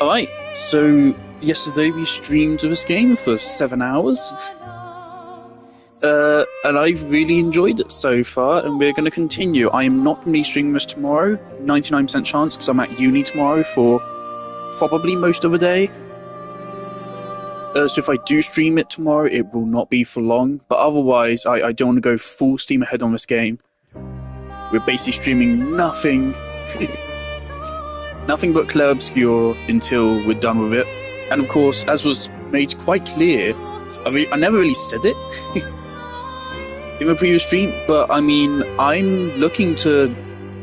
Alright, so yesterday we streamed this game for 7 hours, and I've really enjoyed it so far, and we're going to continue. I am not going to be streaming this tomorrow, 99% chance, because I'm at uni tomorrow for probably most of the day. So if I do stream it tomorrow, it will not be for long, but otherwise, I don't want to go full steam ahead on this game. We're basically streaming nothing nothing but Clair Obscur until we're done with it. And of course, as was made quite clear, I never really said it in the previous stream, but I mean, I'm looking to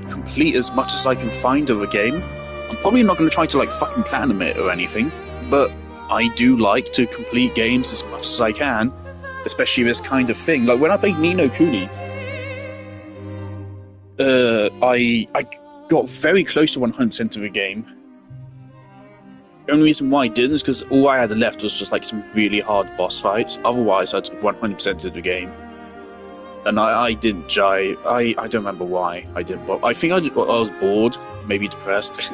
complete as much as I can find of a game. I'm probably not going to try to like fucking platinum it or anything, but I do like to complete games as much as I can, especially this kind of thing. Like when I played Ni no Kuni, I got very close to 100% of the game. The only reason why I didn't is because all I had left was just like some really hard boss fights. Otherwise, I'd 100% of the game. And I didn't jive. I don't remember why I didn't. But I think I was bored, maybe depressed.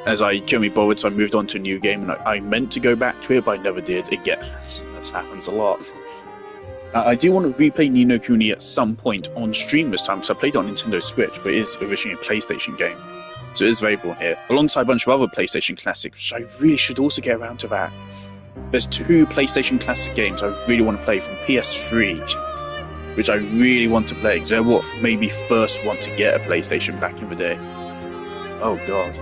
As I couldn't be bothered, so I moved on to a new game. And I meant to go back to it, but I never did. Again, that happens a lot. I do want to replay Ni no Kuni at some point on stream this time, because I played it on Nintendo Switch, but it is originally a PlayStation game. So it is available here, alongside a bunch of other PlayStation classics, which I really should also get around to that. There's 2 PlayStation classic games I really want to play from PS3, which I really want to play, because they're what made me first want to get a PlayStation back in the day. Oh god.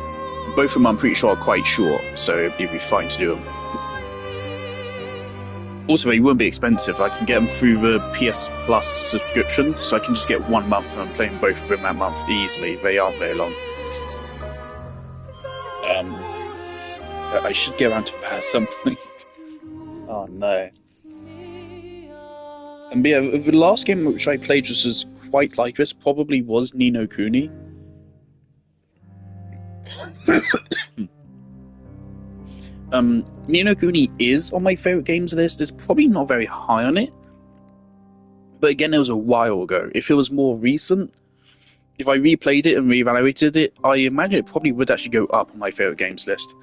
Both of them I'm pretty sure are quite short, so it'd be fine to do them. Also, they wouldn't be expensive. I can get them through the PS Plus subscription, so I can just get 1 month and I'm playing both of them that month easily. They aren't very long. I should get around to that at some point. Oh no. And yeah, the last game which I played just as quite like this probably was Ni no Kuni. Ni no Kuni is on my favourite games list. It's probably not very high on it. But again, it was a while ago. If it was more recent, if I replayed it and reevaluated it, I imagine it probably would actually go up on my favourite games list.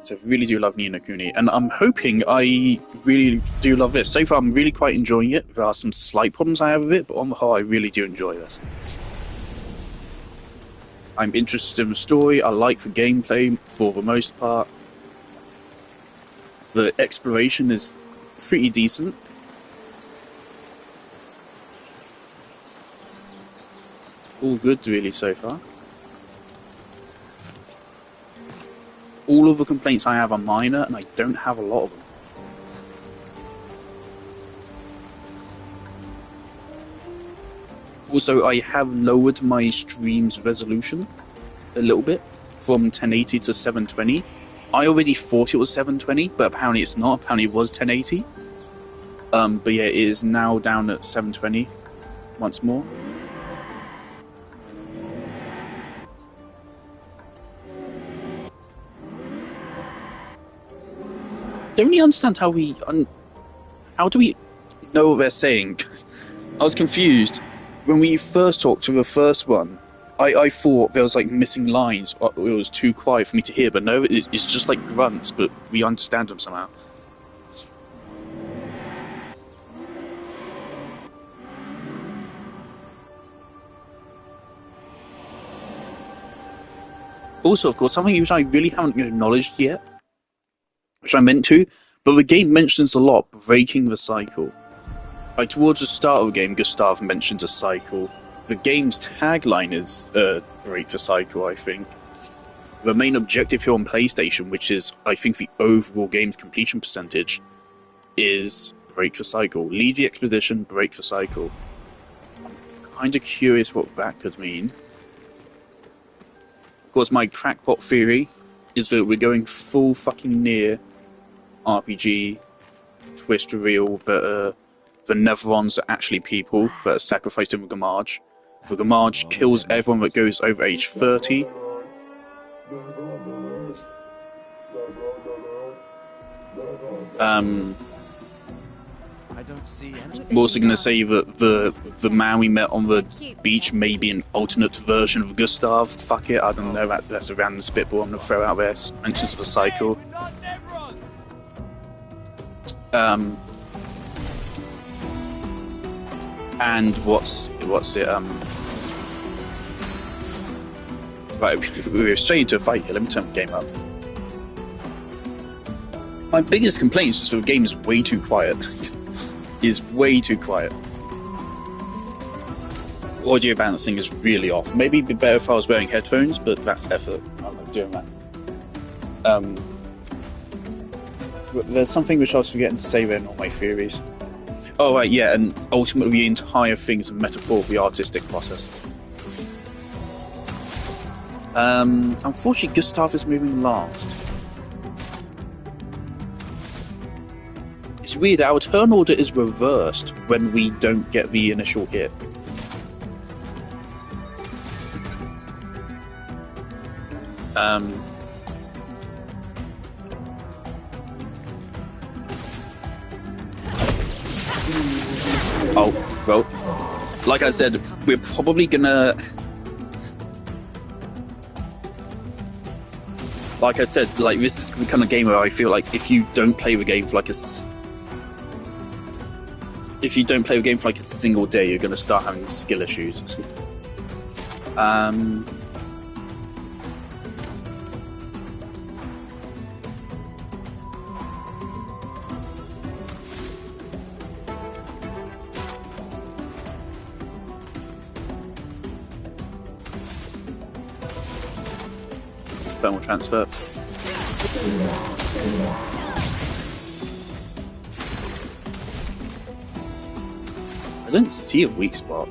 So I really do love Ni no Kuni. And I'm hoping I really do love this. So far, I'm really quite enjoying it. There are some slight problems I have with it, but on the whole, I really do enjoy this. I'm interested in the story. I like the gameplay for the most part. The exploration is pretty decent. All good, really, so far. All of the complaints I have are minor, and I don't have a lot of them. Also, I have lowered my stream's resolution a little bit, from 1080 to 720. I already thought it was 720, but apparently it's not. Apparently it was 1080. But yeah, it is now down at 720 once more. Don't really understand how how do we know what they're saying? I was confused. When we first talked to the first one, I thought there was like missing lines, or it was too quiet for me to hear, but no, it's just like grunts, but we understand them somehow. Also, of course, something which I really haven't acknowledged yet, which I meant to, but the game mentions a lot breaking the cycle. Like towards the start of the game, Gustav mentions a cycle. The game's tagline is break the cycle, I think. The main objective here on PlayStation, which is, I think, the overall game's completion percentage, is break the cycle. Lead the expedition, break the cycle. I'm kind of curious what that could mean. Of course, my crackpot theory is that we're going full fucking near RPG twist reveal that the Netherons are actually people that are sacrificed in the Gamage. The Gamage kills everyone that goes over age 30. I don't see any. I'm also going to say that the man we met on the beach may be an alternate version of Gustav. Fuck it, I don't know. That's a random spitball I'm going to throw out there. Mentions of a cycle. And what's it? Right, we're straight into a fight here. Let me turn the game up. My biggest complaint is just that the game is way too quiet. Is way too quiet. Audio balancing is really off. Maybe it'd be better if I was wearing headphones, but that's effort. I'm not doing that. There's something which I was forgetting to say there in all my theories. Oh right, yeah, and ultimately the entire thing is a metaphor for the artistic process. Unfortunately, Gustav is moving last. It's weird, our turn order is reversed when we don't get the initial hit. Oh, well, like I said, we're probably gonna... Like I said, like, this is the kind of game where I feel like if you don't play the game for like a single day, you're gonna start having skill issues. Thermal transfer. I don't see a weak spot.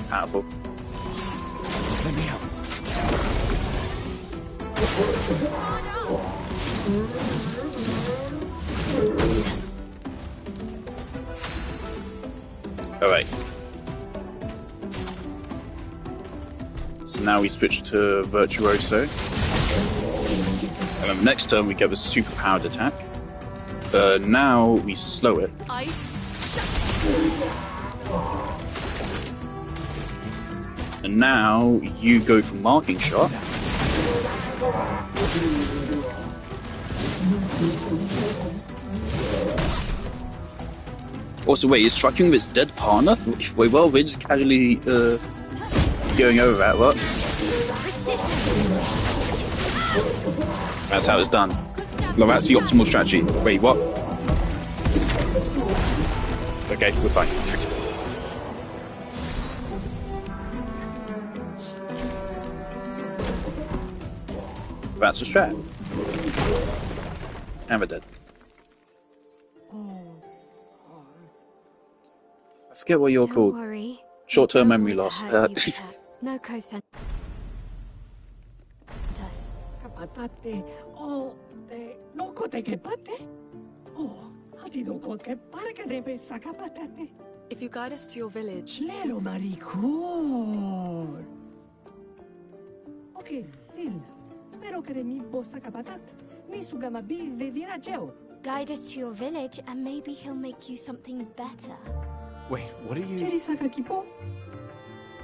Powerful. Let me help. Alright. So now we switch to Virtuoso. And then next turn we get the super powered attack. Now we slow it. And now you go for marking shot. Also, wait, is striking with its dead partner? Wait, well, we're just casually going over that, what? That's how it's done. No, that's the optimal strategy. Wait, what? Okay, we're fine. That's the strat. And we're dead. I forget what you're called. Short-term memory loss. No co-sent. If you guide us to your village. Okay, Guide us to your village and maybe he'll make you something better. Wait, what are you...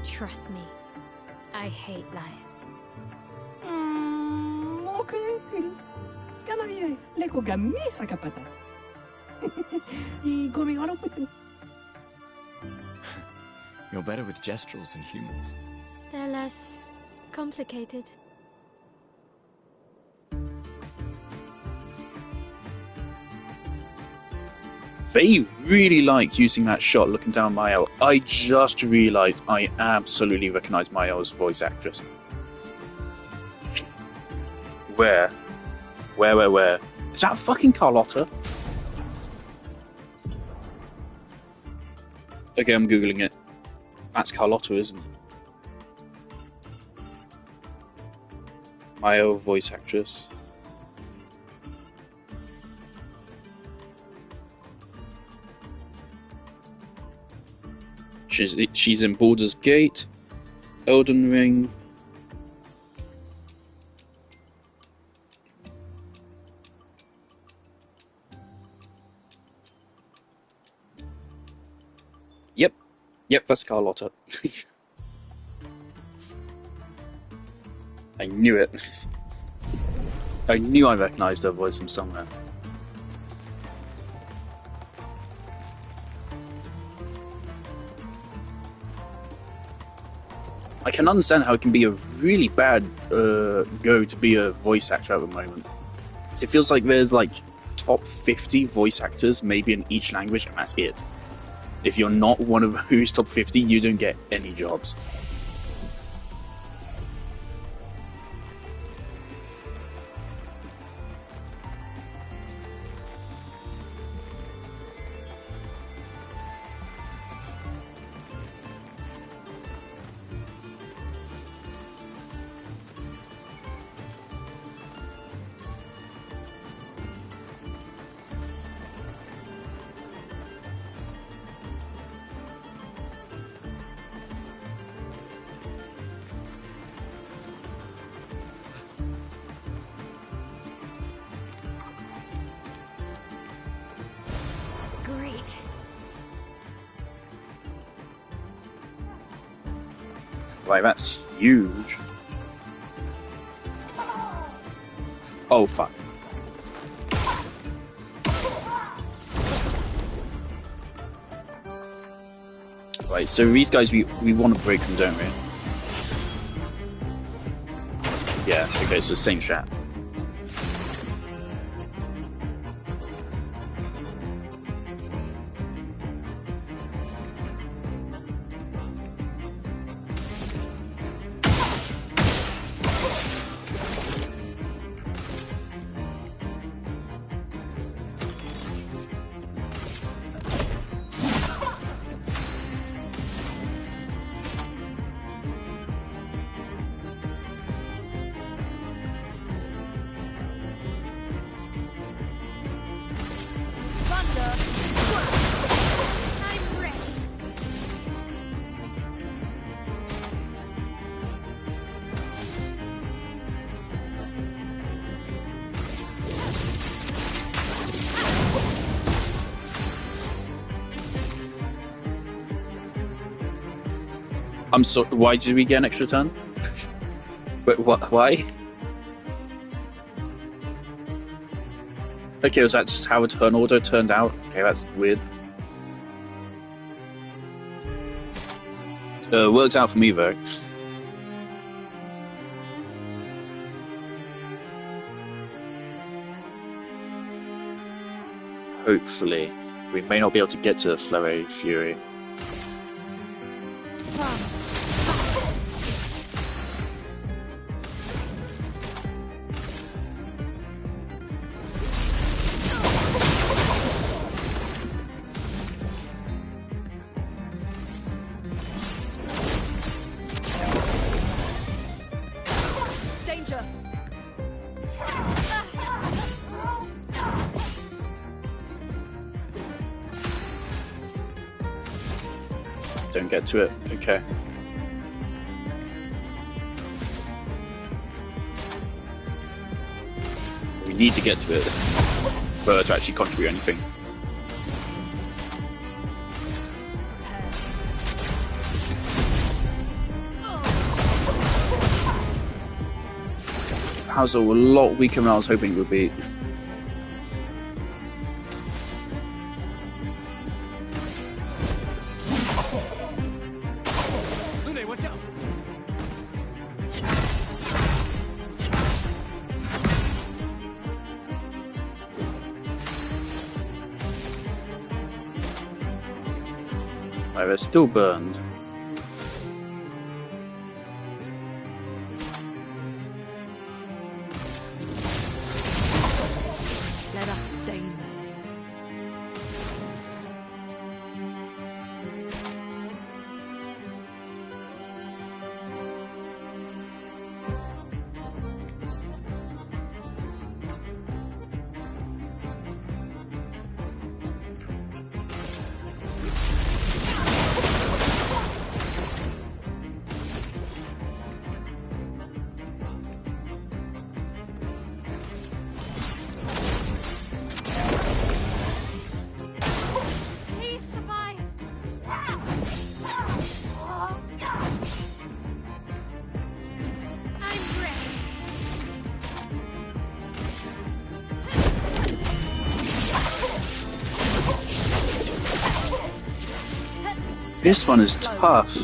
Trust me, I hate liars. Okay, You're better with gestural than humans. They're less complicated. They really like using that shot looking down Mael. I just realised I absolutely recognise Mael's voice actress. Where? Where? Is that fucking Carlotta? Okay, I'm googling it. That's Carlotta, isn't it? Mael voice actress. She's in Baldur's Gate, Elden Ring. Yep, that's Carlotta. I knew it. I knew I recognized her voice from somewhere. I can understand how it can be a really bad go to be a voice actor at the moment. So it feels like there's like top 50 voice actors, maybe in each language, and that's it. If you're not one of those top 50, you don't get any jobs. Great. Right, that's huge. Oh, fuck. Right, so these guys, we want to break them, don't we? Yeah, okay, so same strat. I'm ready. I'm so. Why did we get an extra turn? Wait, what? Why? Okay, was that just how a turn order turned out? Okay, that's weird. Works out for me though. Hopefully, we may not be able to get to Flurry Fury. Danger! Don't get to it. Okay. We need to get to it for her to actually contribute anything. That was a lot weaker than I was hoping it would be. Lune, watch out! Right, they're still burned. Let us stain them. This one is tough.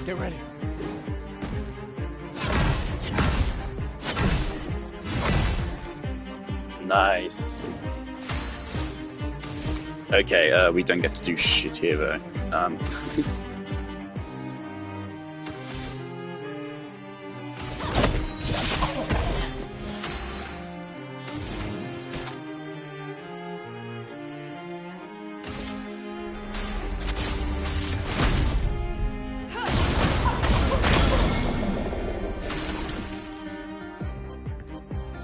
Get ready. Nice. Okay, we don't get to do shit here though.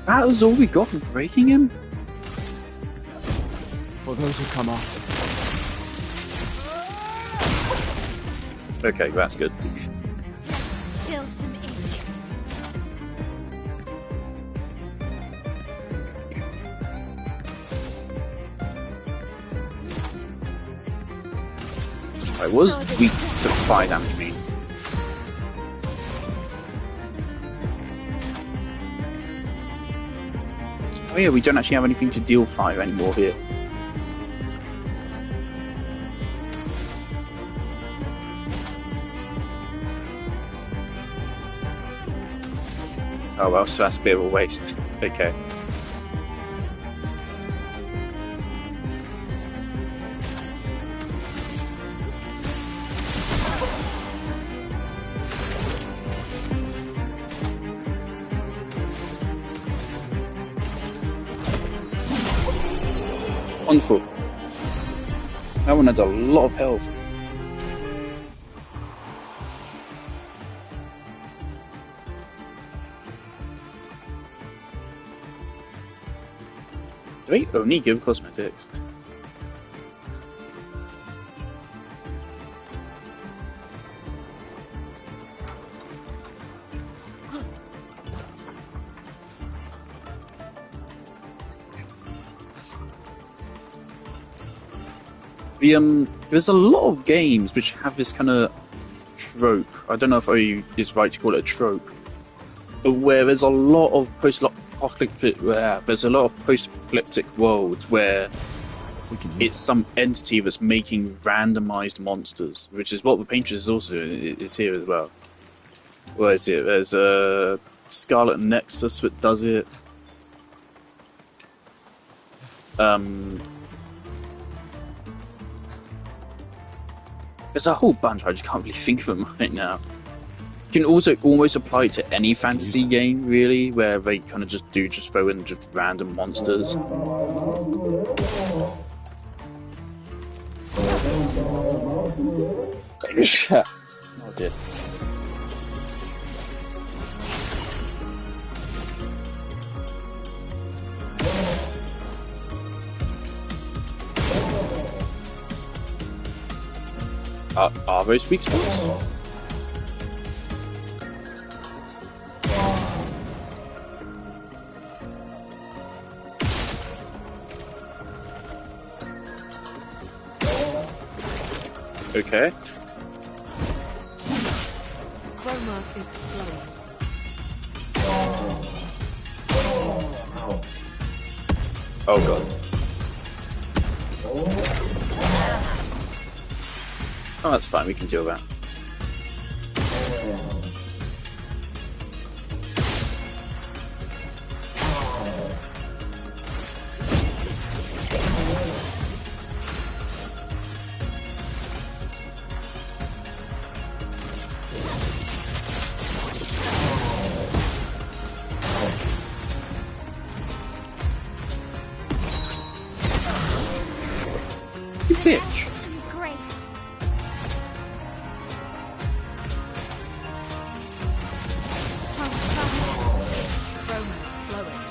That was all we got for breaking him? For those who come after. Okay, that's good. Spill some ink. I was weak to fire damage me. Oh yeah, we don't actually have anything to deal fire anymore here. Oh well, so that's a bit of a waste. Okay. Wonderful. That one had a lot of health. Do we only give cosmetics? There's a lot of games which have this kind of trope. I don't know if it's right to call it a trope, but where there's a lot of post-apocalyptic worlds where it's some entity that's making randomized monsters, which is what the Paintress is here as well. What is it? There's a Scarlet Nexus that does it. There's a whole bunch, I just can't really think of them right now. You can also almost apply it to any fantasy game, really, where they kind of just throw in just random monsters. Oh dear. Are those weak spots? Okay. Chroma is flowing. Oh god. Oh, that's fine, we can deal with that. You bitch! Grace. Chroma is flowing.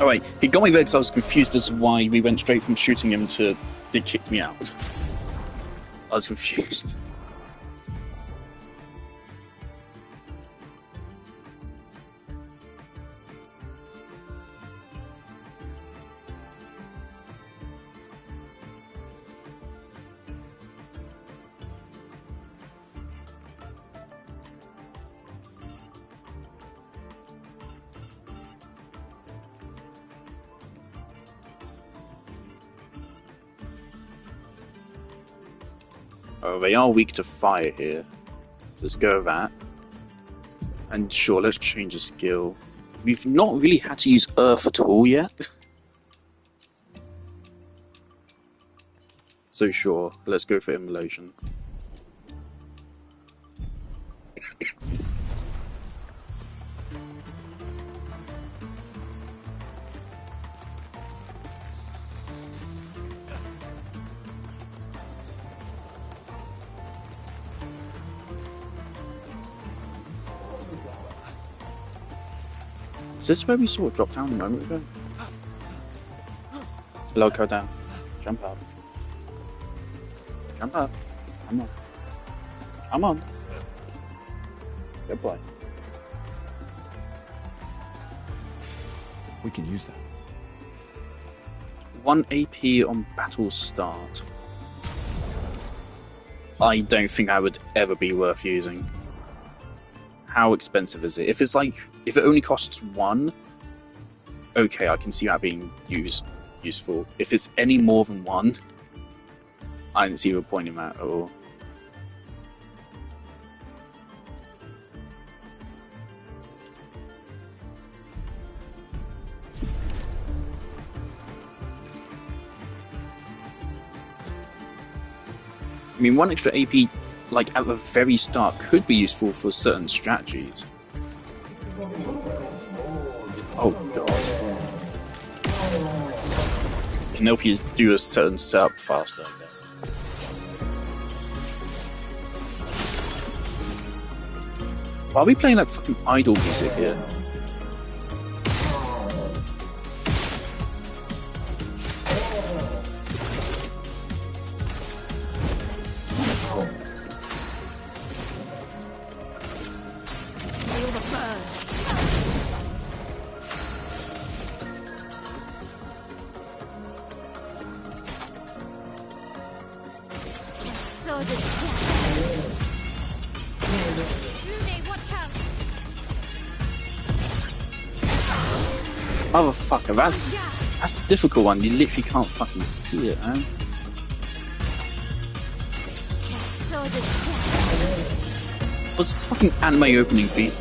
Alright, he got me there because I was confused as to why we went straight from shooting him to they kicked me out. I was confused. Oh, they are weak to fire here. Let's go with that. And sure, let's change the skill. We've not really had to use Earth at all yet. So sure, let's go for Immolation. Is this where we saw it drop down a moment ago? Loco down. Jump up. Jump up. Come on. Come on. Good boy. We can use that. 1 AP on battle start. I don't think that would ever be worth using. How expensive is it? If it only costs 1, okay, I can see that being useful. If it's any more than 1, I don't see the point in that at all. I mean, 1 extra AP, like at the very start, could be useful for certain strategies. Oh god. Can help you do a certain setup faster, I guess. Why are we playing like fucking idle music here? Motherfucker, that's a difficult one. You literally can't fucking see it, man. What's this fucking anime opening feat?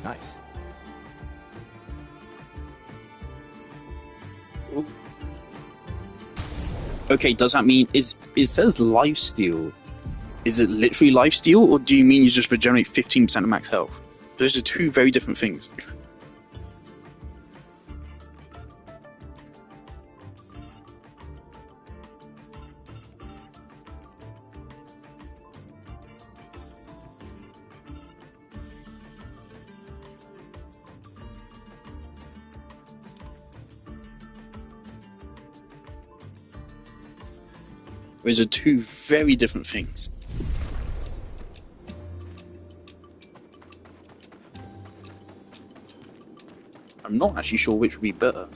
Nice. Ooh. Okay, does that mean it says lifesteal? Is it literally lifesteal, or do you mean you just regenerate 15% of max health? Those are two very different things. Those are two very different things. I'm not actually sure which would be better.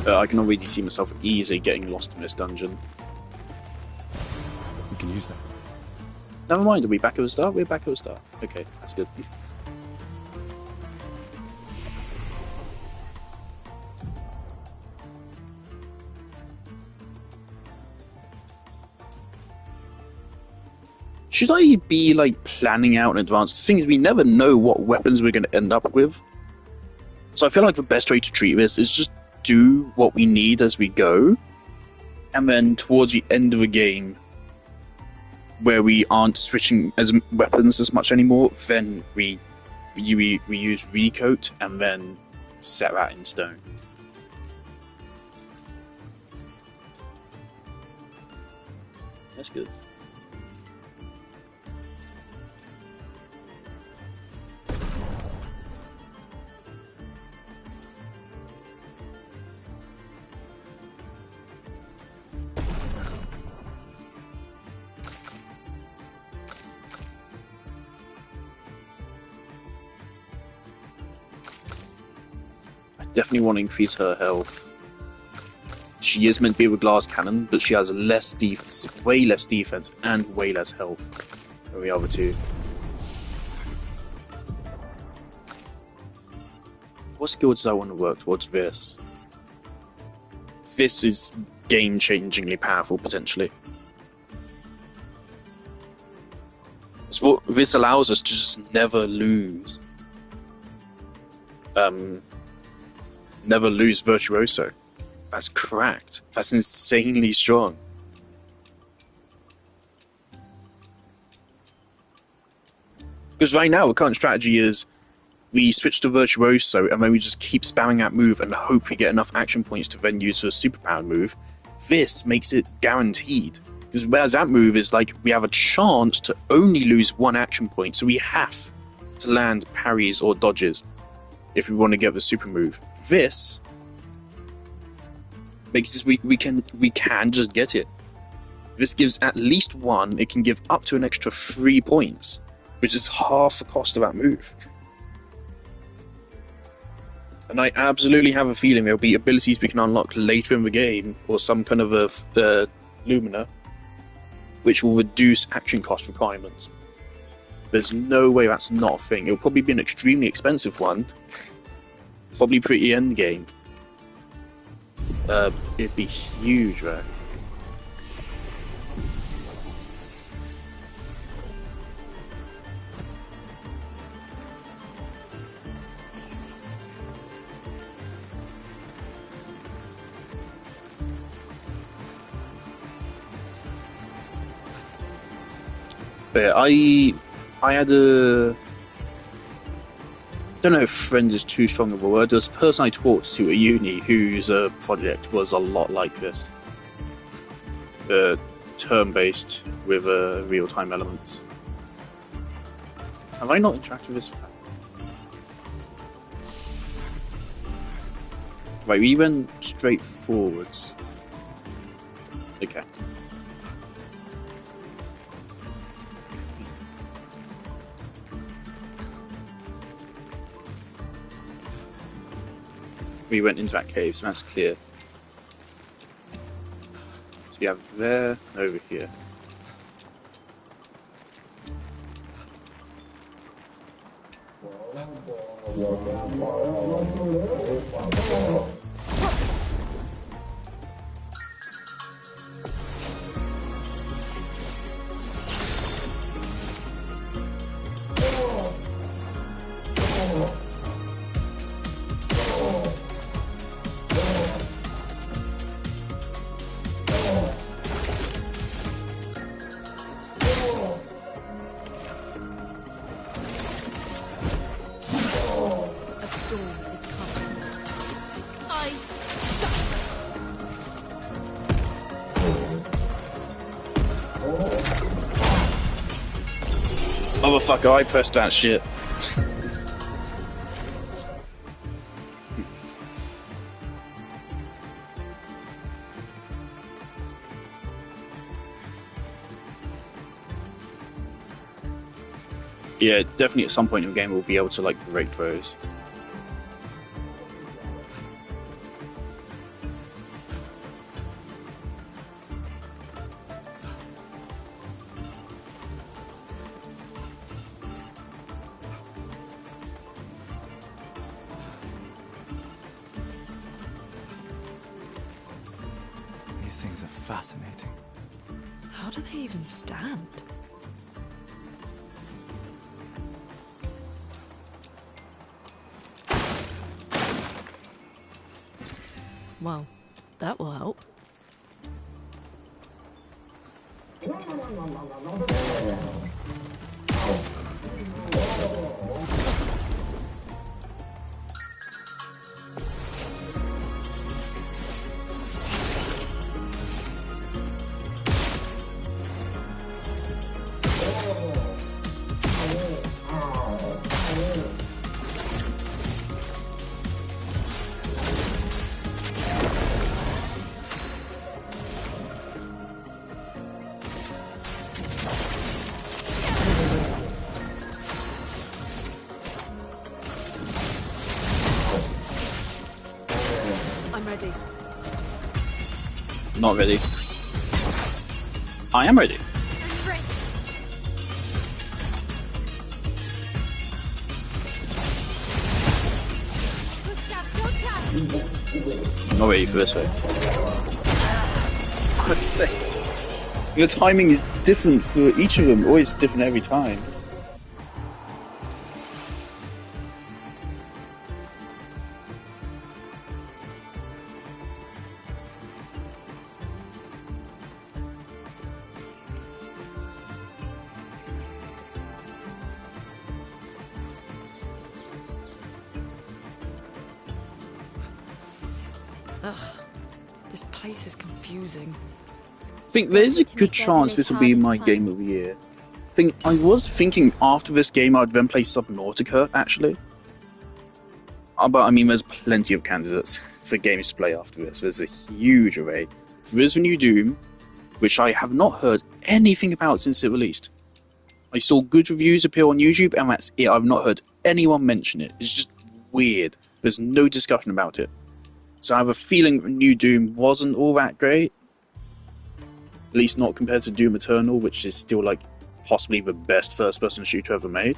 I can already see myself easily getting lost in this dungeon. We can use that. Never mind, are we back at the start? We're back at the start. Okay, that's good. Should I be like planning out in advance? The thing is, we never know what weapons we're going to end up with. So I feel like the best way to treat this is just do what we need as we go. And then towards the end of the game, where we aren't switching as weapons as much anymore, then we use recoat and then set that in stone. That's good. I definitely want to increase her health. She is meant to be with glass cannon, but she has less defense, way less defense, and way less health than the other two. What skill does I want to work towards this? This is game-changingly powerful, potentially. So what this allows us to just never lose. Never lose Virtuoso. That's cracked. That's insanely strong. Because right now, the current strategy is we switch to Virtuoso and then we just keep spamming that move and hope we get enough action points to then use a superpowered move. This makes it guaranteed. Because whereas that move is like we have a chance to only lose one action point, so we have to land parries or dodges if we want to get the super move. This makes this we can just get it. This gives at least one. It can give up to an extra 3 points, which is half the cost of that move. And I absolutely have a feeling there'll be abilities we can unlock later in the game, or some kind of a Lumina, which will reduce action cost requirements. There's no way that's not a thing. It'll probably be an extremely expensive one, probably pretty end game. It'd be huge, right? But yeah, I had a... I don't know if friend is too strong of a word. There's a person I talked to at uni whose project was a lot like this. Turn-based with real-time elements. Have I not interacted with this? Right, we went straight forwards. Okay. We went into that cave, so that's clear. So we have there, over here. A storm is coming. Ice, shut! Motherfucker, I pressed that shit. Yeah, definitely at some point in the game we'll be able to like break those. These things are fascinating. How do they even stand? Well, that will help. I'm ready. Not ready. I am ready. I'm ready. Gustav, don't touch. I'm not ready for this way. Fuck's sake. Your timing is different for each of them, always different every time. Ugh, this place is confusing. I think there's a good chance this will be my game of the year. I was thinking after this game I'd then play Subnautica, actually. But I mean, there's plenty of candidates for games to play after this. There's a huge array. There's the new Doom, which I have not heard anything about since it released. I saw good reviews appear on YouTube, and that's it. I've not heard anyone mention it. It's just weird. There's no discussion about it. So I have a feeling the new Doom wasn't all that great. At least not compared to Doom Eternal, which is still like possibly the best first-person shooter ever made.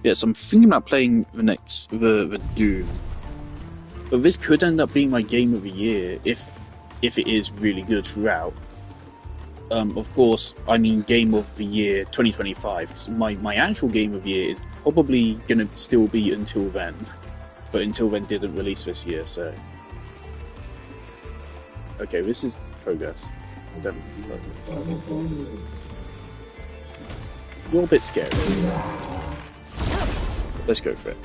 Yes, I'm thinking about playing the Doom. But this could end up being my game of the year if it is really good throughout. Of course, I mean game of the year 2025. So my actual game of the year is probably going to still be Until Then. But Until Then didn't release this year, so... Okay, this is progress. Definitely progress. You're a bit scary. Let's go for it.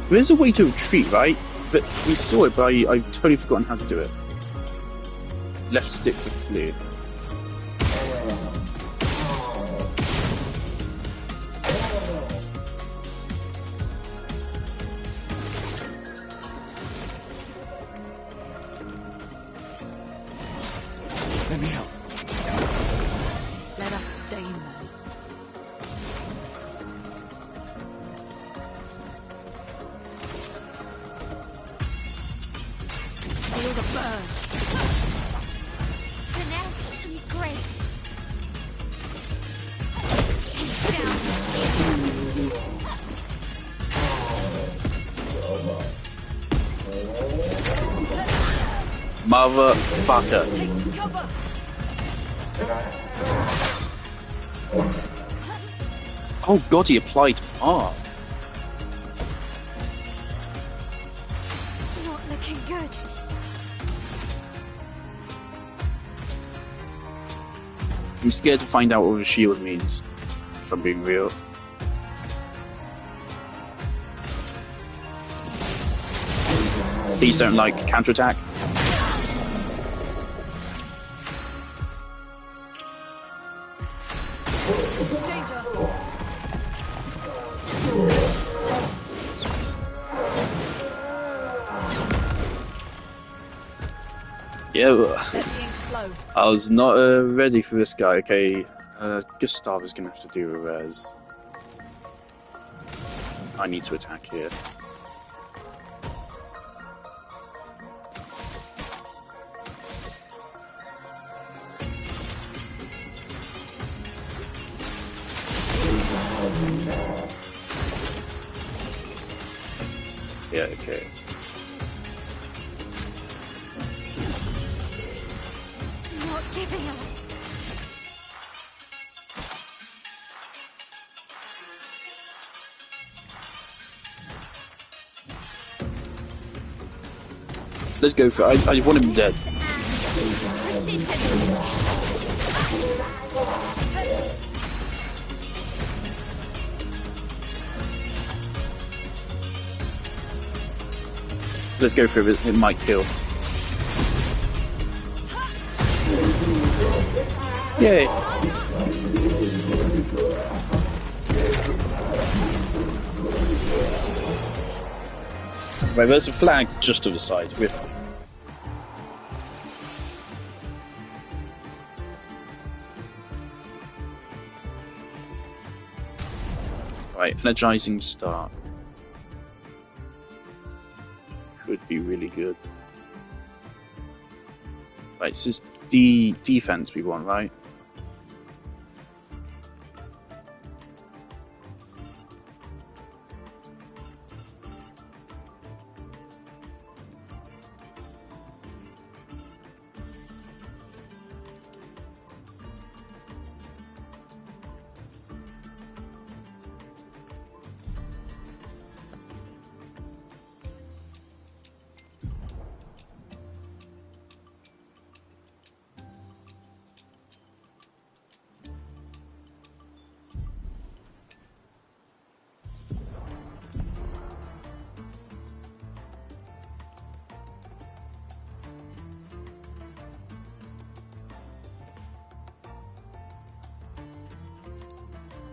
There's a way to retreat, right? But we saw it, but I've totally forgotten how to do it. Left stick to flee. Let me help. Let us stain them. Feel the burn. Finesse and grace. Take down the shield. Motherfucker. Take cover. Oh god, he applied arc. Not looking good. I'm scared to find out what the shield means, if I'm being real. Please don't like counterattack. Danger. Yeah, Let the ink flow. I was not ready for this guy. Okay, Gustav is gonna have to do a res. I need to attack here. Yeah, okay. Not giving up. Let's go for it. I want him dead. Precision. Let's go through it. It might kill. Yay! Right, there's a flag just to the side. Right, energizing start. Could be really good. Right, so it's the defense we want, right?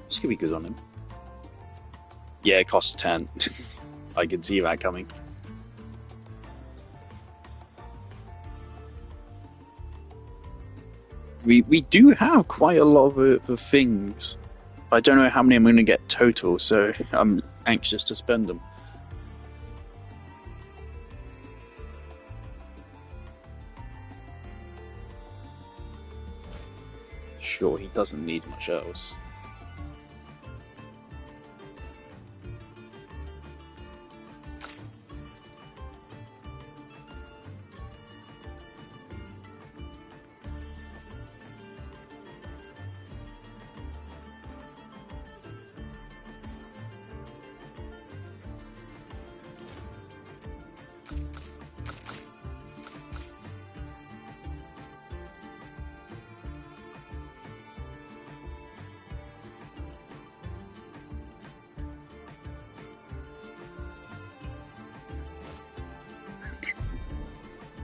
This could be good on him. Yeah, it costs 10. I can see that coming. We do have quite a lot of things. I don't know how many I'm going to get total, so I'm anxious to spend them. Sure, he doesn't need much else.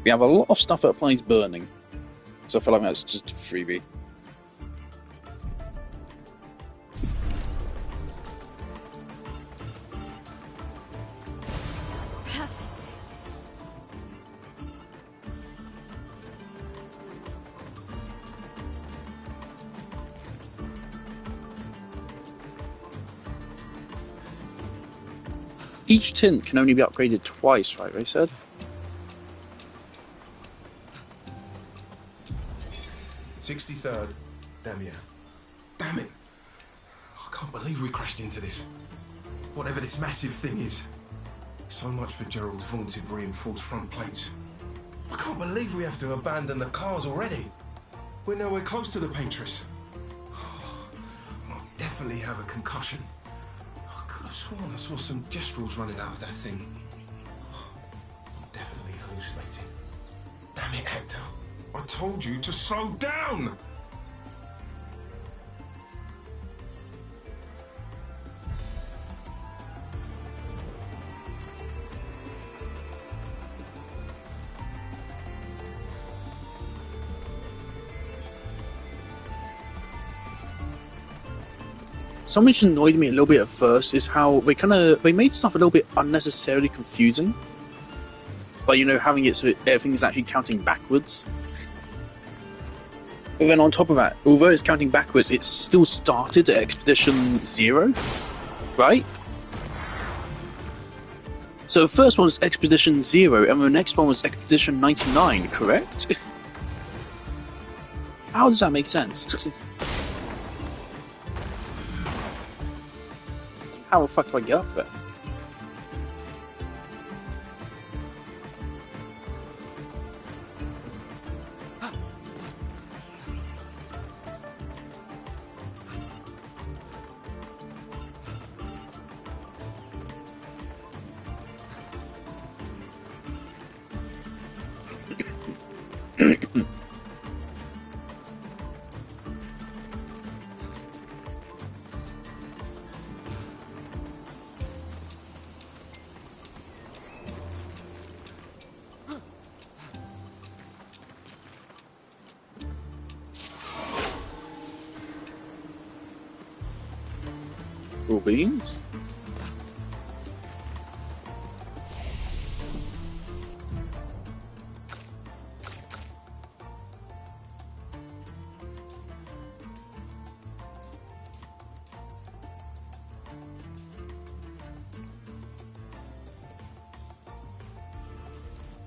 We have a lot of stuff that applies burning, so I feel like that's just a freebie. Each tint can only be upgraded twice, right? They said. 63rd, Damien. Damn it! I can't believe we crashed into this. Whatever this massive thing is. So much for Gerald's vaunted reinforced front plates. I can't believe we have to abandon the cars already. We're nowhere close to the Paintress. I'll definitely have a concussion. I could have sworn I saw some gestrels running out of that thing. I'm definitely hallucinating. Damn it, Hector. I told you to slow down! Something which annoyed me a little bit at first is how they made stuff a little bit unnecessarily confusing. By, having it so everything is actually counting backwards. But then on top of that, although it's counting backwards, it still started at Expedition 0, right? So the first one was Expedition 0, and the next one was Expedition 99, correct? How does that make sense? How the fuck do I get up there? beans.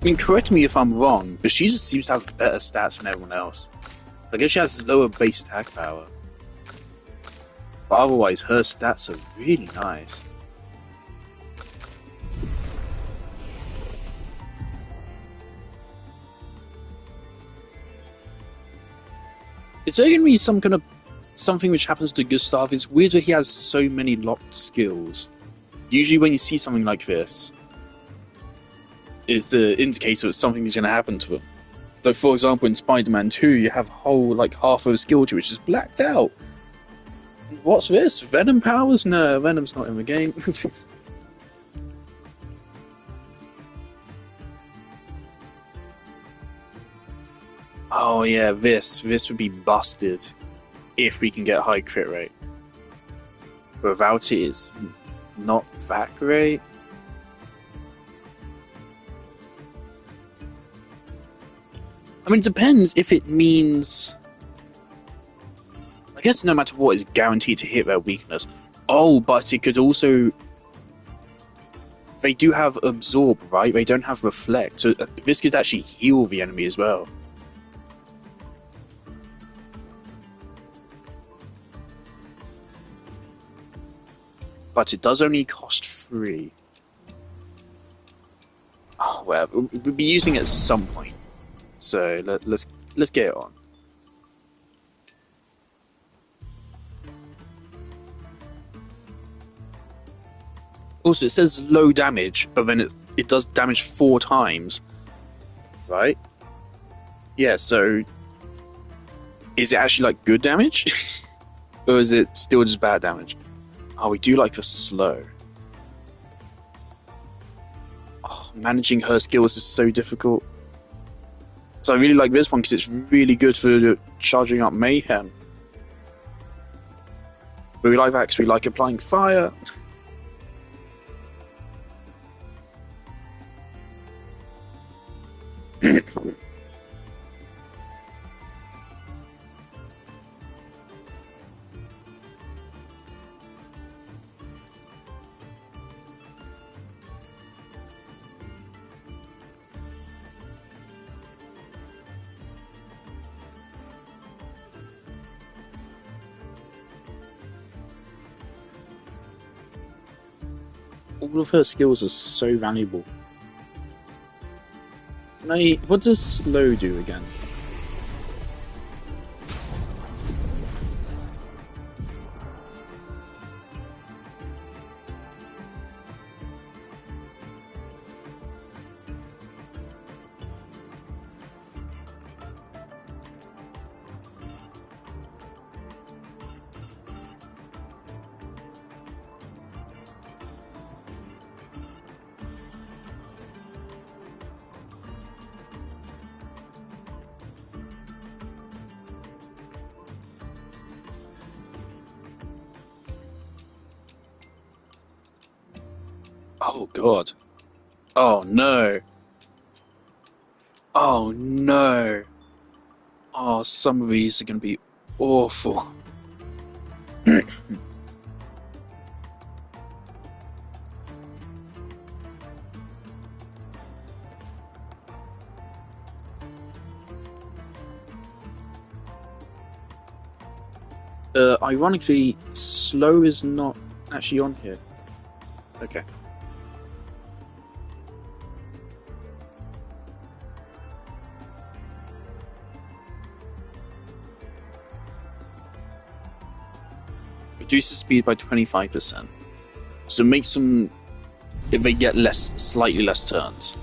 I mean, correct me if I'm wrong, but she just seems to have better stats than everyone else. I guess she has lower base attack power. But otherwise, her stats are really nice. Is there going to be some kind of something which happens to Gustav? It's weird that he has so many locked skills. Usually when you see something like this, it's an indicator that something is going to happen to him. Like, for example, in Spider-Man 2, you have whole, like, half of a skill tree which is blacked out. What's this? Venom powers? No, Venom's not in the game. Oh yeah, this would be busted if we can get a high crit rate. Without it, it's not that great. I mean, it depends if it means... I guess no matter what, it's guaranteed to hit their weakness. Oh, but it could also... They do have Absorb, right? They don't have Reflect, so this could actually heal the enemy as well. But it does only cost 3. Oh, well, we'll be using it at some point. So let's get it on. Also, it says low damage, but then it does damage 4 times, right? Yeah. So is it actually like good damage, or is it still just bad damage? Oh, we do like the slow. Oh, managing her skills is so difficult. So I really like this one because it's really good for charging up mayhem. But we like that because we like applying fire. All of her skills are so valuable. What does slow do again? Oh god. Oh no. Oh no. Oh, some of these are going to be awful. Ironically, slow is not actually on here. Okay. Reduces speed by 25%. So makes them, if they get slightly less turns.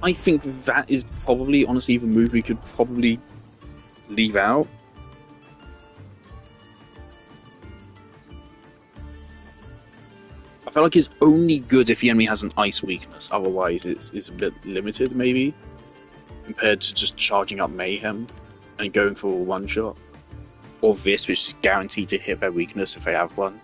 I think that is probably, honestly, the move we could probably leave out. I feel like it's only good if the enemy has an ice weakness, otherwise it's a bit limited, maybe, compared to just charging up mayhem. and going for a one shot, or this, which is guaranteed to hit their weakness if they have one.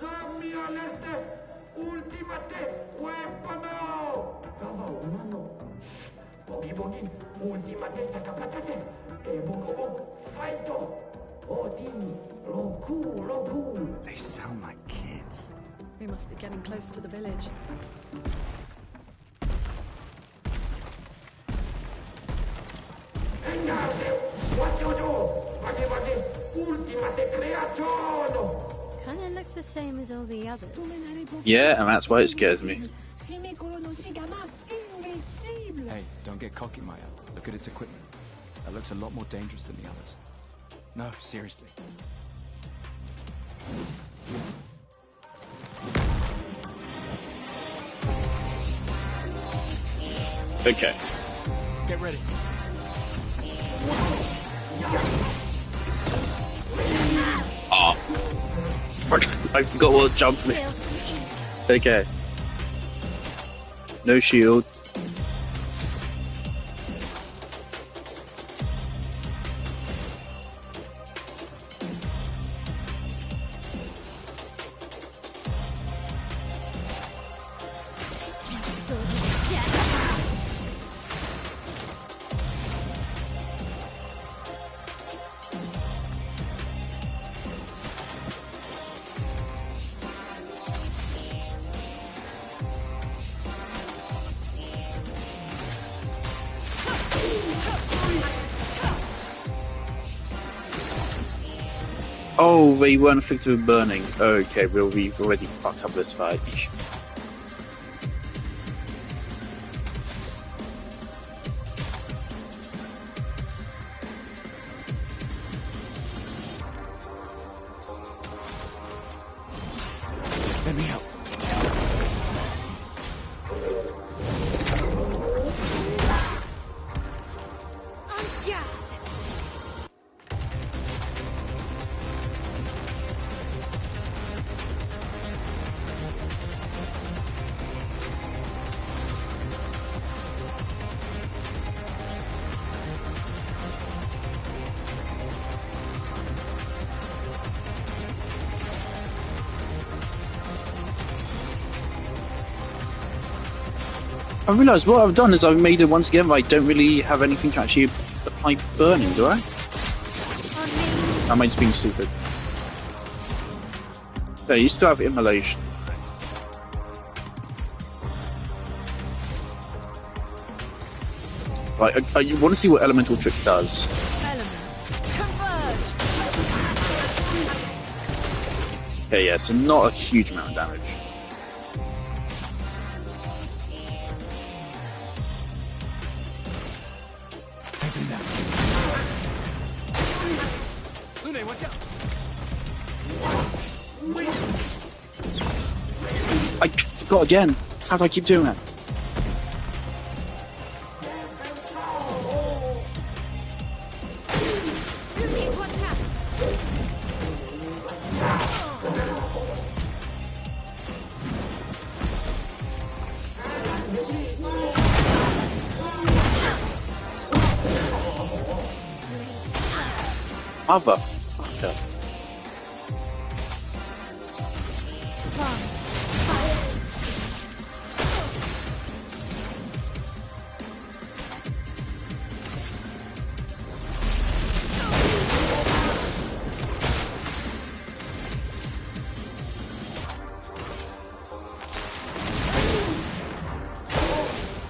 Zombie alerte! Ultimate weapano! Lava umano. Bogi bogi, ultimate sakapatate. Bogo fighto. Odin, Roku. They sound like kids. We must be getting close to the village. What you do? Ultimate creazione! Kinda looks the same as all the others. Yeah, and that's why it scares me. Hey, don't get cocky, Maya. Look at its equipment. That looks a lot more dangerous than the others. No, seriously. Okay. Get ready. Oh. I forgot what jump is. Okay. No shield. Oh, they weren't afflicted with burning. Okay, well, we've already fucked up this fight. Let me help. I realised what I've done is I've made it once again, but I don't really have anything to actually apply burning, do I? Am I just being stupid? Yeah, you still have immolation. Right, I want to see what elemental trick does. Elements, converge! Okay, yeah, so not a huge amount of damage. Lune, watch out! I forgot again. How do I keep doing that? Motherfucker.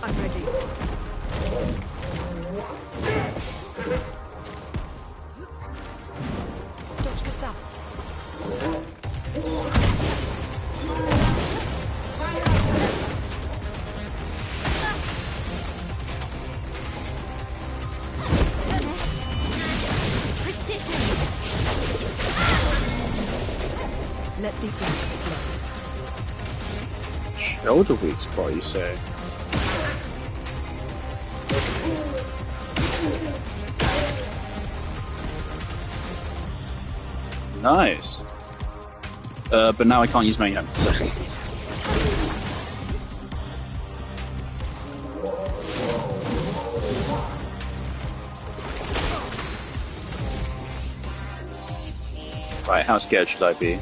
I'm ready. Dodge Kasap. Let the ink flow. Shoulder weak spot, you say? Nice. But now I can't use mayhem. So. Right, how scared should I be?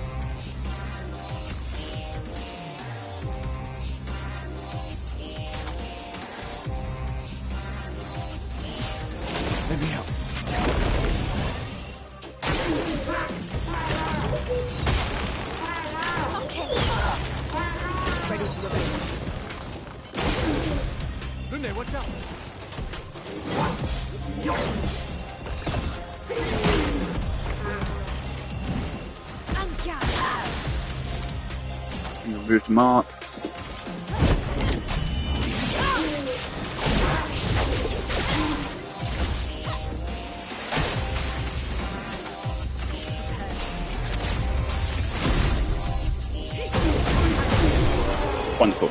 Let me help. Ready to obey. Lunde, watch out! Remove mark. Wonderful.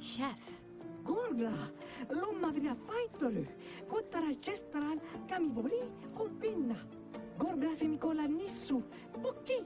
Chef. Gorga, lomma vina faittoru, kottara gestaran kamivori o pinna. Gorga femikola nissu, pokki.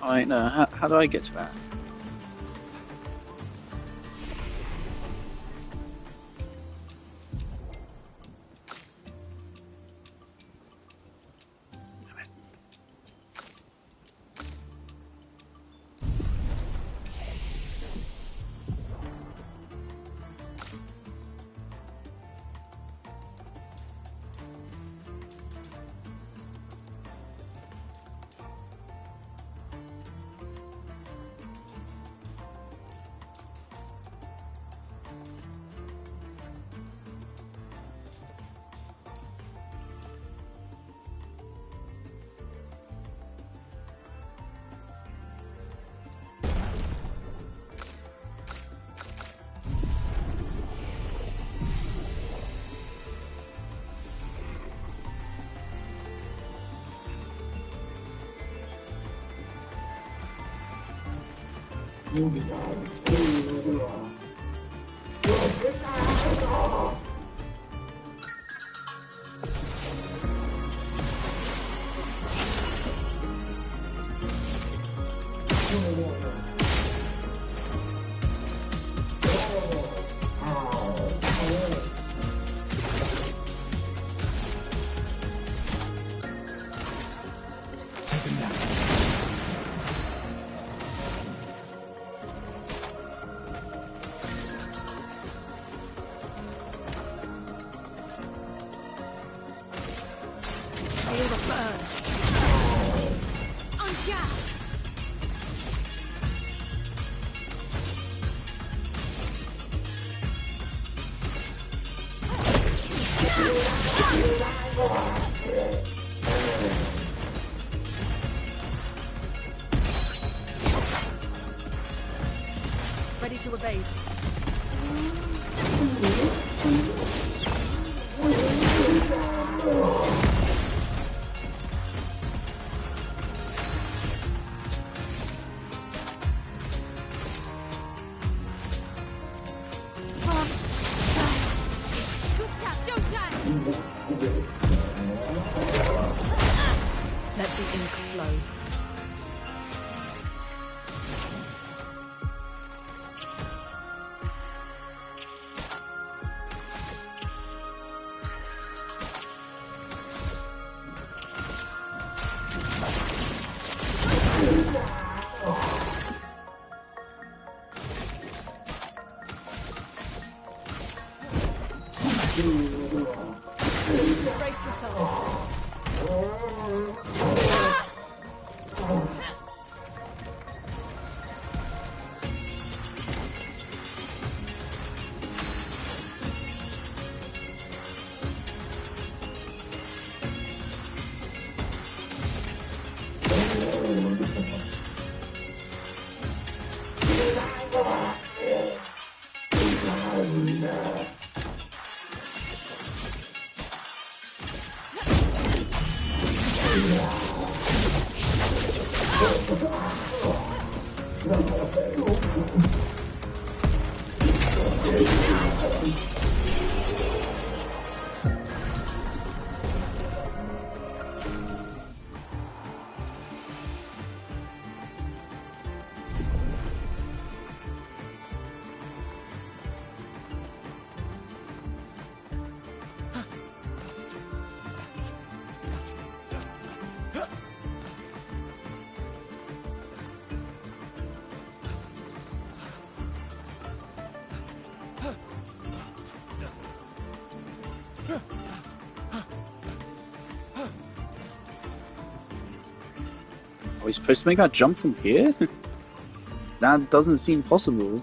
Alright, no, how do I get to that? Feel the burn. Ready to evade. Brace yourselves. Are we supposed to make that jump from here? That doesn't seem possible.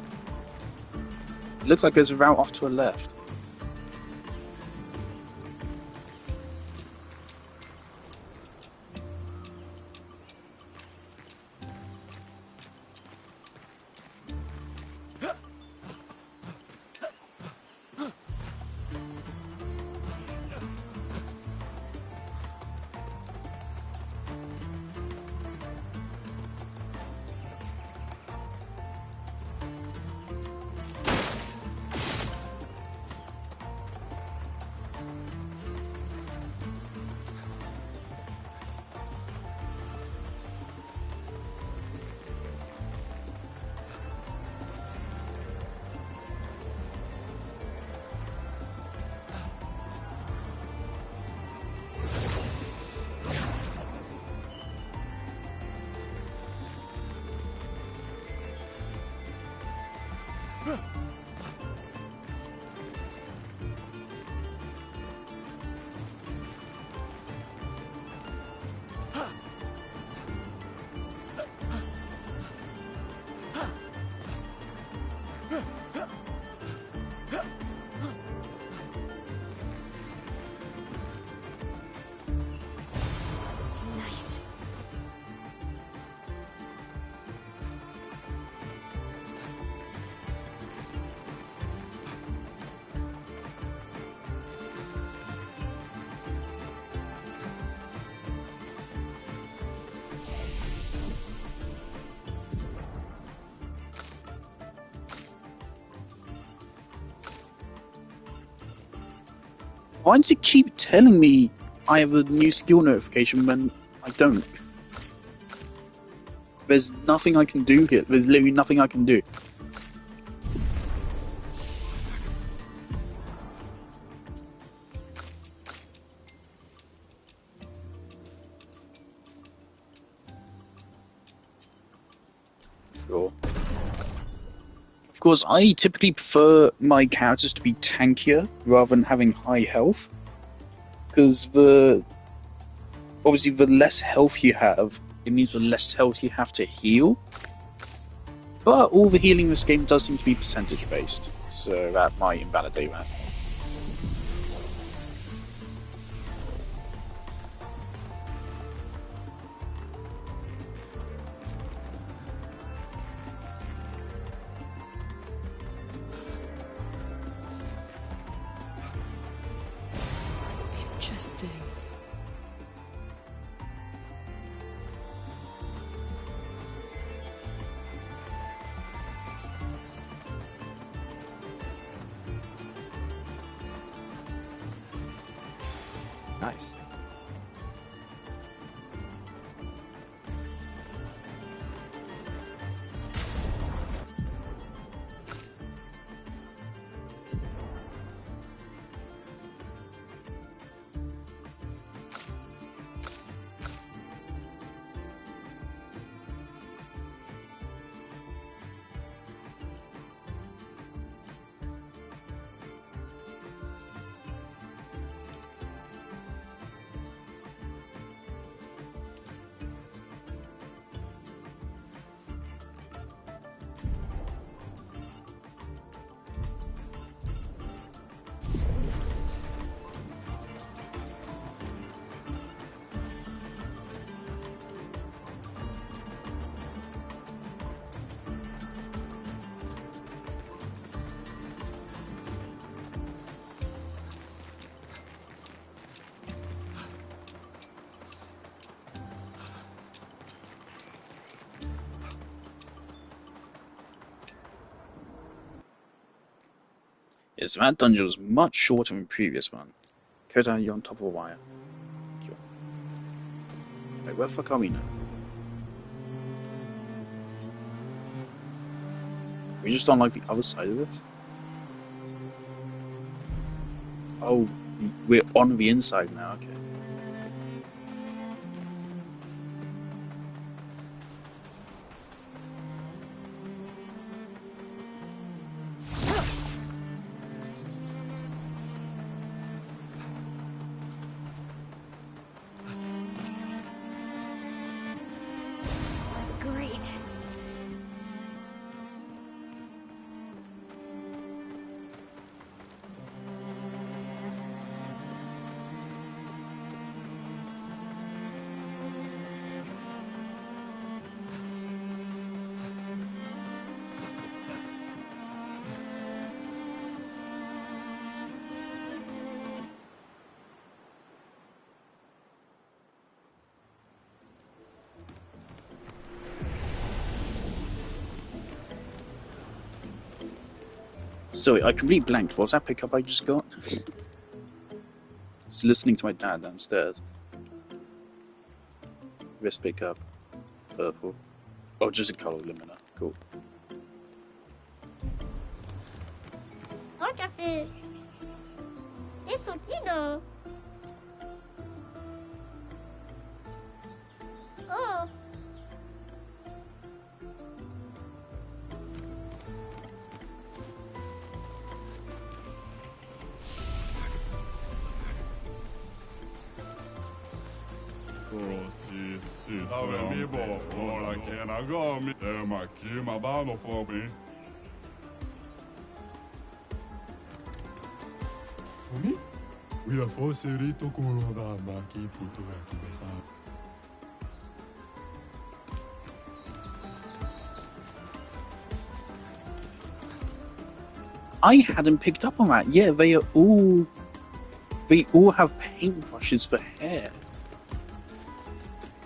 It looks like there's a route off to a left. Nice. Why does it keep telling me I have a new skill notification when I don't? There's nothing I can do here. There's literally nothing I can do. Sure. Of course, I typically prefer my characters to be tankier rather than having high health. Because obviously the less health you have, it means the less health you have to heal. But all the healing in this game does seem to be percentage based, so that might invalidate that. Interesting. Nice. Yes, that dungeon was much shorter than the previous one. Go down, you're on top of a wire. Cool. Wait, where the fuck are we now? We just on like the other side of this? Oh, we're on the inside now, okay. Great. Sorry, I completely blanked. What was that pickup I just got? It's listening to my dad downstairs. Wrist pickup. Purple. Oh, just a color limiter. Cool. Un café. Isso aqui não. Oh. I hadn't picked up on that. Yeah, they all have paintbrushes for hair.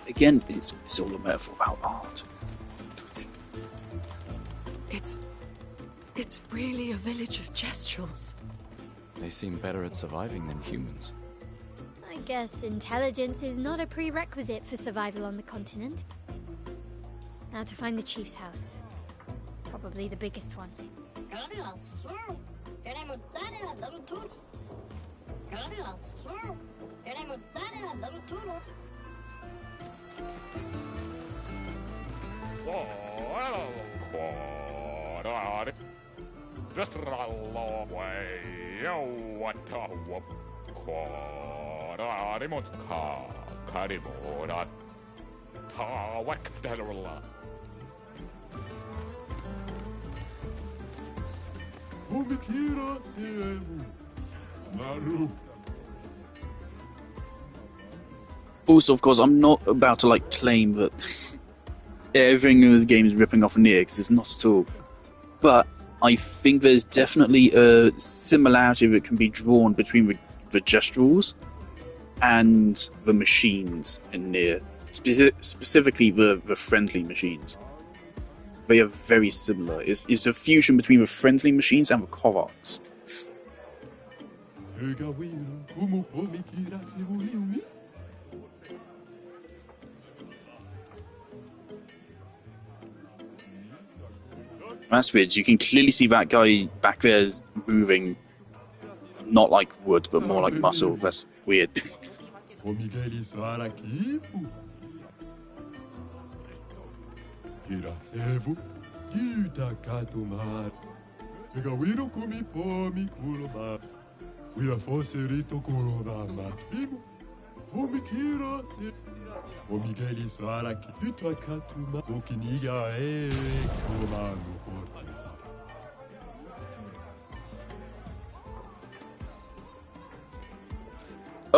Again, it's all a metaphor about art. It's really a village of Jestrels. They seem better at surviving than humans. I guess intelligence is not a prerequisite for survival on the continent. Now to find the chief's house. Probably the biggest one. Also, of course, I'm not about to like claim that everything in this game is ripping off Nier, because it's not at all. But I think there's definitely a similarity that can be drawn between the gestuals and the machines in Nier, specifically the friendly machines. They are very similar. It's a fusion between the friendly machines and the Koroks. That's weird. You can clearly see that guy back there is moving, not like wood, but more like muscle. That's weird.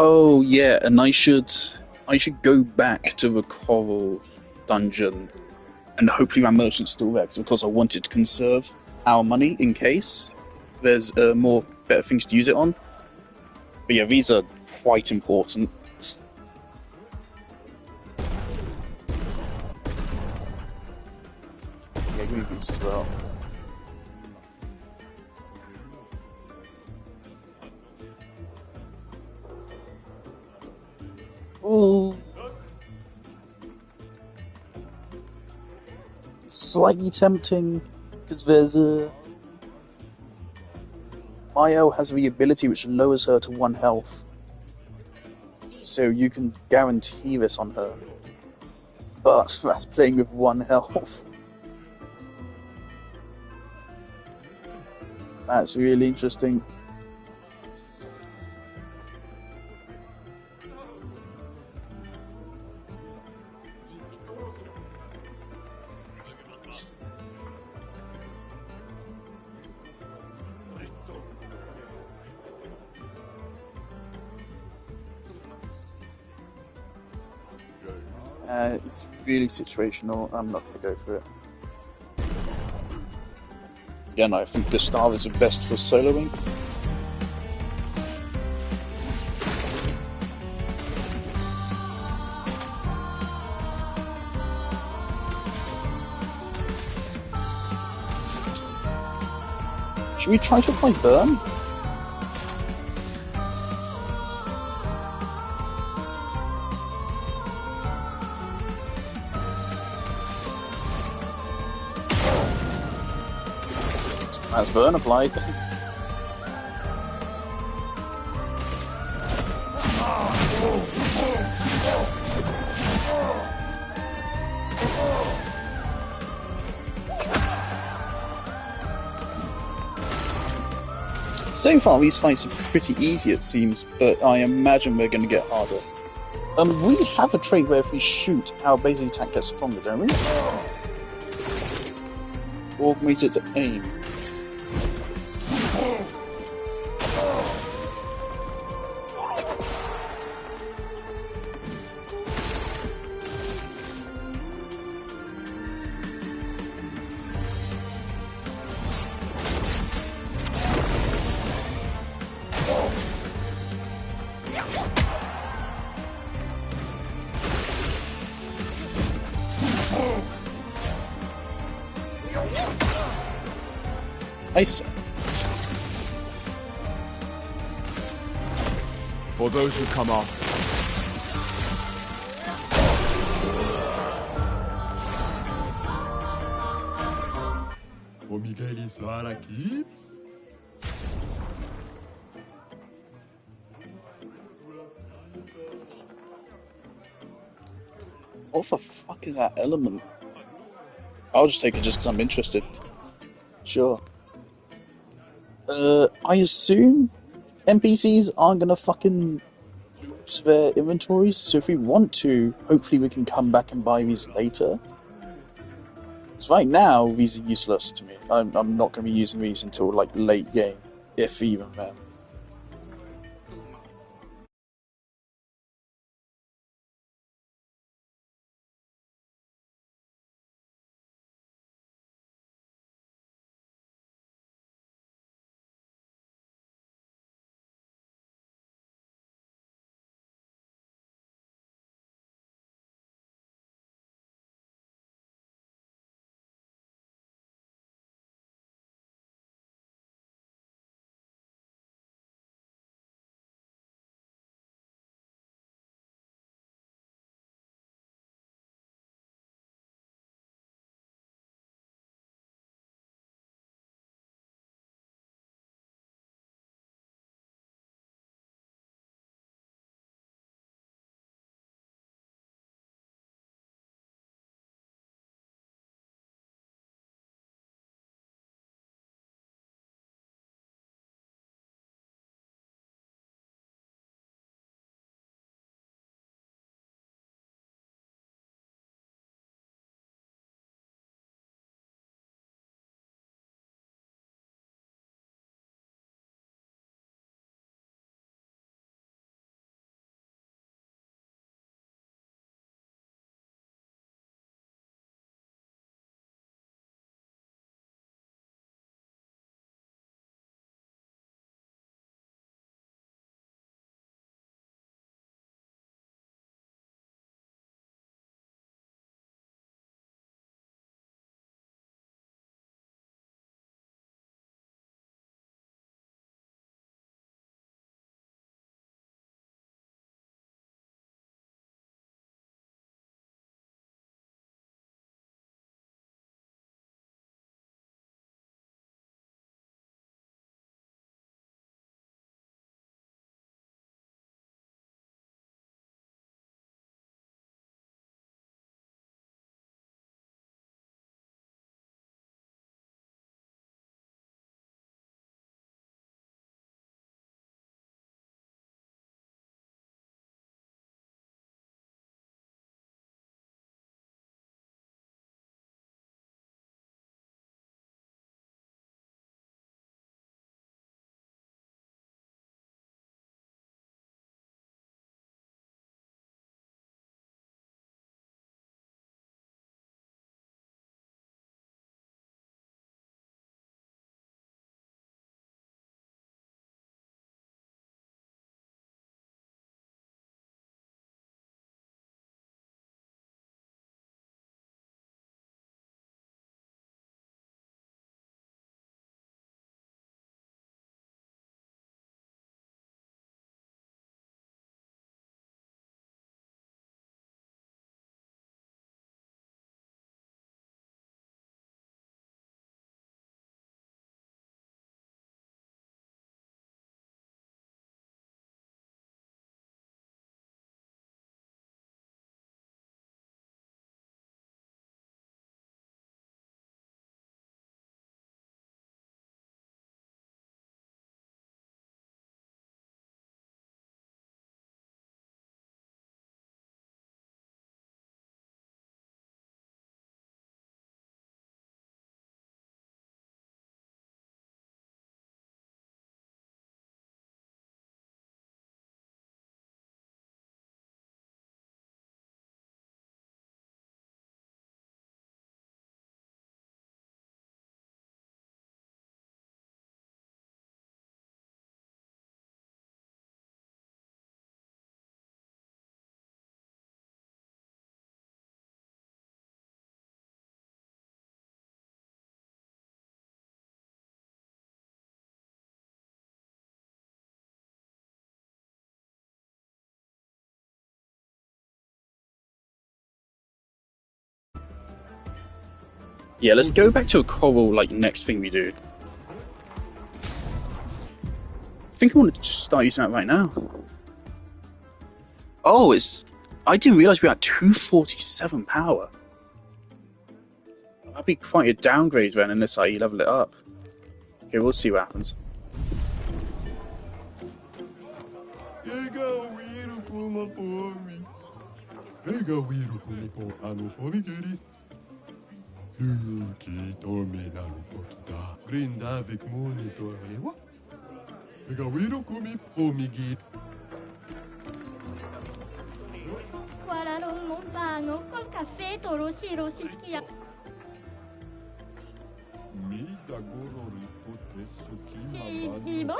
Oh yeah, and I should go back to the coral dungeon, and hopefully that merchant's still there, because of course I wanted to conserve our money in case there's better things to use it on. But yeah, these are quite important. Yeah, give me these as well. Ooh. Slightly tempting, because there's a... Mayo has the ability which lowers her to 1 health. So you can guarantee this on her. But that's playing with 1 health. That's really interesting. It's really situational. I'm not going to go for it. Again, I think Gustav is the best for soloing. Should we try to apply burn? That's burn applied. So far, these fights are pretty easy, it seems, but I imagine they're going to get harder. We have a trait where if we shoot, our basic attack gets stronger, don't we? Augmented to aim. Nice. For those who come after. O Miguel estar aqui? What the fuck is that element? I'll just take it just because I'm interested. Sure. I assume NPCs aren't gonna fucking lose their inventories, so if we want to, hopefully we can come back and buy these later. Because right now, these are useless to me. I'm not gonna be using these until, like, late game, if even then. Yeah, let's go back to a coral, like, next thing we do. I think I want to just start using that right now. Oh, it's... I didn't realise we were at 247 power. That'd be quite a downgrade then, unless I level it up. Okay, we'll see what happens. Guarda un lontano col caffè rossi rosicchia. Vivo?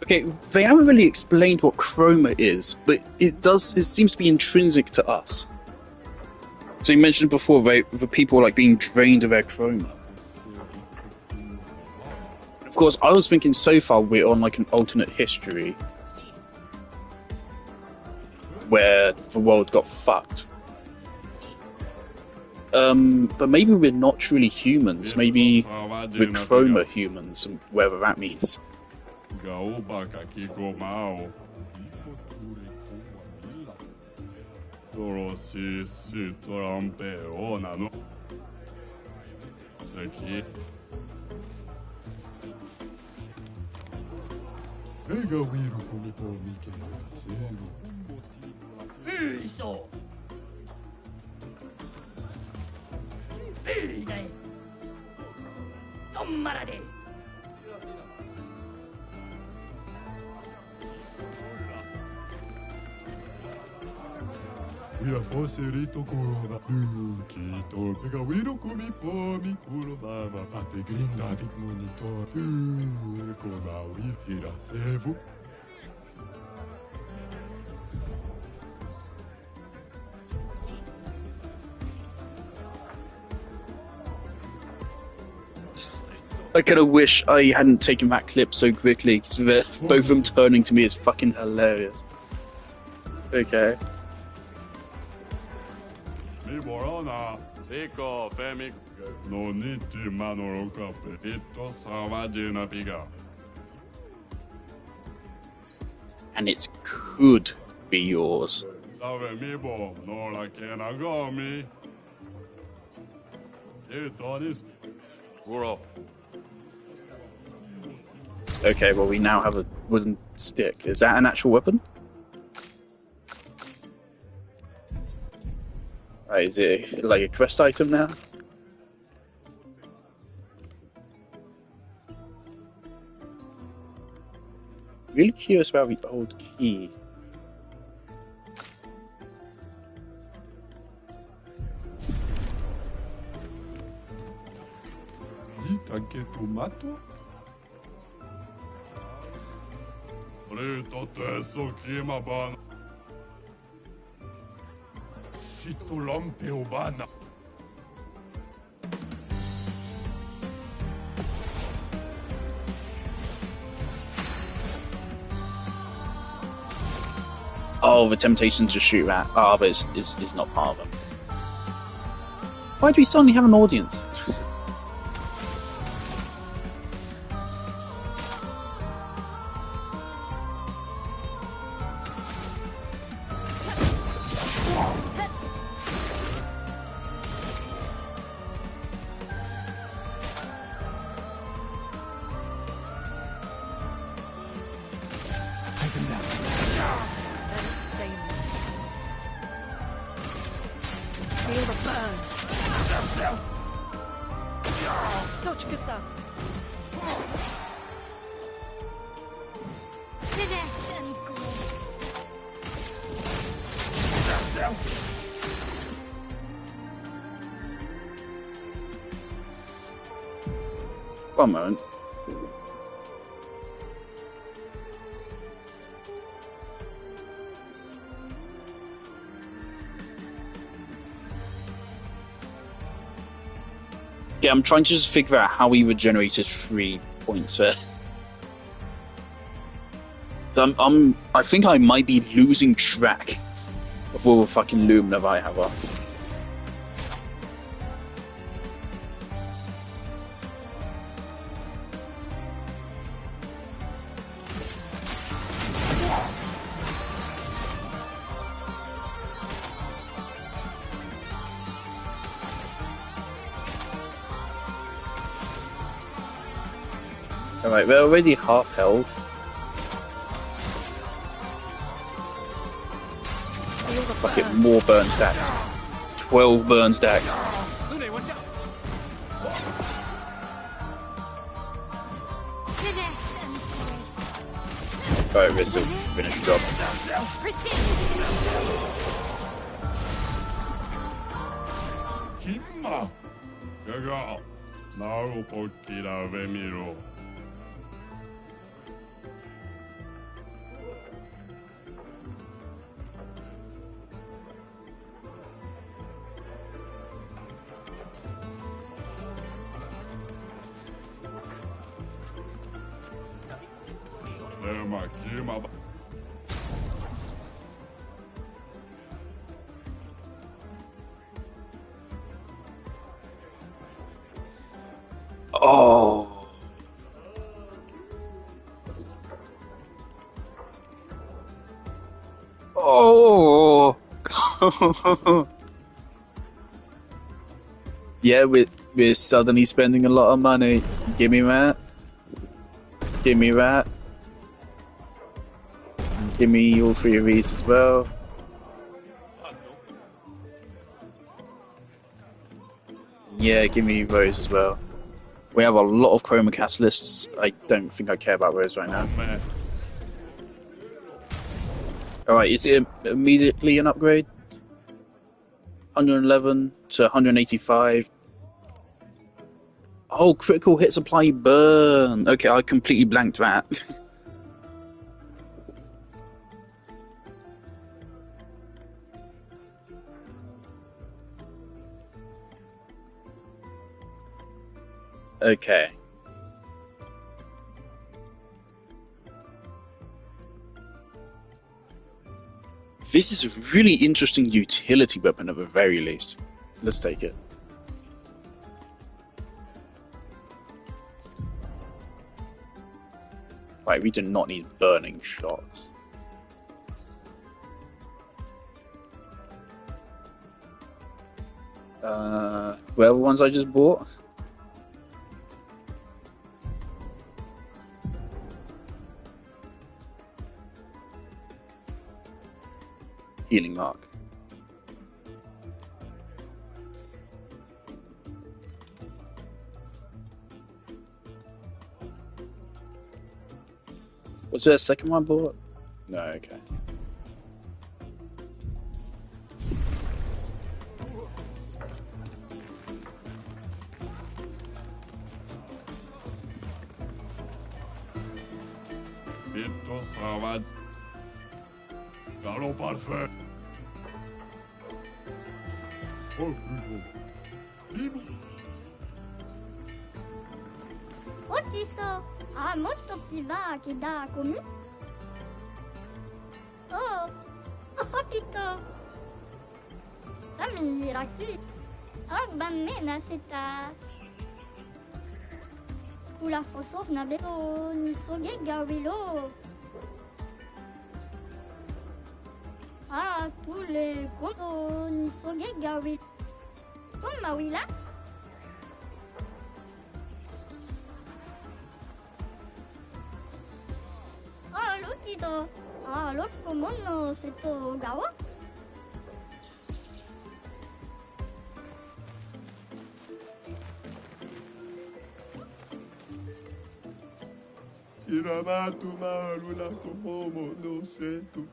Okay, they haven't really explained what chroma is, but it seems to be intrinsic to us. So you mentioned before the people like being drained of their chroma. Of course, I was thinking so far we're on like an alternate history where the world got fucked. But maybe we're not truly humans. Maybe we're chroma humans, and whatever that means. Via fosserito corona, kito, pega wiro kumi pomi kurobama, pate grinda vik monitor, kona witira sevu. I kind of wish I hadn't taken that clip so quickly, because both of them turning to me is fucking hilarious. Okay. And it could be yours. Okay, well we now have a wooden stick. Is that an actual weapon? Right, is it like a quest item now? Really curious about the old key. Anche tomato? Oh, the temptation to shoot that. Oh, but it's not part of them. Why do we suddenly have an audience? Feel the burn. Точка stuff. Finesse and grace. One moment. Yeah, I'm trying to just figure out how we regenerated 3 points there. So I think I might be losing track of all the fucking Lumina I have up. Alright, we're already half health. Fuck it, more burn stacks. 12 burn stacks. Alright, we're still finished job. Kimma! Gaga! Now potira vemiro. Oh. Oh. Yeah, we're suddenly spending a lot of money. Give me that. Give me that. Give me all three of these as well. Yeah, give me those as well. We have a lot of chroma catalysts. I don't think I care about those right now. Alright, is it immediately an upgrade? 111 to 185. Oh, critical hit supply burn. Okay, I completely blanked that. Okay. This is a really interesting utility weapon at the very least. Let's take it. Right, we do not need burning shots. Where are the ones I just bought? Healing mark. Was there a second one bought? No, okay. Bientôt ça va. Galop parfait. Oh, Bimo. 大きそう。あ、もっとピバーけだ、コミ。おお、ピト。Kami laki. Oh, bamena seta. Kula fosof na beto ni soge gawilo. Ah, kule konto ni soge gawilo. Koma wila? Ah, lokido. Ah, lokko mono seto gawa? Iramatu maru na komomo no setu.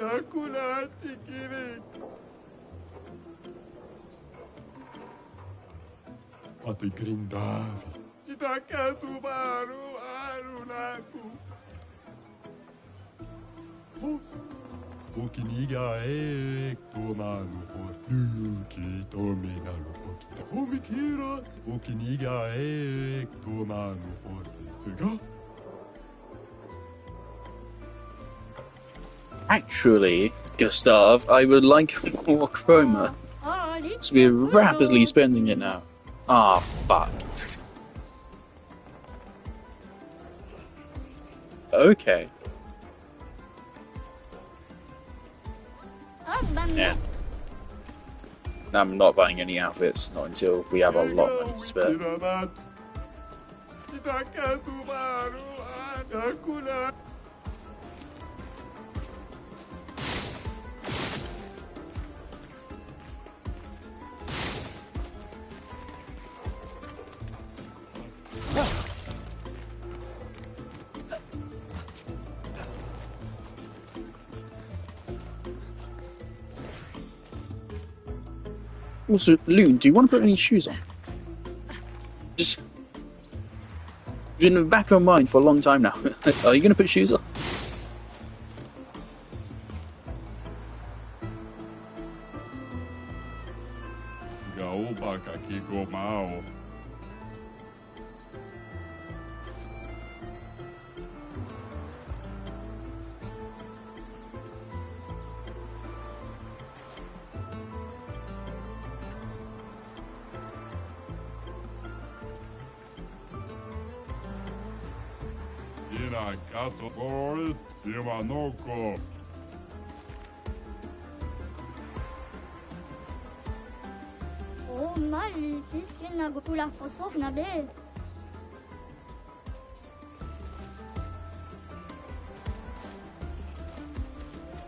Akurati kiri. Pati grindavi. Itakatu maru arunaku. Okiniga tomanu fortuki tominaru okita. Omikiras. Okiniga tomanu fortuki. Actually, Gustav, I would like more chroma. So we're rapidly spending it now. Ah, fuck. Okay. Yeah. I'm not buying any outfits, not until we have a lot of money to spare. Also, Loon, do you want to put any shoes on? Just been in the back of my mind for a long time now. Are you going to put shoes on? Oh, mali, fiskin na gutula fosof na be.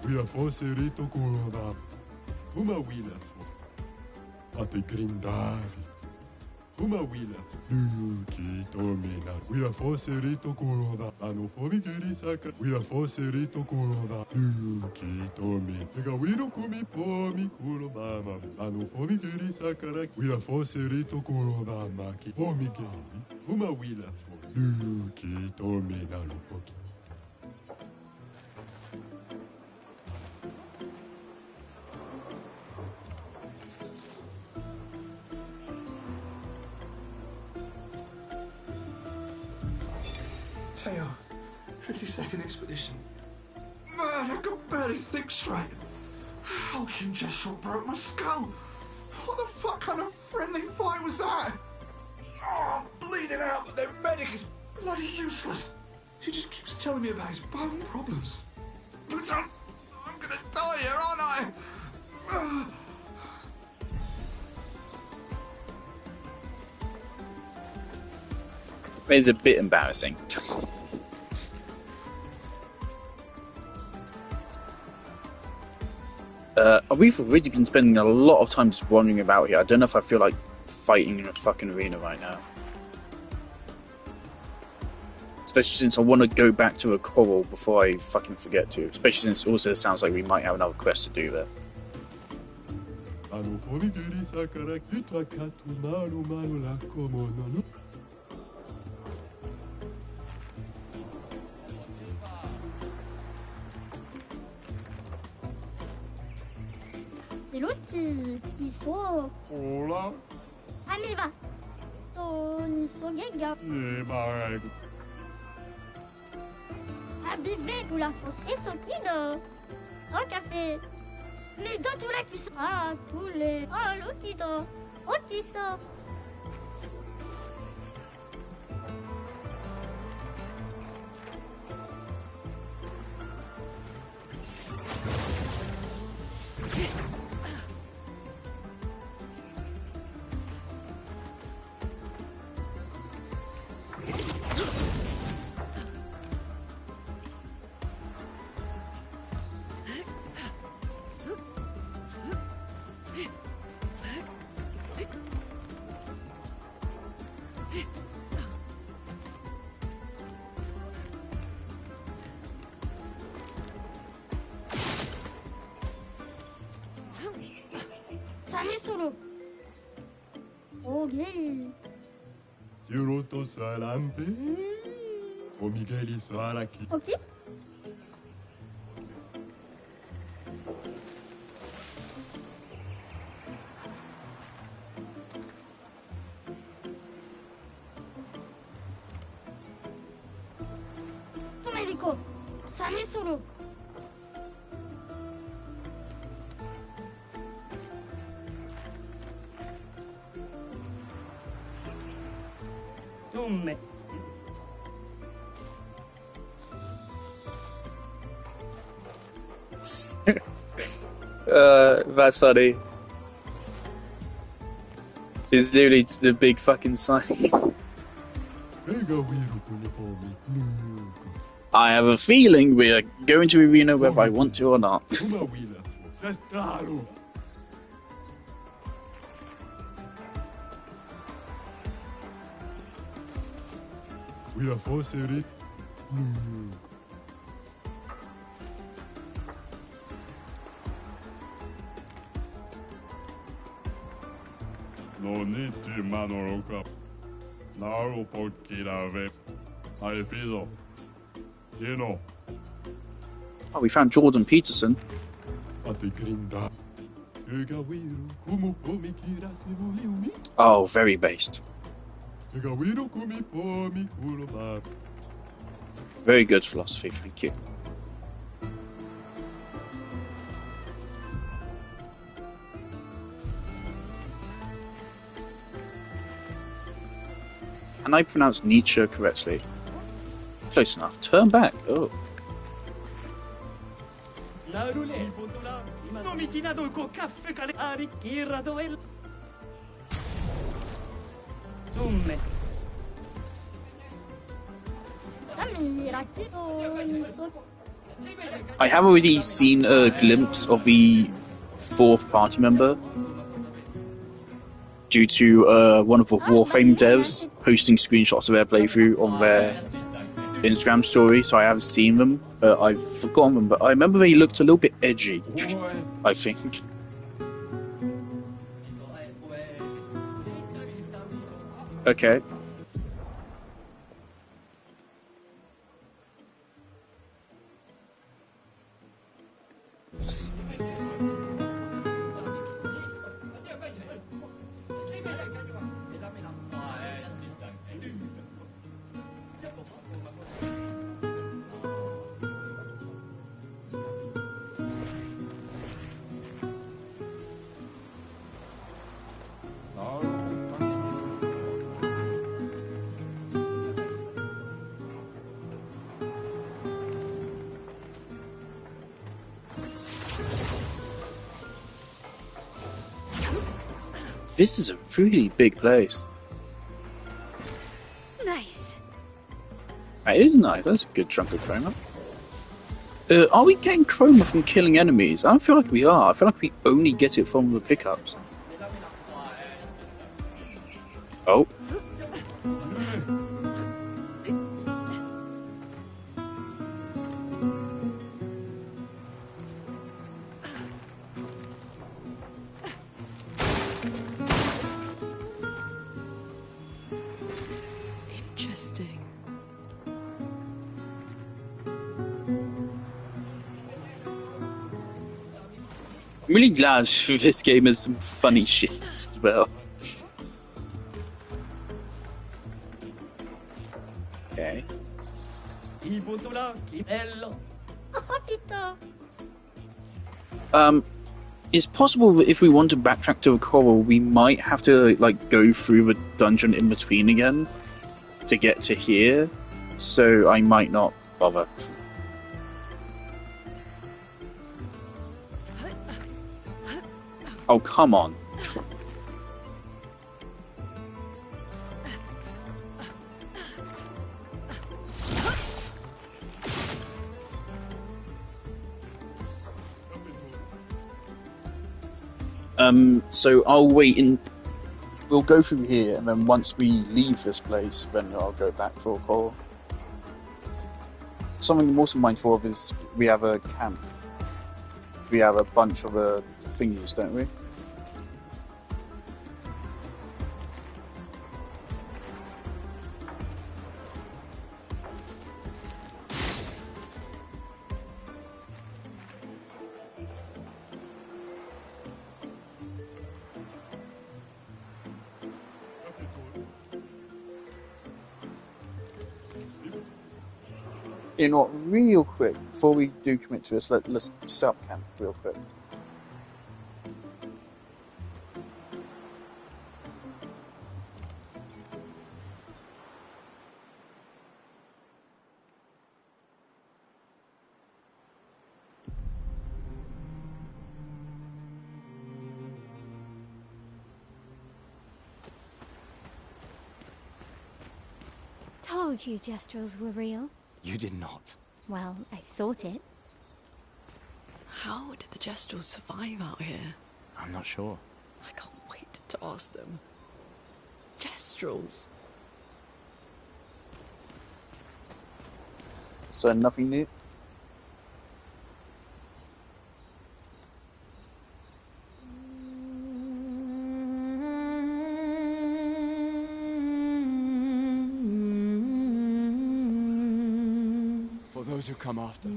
We are for serito corona. Uma wila for. Ate grindavi. Uma wila. Luki domina. We are for serito corona. Ano fomigeri sacra. We are for serito corona. Luki domina. Pega wino kumi pomi kuro mama. Ano fomigeri sacra. We are for serito corona. Maki. Pomigeri. Uma wila for. Luki domina lupoki. Teo, 52nd Expedition. Man, I could barely think straight. Hawking just shot broke my skull. What the fuck kind of friendly fight was that? Oh, I'm bleeding out, but their medic is bloody useless. She just keeps telling me about his bone problems. But I'm gonna die here, aren't I? It's a bit embarrassing. We've already been spending a lot of time just wandering about here. I don't know if I feel like fighting in a fucking arena right now. Especially since I want to go back to a coral before I fucking forget to. Especially since also it sounds like we might have another quest to do there. Et l'autre, il faut... Hola. Amiva. Tony Sogega. Abibé pour la force. Et son kid. Un café. Mais dans tout là qui sont... Ah, cool. Ah, l'autre qui dans... Oh, qui sort. Solo. Oh, Geli. Yuroto salampe. O Migueli Saraki. Ok. Tomerico. Sani Solo. Zoom. That's funny. It's literally the big fucking sign. I have a feeling we are going to Arena whether I want to or not. We are forced it. No need to manoroka. Naro pokirave. I feel. You know. Oh, we found Jordan Peterson. Oh, very based. Very good philosophy, thank you. Can I pronounce Nietzsche correctly? Close enough. Turn back. Oh. I have already seen a glimpse of the fourth party member due to one of the Warframe devs posting screenshots of their playthrough on their Instagram story, so I haven't seen them. I've forgotten them, but I remember they looked a little bit edgy, I think. Okay. This is a really big place. Nice. It is nice. That's a good chunk of chroma. Are we getting chroma from killing enemies? I don't feel like we are. I feel like we only get it from the pickups. Oh. Interesting. I'm really glad this game has some funny shit as well. Okay. It's possible that if we want to backtrack to a coral, we might have to like go through the dungeon in between again to get to here. So I might not bother. Oh, come on. So I'll wait in. We'll go through here, and then once we leave this place, then I'll go back for a call. Something I'm also mindful of is we have a camp. We have a bunch of thingies, don't we? You know what, real quick, before we do commit to this, let's set up camp real quick. told you Gestrels were real. You did not. Well, I thought it. How did the Gestrels survive out here? I'm not sure. I can't wait to ask them. Gestrels. So nothing new. For those who come after.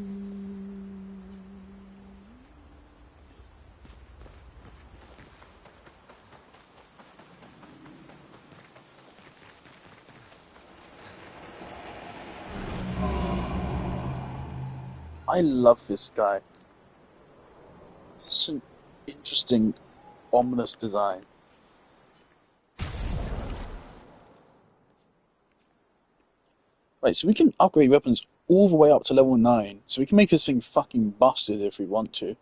I love this guy. Such an interesting, ominous design. Right, so we can upgrade weapons all the way up to level 9. So we can make this thing fucking busted if we want to.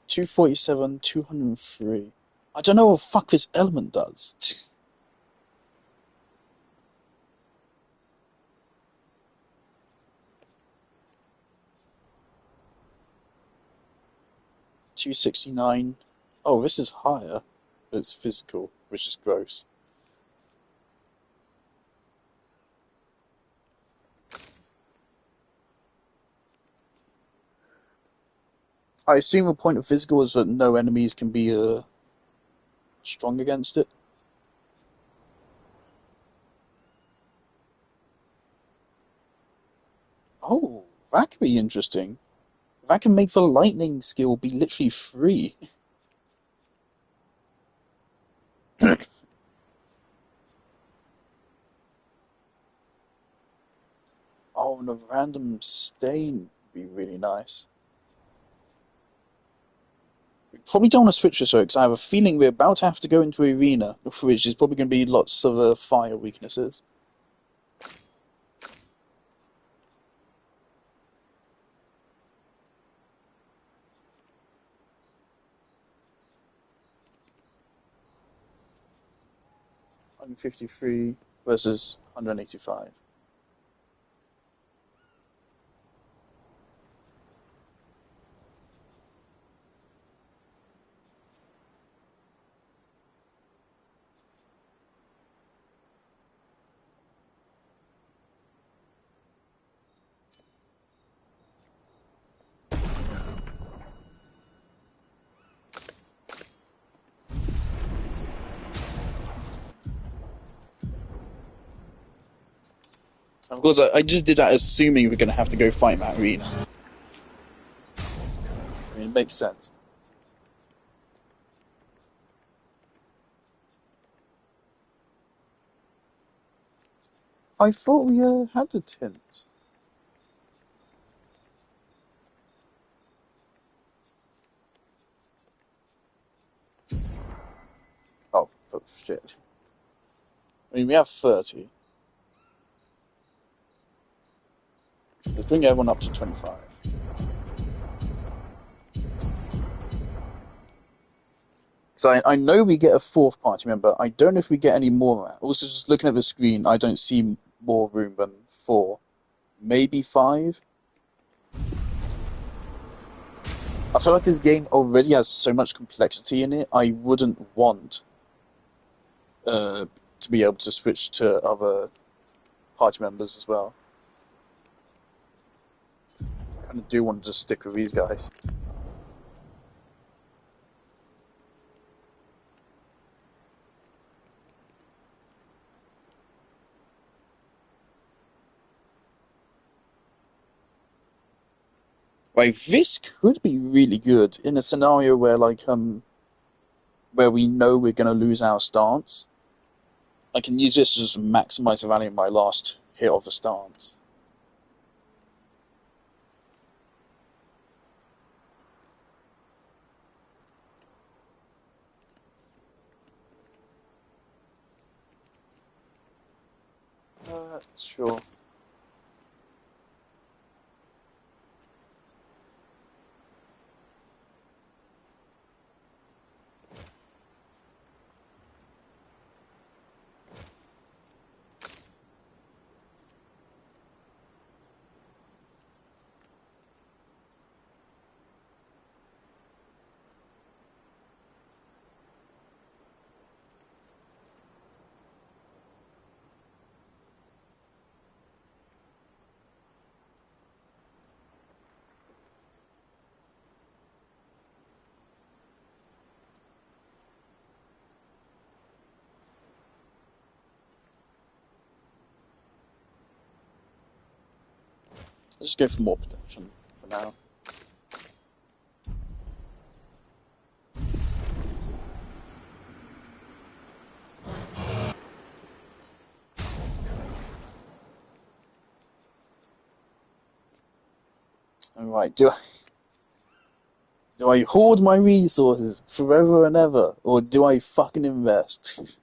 247, 203. I don't know what the fuck this element does. 269. Oh, this is higher. It's physical, which is gross. I assume the point of physical is that no enemies can be strong against it. Oh, that could be interesting. That can make the lightning skill be literally free. Oh, and a random stain would be really nice. We probably don't want to switch this though, because I have a feeling we're about to have to go into arena, which is probably going to be lots of fire weaknesses. $153 versus 185. Of course, I just did that assuming we're going to have to go fight that arena. I mean, it makes sense. I thought we had the tints. Oh shit. I mean, we have 30. Let's bring everyone up to 25. So I know we get a fourth party member. I don't know if we get any more than that. Also, just looking at the screen, I don't see more room than 4. Maybe 5? I feel like this game already has so much complexity in it, I wouldn't want to be able to switch to other party members as well. I kind of do want to just stick with these guys. Right, this could be really good in a scenario where, like, where we know we're going to lose our stance. I can use this to just maximize the value of my last hit of the stance. Sure. Let's just go for more protection for now. Alright, do I hoard my resources forever and ever, or do I fucking invest?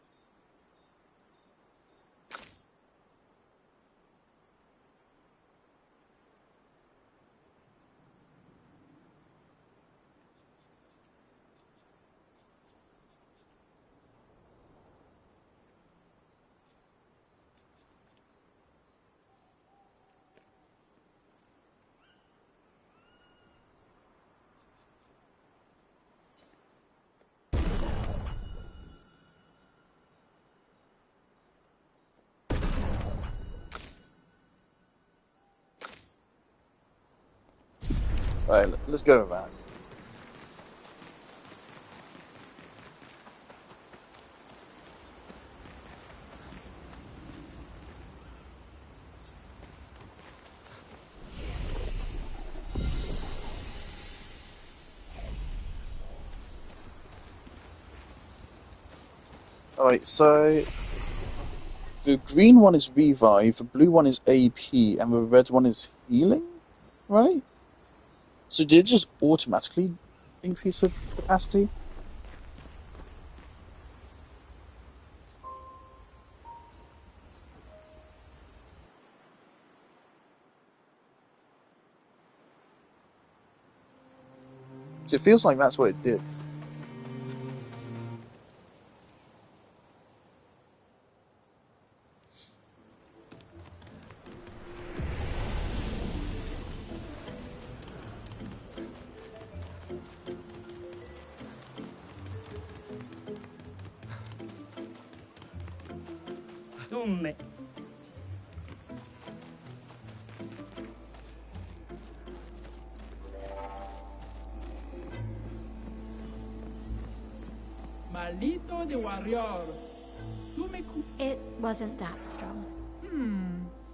Alright, let's go around. Alright, so the green one is revive, the blue one is AP, and the red one is healing, right? So did it just automatically increase the capacity? So it feels like that's what it did. Maldito de warrior. It wasn't that strong.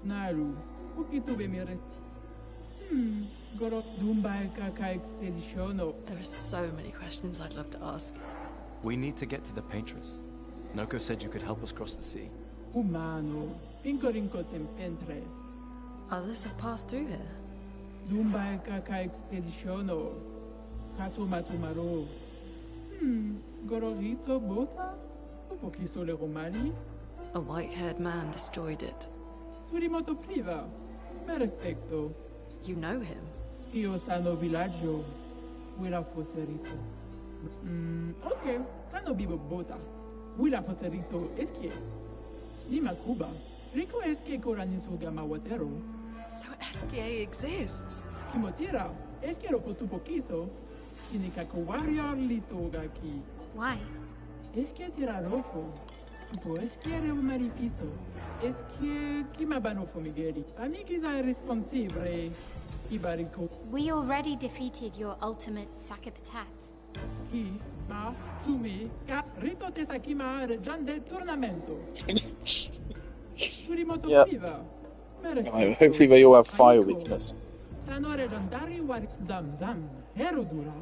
Naru. Uki tuve mi Goro Dumbai Kaka Expeditiono. There are so many questions I'd love to ask. We need to get to the Paintress. Noko said you could help us cross the sea. Humano. Incorinco tempentres. Others have passed through here. Dumbai Kaka Expeditiono. Katumatumaro. Gororito Bota? Upokiso le Romani? A white-haired man destroyed it. Surimoto Priva. Me respecto. You know him? Io sano villaggio. Willa Foserito. Ok. Sano vivo Bota. Willa Foserito eskie. Lima Cuba. Rico eskie koranisu gamawatero. So SKA exists? Kimotira. Eskiero fotupokiso. Kinikako warrior litogaki. Why? Eskie tirarofo. Tupo esquiere un marifiso. Eskie kimabanofo migeri. Amigiza responsibile. Ibarico. We already defeated your ultimate Sakapatat. Ki ma sumi ka rito tesakima reggiande tournamento. Surimoto Yep. priva. Right, hopefully they all have fire weakness. Sano reggiandari war zam herodura.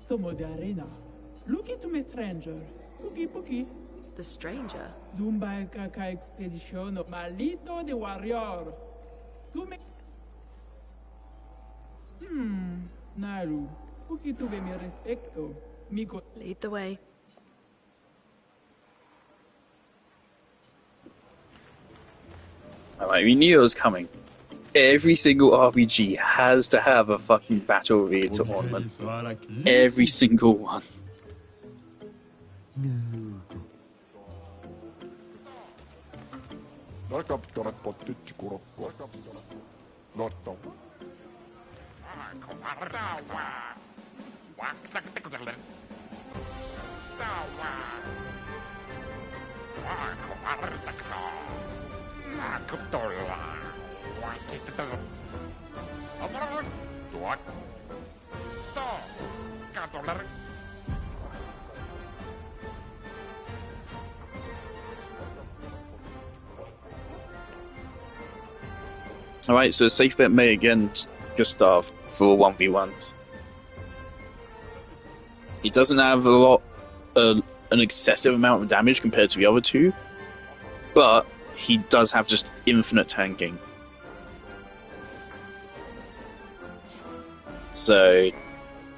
Tomo de arena. Luki to me stranger. Puki. The stranger? Dumba kaka expeditiono. Malito de warrior. Tu me... Naru. Puki tuve mi respecto. Miko. Lead the way. Alright, we knew it was coming. Every single RPG has to have a fucking battle arena ornament. Every single one. Alright, so safe bet May against Gustav for 1v1s. He doesn't have a lot, an excessive amount of damage compared to the other two, but he does have just infinite tanking. So,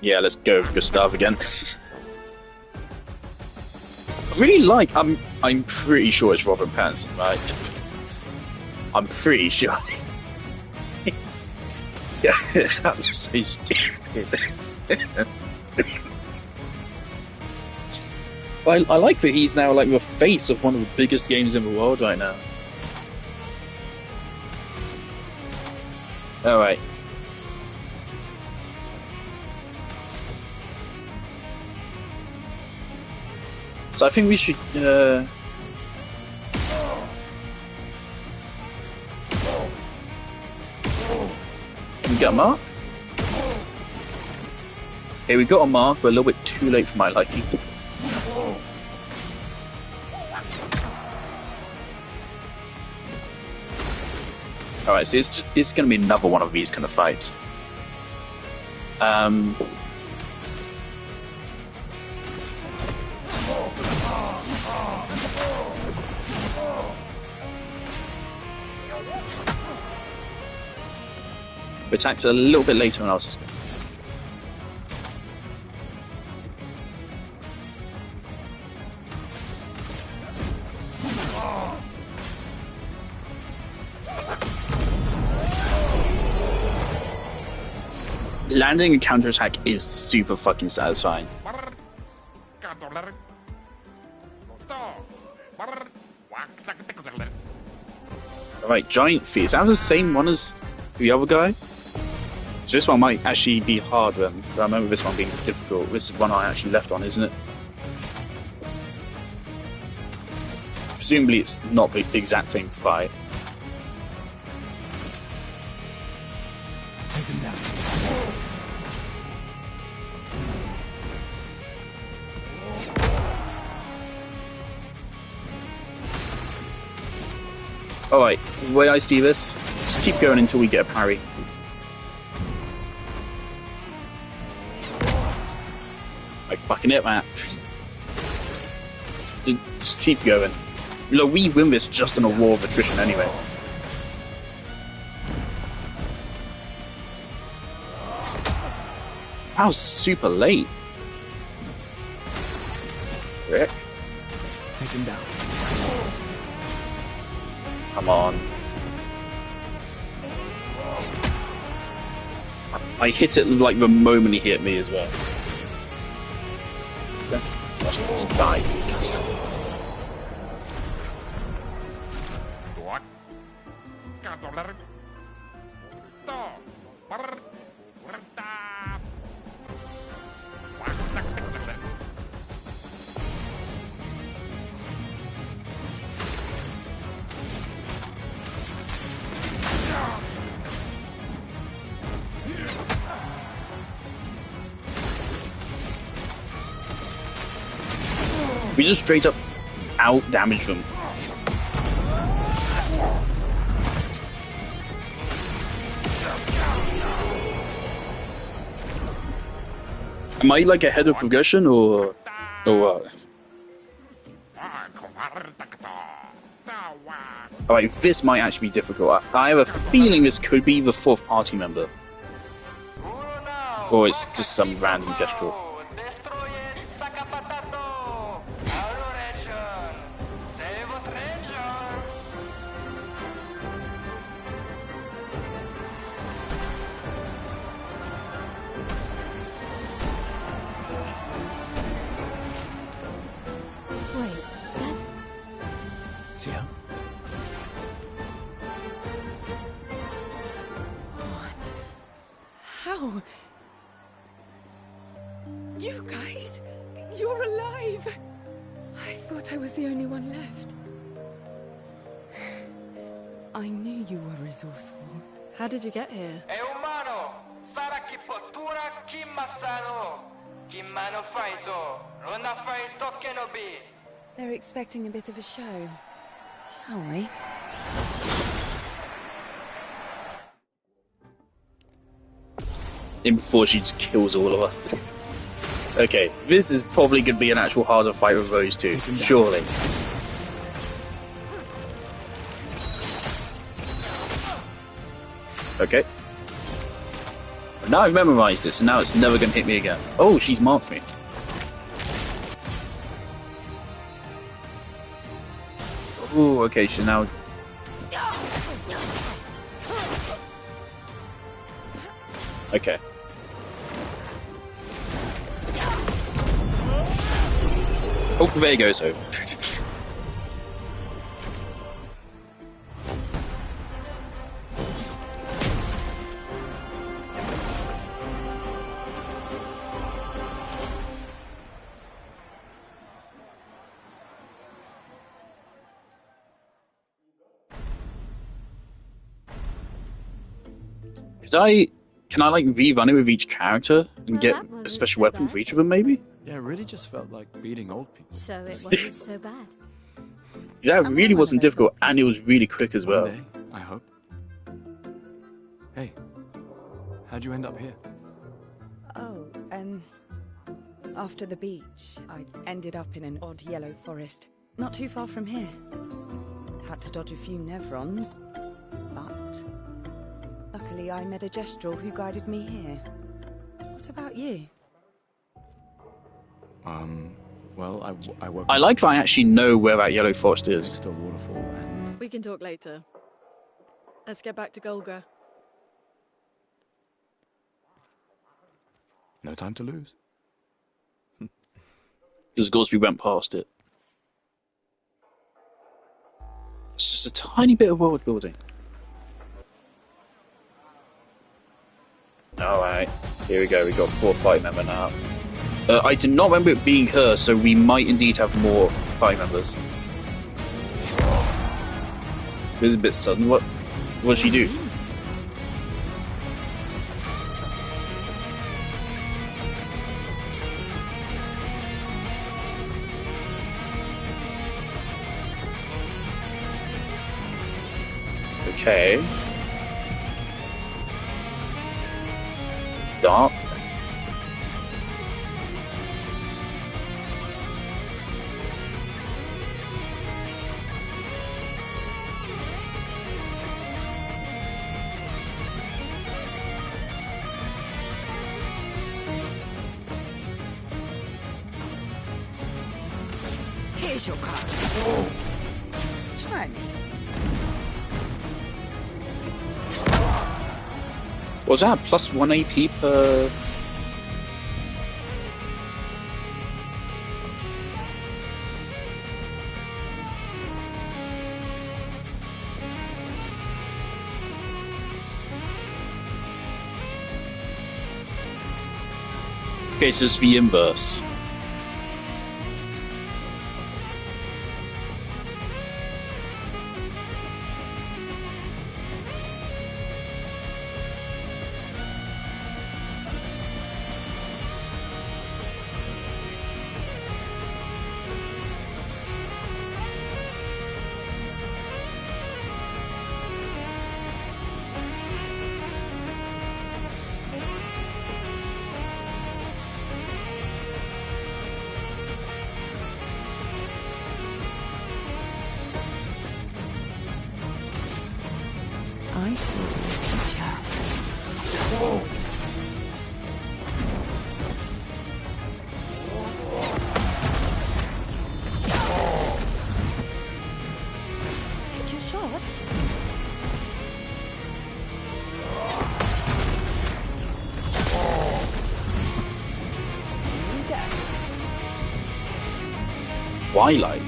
yeah, let's go with Gustav again. I really like. I'm pretty sure it's Robert Pattinson, right? I'm pretty sure. Yeah, that was so stupid. I like that he's now like the face of one of the biggest games in the world right now. Alright. So I think we should can we get a mark? Okay, we got a mark, but a little bit too late for my liking. Alright, so it's going to be another one of these kind of fights. The attacks a little bit later than I was expecting. Landing a counterattack is super fucking satisfying. Alright, Giant Feet. Is that the same one as the other guy? So this one might actually be hard. I remember this one being difficult. This is one I actually left on, isn't it? Presumably it's not the exact same fight. Take him down. Alright, the way I see this, just keep going until we get a parry. I fucking hit that. Just keep going. Look, we win this just in a war of attrition anyway. That was super late. Frick. Take him down. Come on. I hit it like the moment he hit me as well. Just die. We just straight up out damage them. Am I like ahead of progression or what? Alright, this might actually be difficult. I have a feeling this could be the fourth party member. Or it's just some random gestural. Yeah. What? How? You guys? You're alive! I thought I was the only one left. I knew you were resourceful. How did you get here? They're expecting a bit of a show. Shall we? in before she just kills all of us. Okay, this is probably going to be an actual harder fight with those two, surely. Okay. Now I've memorized it, so now it's never going to hit me again. Oh, she's marked me. Oh, okay, so now... Okay. Oh, there you go, so. Can I like rerun it with each character and get a special weapon for each of them, maybe? Yeah, it really just felt like beating old people. So it wasn't so bad. That really wasn't difficult, and it was really quick as well. One day, I hope. Hey, how'd you end up here? Oh, after the beach, I ended up in an odd yellow forest, not too far from here. Had to dodge a few Nevrons, but luckily I met a Gestrel who guided me here. What about you? Well, I woke I like that I actually know where that yellow forest is. next to a waterfall and... We can talk later. Let's get back to Golga. No time to lose. Because of course we went past it. It's just a tiny bit of world building. Alright, here we go, we got a fourth party member now. I did not remember it being her, so we might indeed have more party members. It was a bit sudden. What did she do? Okay. Dark. Here's your card. Try me. Was that plus 1 AP per... Okay, so it's the inverse. I see the future. Take your shot. Here we go. Twilight.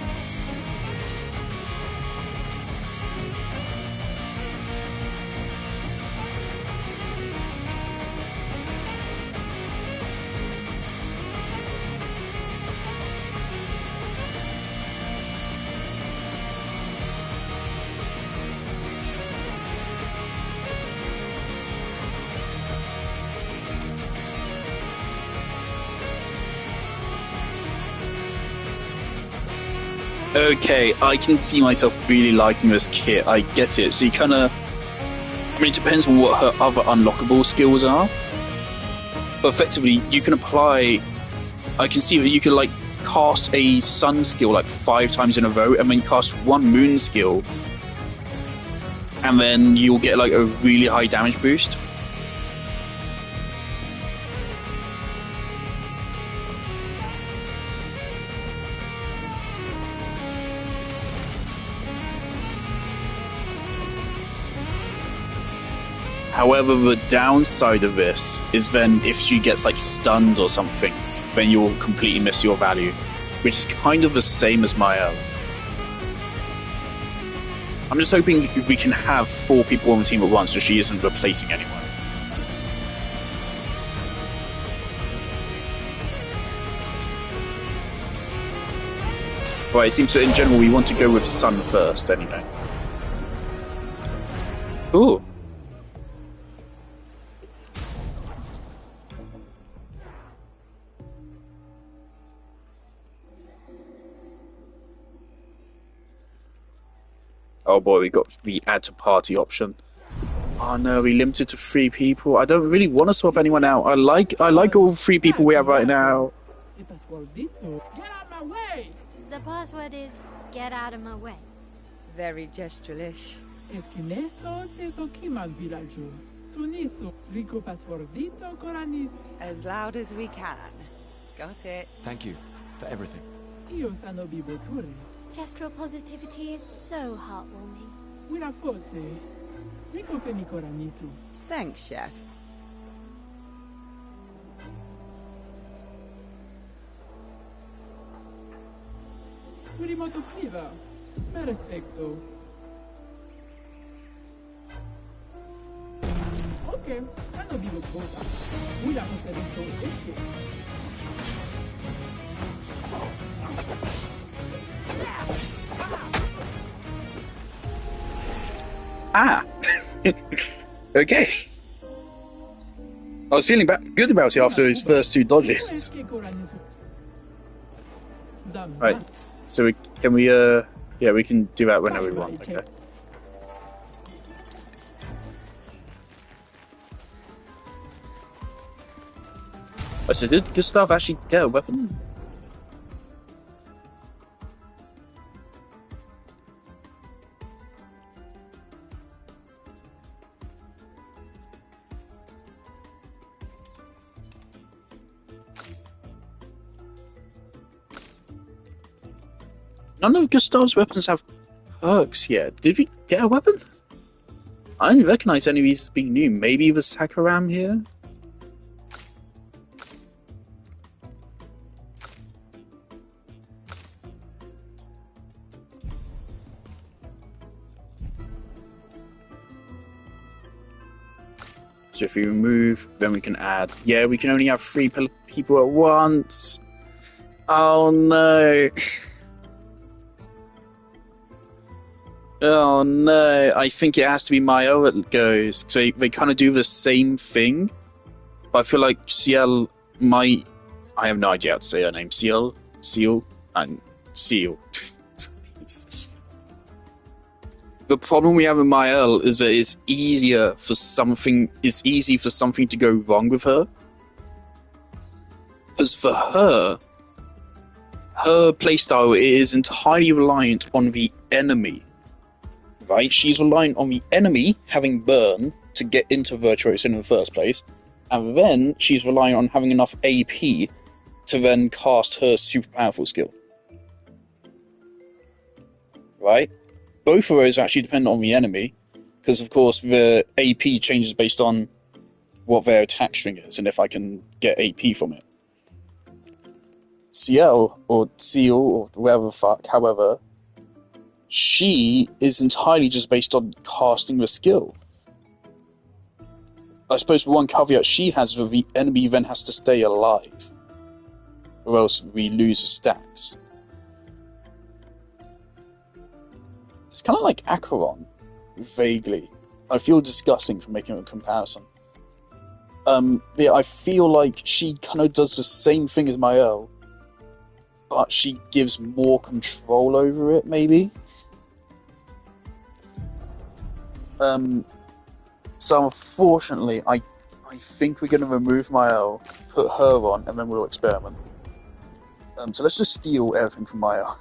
Okay, I can see myself really liking this kit. I get it. So you kind of... I mean, it depends on what her other unlockable skills are. But effectively, you can apply. I can see that you could like cast a sun skill like 5 times in a row, and then cast one moon skill, and then you'll get like a really high damage boost. However, the downside of this is then if she gets like stunned or something, then you'll completely miss your value, which is kind of the same as Mael. I'm just hoping we can have 4 people on the team at once so she isn't replacing anyone. Right, it seems that in general we want to go with Sun first anyway. Ooh. Oh boy, we got the add to party option. Oh no, we limited to 3 people. I don't really want to swap anyone out. I like all 3 people we have right now. Get out my way! The password is get out of my way. Very gesturelish. Esquinesto tesokiman villaggio. Suniso rico passwordito coranis. As loud as we can. Got it. Thank you for everything. Io sano biboture. Gestural positivity is so heartwarming. Wira forse. Rico femi coranisu. Thanks, Chef. Surimoto priva. Per respecto. Ok, sano bibotura. Wira forse esto. Ah! Okay. I was feeling good about it after his first 2 dodges. Right. So we can do that whenever we want. Okay. Oh, so did Gustav actually get a weapon? None of Gustav's weapons have perks yet. Did we get a weapon? I didn't recognize any of these as being new. Maybe the Sakaram here? So if we remove, then we can add. Yeah, we can only have 3 people at once. Oh no. Oh no, I think it has to be Mayo that goes. So they kind of do the same thing. But I feel like Ciel might... I have no idea how to say her name. Ciel, and Seal. The problem we have in Mael is that it's easy for something to go wrong with her. Because for her playstyle is entirely reliant on the enemy. Right? She's reliant on the enemy having burn to get into Virtuoso in the first place, and then she's relying on having enough AP to then cast her super powerful skill. Right? Both of those are actually dependent on the enemy, because of course the AP changes based on what their attack string is, and if I can get AP from it. Ciel, or Seal, or whatever the fuck, however, she is entirely just based on casting the skill. I suppose the one caveat she has is that the enemy then has to stay alive, or else we lose the stats. It's kind of like Acheron, vaguely. I feel disgusting for making a comparison. Yeah, I feel like she kind of does the same thing as Mael, but she gives more control over it, maybe? So unfortunately, I I think we're going to remove Mael, put her on, and then we'll experiment. So let's just steal everything from Mael.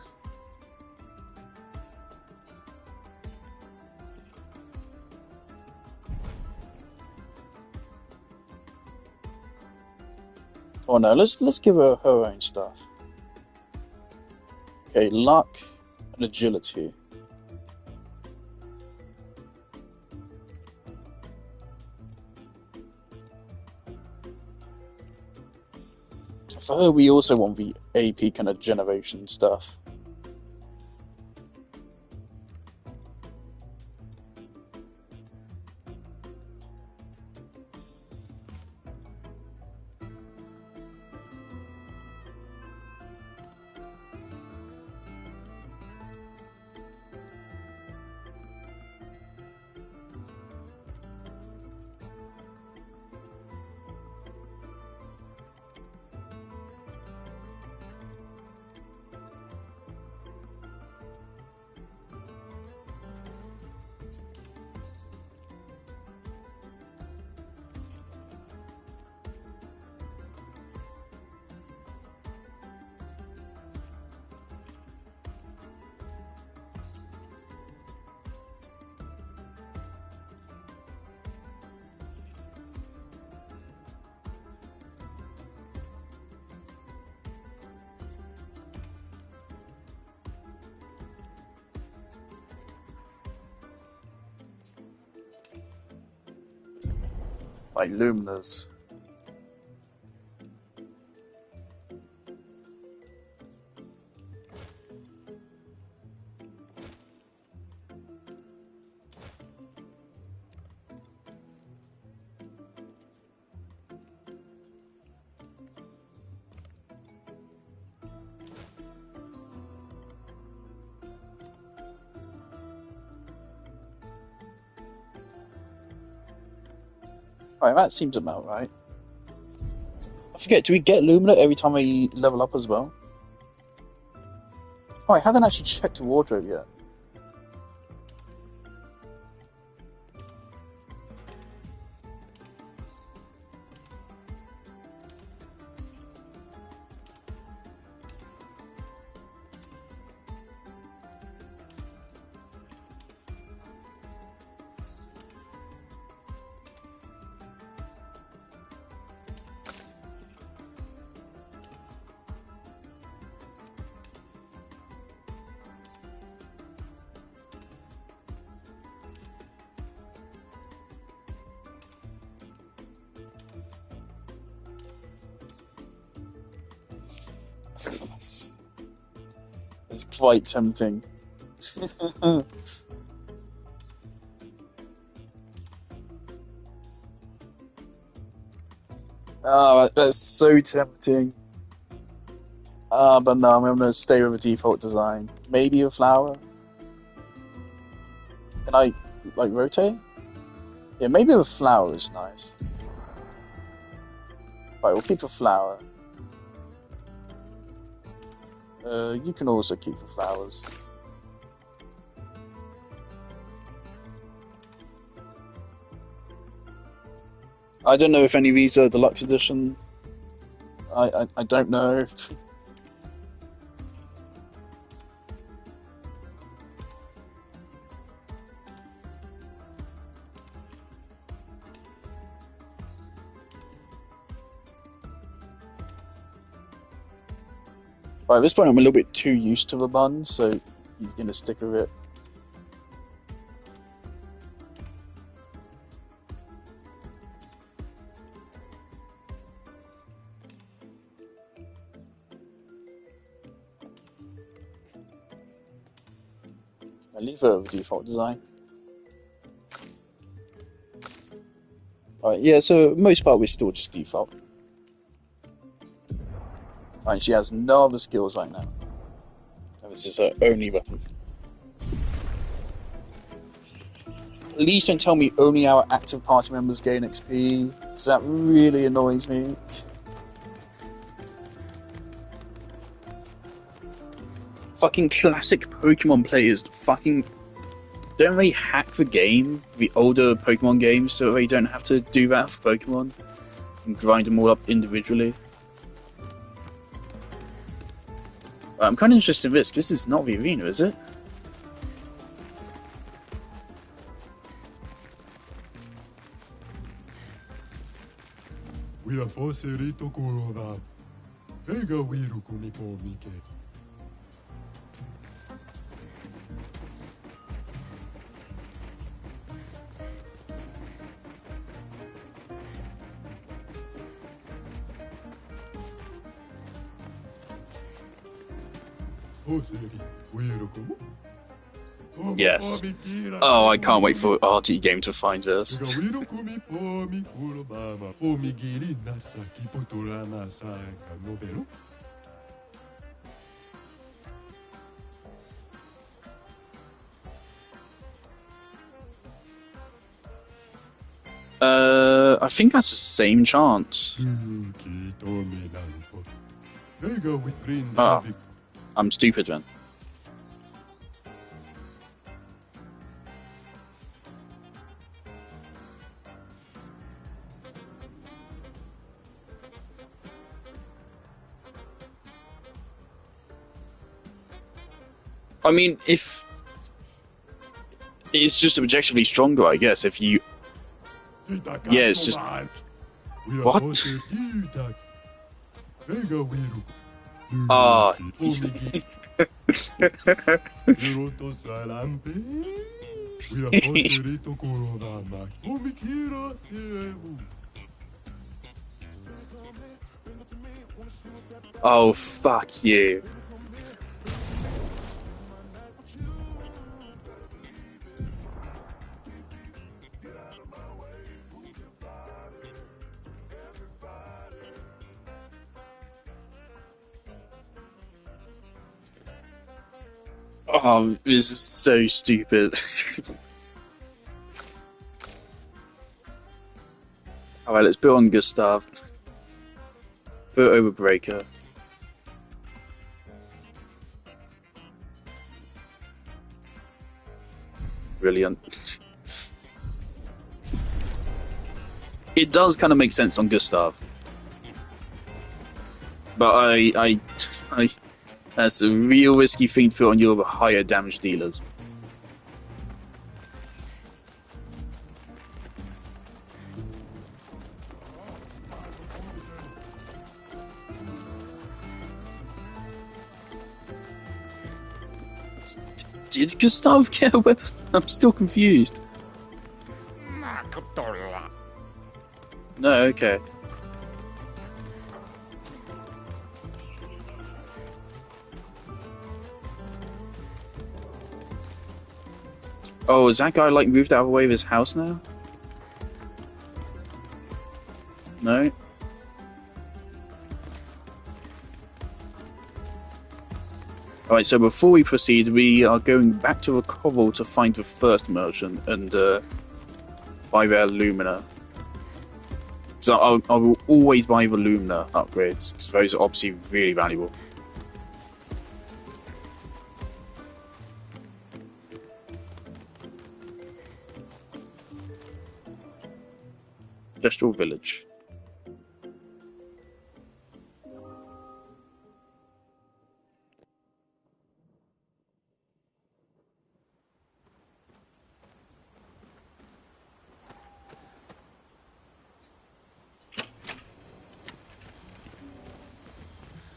Oh no, let's give her her own stuff. Okay, luck and agility. For her, we also want the AP kind of generation stuff. Like luminous. Alright, that seems about right. I forget, do we get Lumina every time we level up as well? Oh, I haven't actually checked the wardrobe yet. It's quite tempting. Oh, that's so tempting. But no, I'm gonna stay with the default design. Maybe a flower? Can I, like, rotate? Yeah, maybe a flower is nice. Right, we'll keep a flower. You can also keep the flowers. I don't know if any of these are deluxe edition. I don't know. Right, at this point I'm a little bit too used to the bun, so he's gonna stick with it. I leave it with default design. Alright, yeah, so most part we're still just default. Alright, she has no other skills right now. And this is her only weapon. Please don't tell me only our active party members gain XP, because that really annoys me. Fucking classic Pokemon players fucking don't they hack the game, the older Pokemon games, so they don't have to do that for Pokemon and grind them all up individually? I'm kind of interested in this. This is not the arena, is it? We are forcerito kuroda. Vega wiru kumipo mike. Yes. Oh, I can't wait for RT Game to find this. I think that's the same chant. Ah, I'm stupid then. I mean, if it's just objectively stronger, I guess. If you, yeah, it's just what? Ah. Oh, fuck you. Oh, this is so stupid. Alright, let's put on Gustav. Put over Breaker. Brilliant. It does kind of make sense on Gustav. But I that's a real risky thing to put on your higher damage dealers. Did Gustav get away? I'm still confused. No, okay. Oh, is that guy like moved out of the way of his house now? No? Alright, so before we proceed, we are going back to a Cobble to find the first merchant and buy their Lumina. So I will always buy the Lumina upgrades, because those are obviously really valuable. Industrial Village.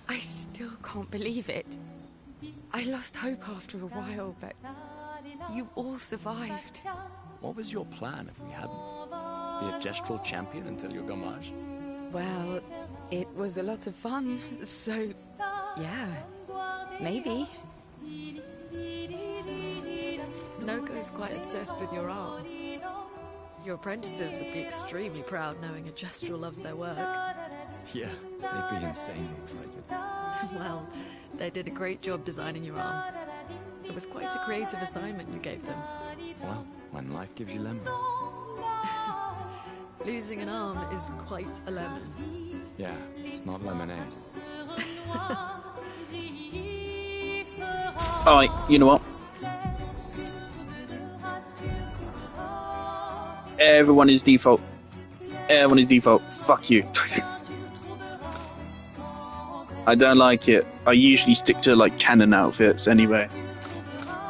I still can't believe it. I lost hope after a while, but you all survived. What was your plan if we hadn't? Be a gestural champion until your Gamage? Well, it was a lot of fun, so yeah, maybe. Noko's quite obsessed with your arm. Your apprentices would be extremely proud knowing a gestural loves their work. Yeah, they'd be insanely excited. Well, they did a great job designing your arm. It was quite a creative assignment you gave them. Well, when life gives you lemons. Losing an arm is quite a lemon. Yeah, it's not lemonade. Alright, you know what? Everyone is default. Everyone is default. Fuck you. I don't like it. I usually stick to like canon outfits anyway.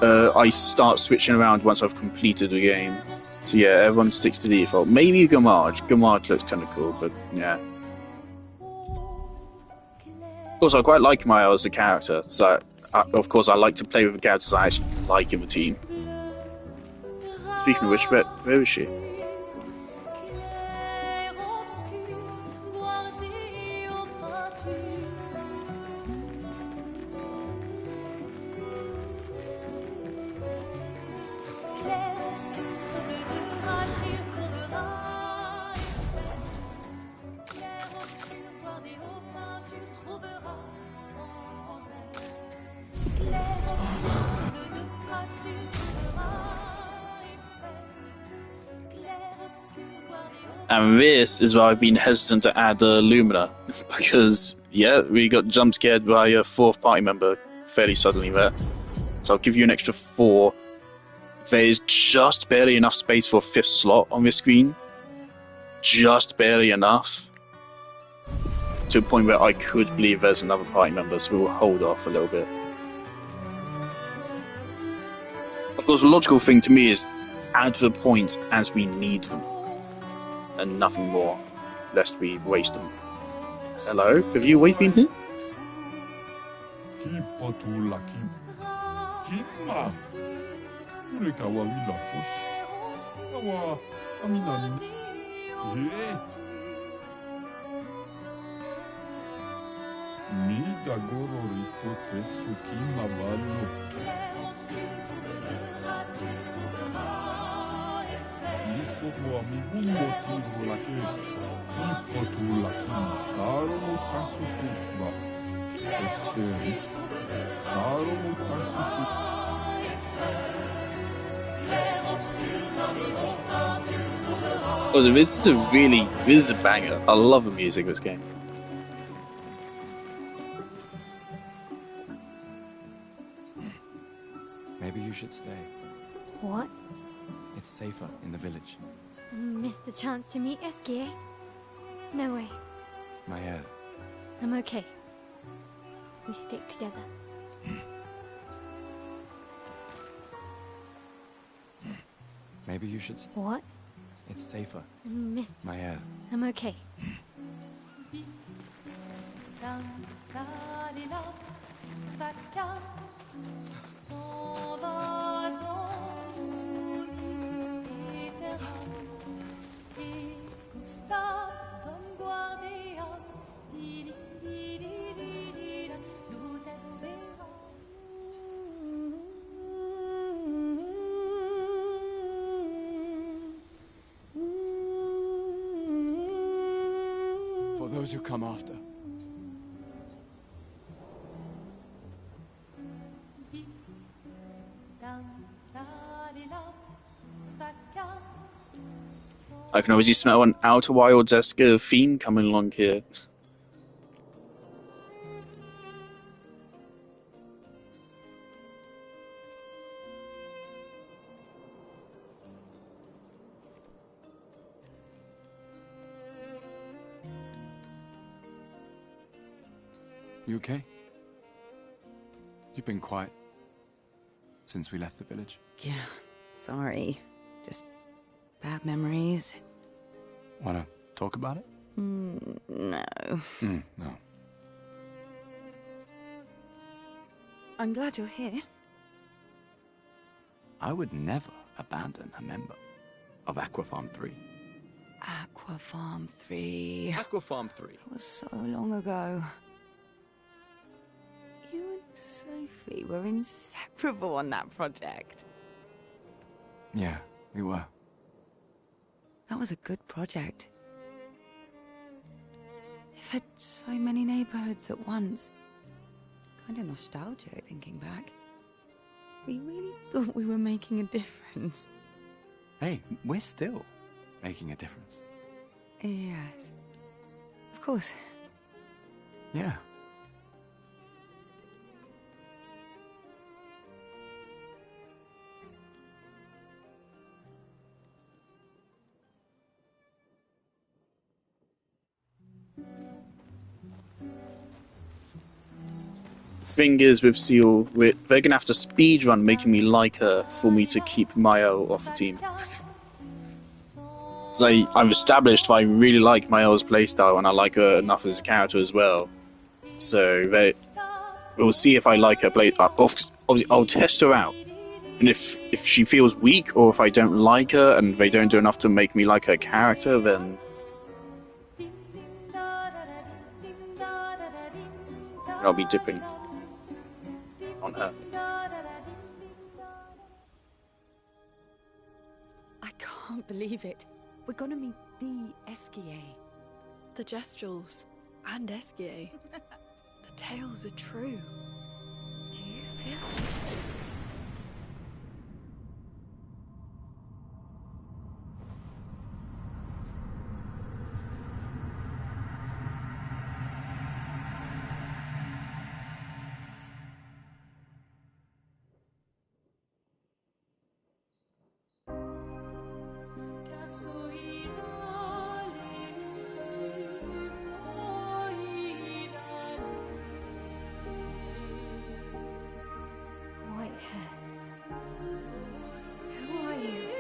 I start switching around once I've completed the game. So yeah, everyone sticks to default. Maybe Gamage. Gamage looks kind of cool, but yeah. Also, I quite like Maya as a character. So, of course, I like to play with characters I actually like in the team. Speaking of which, where is she? And this is why I've been hesitant to add Lumina, because, yeah, we got jump scared by a fourth party member fairly suddenly there. So I'll give you an extra 4. There is just barely enough space for a 5th slot on this screen. Just barely enough. To a point where I could believe there's another party member, so we'll hold off a little bit. Of course, the logical thing to me is add the points as we need them. And nothing more, lest we waste them. Hello, have you always been here? Also, this is a banger. I love the music of this game. Maybe you should stay. What? It's safer in the village. Missed the chance to meet Eskie? No way. Maya. I'm okay. We stick together. Maybe you should. What? It's safer. Missed. Maya. I'm okay. For those who come after. I can already smell an Outer Wilds-esque theme coming along here. You okay? You've been quiet since we left the village. Yeah, sorry. Just bad memories. Wanna talk about it? No. No. I'm glad you're here. I would never abandon a member of Aquafarm 3. Aquafarm 3. Aquafarm 3. It was so long ago. You and Sophie were inseparable on that project. Yeah, we were. That was a good project. It fed so many neighborhoods at once. Kind of nostalgic thinking back. We really thought we were making a difference. Hey, we're still making a difference. Yes. Of course. Yeah. Thing is with Seal, they're gonna have to speedrun making me like her for me to keep Mayo off the team. So I've established that I really like Mayo's playstyle and I like her enough as a character as well. So we'll see if I like her play. Obviously, I'll test her out, and if she feels weak or if I don't like her and they don't do enough to make me like her character, then I'll be dipping on her. I can't believe it. We're gonna meet the Esquier. The Gestrels and Esquier. The tales are true. Do you feel something? White hair. Who are you?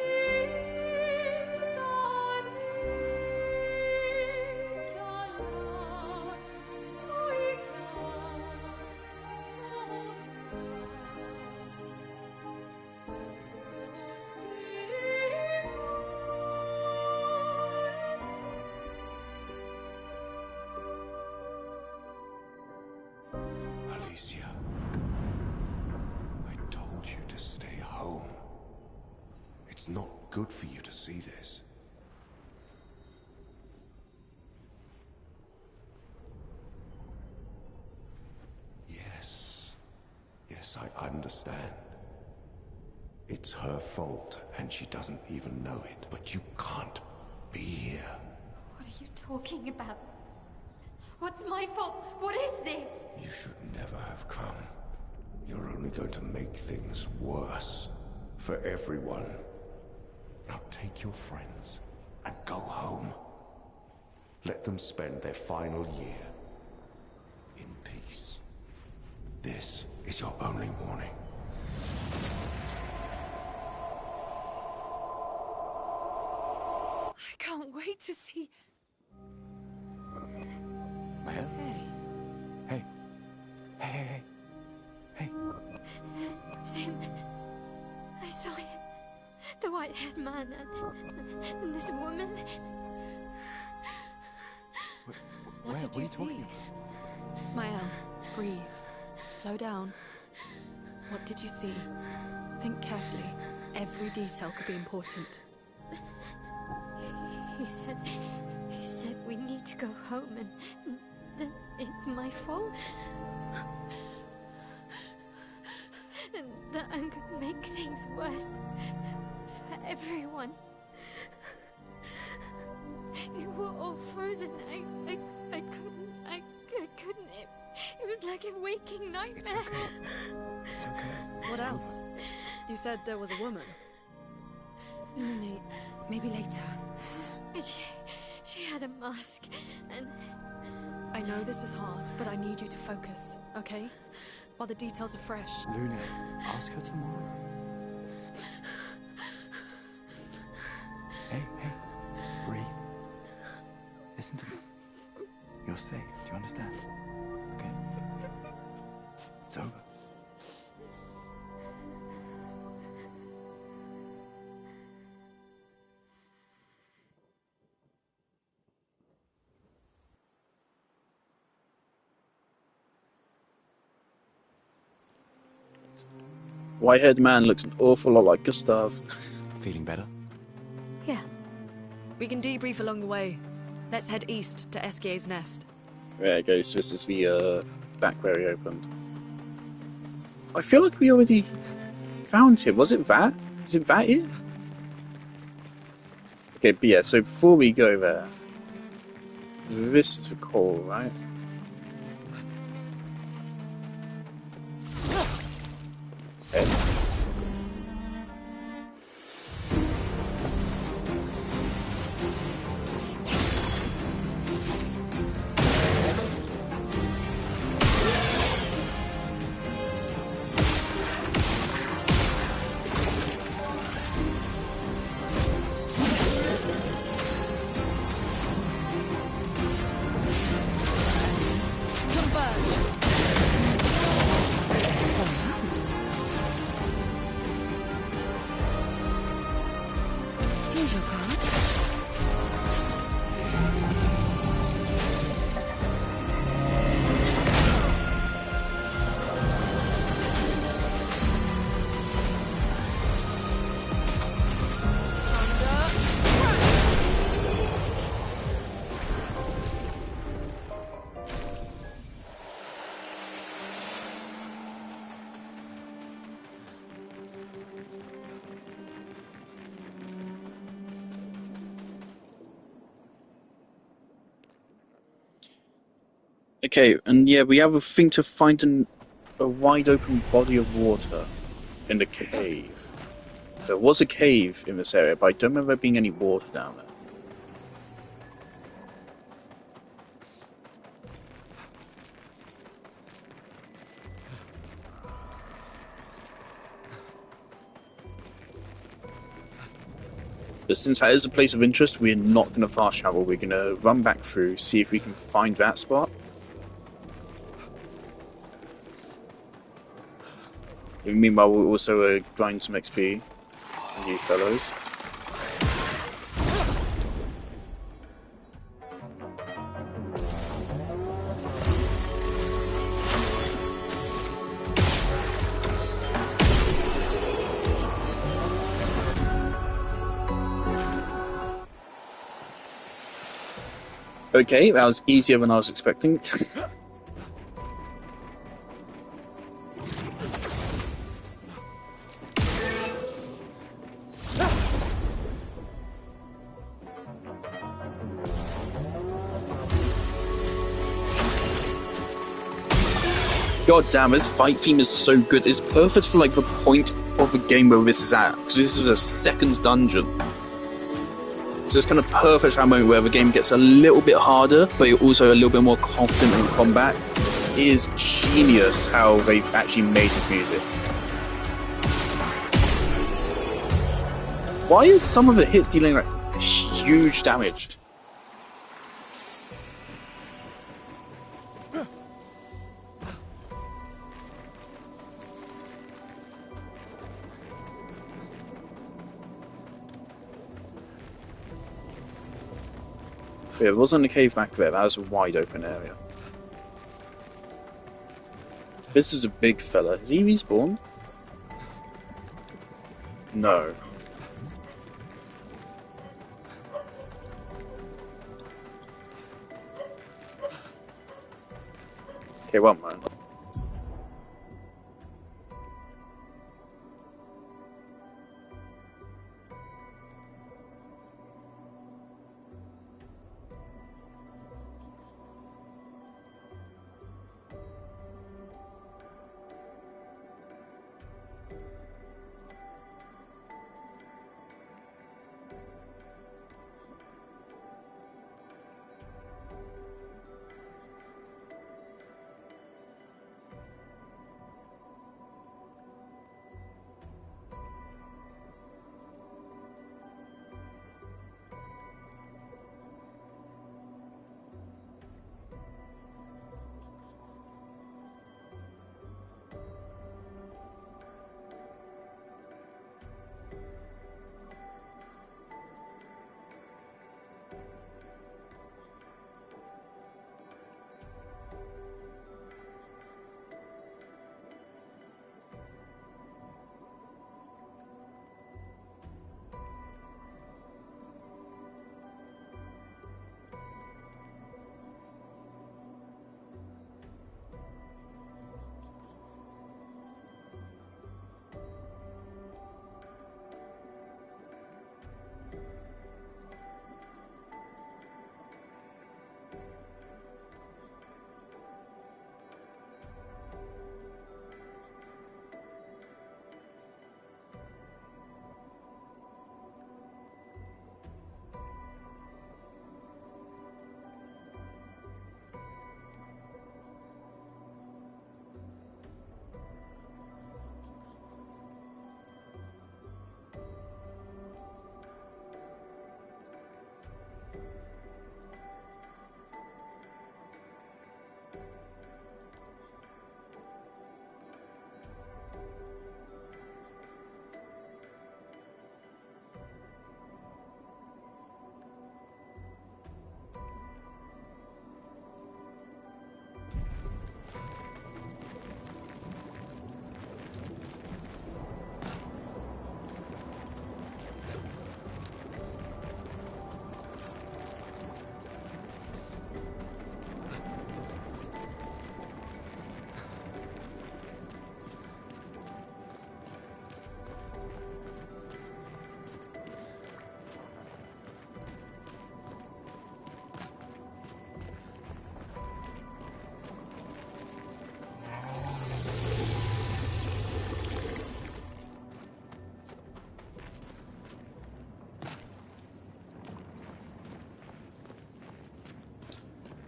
Alicia, I told you to stay home. It's not good for you to see this. Yes, I understand. It's her fault, and she doesn't even know it. But you can't be here. What are you talking about? What's my fault? What is this? You should never have come. You're only going to make things worse for everyone. Now take your friends and go home. Let them spend their final year in peace. This is your only warning. I can't wait to see. Maya? Hey. Hey. Sam, I saw him. The white-haired man and this woman. What did you see? Maya, breathe. Slow down. What did you see? Think carefully. Every detail could be important. He said we need to go home and that it's my fault. And that I'm gonna make things worse for everyone. You were all frozen. I couldn't. It was like a waking nightmare. It's okay. What else? You said there was a woman. No, maybe later. She had a mask, and I know this is hard, but I need you to focus, okay? While the details are fresh. Luna, ask her tomorrow. Hey, breathe. Listen to me. You're safe, do you understand? Okay? It's over. White-haired man looks an awful lot like Gustav. Feeling better? yeah. We can debrief along the way. Let's head east to Esquier's nest. There it goes. This is the back where he opened. I feel like we already found him. Was it that? Is it that it? Okay, but yeah, so before we go there, this is the call, right? Okay. Okay, and yeah, we have a thing to find a wide open body of water in the cave. There was a cave in this area, but I don't remember there being any water down there. But since that is a place of interest, we're not going to fast travel. We're going to run back through, see if we can find that spot. Meanwhile, we'll also grind some XP on you fellows. Okay, that was easier than I was expecting. God damn, this fight theme is so good. It's perfect for like the point of the game where this is at. Because this is a second dungeon. So it's kind of perfect at a moment where the game gets a little bit harder, but you're also a little bit more confident in combat. It is genius how they've actually made this music. Why is some of the hits dealing like huge damage? Yeah, it wasn't a cave back there, that was a wide open area. This is a big fella. Has he respawned? No. Okay, one moment.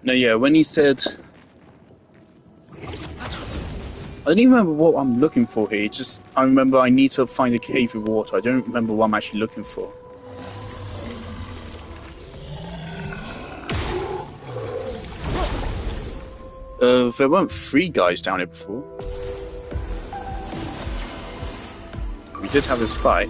No, yeah, when he said... I don't even remember what I'm looking for here. It's just, I remember I need to find a cave with water. I don't remember what I'm actually looking for. There weren't 3 guys down here before. We did have this fight.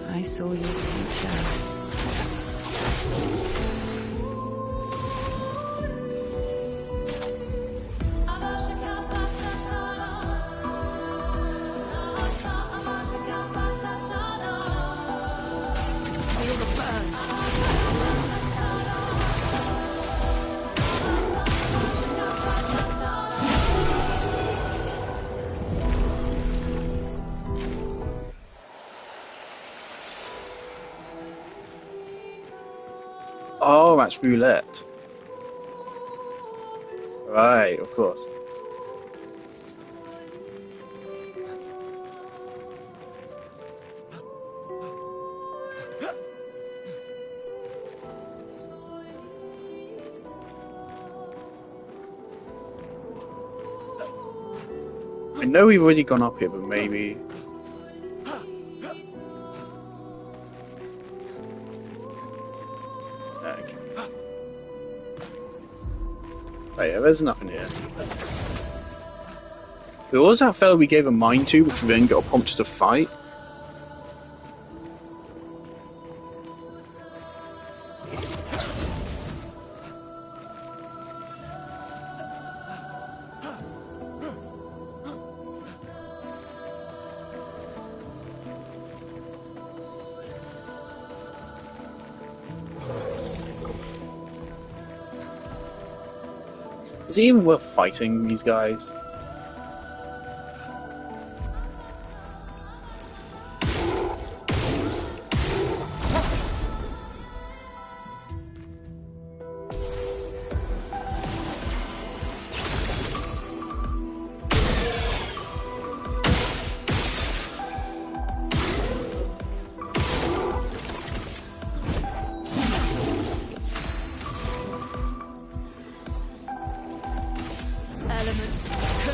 I saw your future. Oh, that's roulette. Right, of course. I know we've already gone up here, but maybe... Oh yeah, there's nothing here. There was that fellow we gave a mine to, which we then got pumped to fight. Is it even worth fighting these guys? Elements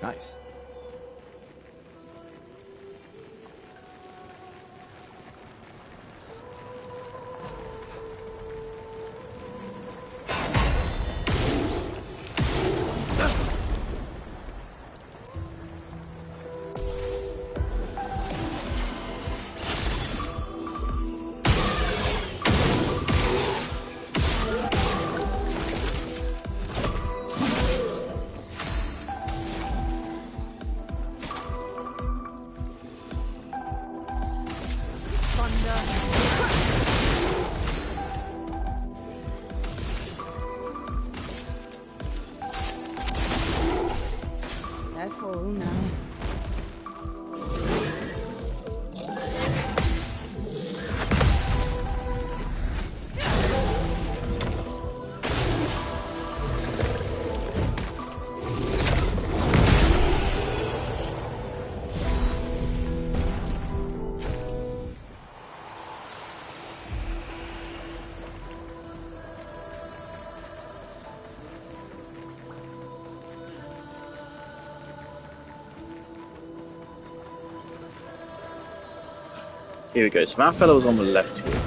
Nice. Careful now. Here we go. So that fellow was on the left here.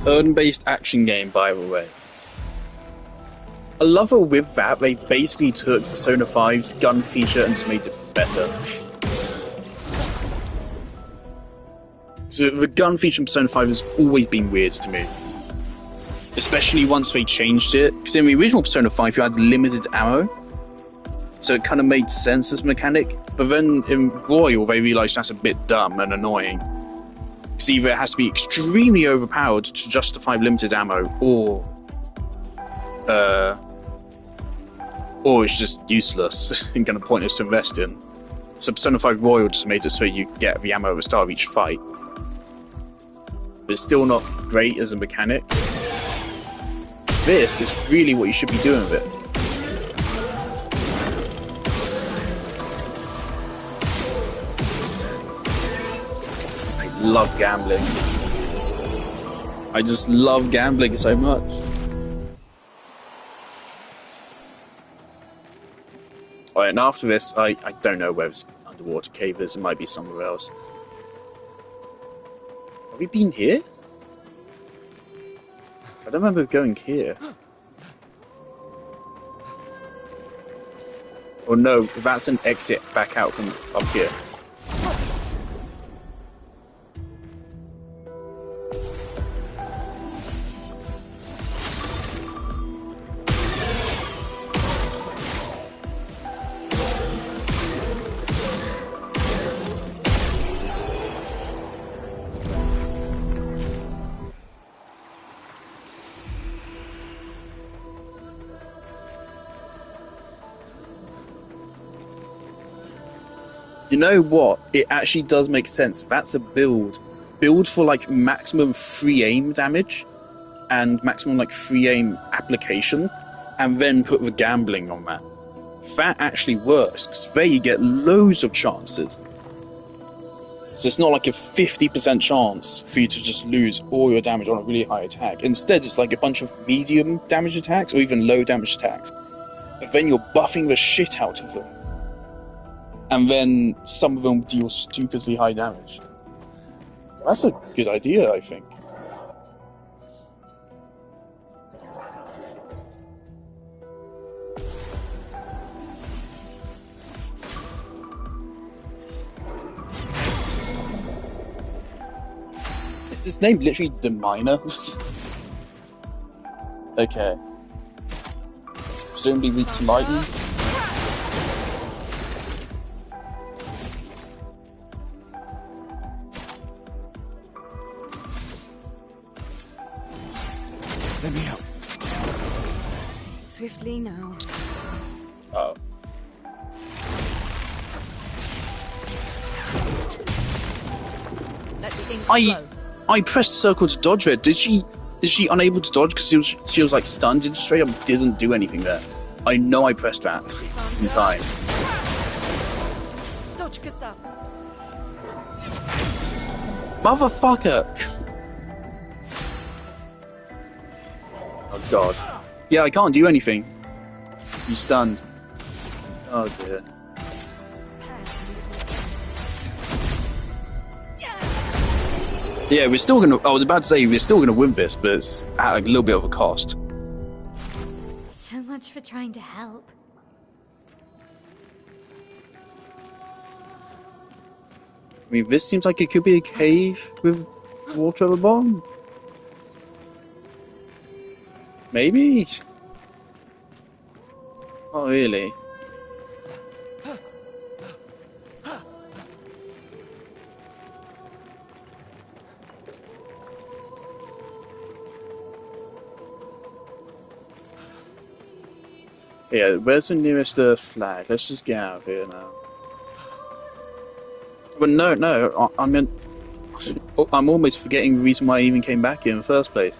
Turn-based action game, by the way. I love it with that, they basically took Persona 5's gun feature and just made it better. So the gun feature in Persona 5 has always been weird to me. Especially once they changed it. Because in the original Persona 5 you had limited ammo. So it kind of made sense as a mechanic. But then in Royal they realised that's a bit dumb and annoying. Because either it has to be extremely overpowered to justify limited ammo, or it's just useless and kind of pointless to invest in. So Persona 5 Royal just made it so you get the ammo at the start of each fight. But it's still not great as a mechanic. This is really what you should be doing with it. I love gambling. I just love gambling so much. Alright, and after this, I don't know where this underwater cave is. It might be somewhere else. Have we been here? I don't remember going here. Oh no, that's an exit back out from up here. You know what? It actually does make sense. That's a build. Build for like maximum free aim damage and maximum like free aim application, and then put the gambling on that. That actually works, because there you get loads of chances. So it's not like a 50% chance for you to just lose all your damage on a really high attack. Instead, it's like a bunch of medium damage attacks or even low damage attacks. But then you're buffing the shit out of them. And then some of them deal stupidly high damage. That's a good idea, I think. Is his name literally Demina? Okay. Presumably weak to lightning. Let me help. Swiftly now. Oh. Let the ink I pressed circle to dodge her. Is she unable to dodge because she was like stunned? It straight up didn't do anything there. I know I pressed that in time. Dodge, Gustav. Motherfucker! Oh god. Yeah, I can't do anything. He's stunned. Oh dear. Yeah, we're still gonna. I was about to say we're still gonna win this, but it's at a little bit of a cost. So much for trying to help. I mean, this seems like it could be a cave with water at the bottom. Maybe? Oh, really? Yeah, where's the nearest flag? Let's just get out of here now. But no, I meant... I'm almost forgetting the reason why I even came back here in the first place.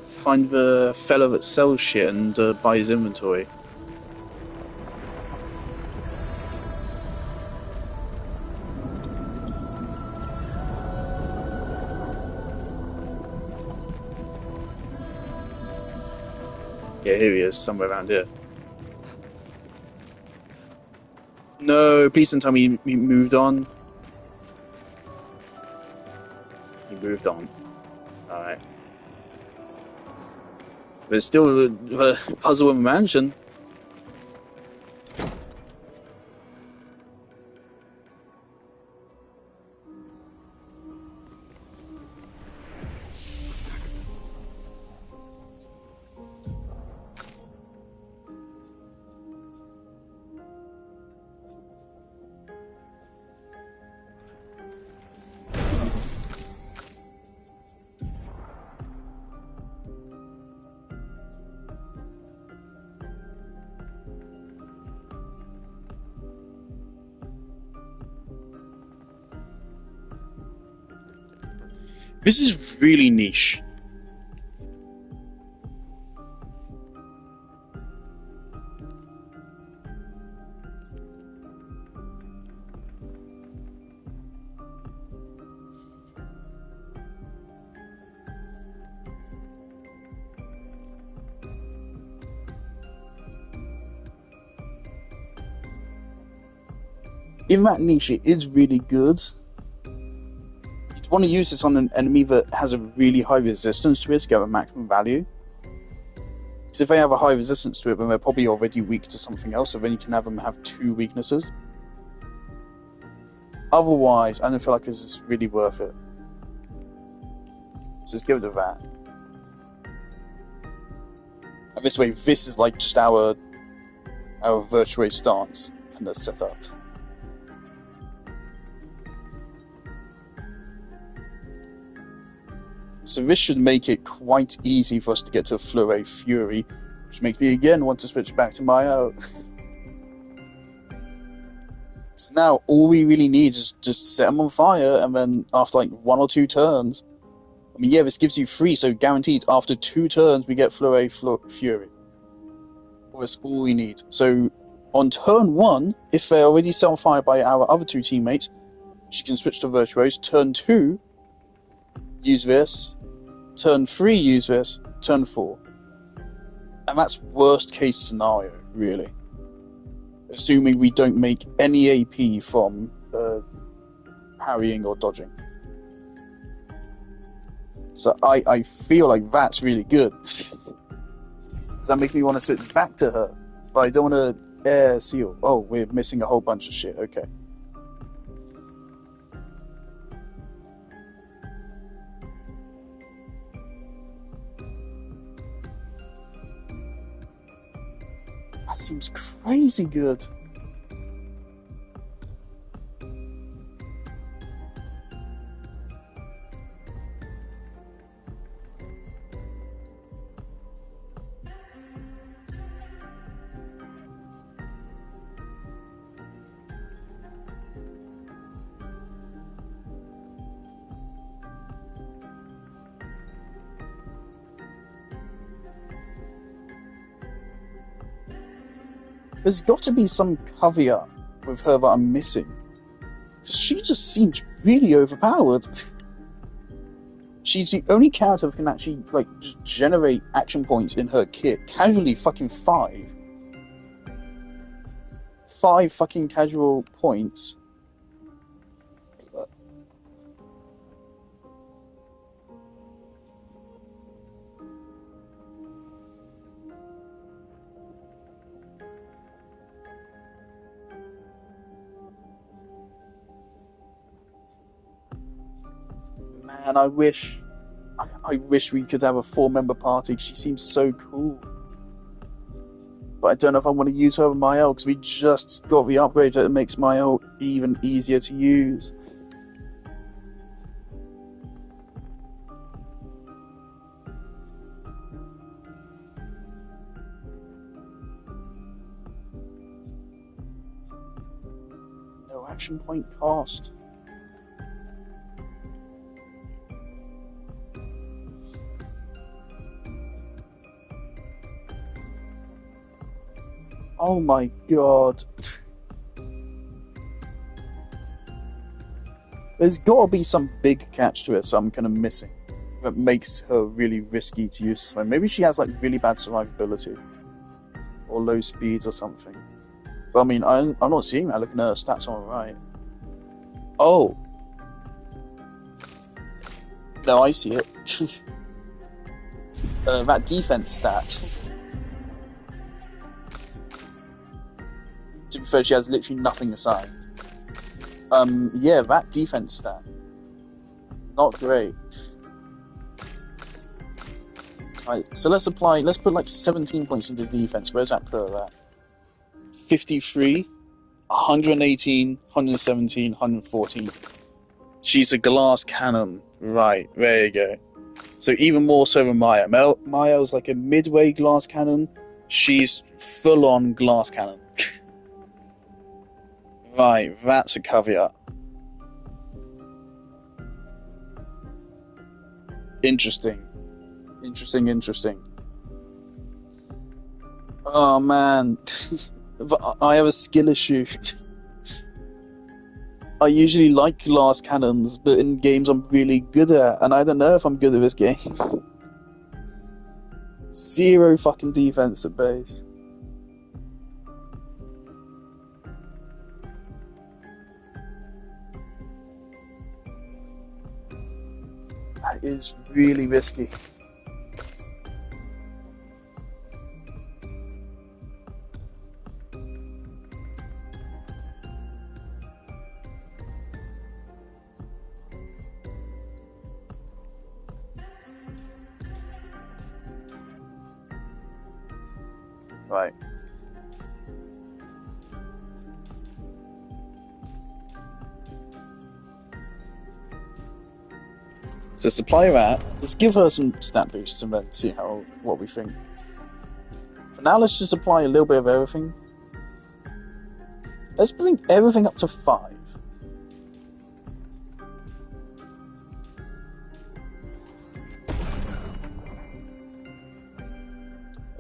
Find the fellow that sells shit and buy his inventory. Yeah, here he is, somewhere around here. No, please don't tell me he moved on. He moved on. Alright. But it's still a puzzle in the mansion. This is really niche. In that niche, it is really good. You'd want to use this on an enemy that has a really high resistance to it to get a maximum value. Because if they have a high resistance to it, then they're probably already weak to something else, so then you can have them have two weaknesses. Otherwise, I don't feel like this is really worth it. So let's give it a that. And this way, this is like just our virtual stance kind of setup. So this should make it quite easy for us to get to Fleur Fury, which makes me again want to switch back to my So now all we really need is just set them on fire, and then after like 1 or 2 turns, I mean, yeah, this gives you 3, so guaranteed after 2 turns we get Fleur Fury. Well, that's all we need. So on turn 1, if they're already set on fire by our other 2 teammates, she can switch to Virtuose. Turn 2, use this. Turn 3, use this. Turn 4. And that's worst case scenario, really. Assuming we don't make any AP from parrying or dodging. So I feel like that's really good. Does that make me want to switch back to her? But I don't want to air seal. Oh, we're missing a whole bunch of shit. Okay. That seems crazy good. There's got to be some caveat with her that I'm missing. She just seems really overpowered. She's the only character that can actually, like, just generate action points in her kit. Casually fucking 5. 5 fucking casual points. Man, I wish we could have a 4-member party. She seems so cool. But I don't know if I want to use her over Mael, because we just got the upgrade that makes Mael even easier to use. No action point cost. Oh my god. There's gotta be some big catch to it, so I'm kind of missing. That makes her really risky to use. So maybe she has like really bad survivability. Or low speeds or something. But I mean, I'm not seeing that. Looking at her stats on the right. Oh. No, I see it. That defense stat. To be fair, she has literally nothing assigned. Yeah, that defense stat. Not great. Alright, so let's put like 17 points into defense. Where's that put her at? 53, 118, 117, 114. She's a glass cannon. Right, there you go. So even more so than Maya. Maya's like a midway glass cannon. She's full-on glass cannon. Right, that's a caveat. Interesting. Oh man. I have a skill issue. I usually like glass cannons, but in games I'm really good at, and I don't know if I'm good at this game. 0 fucking defense at base. That is really risky. Right. So supply that. Let's give her some stat boosts and then see what we think. For now, let's just apply a little bit of everything. Let's bring everything up to 5.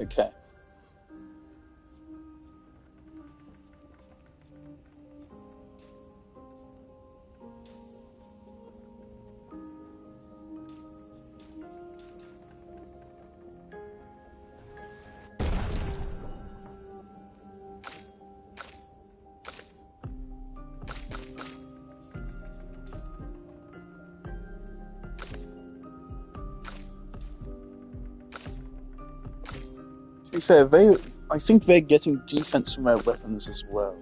Okay. To be fair, I think they're getting defense from their weapons as well.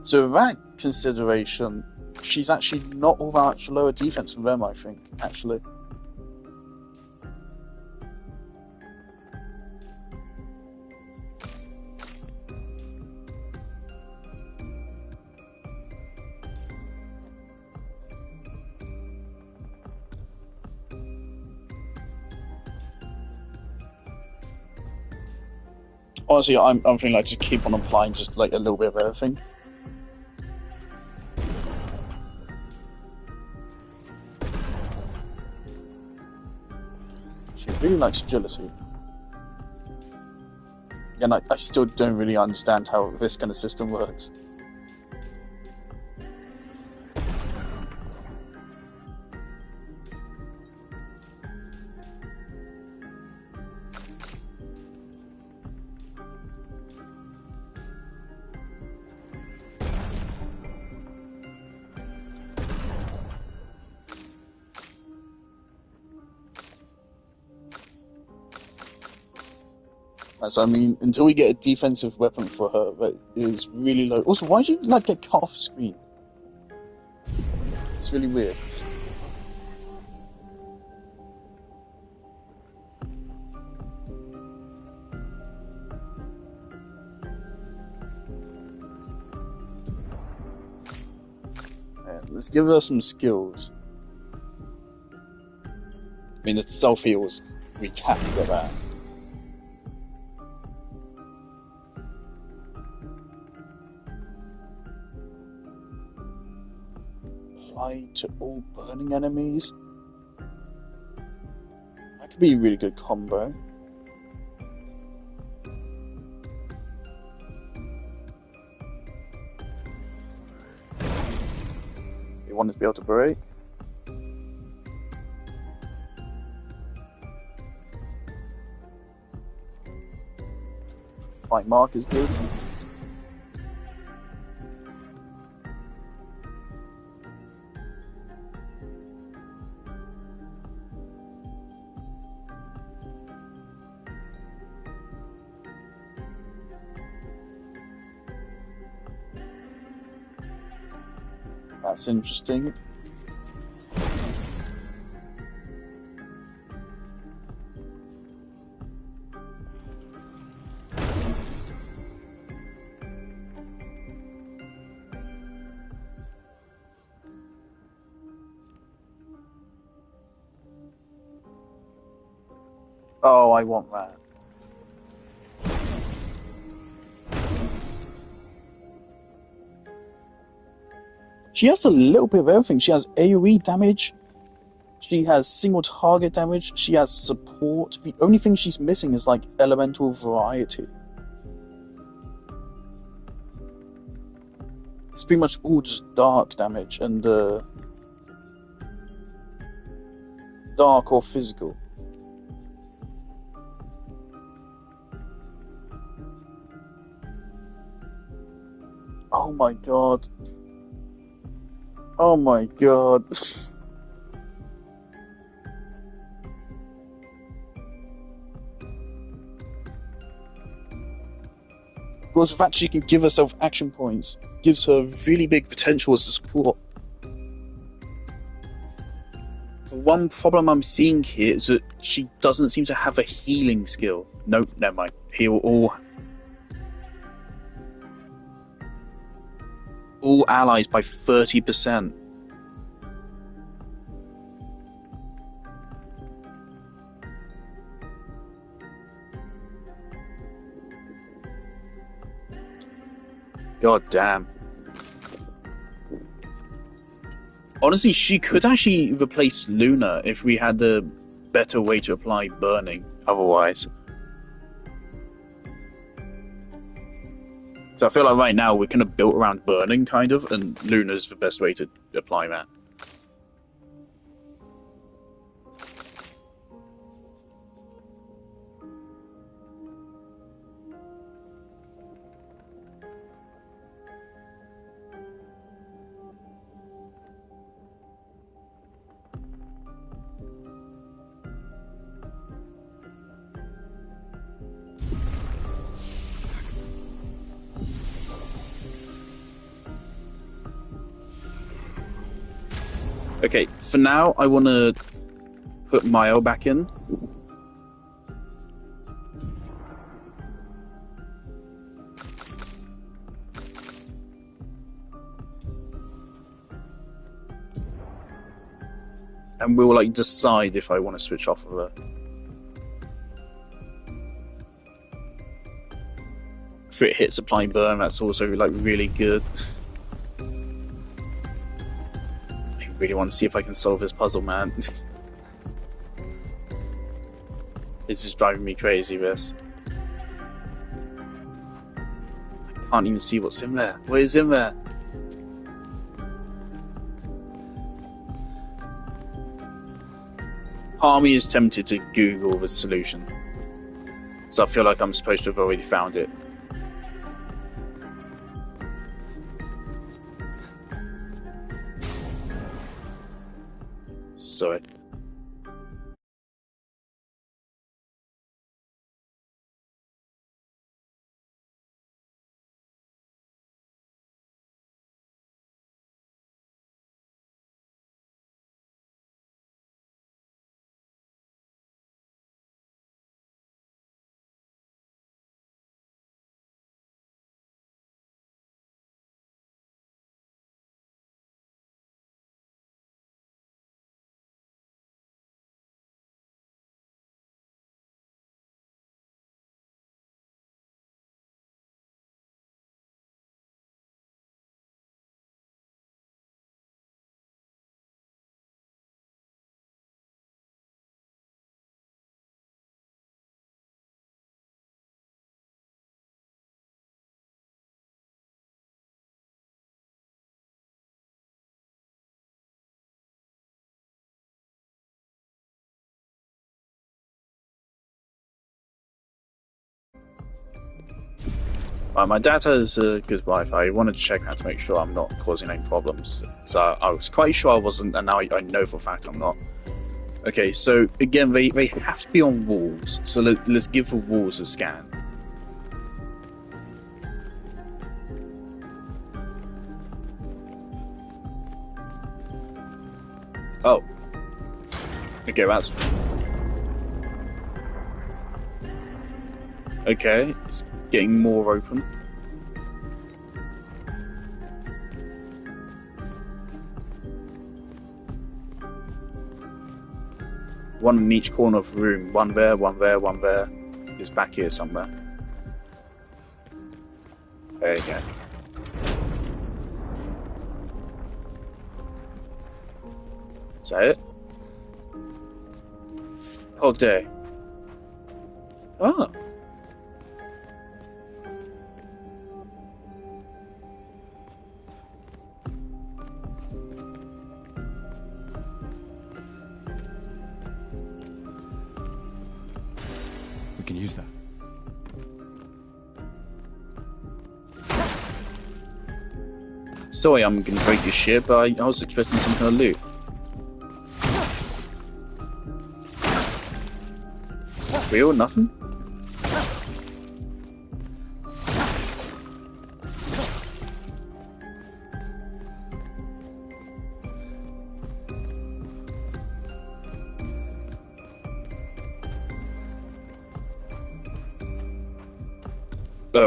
So with that consideration, she's actually not all that much lower defense from them, I think, actually. Honestly, I'm feeling like just keep on applying just like a little bit of everything. She really likes agility. And I still don't really understand how this kind of system works. So I mean, until we get a defensive weapon for her that is really low. Also, why do you like get cut off screen? It's really weird. Let's give her some skills. I mean, it's self heals. We have to get that. To all burning enemies. That could be a really good combo. You want it to be able to break. Like Mark is good. That's interesting. Oh, I want that. She has a little bit of everything. She has AoE damage. She has single target damage. She has support. The only thing she's missing is like elemental variety. It's pretty much all just dark damage and dark or physical. Oh my god. Oh my god. Because the fact she can give herself action points gives her really big potential as a support. The one problem I'm seeing here is that she doesn't seem to have a healing skill. Nope, never mind. Heal all allies by 30%. God damn. Honestly, she could actually replace Luna if we had a better way to apply burning otherwise. So I feel like right now we're kind of built around burning, kind of, and Luna's the best way to apply that. Okay, for now, I want to put Mayo back in. And we'll, like, decide if I want to switch off of her. Crit hit, supply burn, that's also, like, really good. Really want to see if I can solve this puzzle, man. This is driving me crazy, this. I can't even see what's in there. What is in there? Part of me is tempted to Google the solution. So I feel like I'm supposed to have already found it. Sorry. Right, my dad has good Wi-Fi. He wanted to check out to make sure I'm not causing any problems. So I was quite sure I wasn't, and now I know for a fact I'm not. Okay, so again, they have to be on walls. So let's give the walls a scan. Oh. Okay, that's... Okay, it's getting more open. One in each corner of the room. One there, one there, one there. It's back here somewhere. There you go. Is that it? Whole day. Oh. We can use that. Sorry, I'm gonna break your shit, but I was expecting some kind of loot. Real? Nothing?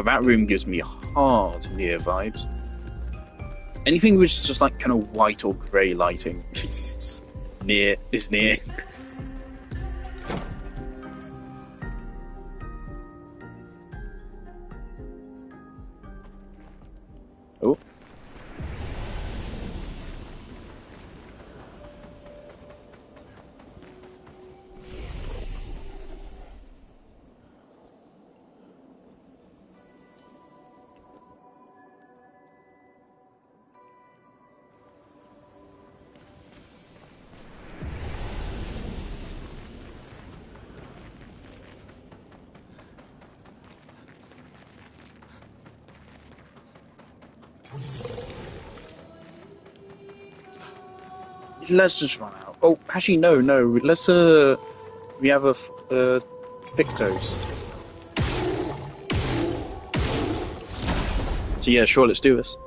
That room gives me hard near vibes. Anything which is just like kind of white or grey lighting is near. Oh. Let's just run out. Oh, actually, no. Let's we have a Pictos. So yeah, sure. Let's do this.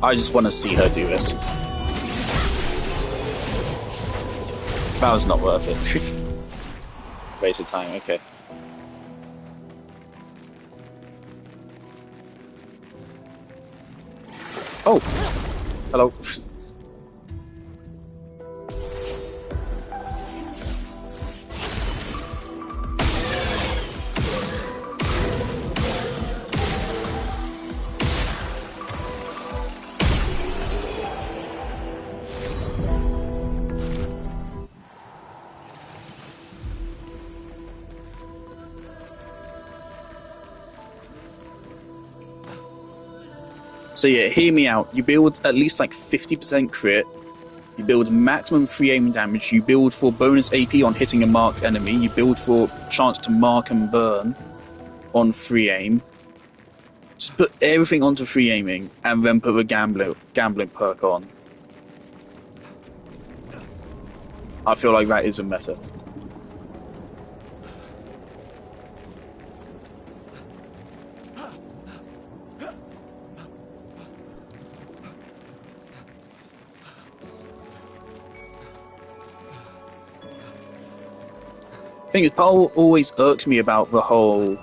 I just want to see her do this. That was not worth it. Waste of time, okay. Oh! Hello. So yeah, hear me out. You build at least like 50% crit. You build maximum free aim damage. You build for bonus AP on hitting a marked enemy. You build for chance to mark and burn on free aim. Just put everything onto free aiming and then put the gambling perk on. I feel like that is a meta. Thing is, part always irks me about the whole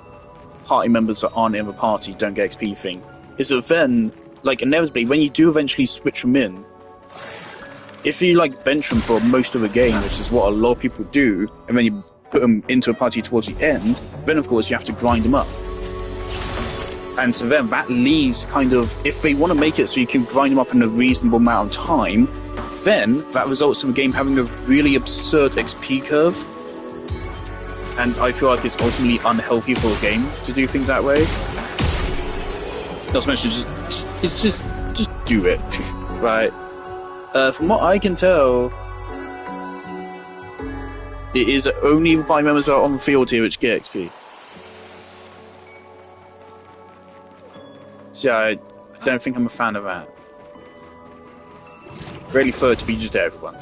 party members that aren't in the party don't get XP thing. Is that then, like, inevitably, when you do eventually switch them in, if you, like, bench them for most of the game, which is what a lot of people do, and then you put them into a party towards the end, then, of course, you have to grind them up. And so then that leaves kind of, if they want to make it so you can grind them up in a reasonable amount of time, then that results in the game having a really absurd XP curve. And I feel like it's ultimately unhealthy for a game to do things that way. Not to mention, just do it, right? From what I can tell, it is only the party members that are on the field here which get XP. So yeah, I don't think I'm a fan of that. Really prefer it to be just everyone.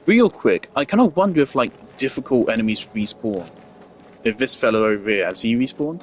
Real quick, I kind of wonder if, like, difficult enemies respawn. If this fellow over here, has he respawned?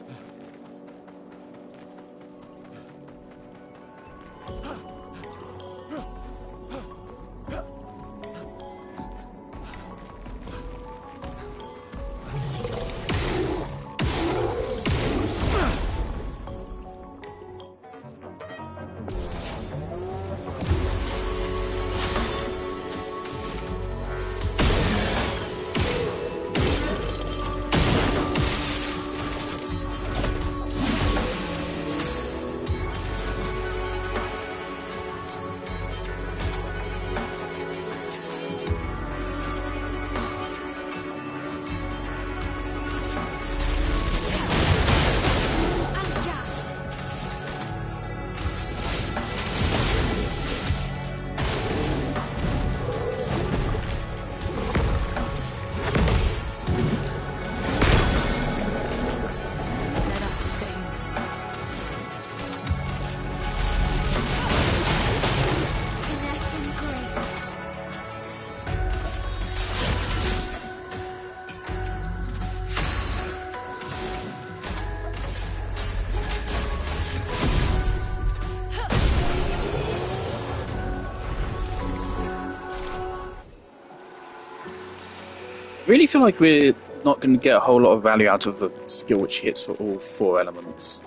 Really feel like we're not going to get a whole lot of value out of the skill which hits for all 4 elements.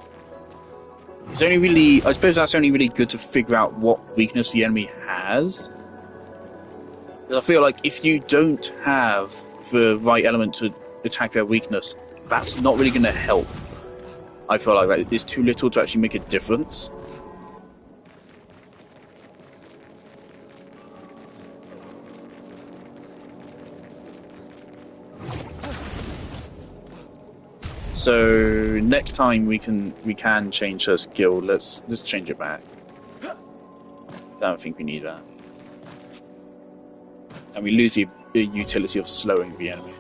It's only really, I suppose that's only really good to figure out what weakness the enemy has. I feel like if you don't have the right element to attack their weakness, that's not really going to help. I feel like that is too little to actually make a difference. So next time we can change her skill. Let's change it back. I don't think we need that. And we lose the utility of slowing the enemy.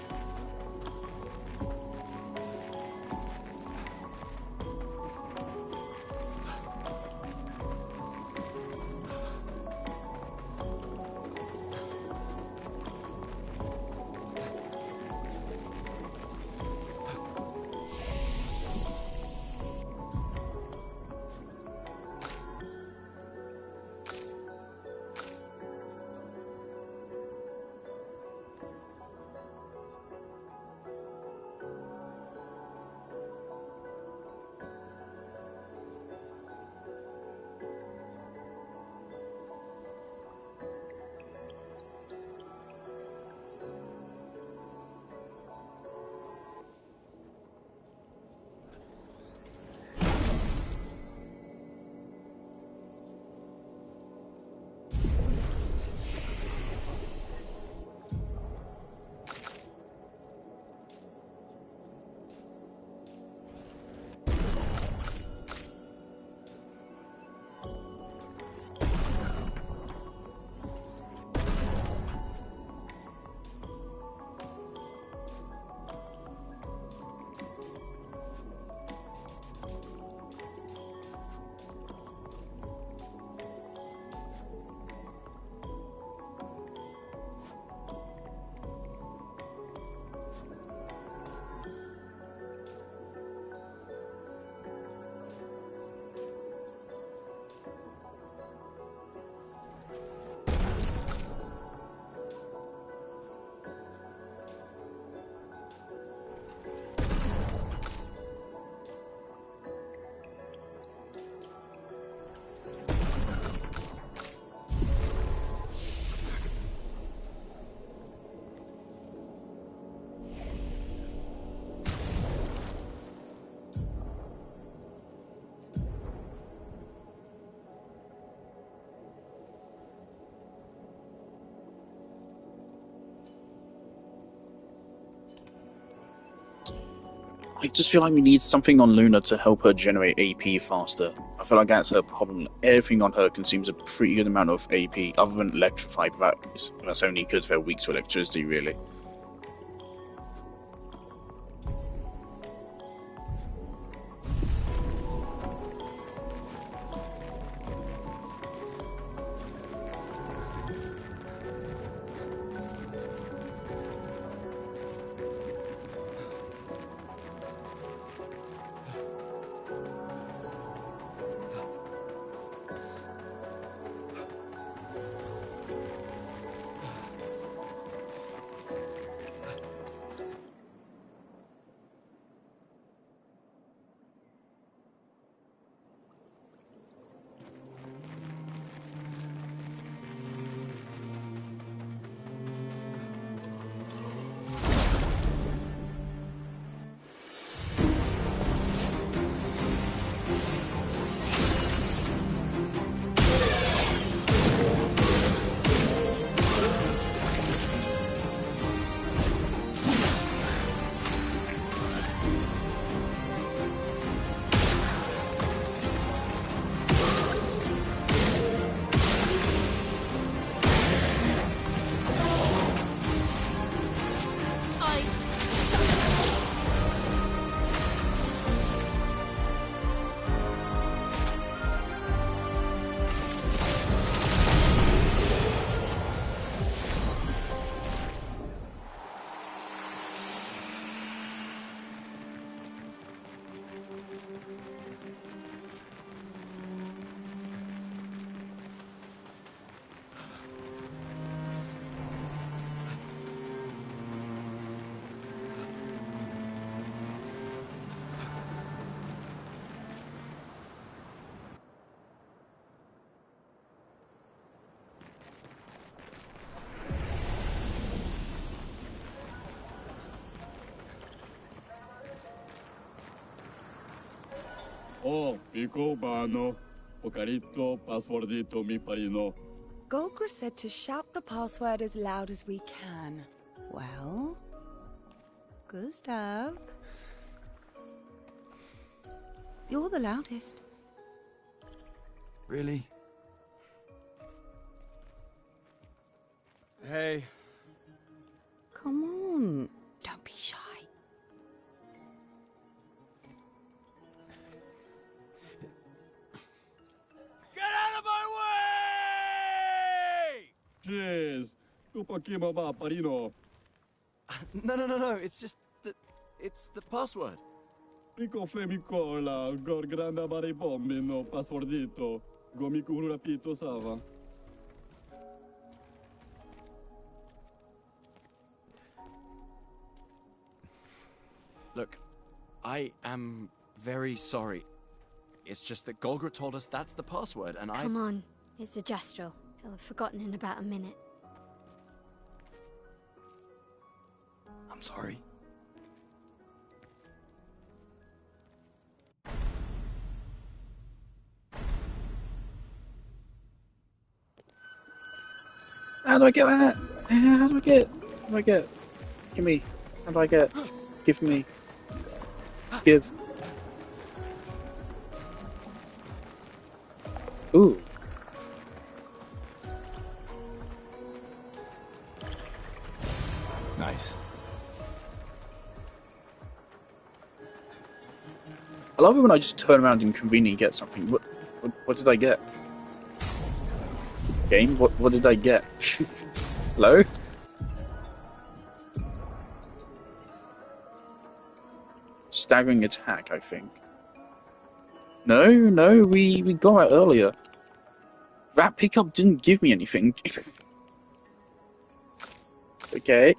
I just feel like we need something on Luna to help her generate AP faster. I feel like that's her problem. Everything on her consumes a pretty good amount of AP, other than Electrify, but that's only good if they're weak to electricity, really. Oh, Pico Bano, Pocarito, Passwordito mi parino. Golgra said to shout the password as loud as we can. Well, Gustav, You're the loudest. Really? Hey. Come on. Don't be shy. Get out of my way! Jeez. Tu pochino ma parino. No. It's the password. Rico femicola, gor granda mare bombino, passwordito. Gomiku rapito sava. Look, I am very sorry. It's just that Golgra told us that's the password, and Come on, it's a Gestrel. He'll have forgotten in about a minute. I'm sorry. How do I get that? How do I get? How do I get? Give me. How do I get? Give me. Give. Ooh. Nice. I love it when I just turn around and conveniently get something. What did I get? Game? What did I get? Hello? Staggering attack, I think. No, we got it earlier. That pickup didn't give me anything. Okay.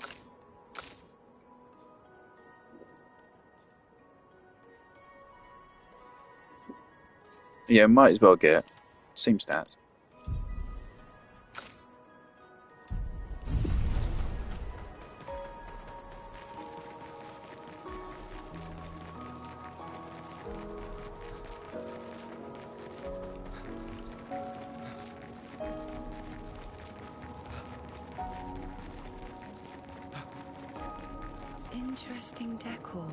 Yeah, might as well get same stats. Interesting decor.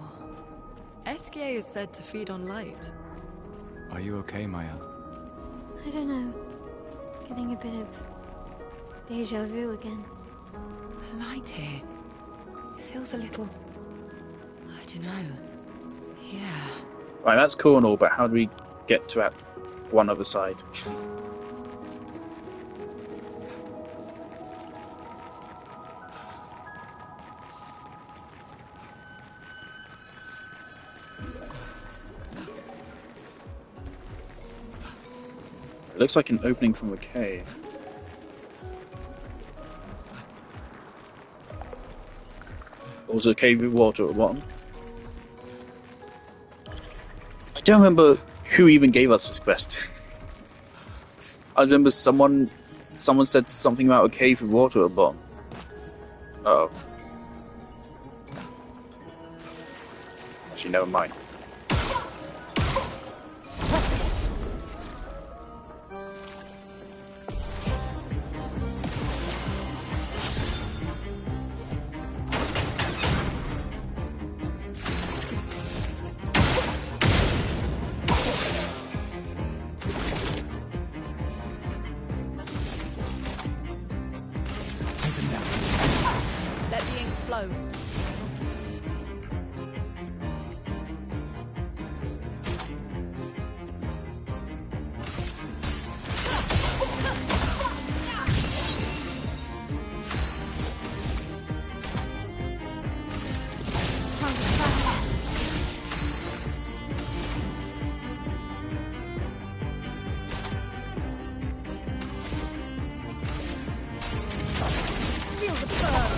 Esquier is said to feed on light. Are you okay, Maya? I don't know. Getting a bit of deja vu again. The light here. It feels a little... I don't know. Yeah. Right, that's cool and all, but how do we get to that one other side? It looks like an opening from a cave. Also a cave with water at the bottom. I don't remember who even gave us this quest. I remember someone said something about a cave with water at the bottom. Uh-oh. Actually, never mind. Let the ink flow. Feel the burn.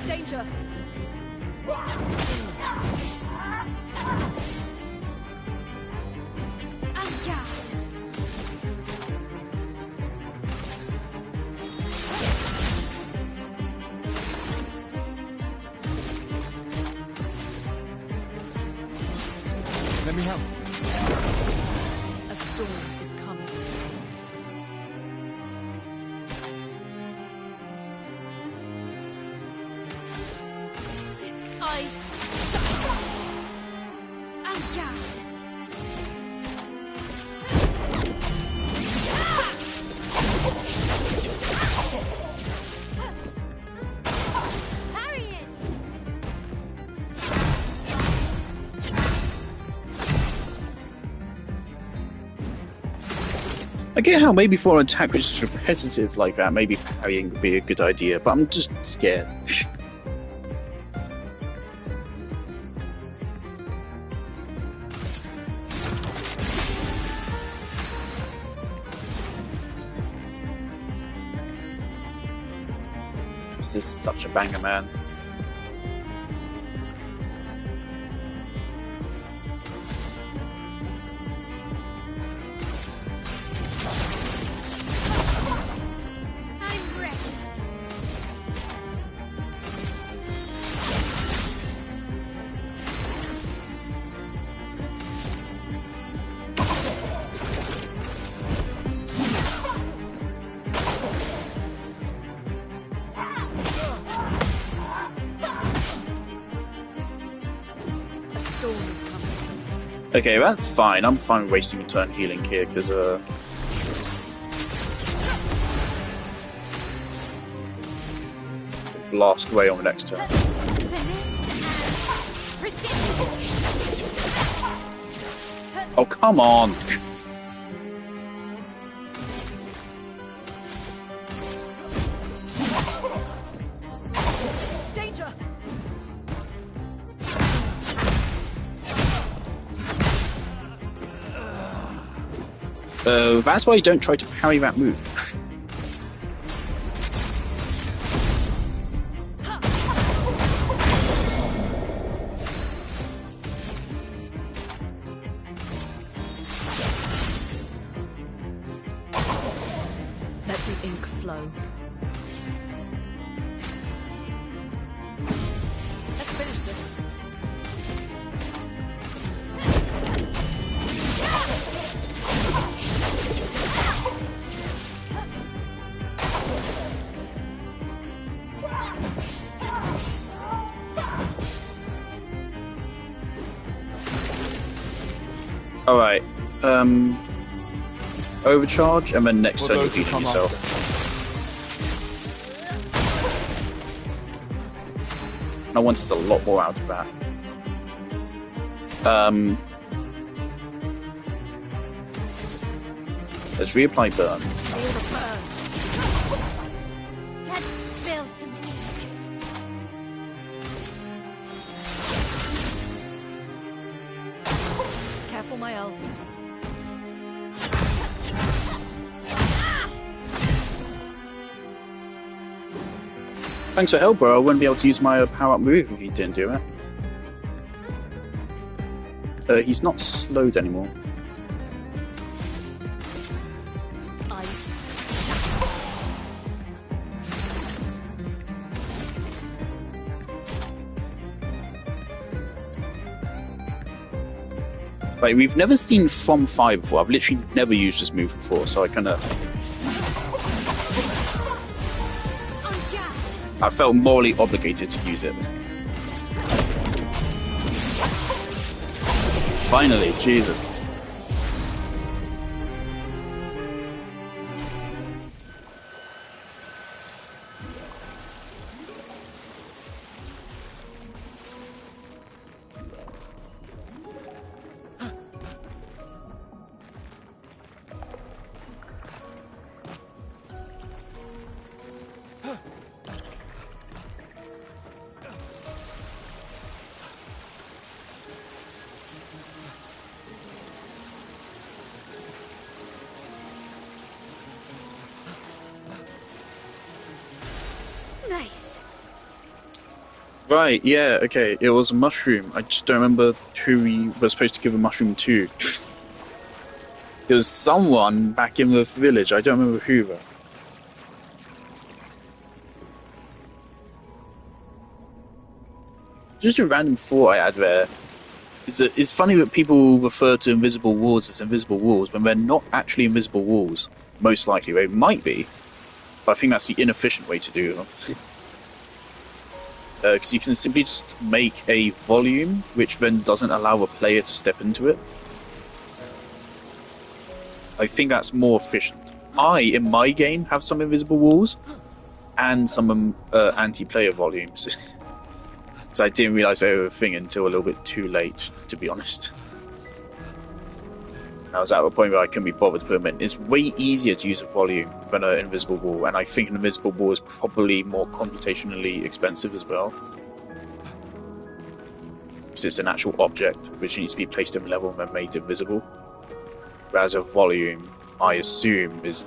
Danger. Let me help. A storm is coming. Ice. I get how maybe for an attack which is repetitive like that, maybe parrying would be a good idea, but I'm just scared. This is such a banger, man. Okay, that's fine. I'm fine wasting a turn healing here, because, blast away on the next turn. Oh, come on! Danger! That's why you don't try to parry that move. Let the ink flow. Let's finish this. Alright, overcharge, and then next turn you feed it yourself. I wanted a lot more out of that. Let's reapply burn. Let's spill some ink. Careful, my elf. Thanks for help, bro. I wouldn't be able to use my power-up move if you didn't do it. He's not slowed anymore. Like, we've never seen From 5 before. I've literally never used this move before, so I felt morally obligated to use it. Finally, Jesus. Nice. Right, yeah, okay. It was a mushroom. I just don't remember who we were supposed to give a mushroom to. It was someone back in the village. I don't remember who, though. Just a random thought I had there. It's funny that people refer to invisible walls as invisible walls when they're not actually invisible walls. Most likely, they might be. But I think that's the inefficient way to do them. Because you can simply just make a volume which then doesn't allow a player to step into it. I think that's more efficient. In my game, have some invisible walls and some anti-player volumes. So I didn't realise they were a thing until a little bit too late, to be honest. I was at a point where I couldn't be bothered to put them in. It's way easier to use a volume than an invisible wall, and I think an invisible wall is probably more computationally expensive as well. Because it's an actual object which needs to be placed in level and then made invisible. Whereas a volume, I assume, is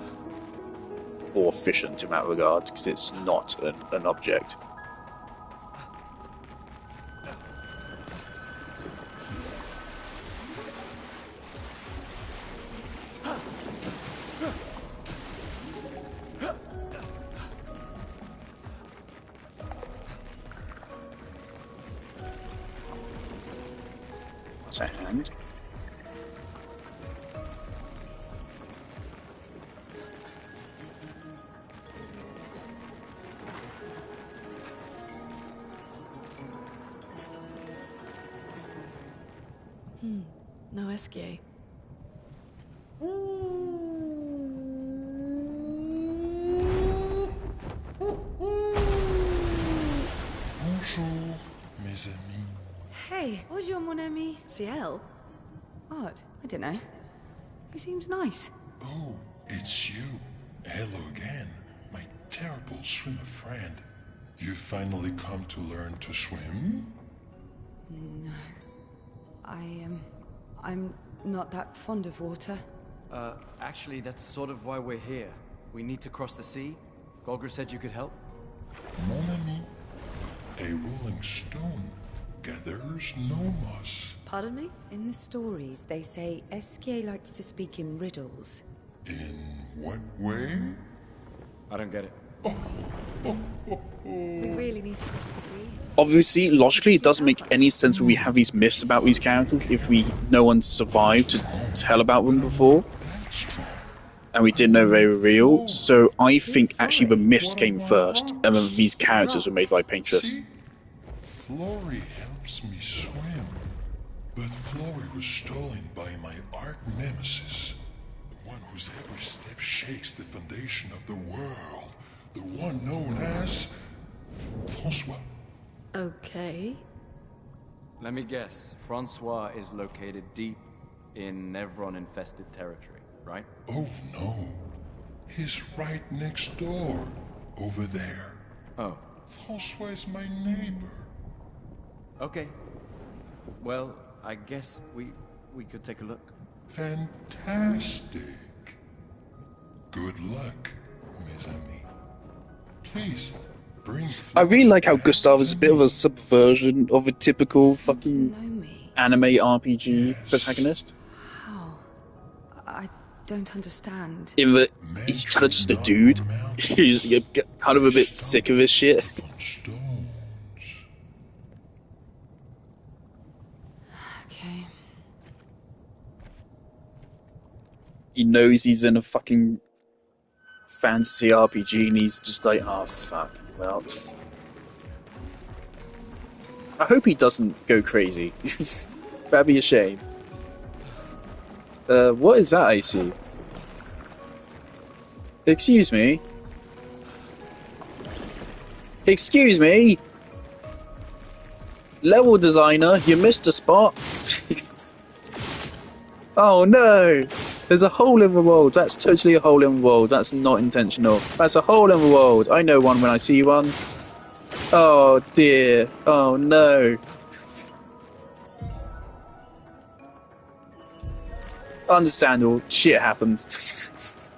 more efficient in that regard, because it's not an object. That's a hand. No escape. Bonjour, mes amis. Hey, bonjour, mon ami. CL? Odd. I don't know. He seems nice. Oh, it's you. Hello again, my terrible swimmer friend. You finally come to learn to swim? No. I'm not that fond of water. Actually, that's sort of why we're here. We need to cross the sea. Golger said you could help. Mon ami, a rolling stone gathers no moss. Pardon me? In the stories, they say Esquier likes to speak in riddles. In what way? I don't get it. We really need to cross the sea. Obviously, logically, it doesn't make any sense when we have these myths about these characters if no one survived to tell about them before. And we didn't know they were real, so I think actually the myths came first, and then these characters were made by painters. Flory helps me swim, but Flory was stolen by my arch nemesis, the one whose every step shakes the foundation of the world, the one known as Francois. Okay. Let me guess. Francois is located deep in Nevron-infested territory, right? Oh no, he's right next door, over there. Oh. Francois is my neighbor. Okay. Well, I guess we could take a look. Fantastic. Good luck, mes amis. Please, bring I really like how Gustav is a bit of a subversion of a typical fucking anime RPG protagonist. How? I don't understand. In that he's kind of just a dude. He's kind of a bit sick of his shit. Okay. He knows he's in a fucking fantasy RPG and he's just like, oh fuck, well. I hope he doesn't go crazy. That'd be a shame. What is that I see? Excuse me? Excuse me? Level designer, you missed a spot. Oh no! There's a hole in the world. That's totally a hole in the world. That's not intentional. That's a hole in the world. I know one when I see one. Oh dear. Oh no. Understandable. Shit happens.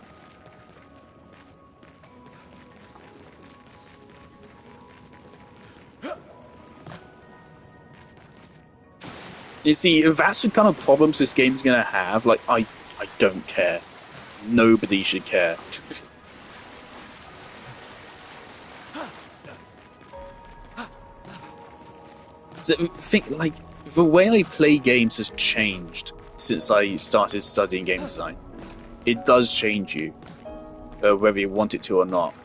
You see, if that's the kind of problems this game's gonna have, like, I don't care. Nobody should care. So, think, like, the way I play games has changed since I started studying game design. It does change you, whether you want it to or not.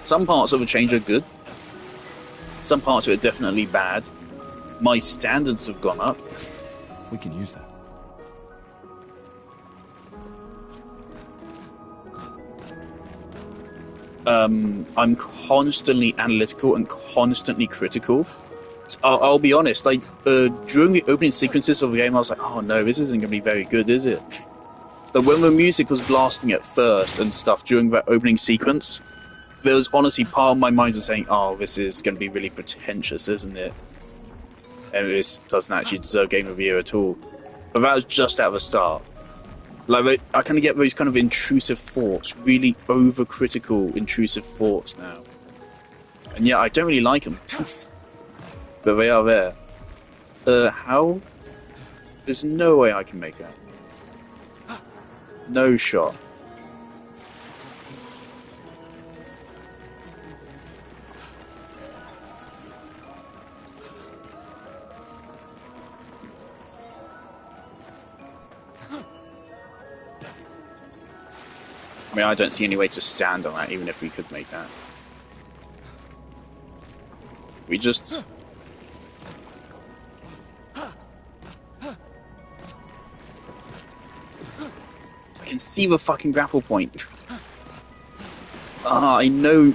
Some parts of the change are good. Some parts of it are definitely bad. My standards have gone up. We can use that. I'm constantly analytical and constantly critical. I'll be honest. Like during the opening sequences of the game, I was like, "Oh no, this isn't going to be very good, is it?" But when the music was blasting at first and stuff during that opening sequence, there was honestly part of my mind was saying, "Oh, this is going to be really pretentious, isn't it?" And this doesn't actually deserve Game of the Year at all. But that was just at the start. Like I kind of get those kind of intrusive thoughts, really overcritical, intrusive thoughts now. And yeah, I don't really like them. But they are there. How? There's no way I can make that. No shot. I mean, I don't see any way to stand on that, even if we could make that. We just... I can see the fucking grapple point. I know...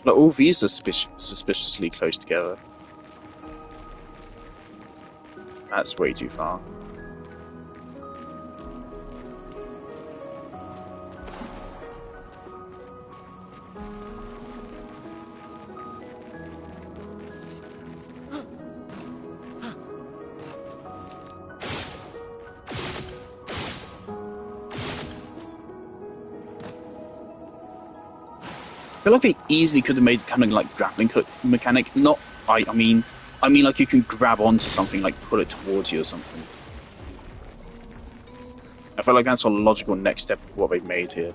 Like, all these are suspiciously close together. That's way too far. I feel like they easily could have made kind of like grappling hook mechanic. Not, I mean like you can grab onto something, like pull it towards you or something. I feel like that's a logical next step of what they've made here.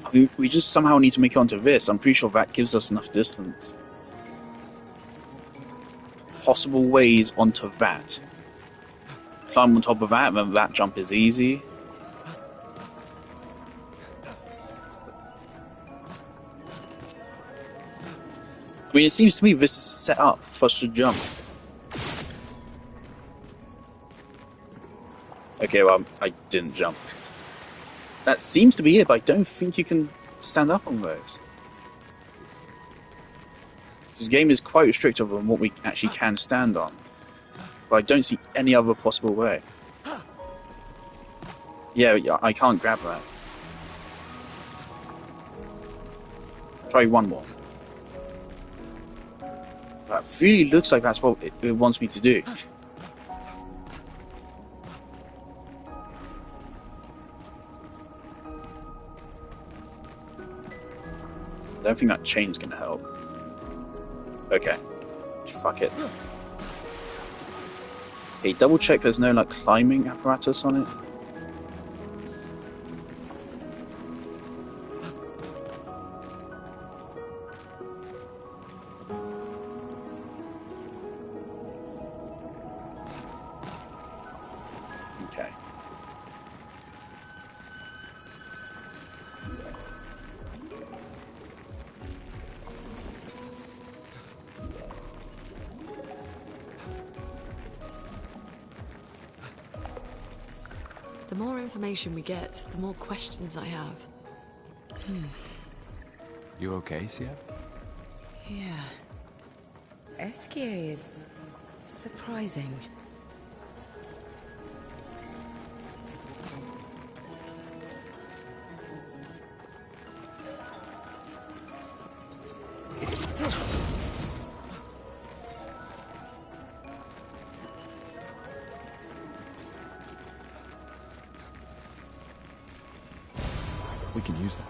I mean, we just somehow need to make it onto this. I'm pretty sure that gives us enough distance. Possible ways onto that. Climb on top of that, then that jump is easy. I mean, it seems to me this is set up for us to jump. Okay, well, I didn't jump. That seems to be it, but I don't think you can stand up on those. This game is quite restrictive on what we actually can stand on. But I don't see any other possible way. Yeah, I can't grab that. Try one more. That really looks like that's what it wants me to do. I don't think that chain's gonna help. Okay. Fuck it. Okay, double check there's no like climbing apparatus on it. Okay. The more information we get, the more questions I have. You okay, Sia? Yeah. Esquier is surprising. We can use that.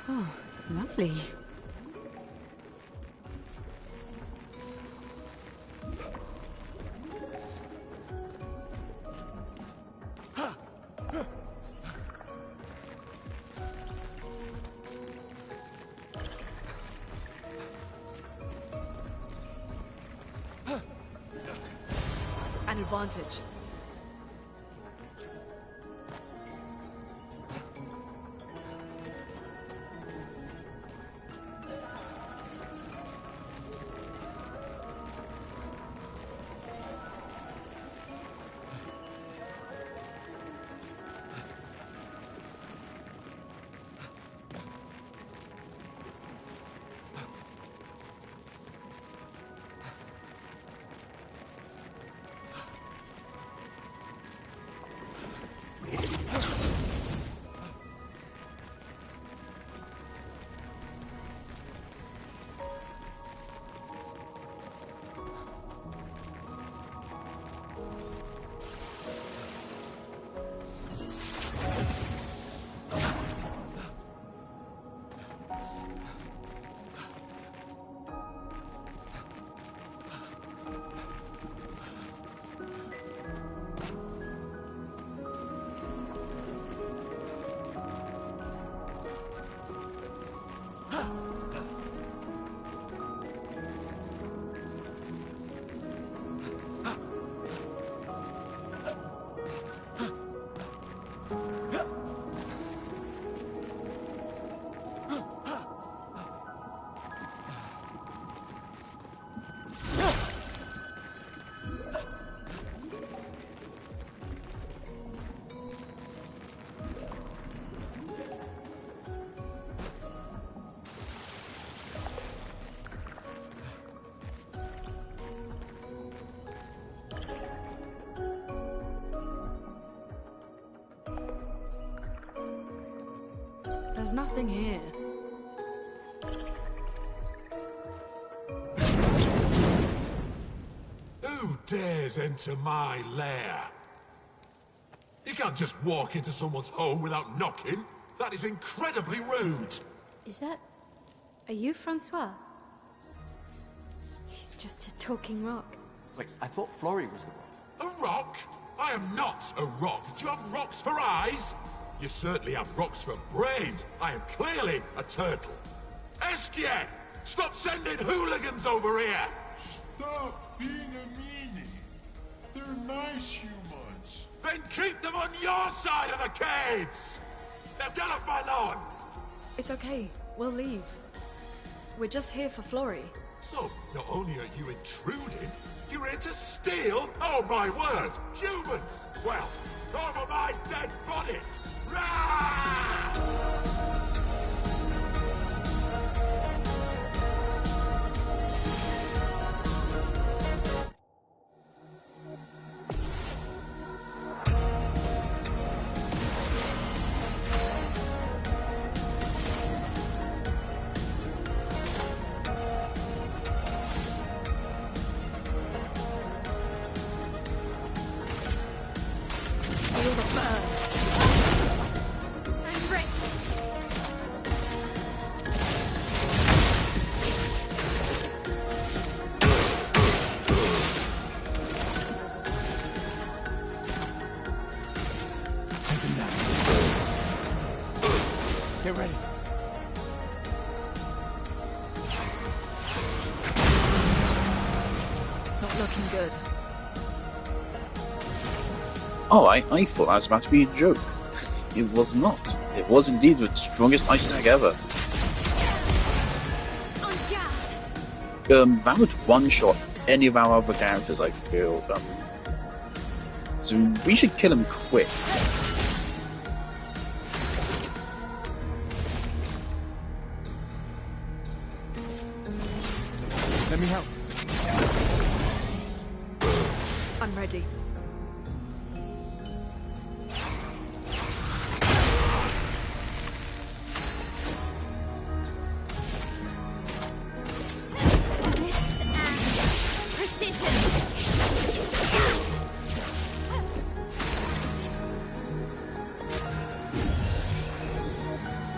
Oh, lovely. An advantage. There's nothing here. Who dares enter my lair? You can't just walk into someone's home without knocking. That is incredibly rude. Is that... Are you Francois? He's just a talking rock. Wait, I thought Florrie was the one. A rock? I am not a rock. Do you have rocks for eyes? You certainly have rocks for brains. I am clearly a turtle. Esquier! Stop sending hooligans over here! Stop being a meanie. They're nice humans. Then keep them on your side of the caves! Now get off my lawn! It's okay. We'll leave. We're just here for Florrie. So, not only are you intruding, you're here to steal? Oh my word! Humans! Well, over my dead body! Rah! Feel the burn. I'm ready. Take him down. Get ready. Not looking good. Oh, I thought that was about to be a joke. It was not. It was indeed the strongest ice tag ever. That would one-shot any of our other characters, I feel. So we should kill him quick. Let me help. I'm ready.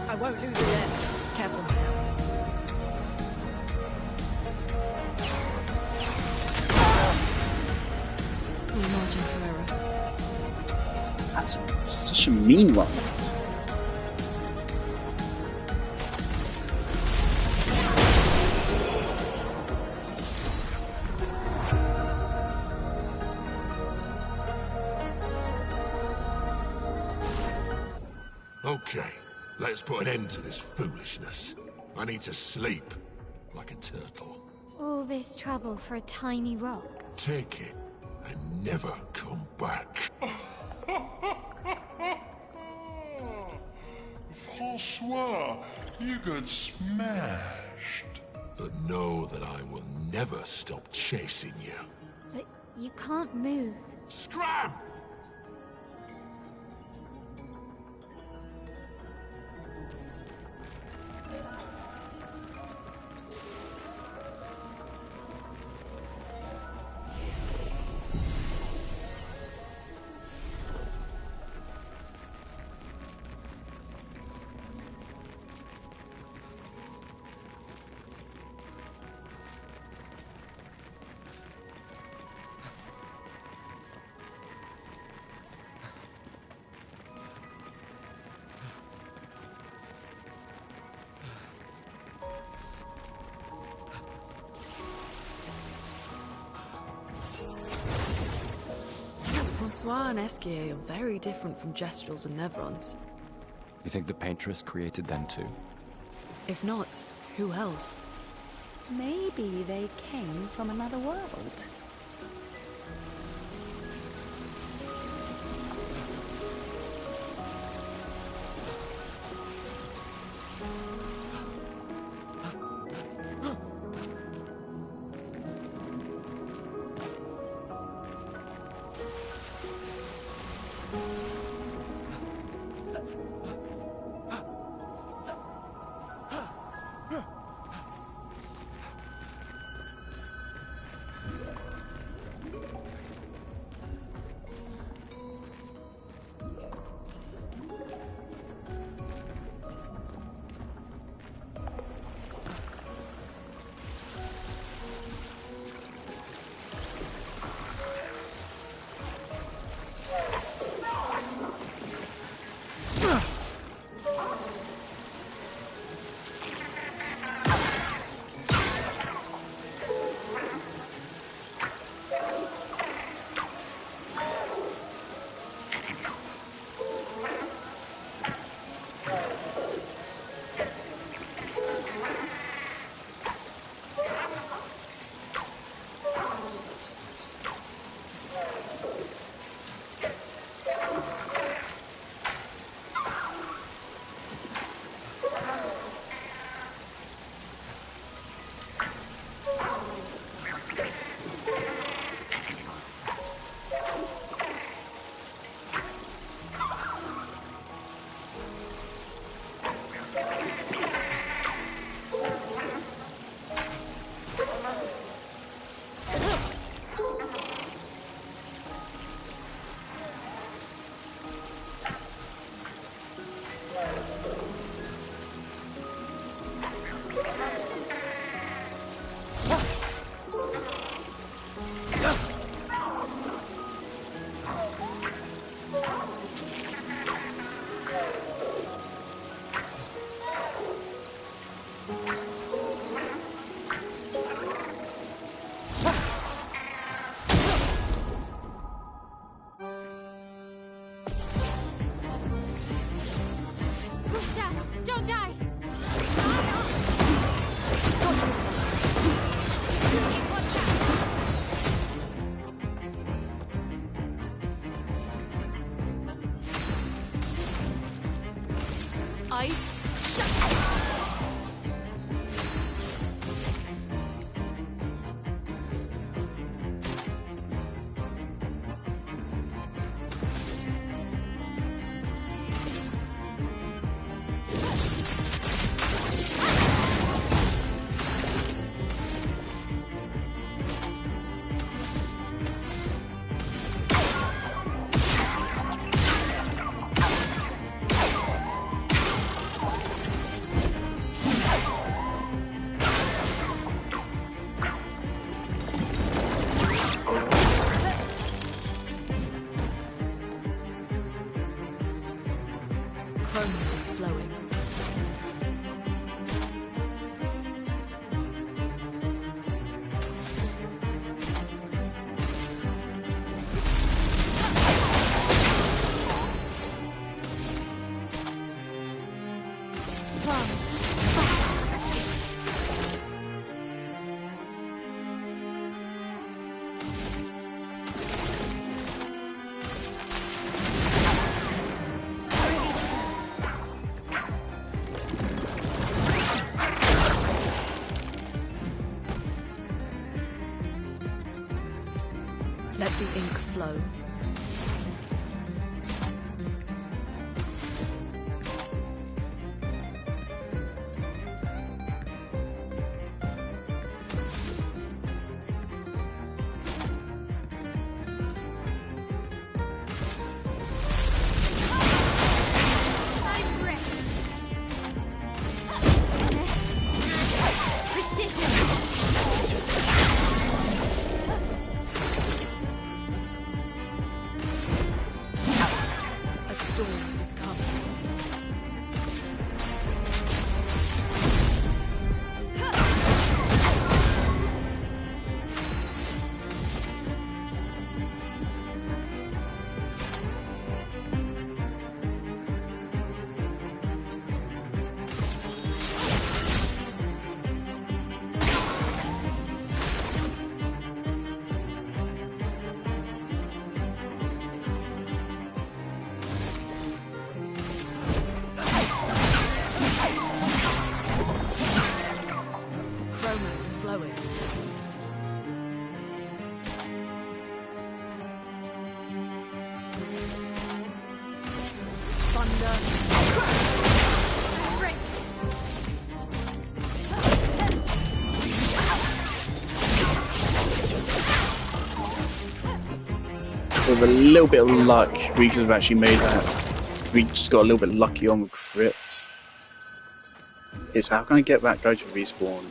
I won't lose it then. Careful. No margin for error. That's such a mean one. Okay, let's put an end to this foolishness. I need to sleep like a turtle. All this trouble for a tiny rock. Take it and never come back. Francois, you got smashed. But know that I will never stop chasing you. But you can't move. Scram! Francois and Esquier are very different from Gestrels and Nevrons. You think the Paintress created them too? If not, who else? Maybe they came from another world. Don't die! Ice. Chroma is flowing. Let the ink flow. With a little bit of luck, we could have actually made that. We just got a little bit lucky on with crits. Is how can I get that guy to respawn?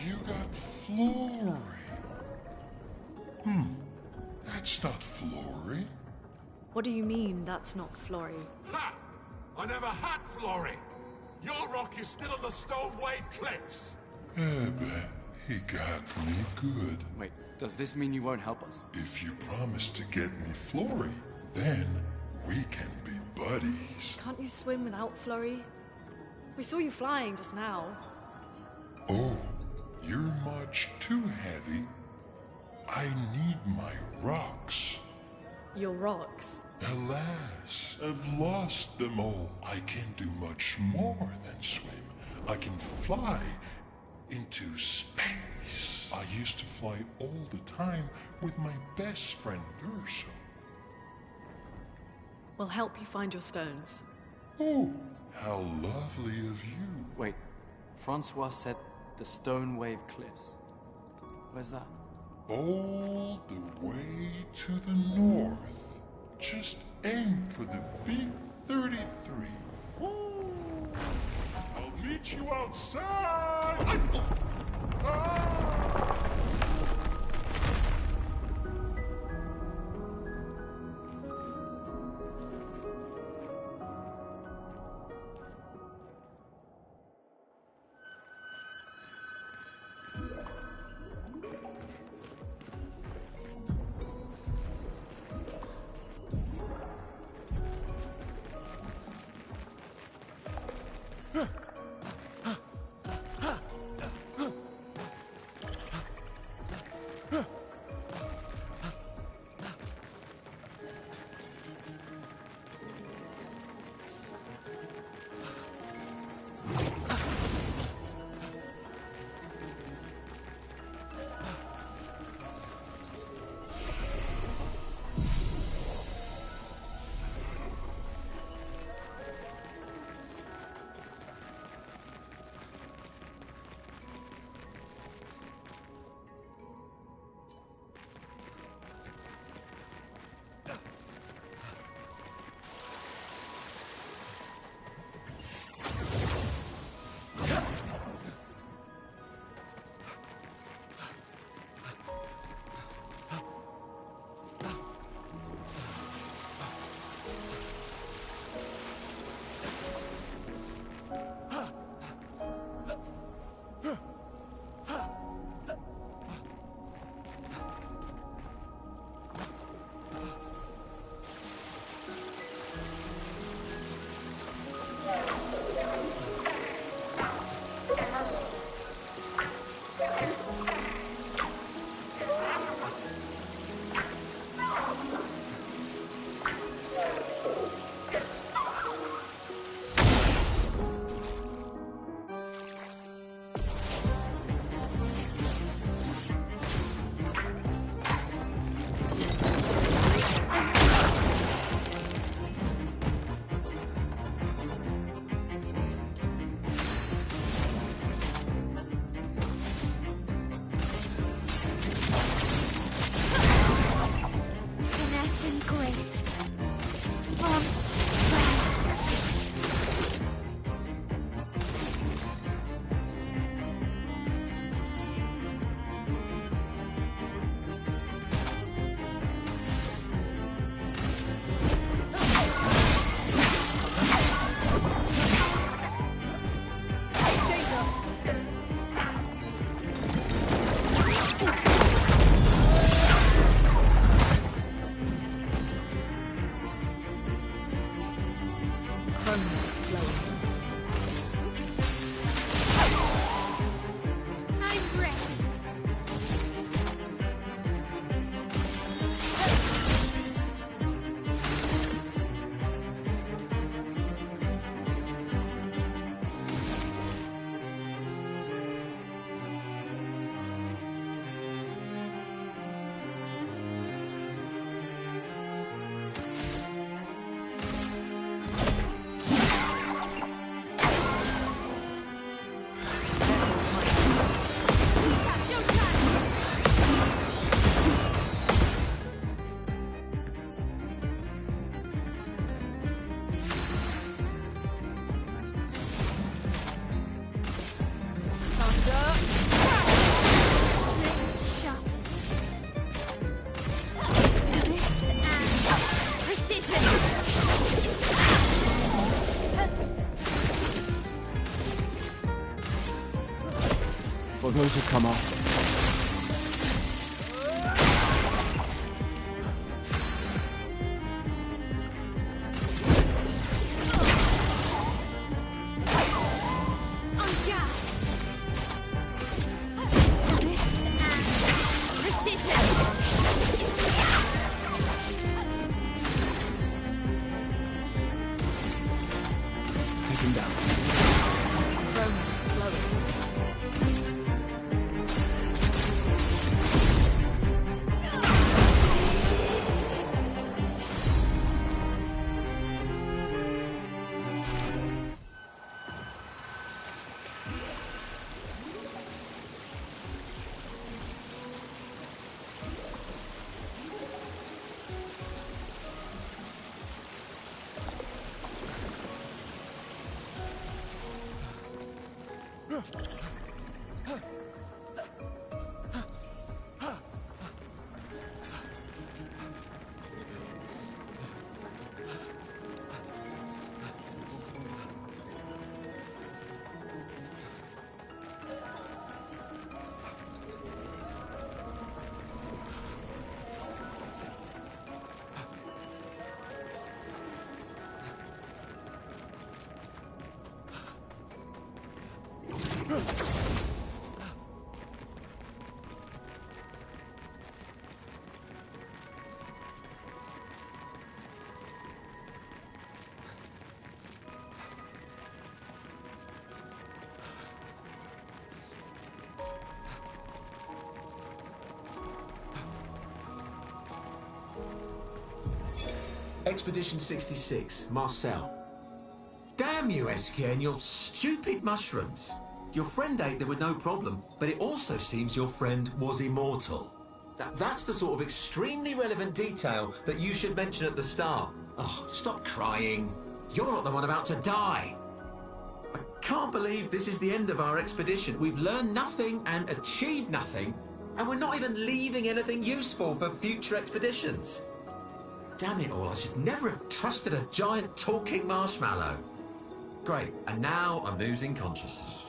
You got Flory. That's not Flory. What do you mean, that's not Flory? Ha! I never had Flory! Your rock is still on the Stone Wave Cliffs! But he got me good. Wait, does this mean you won't help us? If you promise to get me Flory, then we can be buddies. Can't you swim without Flory? We saw you flying just now. Oh, you're much too heavy. I need my rocks. Your rocks? Alas, I've lost them all. I can do much more than swim. I can fly into space. I used to fly all the time with my best friend Verso. We'll help you find your stones. Oh, how lovely of you. Wait, Francois said the Stone Wave Cliffs. Where's that? All the way to the north. Just aim for the big 33. Woo! I'll meet you outside! for those who come after. Expedition 66, Marcel. Damn you, Esquier, and your stupid mushrooms. Your friend ate them with no problem, but it also seems your friend was immortal. That's the sort of extremely relevant detail that you should mention at the start. Oh, stop crying. You're not the one about to die. I can't believe this is the end of our expedition. We've learned nothing and achieved nothing, and we're not even leaving anything useful for future expeditions. Damn it all, I should never have trusted a giant talking marshmallow. Great, and now I'm losing consciousness.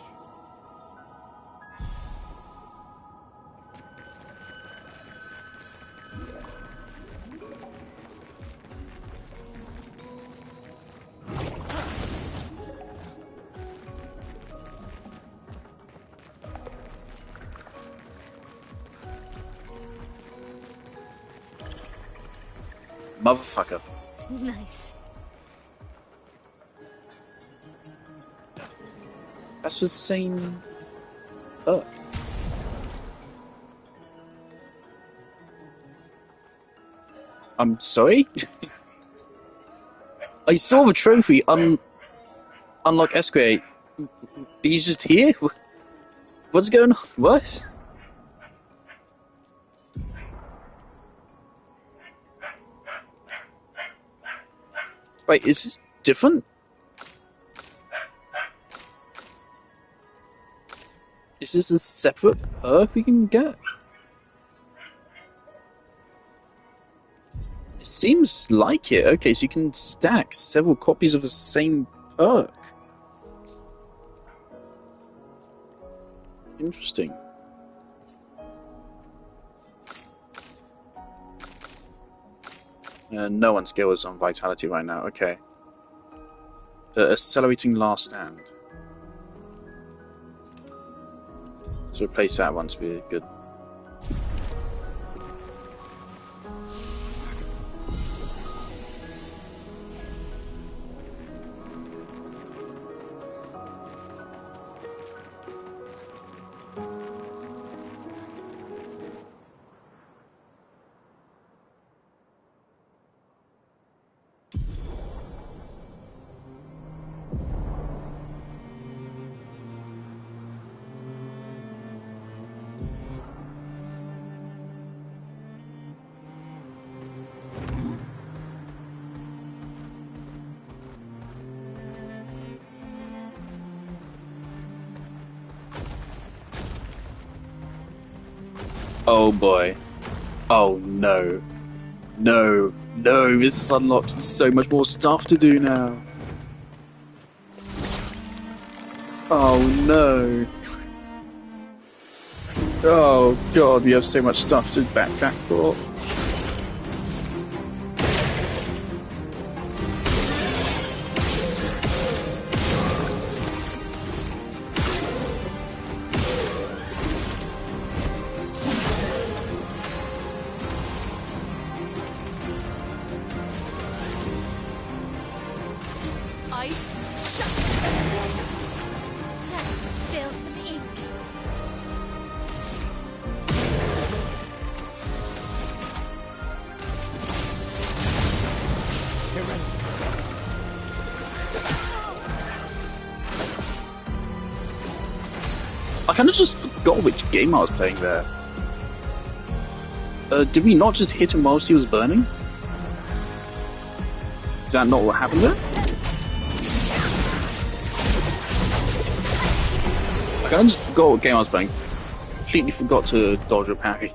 Motherfucker. Nice. That's the same. Oh. I'm sorry? I saw the trophy unlock Esquier. He's just here? What's going on? What? Wait, is this different? Is this a separate perk we can get? It seems like it. Okay, so you can stack several copies of the same perk. Interesting. No one's skill is on vitality right now. Okay. Accelerating last stand. Let's replace that one to be good. Oh boy. Oh no. No. No, this has unlocked so much more stuff to do now. Oh no. Oh god, we have so much stuff to backtrack for. Ice, shut. Let's spill some ink. Get ready. I kind of just forgot which game I was playing there. Did we not just hit him whilst he was burning? Is that not what happened there? I kind of just forgot what game I was playing. Completely forgot to dodge or parry.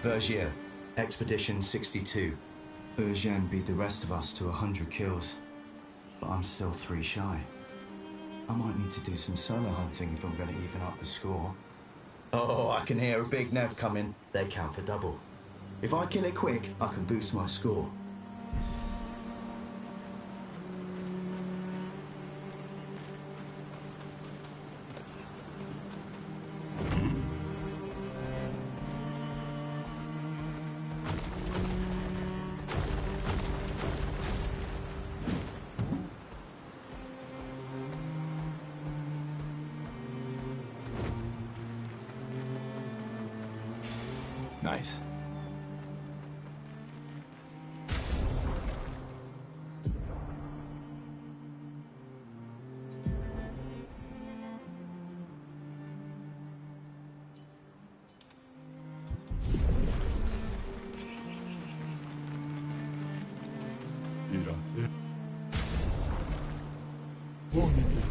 Bergier, Expedition 62. Eugène beat the rest of us to 100 kills, but I'm still 3 shy. I might need to do some solo hunting if I'm going to even up the score. Oh, I can hear a big Nev coming. They count for double. If I kill it quick, I can boost my score. Nice. Gracias. Bonito.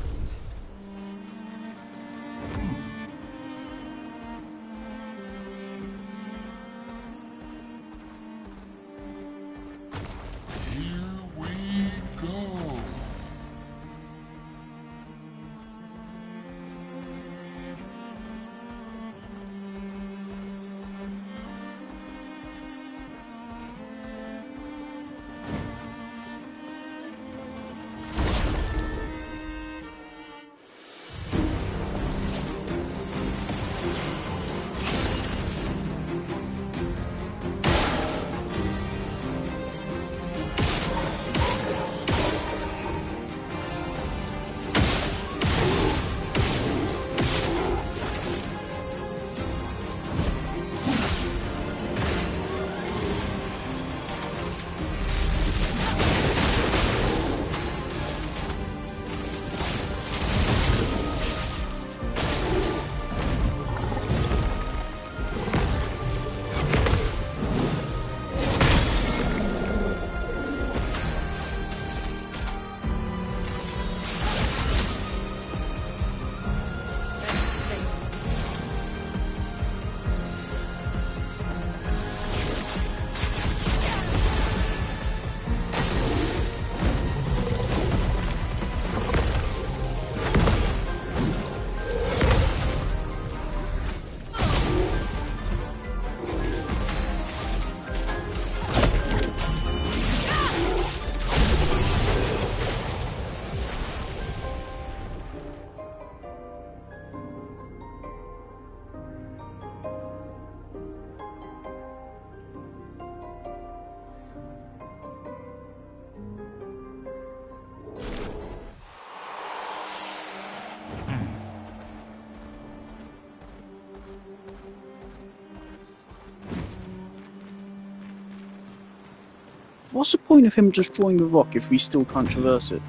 What's the point of him destroying the rock if we still can't traverse it?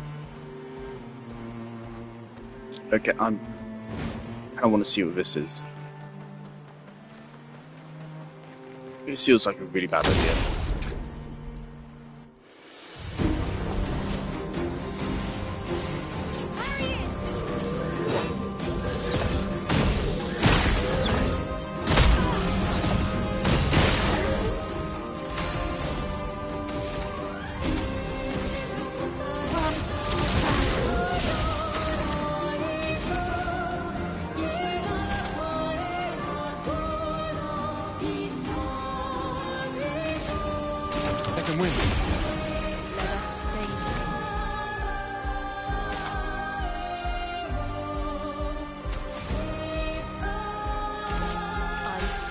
Okay, I want to see what this is. This feels like a really bad idea. Second wind. Let us stay here. Ice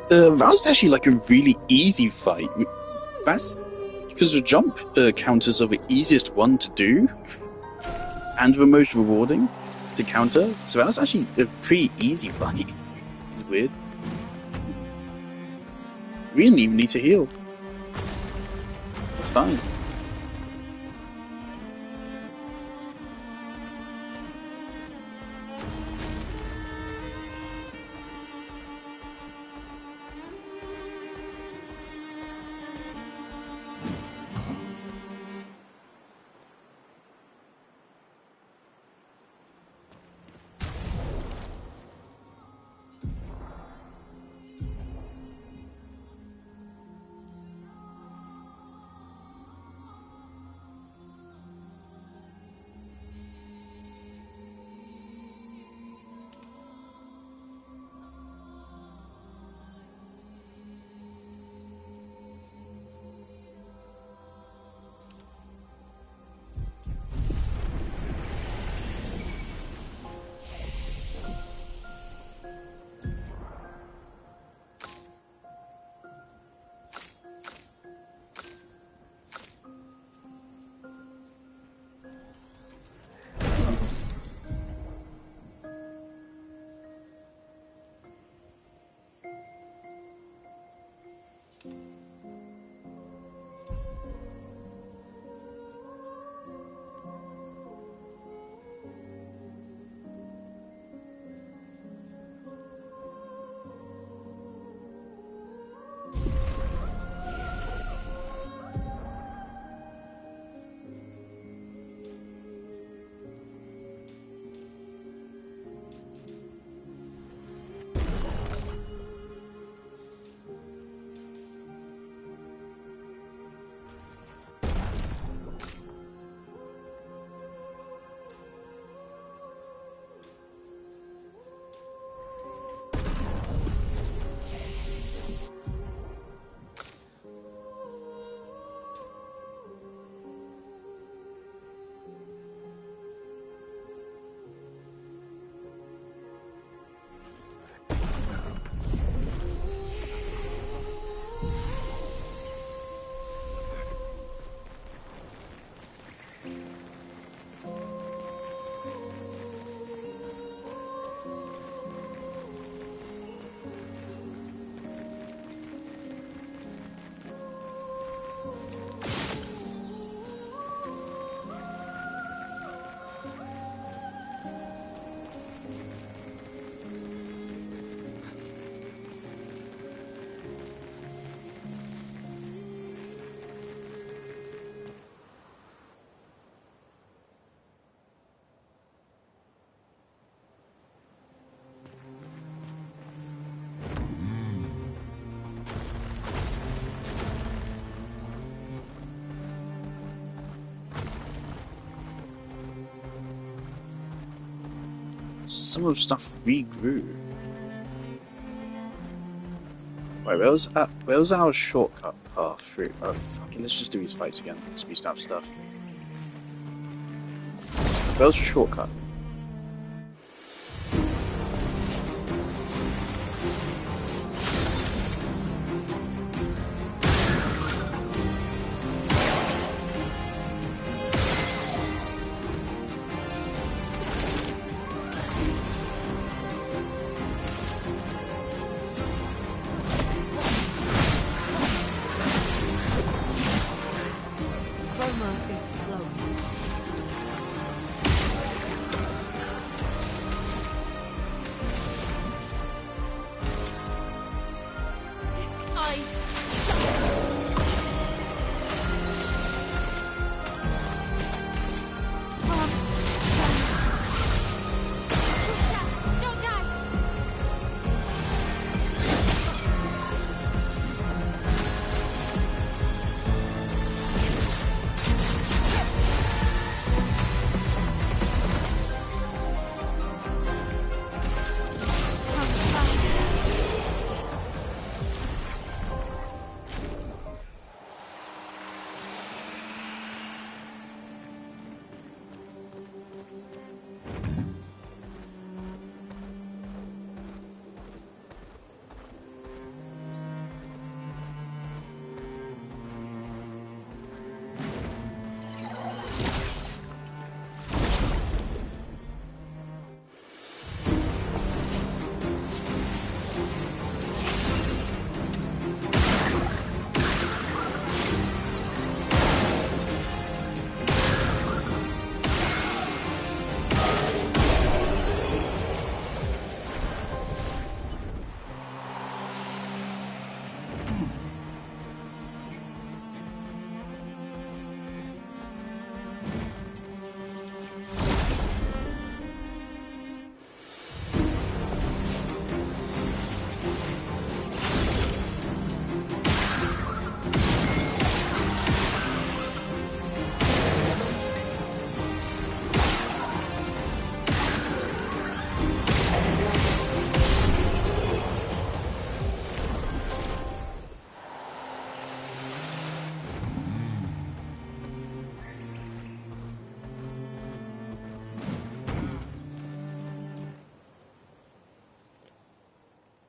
That was actually like a really easy fight. That's because the jump counters are the easiest one to do and the most rewarding to counter. So that was actually a pretty easy fight. It's weird. We didn't even need to heal. It's fine. some of the stuff regrew. Wait, where was our shortcut path through? Oh, fucking, let's just do these fights again. So we still have stuff. Where was the shortcut?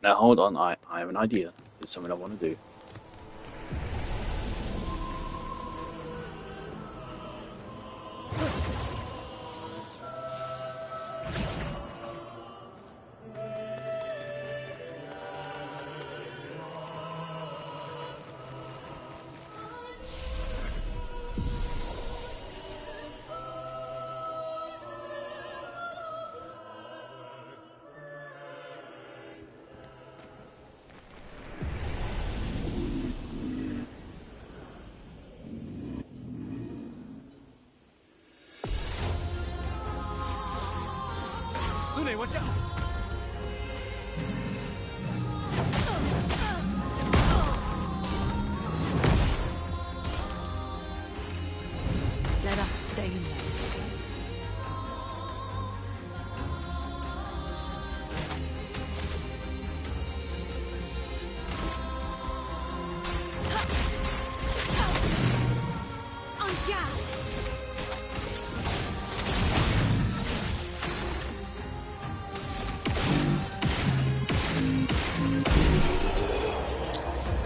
Now hold on, I have an idea. It's something I want to do. Let us stay in there.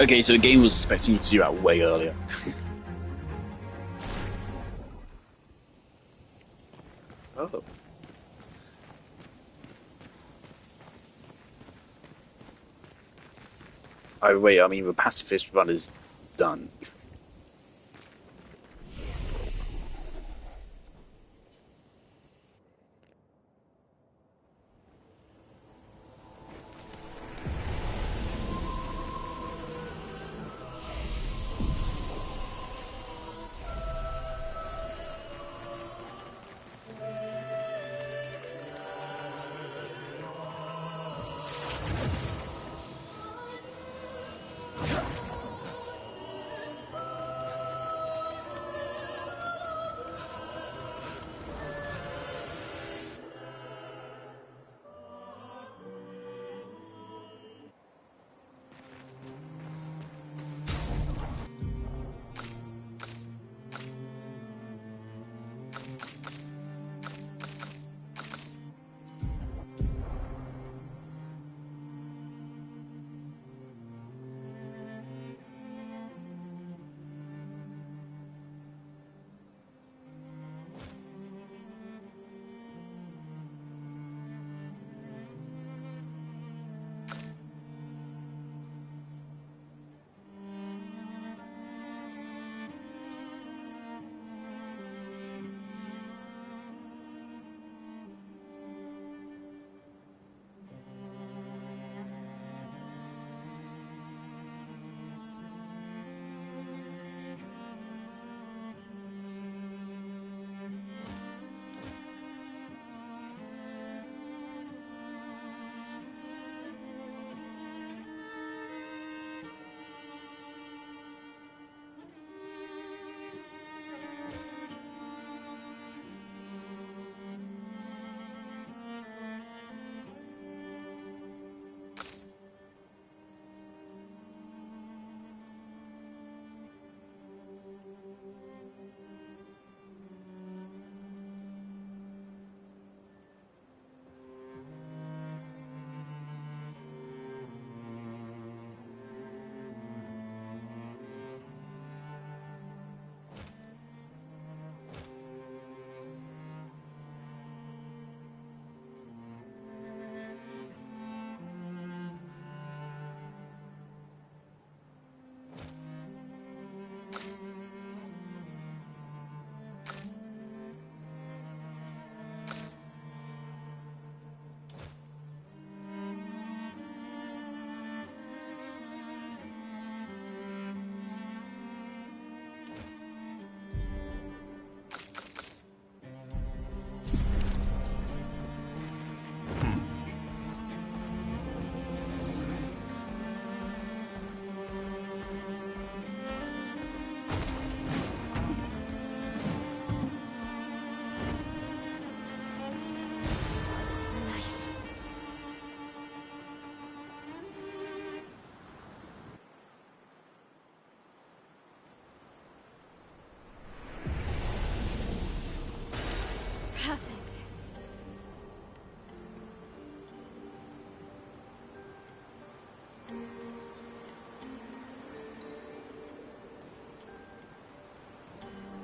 Okay, so the game was expecting you to do that way earlier. Oh. Oh wait, I mean the pacifist run is done.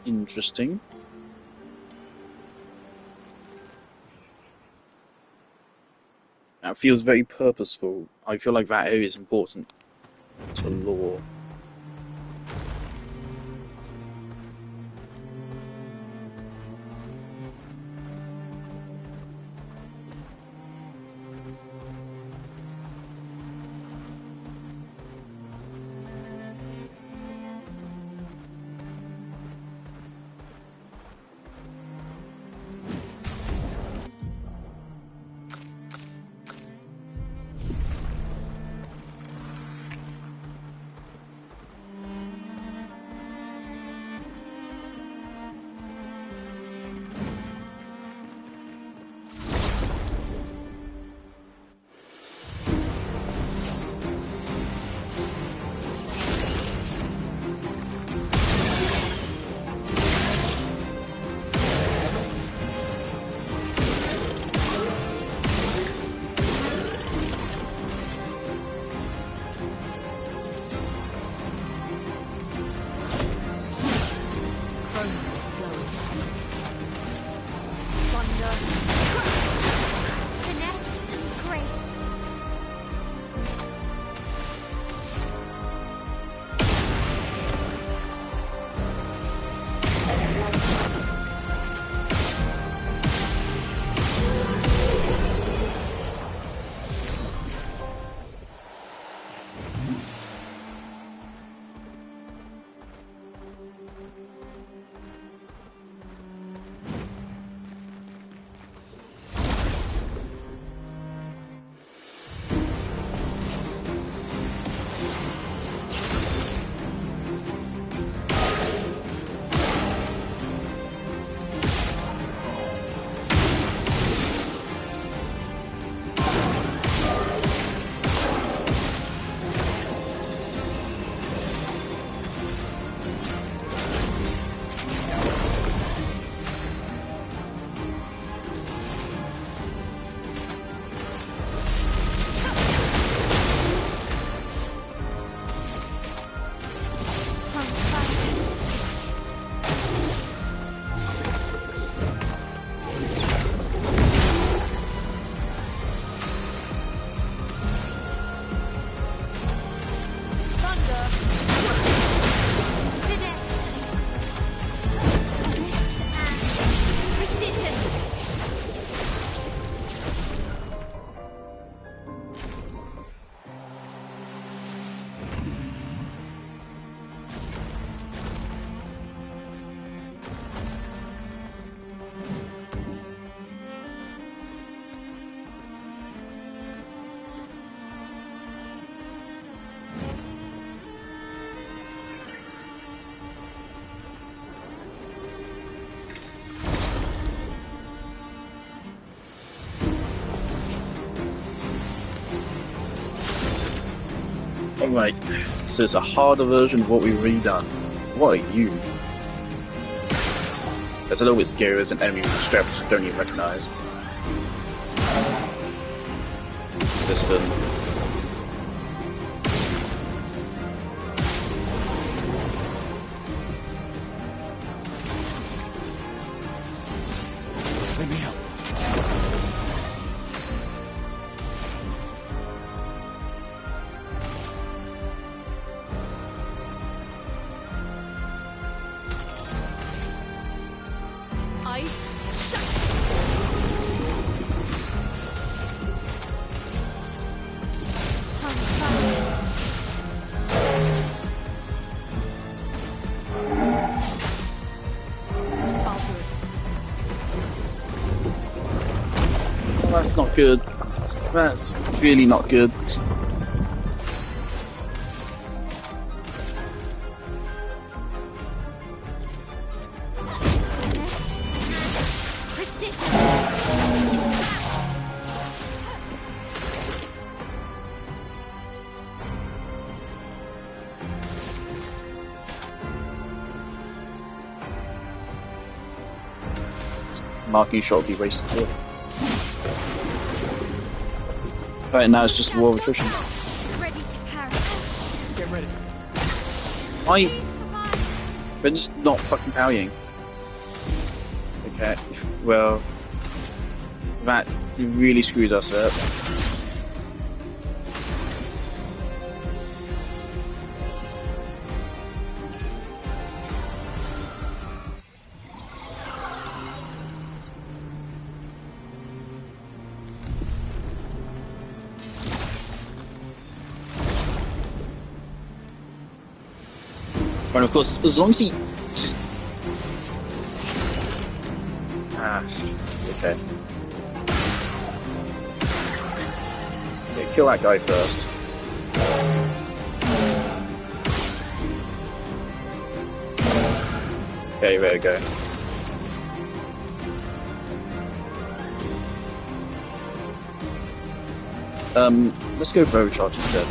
Interesting. That feels very purposeful. I feel like that area is important to lore. Alright, so it's a harder version of what we've redone. What are you? That's a little bit scary as an enemy with straps don't even recognize. Resistant. Let me help. That's not good. That's really not good. Marking shot will be wasted too. Right now it's just war of attrition. Ready to parry. Get ready. Why? They're just not fucking parrying. Okay, well, that really screwed us up. And of course, as long as he just... okay. Yeah, kill that guy first. Okay, there we go. Let's go for overcharge instead.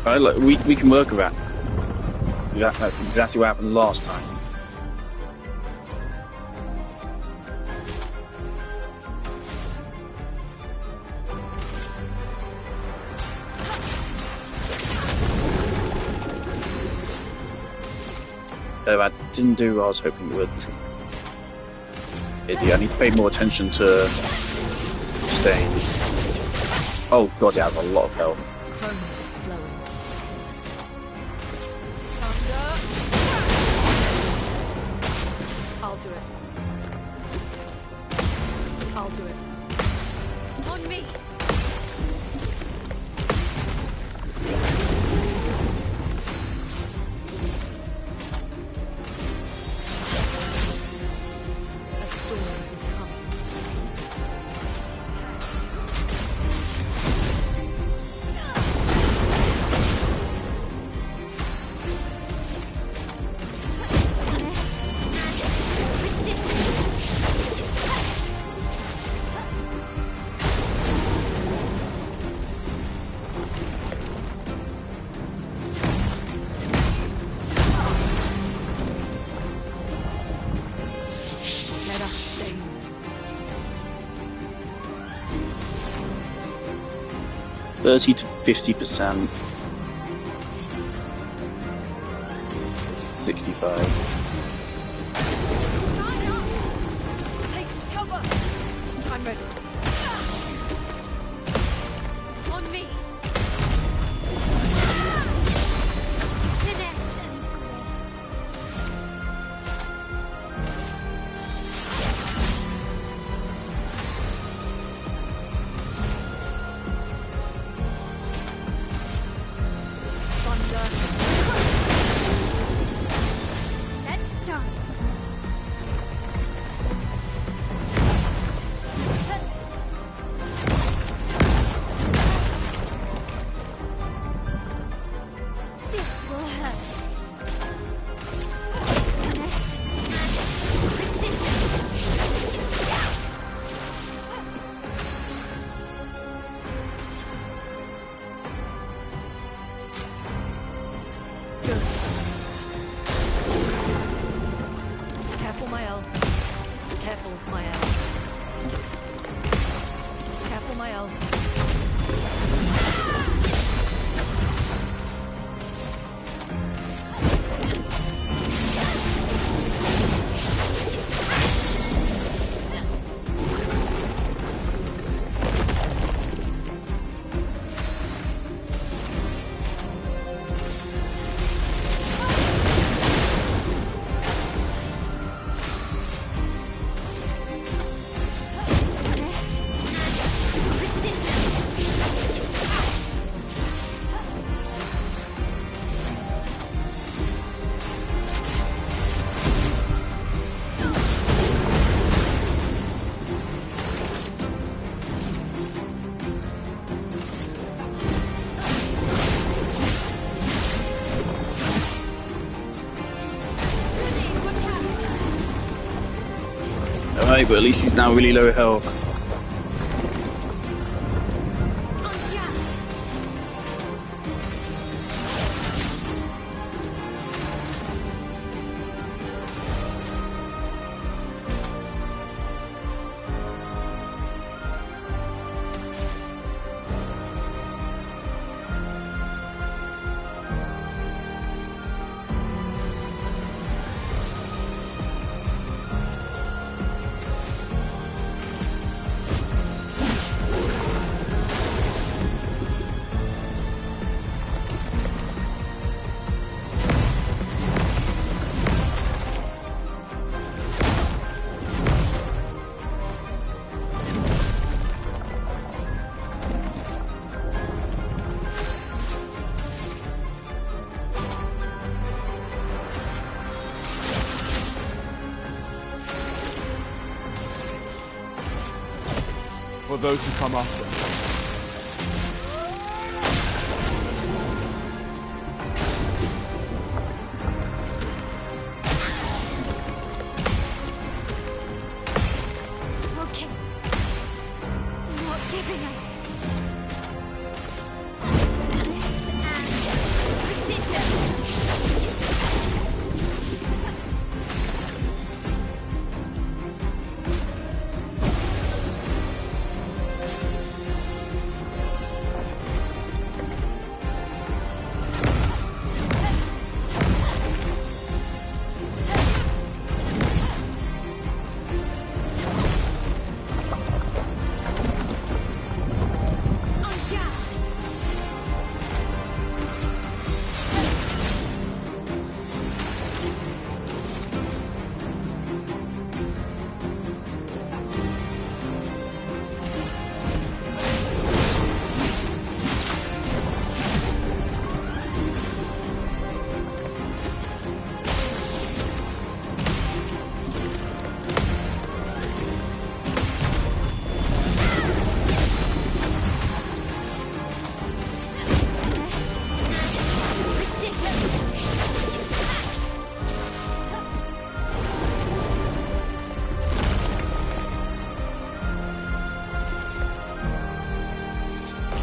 Right, look, we can work with that. That's exactly what happened last time. That didn't do what I was hoping it would. I need to pay more attention to stains. Oh god, it has a lot of health. I'll do it. I'll do it. On me! A storm is coming. Let us stay. 30 to 50%. 65. Take cover! I'm ready. On me! Finesse and grace. Thunder. Let's dance. die, but at least he's now really low health. For those who come after. Okay. Not giving up. This and precision.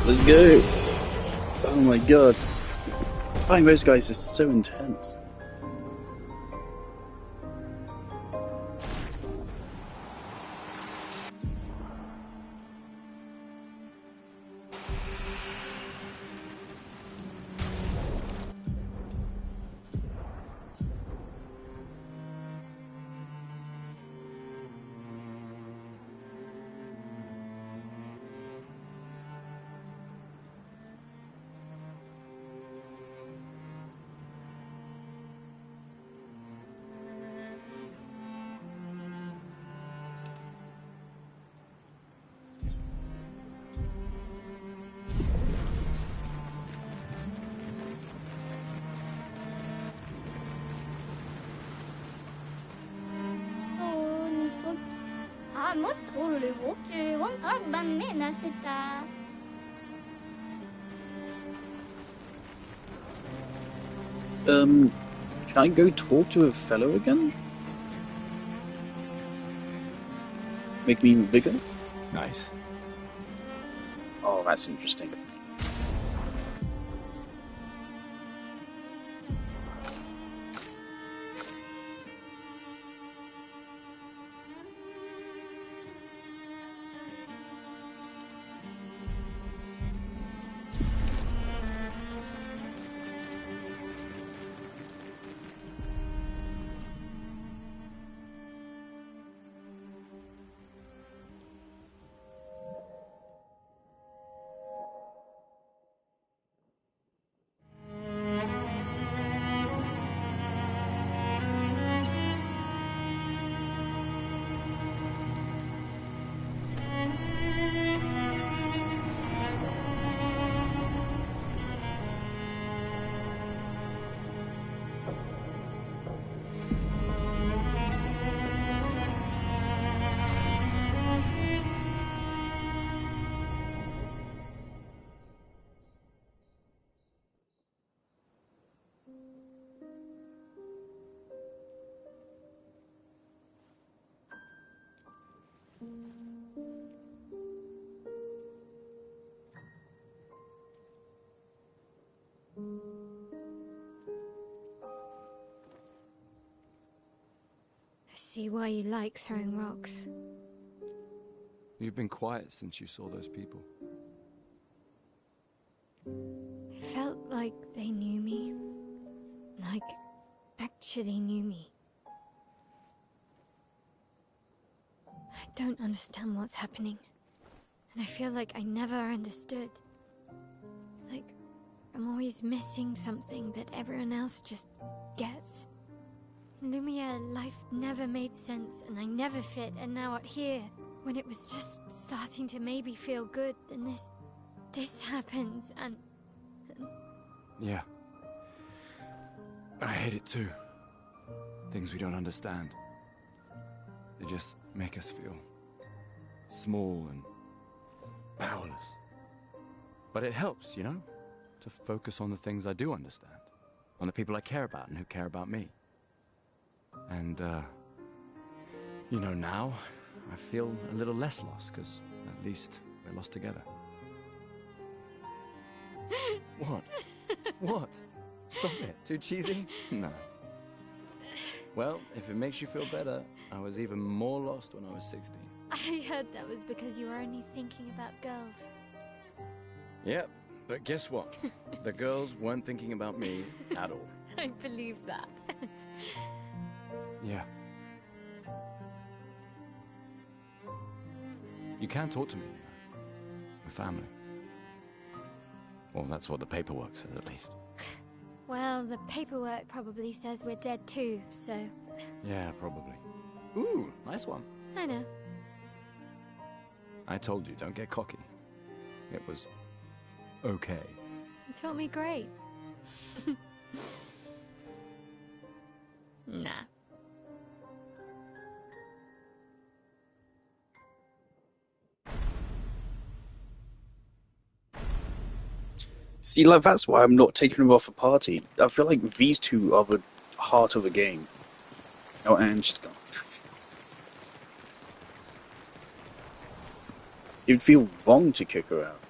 Let's go! Oh my god. Fighting those guys is so intense. Can I go talk to a fellow again? Make me even bigger? Nice. Oh, that's interesting. I see why you like throwing rocks. You've been quiet since you saw those people. It felt like they knew me. Like, actually knew me. I don't understand what's happening. And I feel like I never understood. Like, I'm always missing something that everyone else just gets. In Lumiere, life never made sense, and I never fit, and now out here, when it was just starting to maybe feel good, then this happens, and... Yeah. I hate it too. Things we don't understand. They just make us feel small and powerless. But it helps, you know, to focus on the things I do understand. On the people I care about and who care about me. And, you know, now I feel a little less lost, because at least we're lost together. What? What? Stop it. Too cheesy? No. Well, if it makes you feel better, I was even more lost when I was 16. I heard that was because you were only thinking about girls. Yep, but guess what? The girls weren't thinking about me at all. I believe that. Yeah. You can talk to me. We're family. Well, that's what the paperwork says, at least. Well, the paperwork probably says we're dead too, so... Yeah, probably. Ooh, nice one. I know. I told you, don't get cocky. It was... okay. You taught me great. Nah. See, like, that's why I'm not taking her off a party. I feel like these two are the heart of the game. Oh, and she's gone. It would feel wrong to kick her out.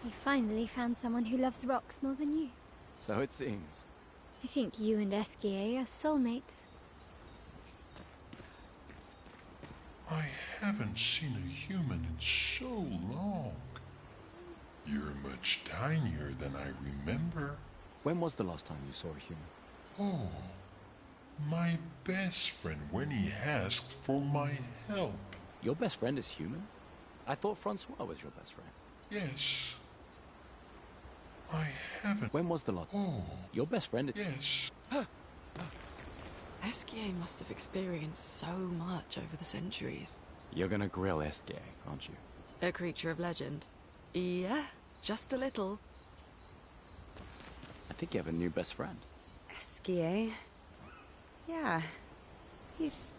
You finally found someone who loves rocks more than you. So it seems. I think you and Esquier are soulmates. I haven't seen a human in so long. You're much tinier than I remember. When was the last time you saw a human? Oh, my best friend when he asked for my help. Your best friend is human? I thought Francois was your best friend. Yes. I haven't. When was the last? Oh. Your best friend is... Yes. Esquier must have experienced so much over the centuries. You're gonna grill Esquier, aren't you? A creature of legend. Yeah, just a little. I think you have a new best friend. Esquier? Yeah. He's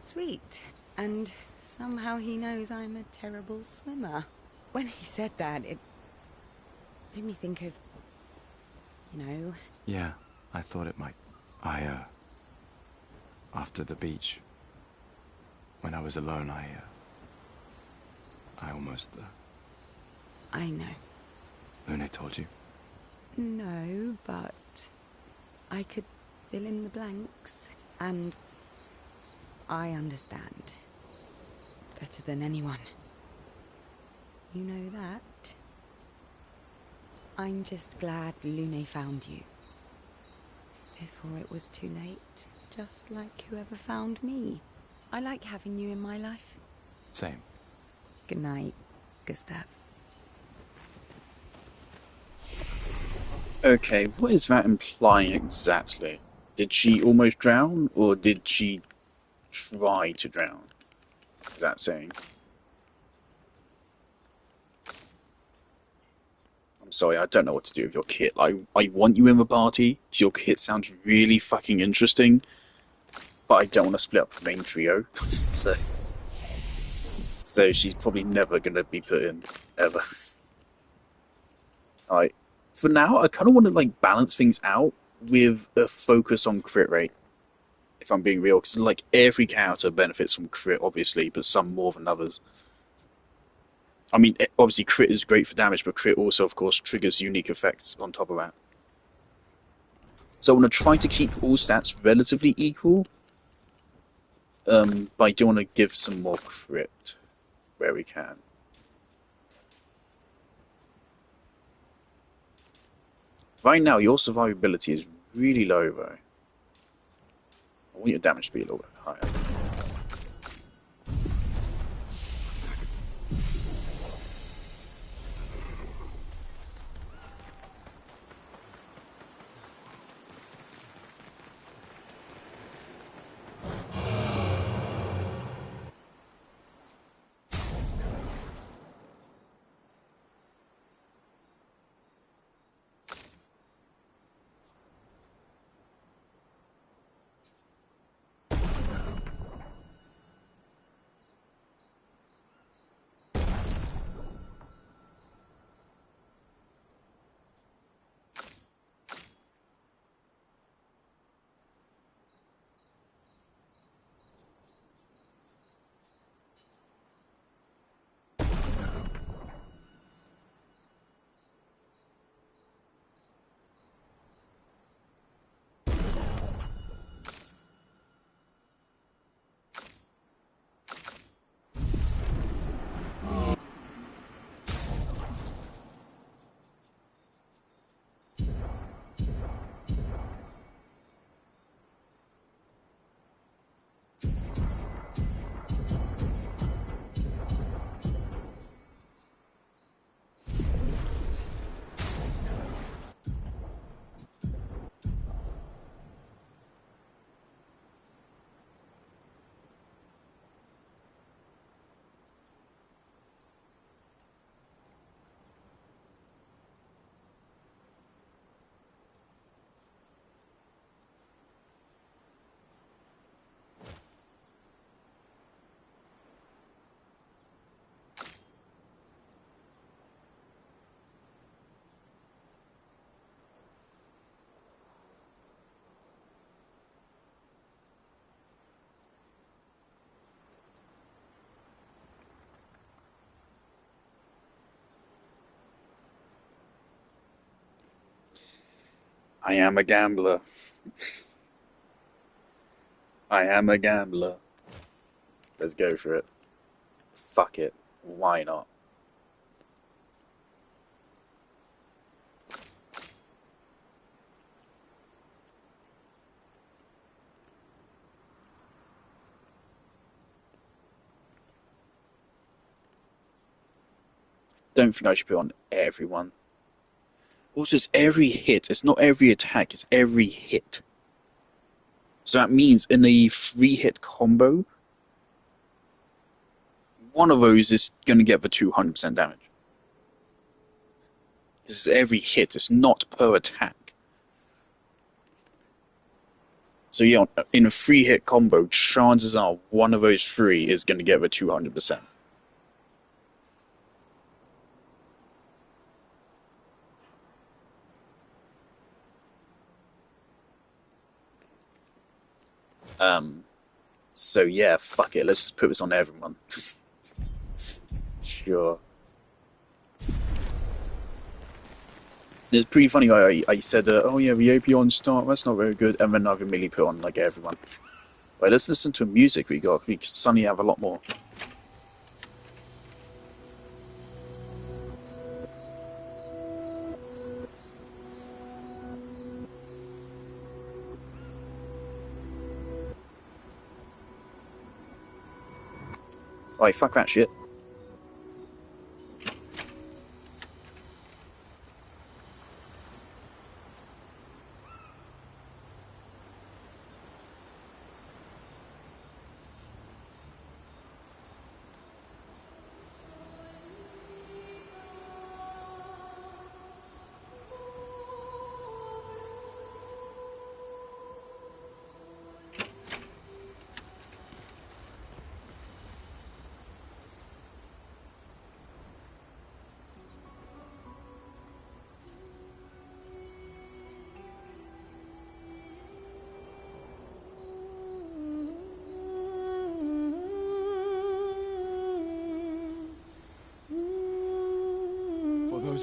sweet. And somehow he knows I'm a terrible swimmer. When he said that, it made me think of... you know... Yeah, I thought it might. After the beach, when I was alone, I almost... I know. Lune told you? No, but I could fill in the blanks, and I understand better than anyone. You know that? I'm just glad Lune found you before it was too late, just like whoever found me. I like having you in my life. Same. Good night, Gustav. Okay, what is that implying exactly? Did she almost drown, or did she try to drown? Is that saying? I'm sorry, I don't know what to do with your kit. I want you in the party, so your kit sounds really fucking interesting, but I don't want to split up the main trio. So she's probably never going to be put in, ever. For now, I kind of want to like balance things out with a focus on crit rate. If I'm being real, because like every character benefits from crit, obviously, but some more than others. I mean, obviously, crit is great for damage, but crit also, of course, triggers unique effects on top of that. So I want to try to keep all stats relatively equal, but I do want to give some more crit where we can. Right now, your survivability is really low, though. I want your damage to be a little bit higher. I am a gambler. I am a gambler. Let's go for it. Fuck it. Why not? Don't think I should put on everyone. Also, it's every hit. It's not every attack. It's every hit. So that means in a 3-hit combo, one of those is going to get the 200% damage. This is every hit. It's not per attack. So yeah, in a 3-hit combo, chances are one of those 3 is going to get the 200%. So yeah, fuck it. Let's just put this on everyone. Sure. It's pretty funny. I said, oh yeah, the AP on start. That's not very good, and then I've immediately put on like everyone. Right, let's listen to music we got. We suddenly have a lot more. Right, fuck that shit.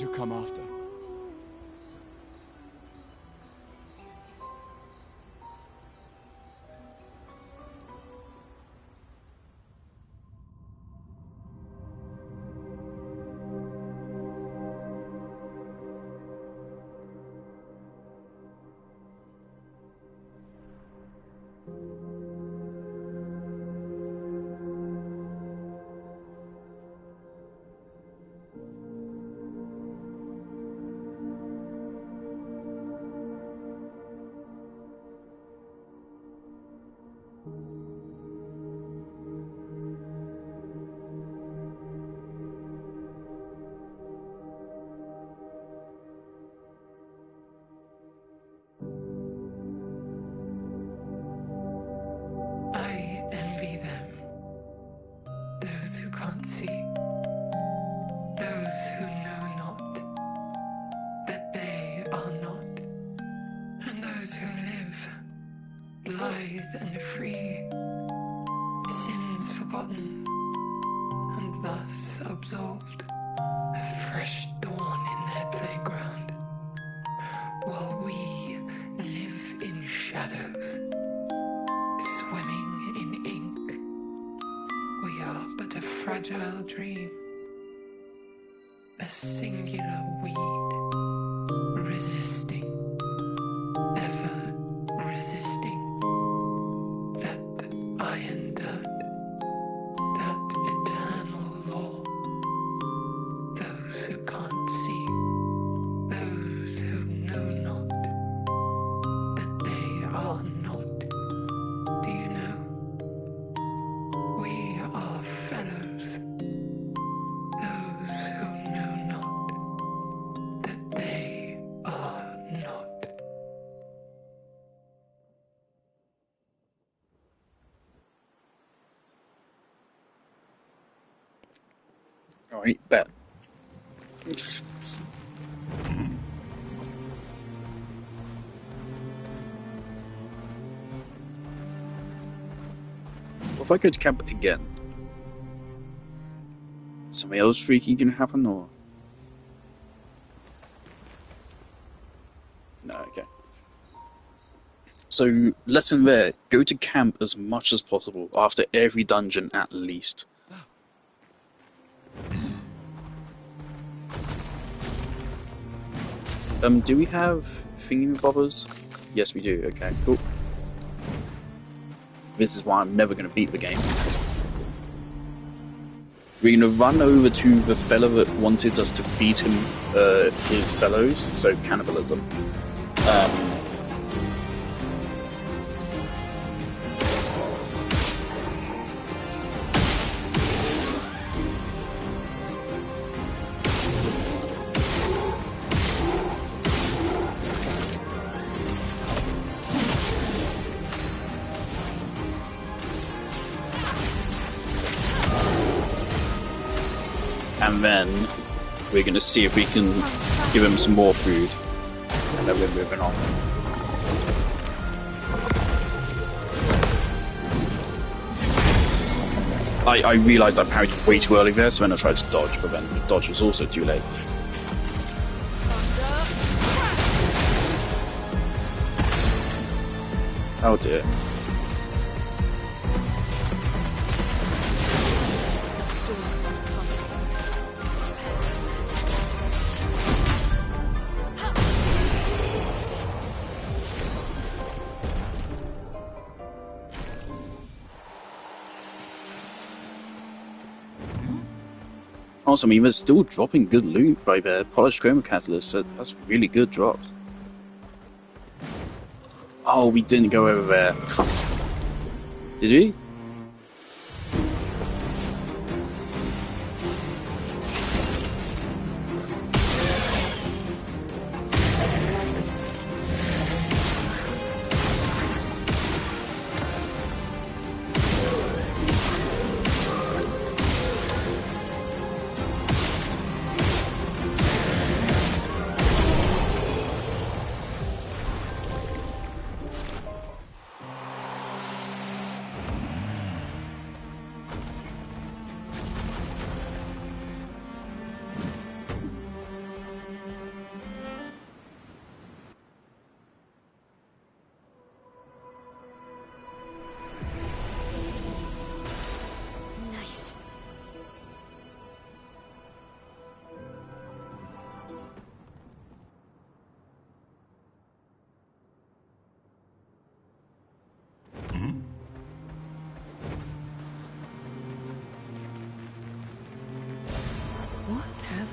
who come after. I envy them. Those who can't see. Those who know not that they are not. And those who live, blithe and free, sins forgotten, and thus absolved, a fresh dawn in their playground, while we live in shadows, swimming in ink. We are but a fragile dream, a singular weed, resisting, ever resisting, that iron dirt, that eternal law. Those who can't see, those who know not that they are not. Do you know? We are fellows. Those who know not that they are not. Alright, bet. What if I go to camp again? Something else freaky gonna happen, or? No, okay. So, lesson there, go to camp as much as possible, after every dungeon at least. Do we have thingy-bobbers? Yes, we do. Okay, cool. This is why I'm never going to beat the game. We're going to run over to the fellow that wanted us to feed him his fellows, so cannibalism. And then we're going to see if we can give him some more food. And then we're moving on. I realised I parried way too early there, so then I tried to dodge, but then the dodge was also too late. Oh dear. Also, I mean, they're still dropping good loot right there. Polished Chroma Catalyst, so that's really good drops. Oh, we didn't go over there. Did we?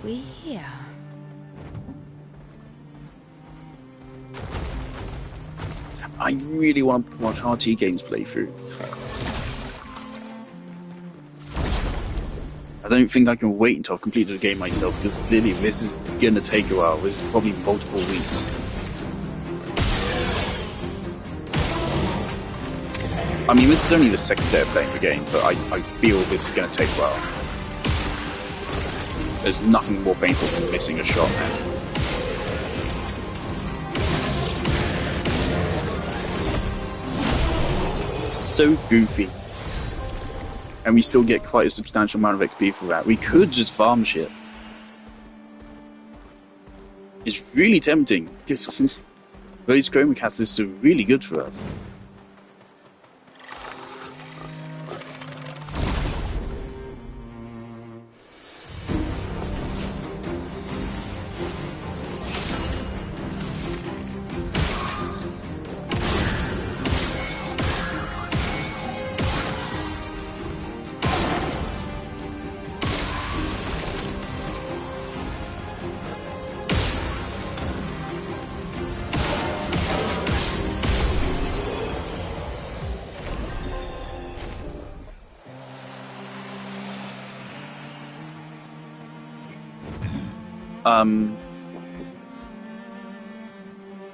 we here? I really want to watch RT Games playthrough. I don't think I can wait until I've completed the game myself, because clearly this is going to take a while. This is probably multiple weeks. I mean, this is only the second day of playing the game, but I feel this is going to take a while. There's nothing more painful than missing a shot, man. It's so goofy. And we still get quite a substantial amount of XP for that. We could just farm shit. It's really tempting, because those chroma catalysts are really good for us.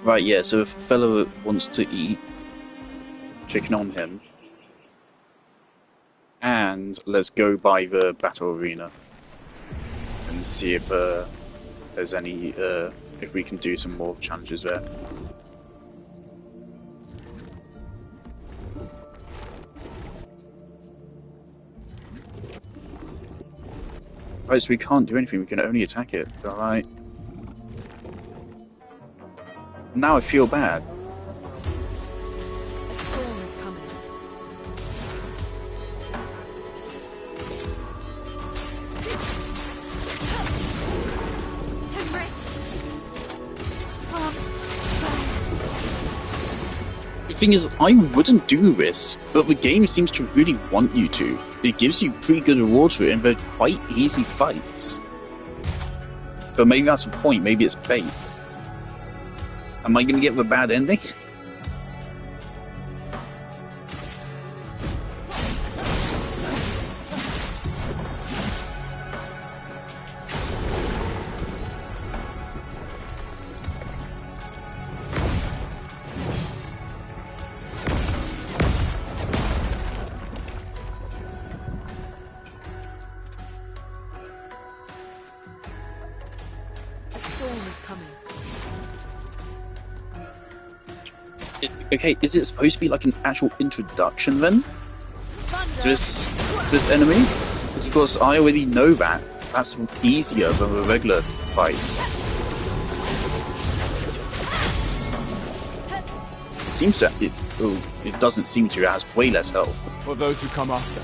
Right, yeah, so if a fellow wants to eat, chicken on him. And let's go by the battle arena and see if there's any, if we can do some more challenges there. Right, so we can't do anything, we can only attack it, alright? Now I feel bad. A storm is coming. The thing is, I wouldn't do this, but the game seems to really want you to. It gives you pretty good rewards for it, and they're quite easy fights. But maybe that's the point, maybe it's bait. Am I going to get the bad ending? A storm is coming. Okay, is it supposed to be like an actual introduction then? To this enemy? Because of course I already know that. That's easier than the regular fights. It seems to... It doesn't seem to. It has way less health. For those who come after.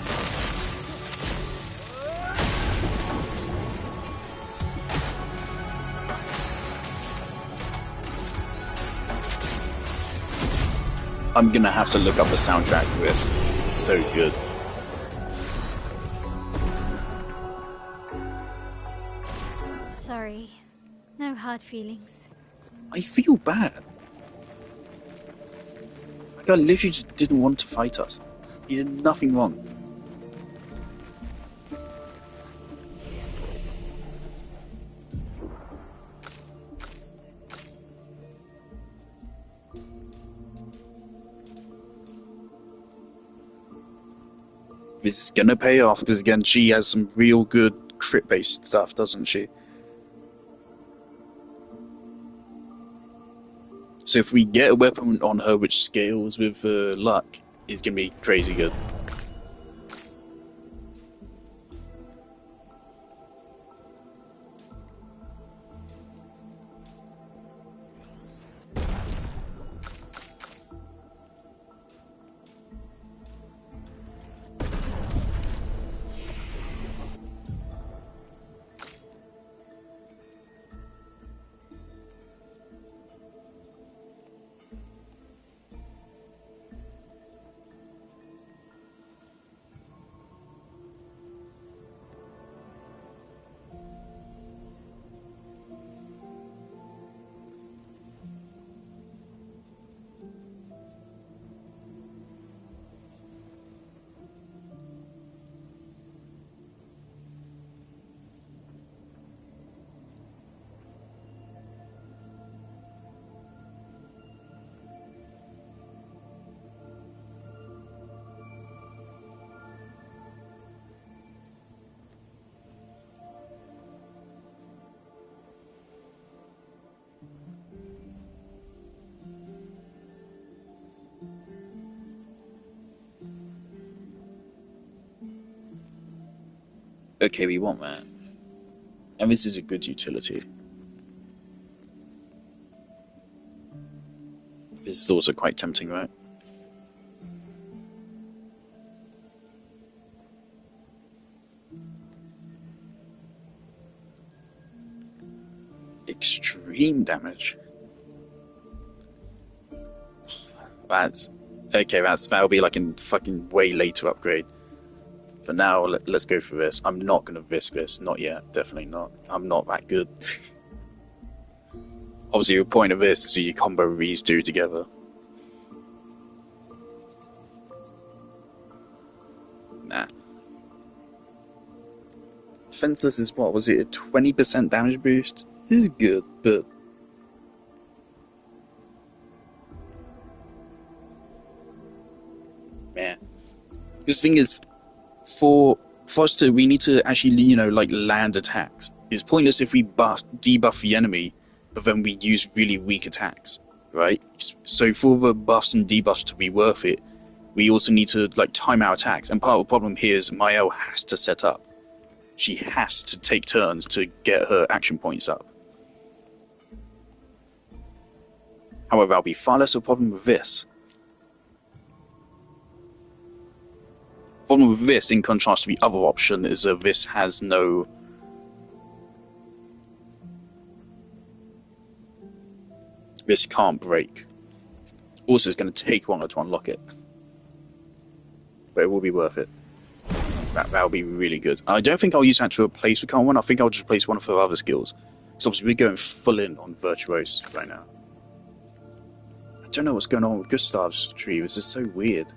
I'm gonna have to look up the soundtrack for this. It's so good. Sorry. No hard feelings. I feel bad. Like I literally just didn't want to fight us. He did nothing wrong. This is gonna pay off, because again, she has some real good crit-based stuff, doesn't she? So if we get a weapon on her which scales with luck, it's gonna be crazy good. Okay, we want that. And this is a good utility. This is also quite tempting, right? Extreme damage. That's okay. That'll be like a fucking way later upgrade. For now, let's go for this. I'm not gonna risk this. Not yet. Definitely not. I'm not that good. Obviously, the point of this is so you combo these two together. Nah. Defenseless is what? Was it a 20% damage boost? This is good, but man. The thing is, for us to, we need to actually, like land attacks. It's pointless if we debuff the enemy, but then we use really weak attacks, right? So for the buffs and debuffs to be worth it, we also need to like time our attacks. And part of the problem here is Mael has to set up. She has to take turns to get her action points up. However, I'll be far less of a problem with this. Problem with this, in contrast to the other option, is that this has no... This can't break. Also, it's going to take longer to unlock it. But it will be worth it. That'll be really good. I don't think I'll use that to replace the current one. I think I'll just replace one of her other skills. So obviously we're going full in on Virtuose right now. I don't know what's going on with Gustav's tree. This is so weird.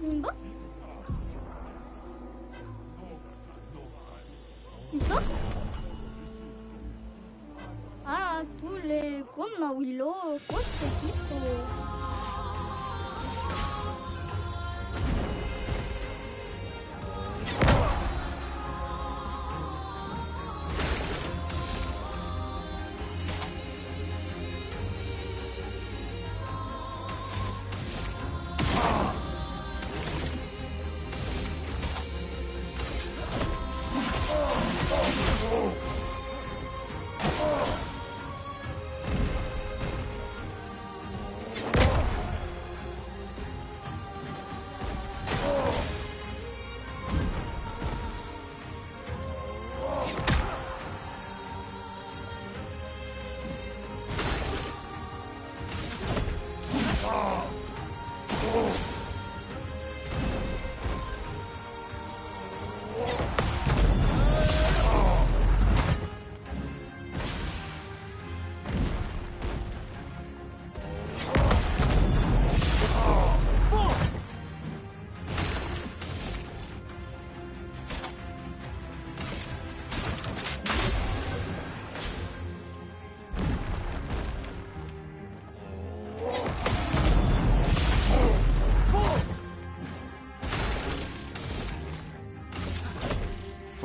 Nimbo? 있어? Ah, tous les comme Willow, faut ce tipo.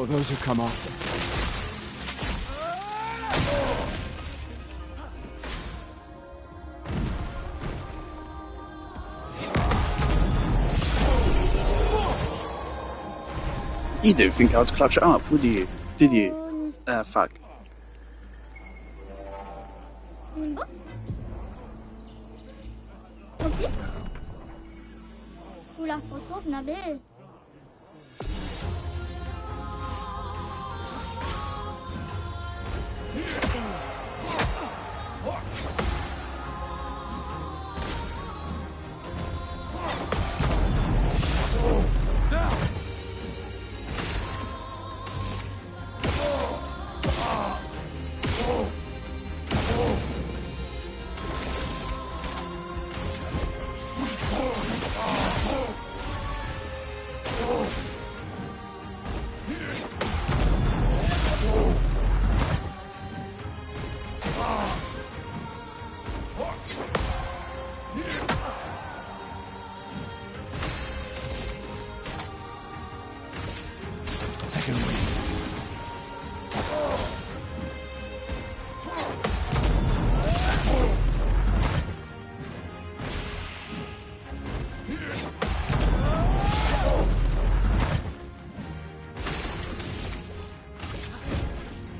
For those who come after. You didn't think I'd clutch it up, would you? Did you? Fuck. Nimbo? Ok? Kula fosov nabe. Second wave.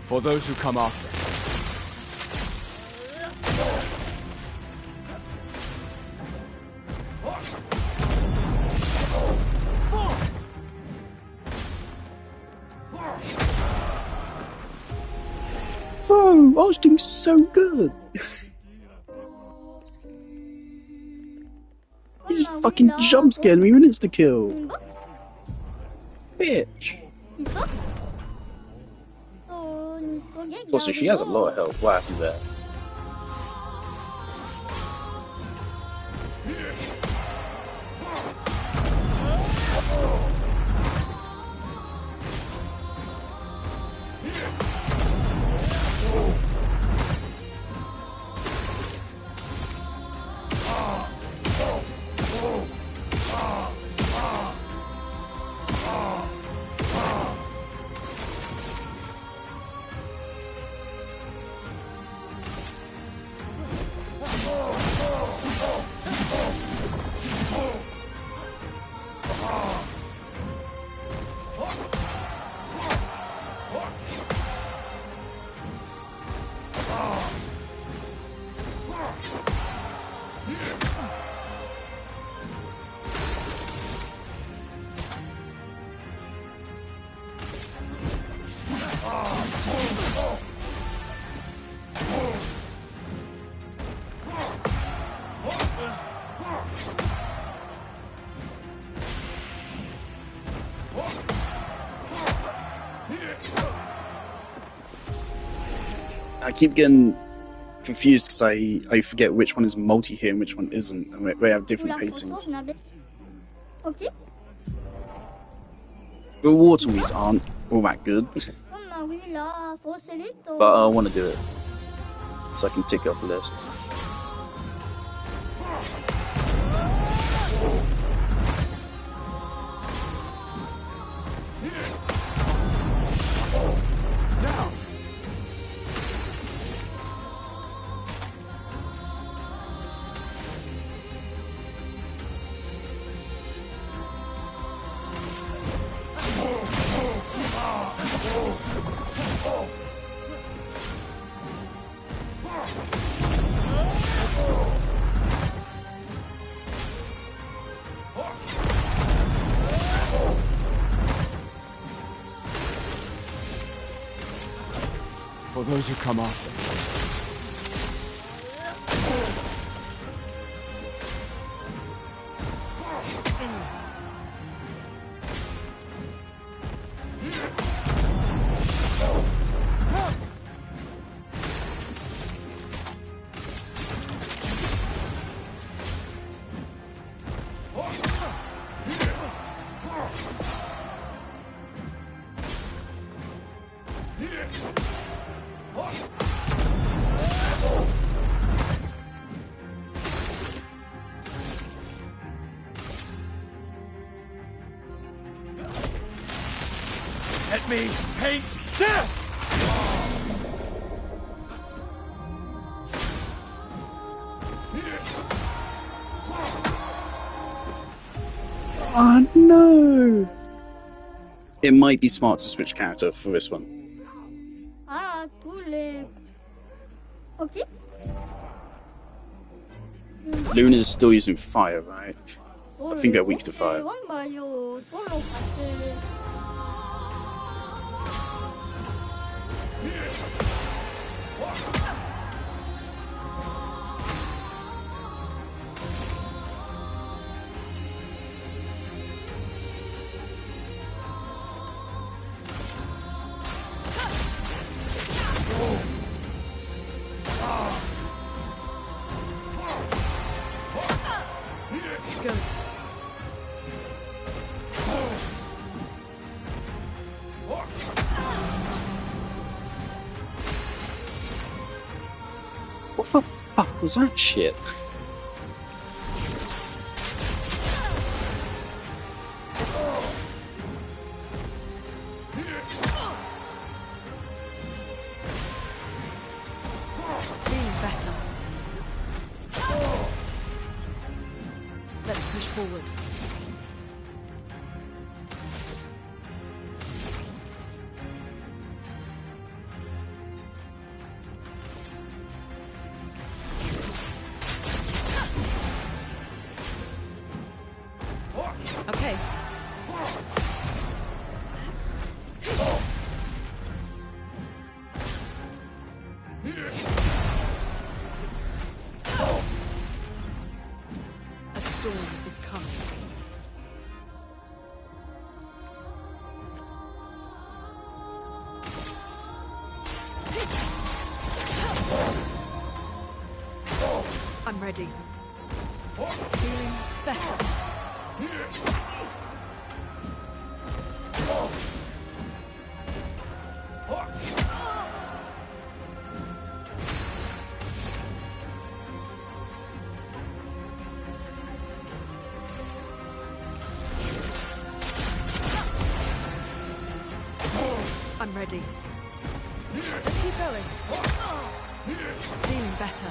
For those who come after. Bro, I was doing so good. He just fucking jump scared me when it's to kill. Bitch. Also, she has a lot of health. What happened there? I keep getting confused because I forget which one is multi-hit and which one isn't, and we have different pacings. The water weeds aren't all that good, but I want to do it so I can tick it off the list. For those who come after. Let me paint death! Oh no! It might be smart to switch character for this one. Ah, tous les... Ok. Luna's still using fire, right? I think they're weak to fire. What the fuck was that shit? Feeling better. Let's push forward. Okay. A storm is coming. I'm ready. Feeling better. I'm ready. Let's keep going. Feeling better.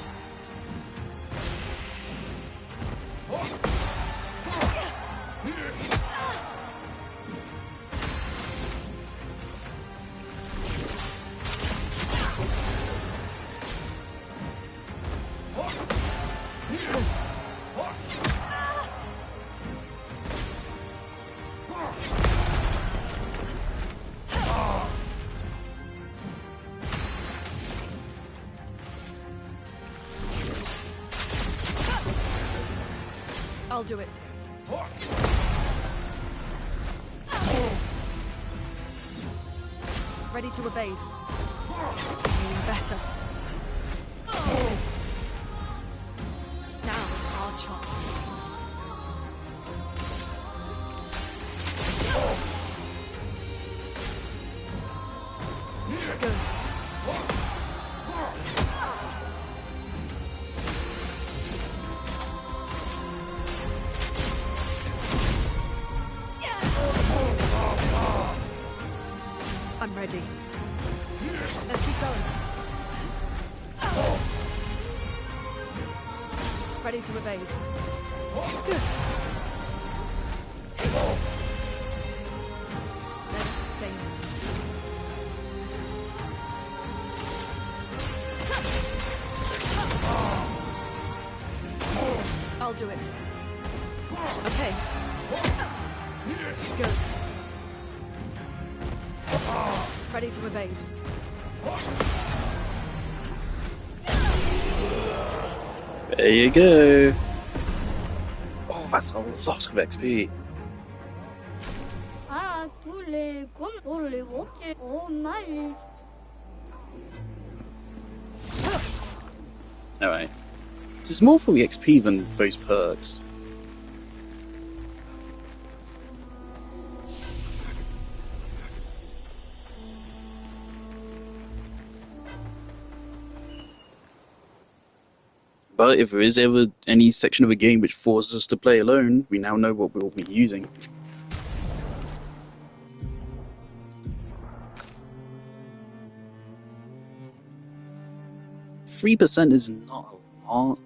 I'll do it. Ready to evade. Feeling better. Now's our chance. Good. I'm ready. Let's keep going. Ready to evade. Good. Let us stay. I'll do it. Okay. Good. Ready to evade. There you go. Oh, that's a lot of XP. Ah, tous les... Comme les... Ok. Oh, nice. Alright. This is more for the XP than those perks. But if there is ever any section of a game which forces us to play alone, we now know what we'll be using. 3% is not a lot.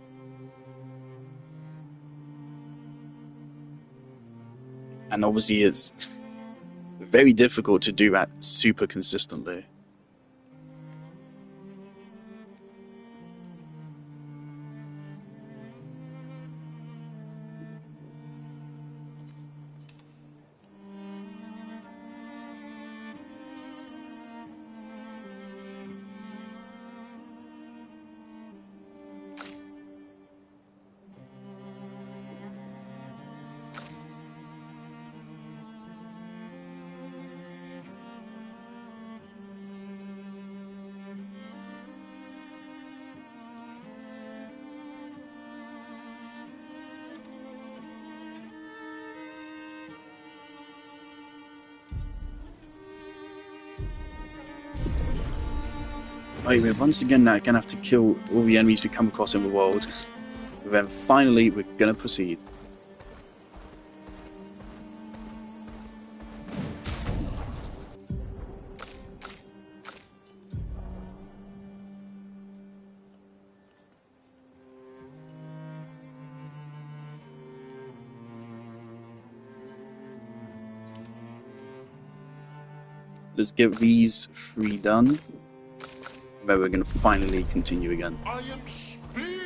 And obviously it's very difficult to do that super consistently. Right, we're once again now gonna have to kill all the enemies we come across in the world. But then finally we're gonna proceed. Let's get these 3 done. Then we're going to finally continue again. I am speed.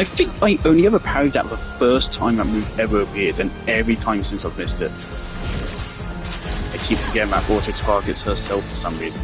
I think I only ever parried that the first time that move ever appeared, and every time since I've missed it. I keep forgetting that auto targets herself for some reason.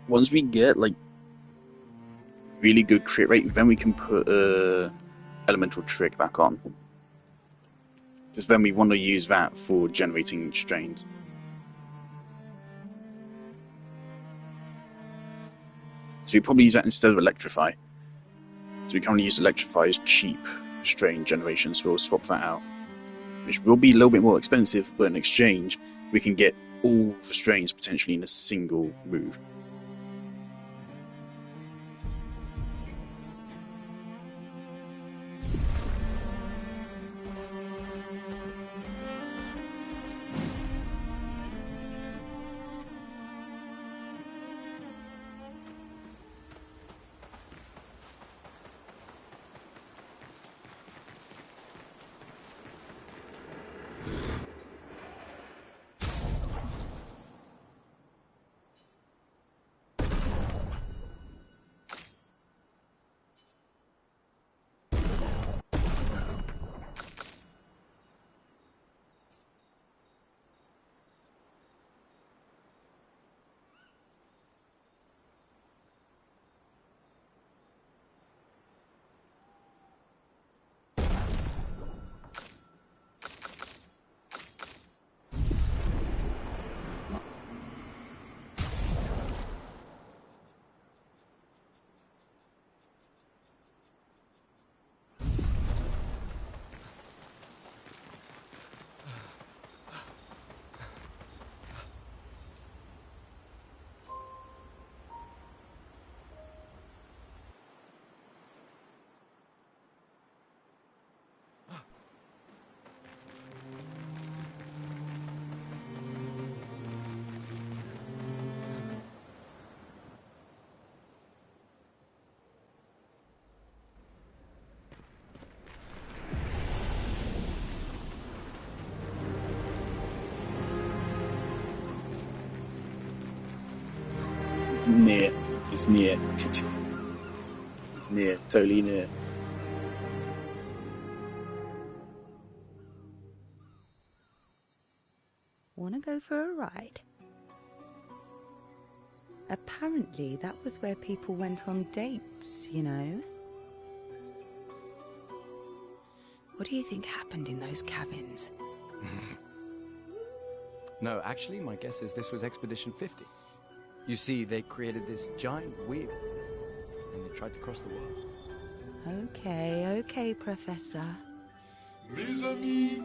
Once we get like really good crit rate, then we can put elemental trick back on. Because then we want to use that for generating strains. So we probably use that instead of electrify. So we can only use electrify as cheap strain generation, so we'll swap that out. Which will be a little bit more expensive, but in exchange we can get all the strains potentially in a single move. Near. It's near. It's near. Totally near. Wanna go for a ride? Apparently that was where people went on dates, you know? What do you think happened in those cabins? No, actually, my guess is this was Expedition 50. You see, they created this giant wheel, and they tried to cross the world. Okay, Professor. Mes amis,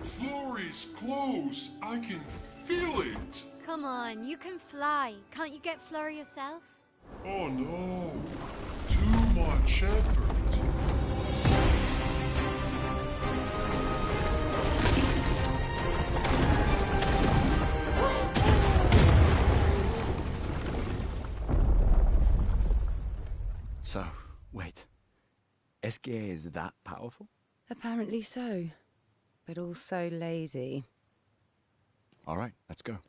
floor is close. I can feel it. Come on, you can fly. Can't you get Flora yourself? Oh no! Too much effort. So, wait. Esquier is that powerful? Apparently so, but also lazy. All right, let's go.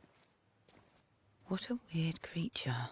What a weird creature.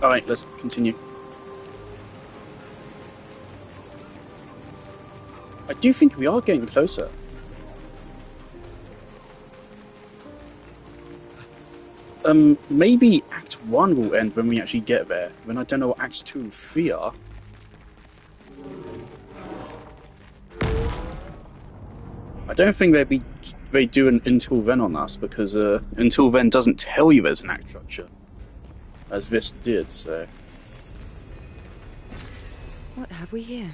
Alright, let's continue. I do think we are getting closer. Maybe Act 1 will end when we actually get there, when I don't know what Acts 2 and 3 are. I don't think they do an Until Then on us, because Until Then doesn't tell you there's an act structure, as this did, so... What have we here?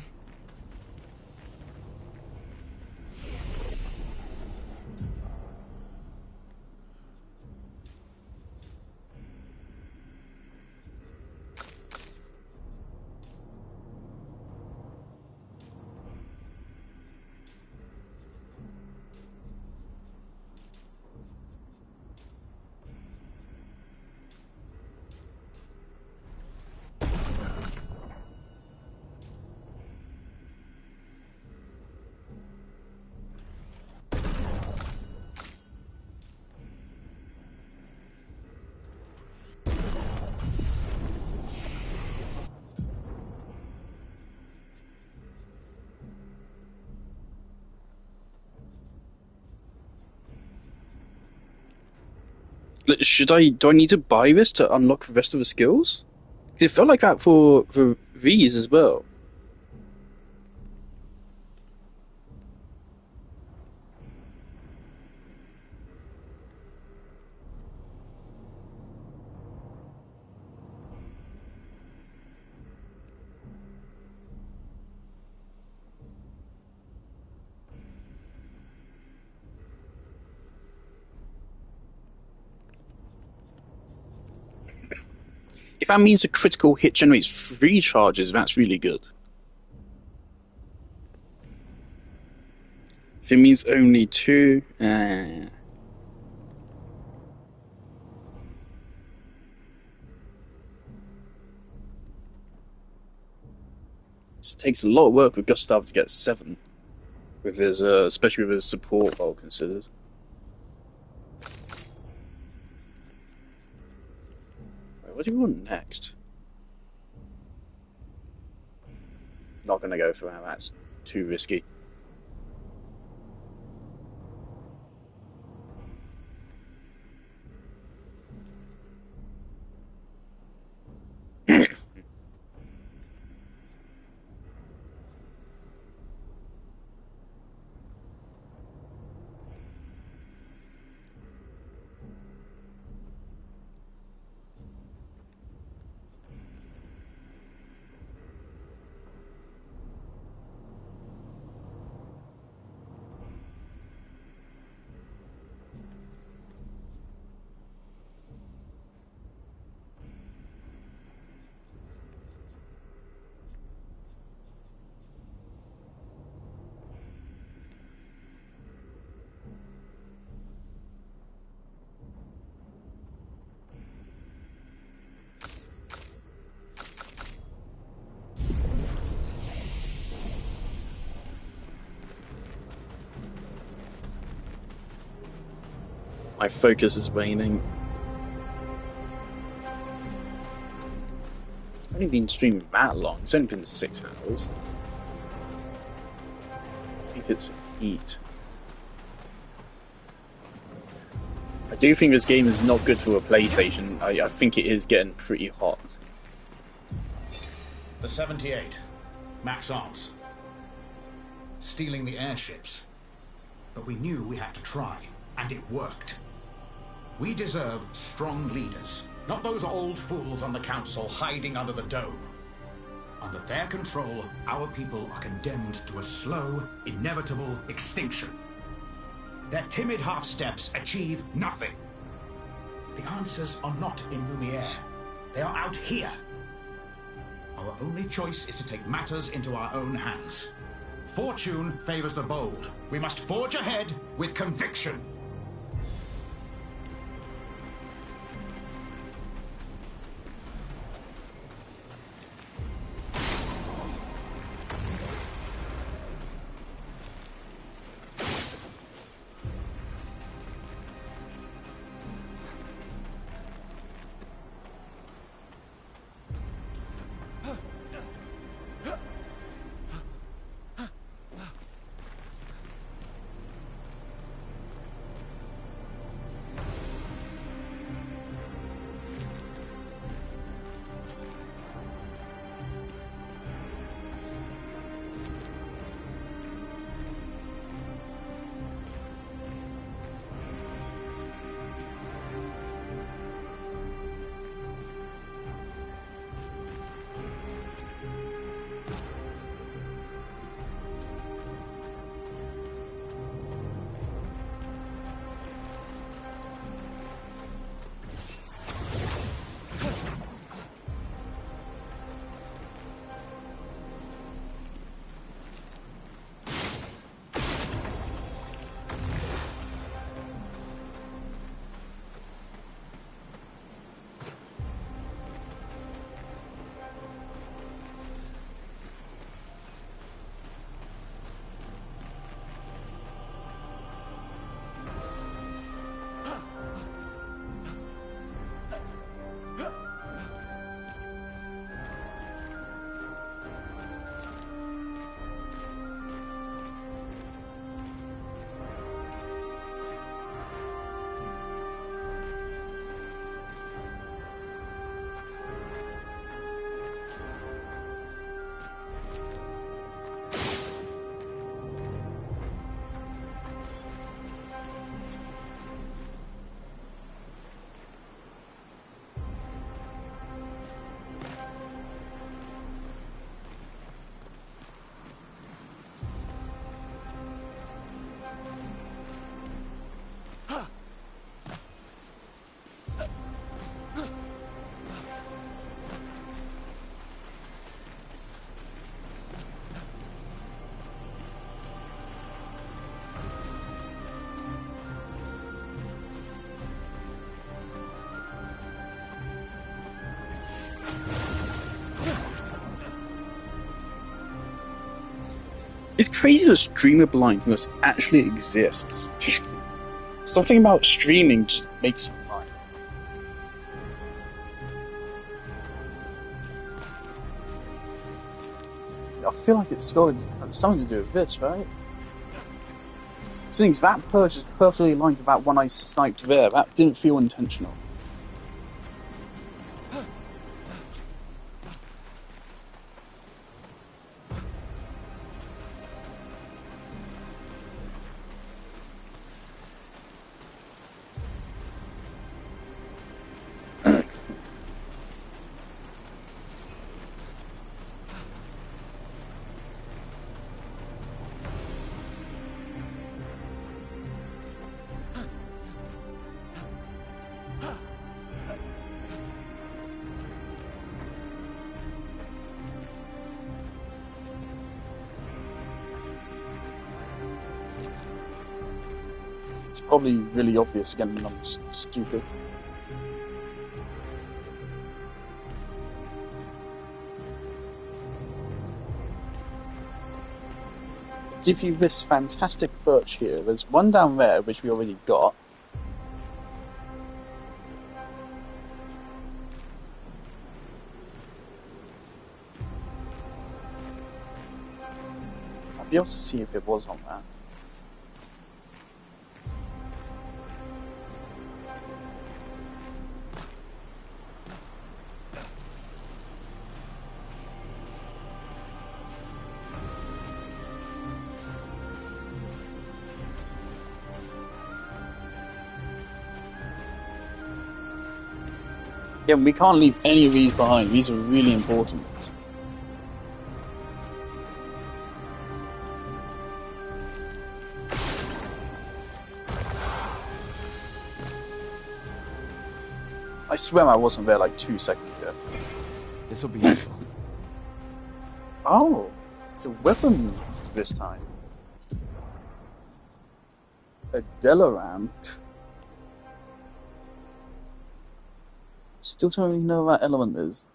Do I need to buy this to unlock the rest of the skills? It felt like that for these as well. If that means a critical hit generates 3 charges, that's really good. If it means only 2, This takes a lot of work with Gustav to get 7, with his, especially with his support all considered. What do you want next? Not gonna go for that, that's too risky. My focus is waning. I've only been streaming that long. It's only been 6 hours. I think it's heat. I do think this game is not good for a PlayStation. I think it is getting pretty hot. The 78. Max Arms. Stealing the airships. But we knew we had to try, and it worked. We deserve strong leaders, not those old fools on the council hiding under the dome. Under their control, our people are condemned to a slow, inevitable extinction. Their timid half-steps achieve nothing. The answers are not in Lumiere. They are out here. Our only choice is to take matters into our own hands. Fortune favors the bold. We must forge ahead with conviction. It's crazy that streamer blindness actually exists. Something about streaming just makes you blind. I feel like it's got something to do with this, right? Since that perch is perfectly aligned with that one I sniped there, that didn't feel intentional. It's probably really obvious again, and I'm just stupid. Give you this fantastic perch here. There's one down there which we already got. I'll be able to see if it was on that. Yeah, we can't leave any of these behind. These are really important. I swear I wasn't there like 2 seconds ago. This will be useful. Oh, it's a weapon this time. A Delaram. Still don't really know what that element is.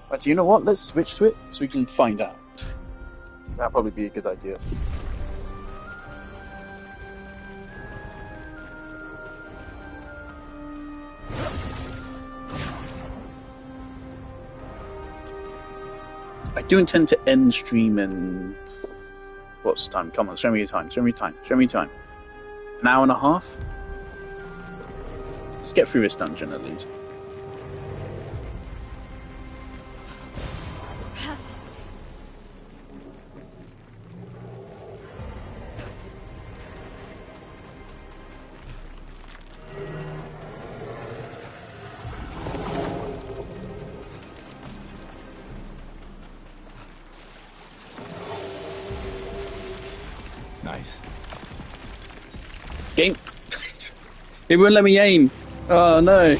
Right, so you know what? Let's switch to it so we can find out. That'd probably be a good idea. I do intend to end stream in... What's the time? Come on, show me your time, show me time, show me time. An hour and a half? Let's get through this dungeon at least. Nice. Game. It wouldn't let me aim. Oh no.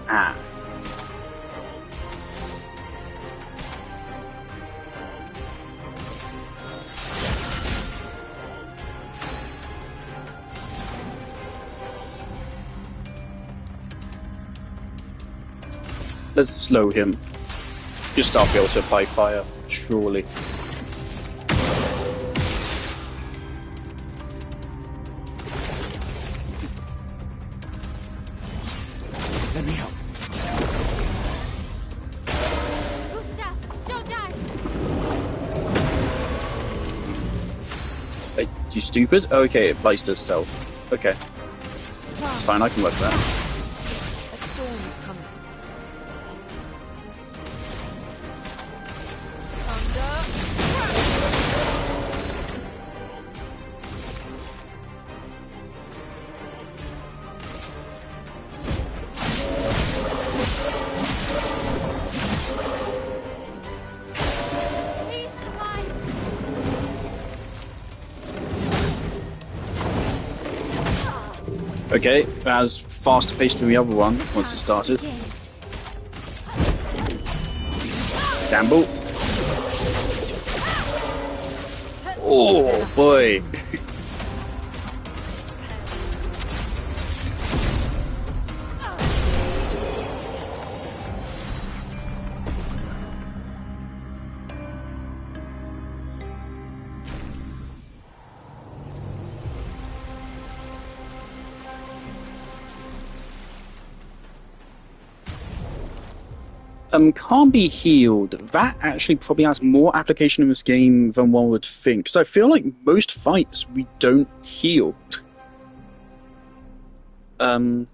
Ah. Let's slow him. Just I'll be able to apply fire, surely. Let me help. Gustav, don't die! Hey, you stupid? Okay, it applies to itself. Okay. It's fine, I can work that. A storm is coming. Please survive! Okay, as faster paced than the other one once it started. Gamble. Oh boy. Can't be healed. That actually probably has more application in this game than one would think. So I feel like most fights we don't heal. Yeah,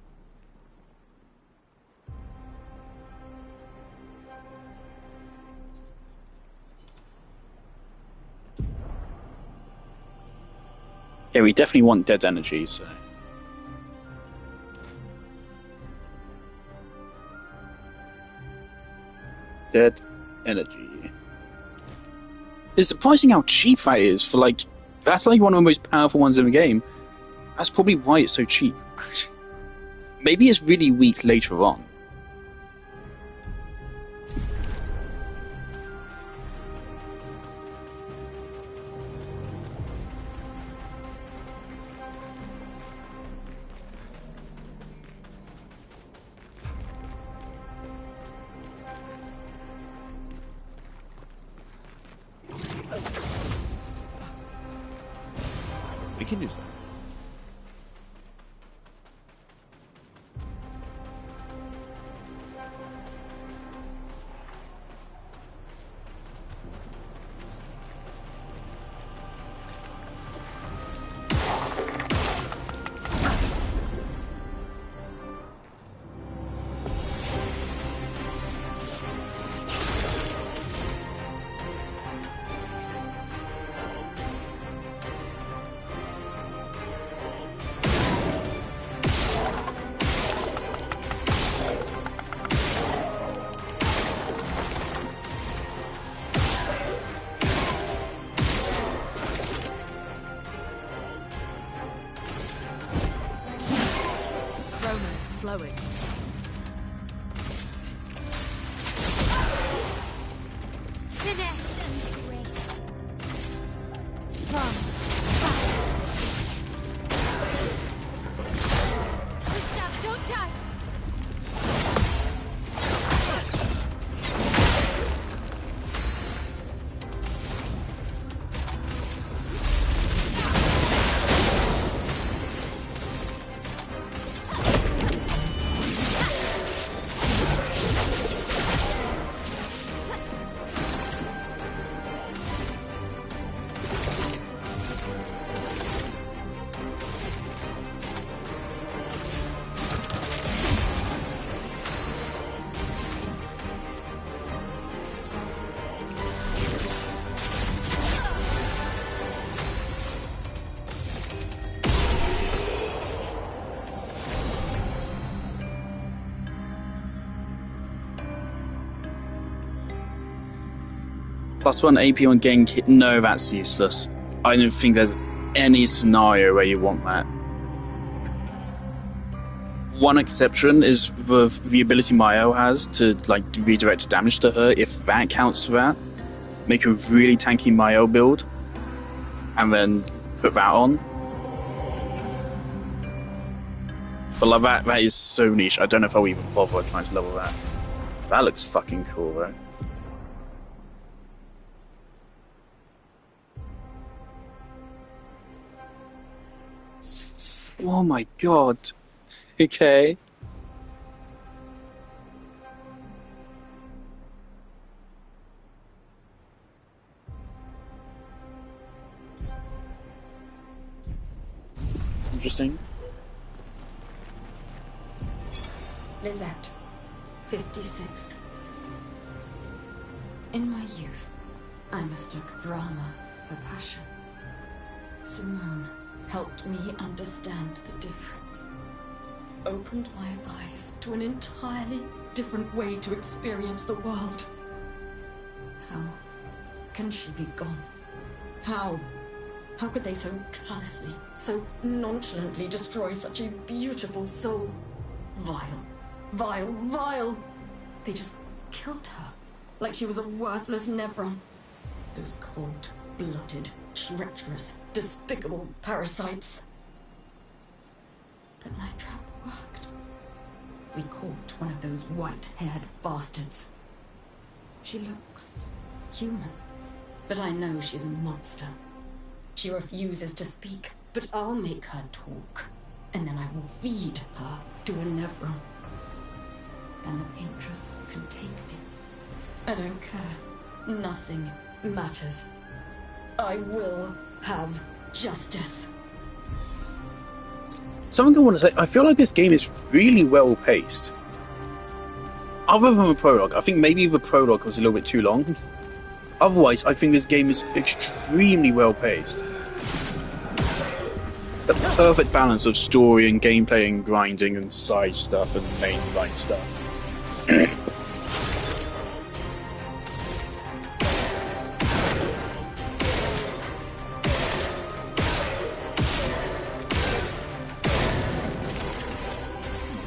we definitely want dead energy, so. Dead energy. It's surprising how cheap that is for, like, that's like one of the most powerful ones in the game. That's probably why it's so cheap. Maybe it's really weak later on. We can use that. Flowing. Finesse and grace. Gustav, don't die! +1 AP on Genki. No, that's useless. I don't think there's any scenario where you want that. One exception is the ability Mayo has to like redirect damage to her. If that counts for that, make a really tanky Mayo build, and then put that on. But like that is so niche. I don't know if I'll even bother trying to level that. That looks fucking cool, though. Oh my god. Okay. Interesting. Lizette, 56th. In my youth, I mistook drama for passion. Simone helped me understand the difference. Opened my eyes to an entirely different way to experience the world. How can she be gone? How How could they so callously, so nonchalantly destroy such a beautiful soul? Vile, vile, vile! They just killed her, like she was a worthless Nevron. Those cold-blooded, treacherous, despicable parasites. But my trap worked. We caught one of those white-haired bastards. She looks human, but I know she's a monster. She refuses to speak, but I'll make her talk, and then I will feed her to a Nevron. Then the Paintress can take me. I don't care. Nothing matters. I will have justice. Something I want to say, I feel like this game is really well paced. Other than the prologue, I think maybe the prologue was a little bit too long. Otherwise, I think this game is extremely well paced. The perfect balance of story and gameplay and grinding and side stuff and mainline stuff.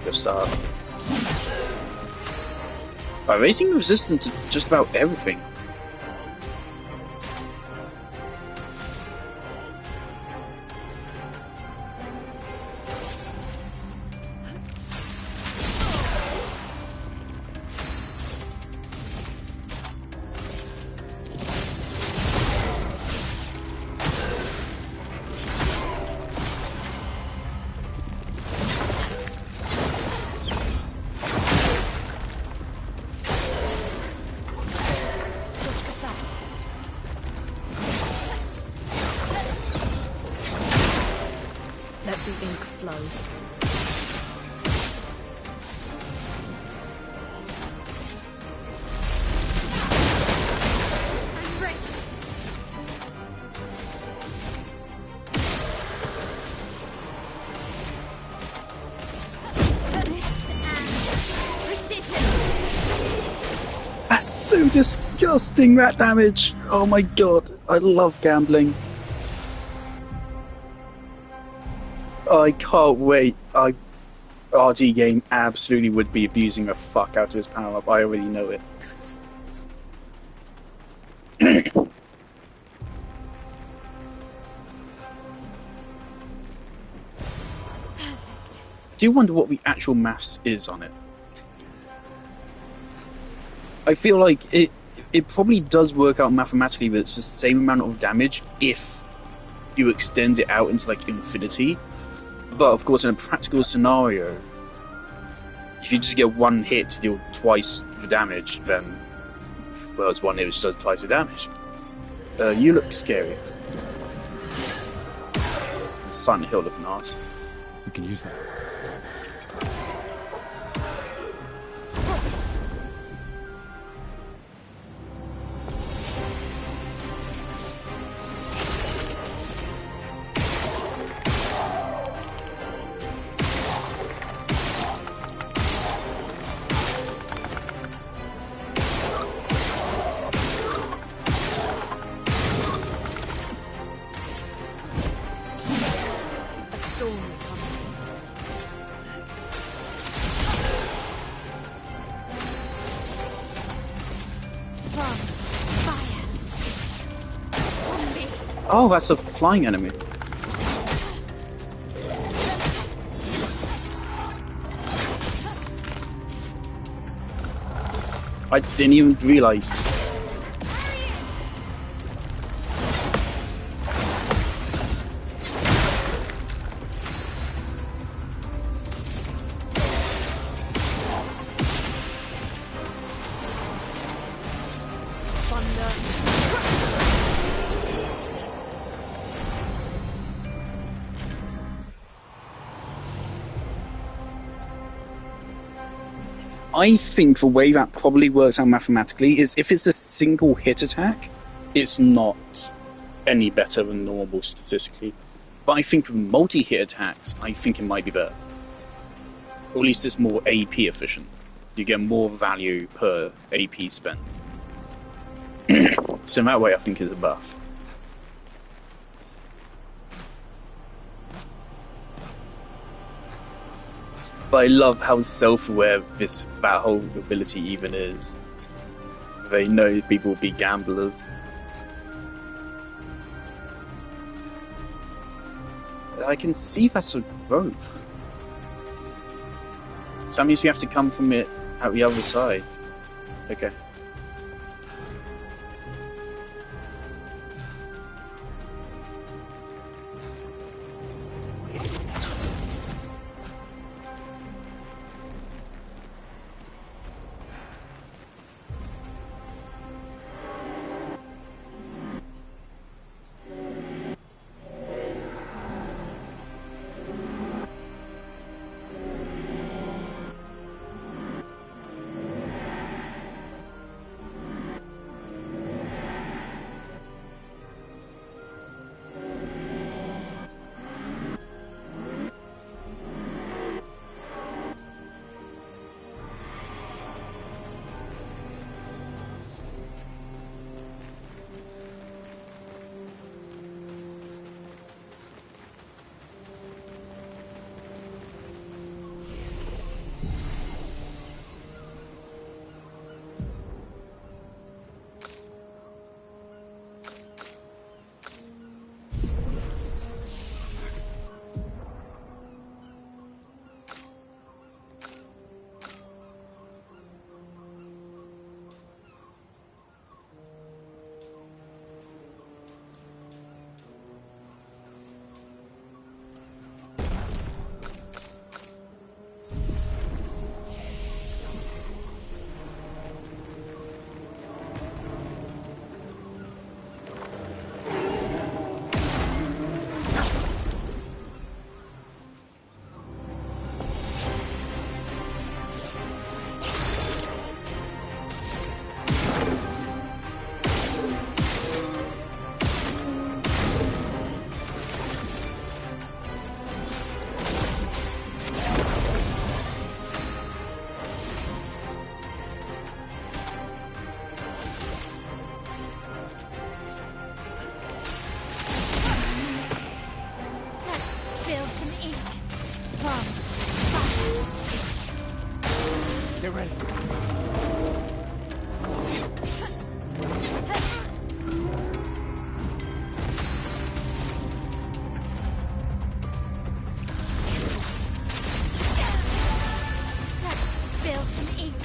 Good stuff. They seem resistant to just about everything. That's so disgusting, that damage! Oh my god, I love gambling. I can't wait. RT game absolutely would be abusing the fuck out of his power up, I already know it. Do you wonder what the actual maths is on it? I feel like it probably does work out mathematically, but it's the same amount of damage if you extend it out into like infinity. But of course, in a practical scenario, if you just get one hit to deal twice the damage, then well, it's one hit which does twice the damage. You look scary. Silent Hill looking nice. We can use that. Oh, that's a flying enemy. I didn't even realise. I think the way that probably works out mathematically is if it's a single hit attack, it's not any better than normal statistically. But I think with multi-hit attacks, I think it might be better. Or at least it's more AP efficient. You get more value per AP spent. So in that way, I think it's a buff. But I love how self-aware that whole ability even is. They know people will be gamblers. I can see that's a rope. So that means we have to come from it at the other side. Okay. Get ready. Let's spill some ink.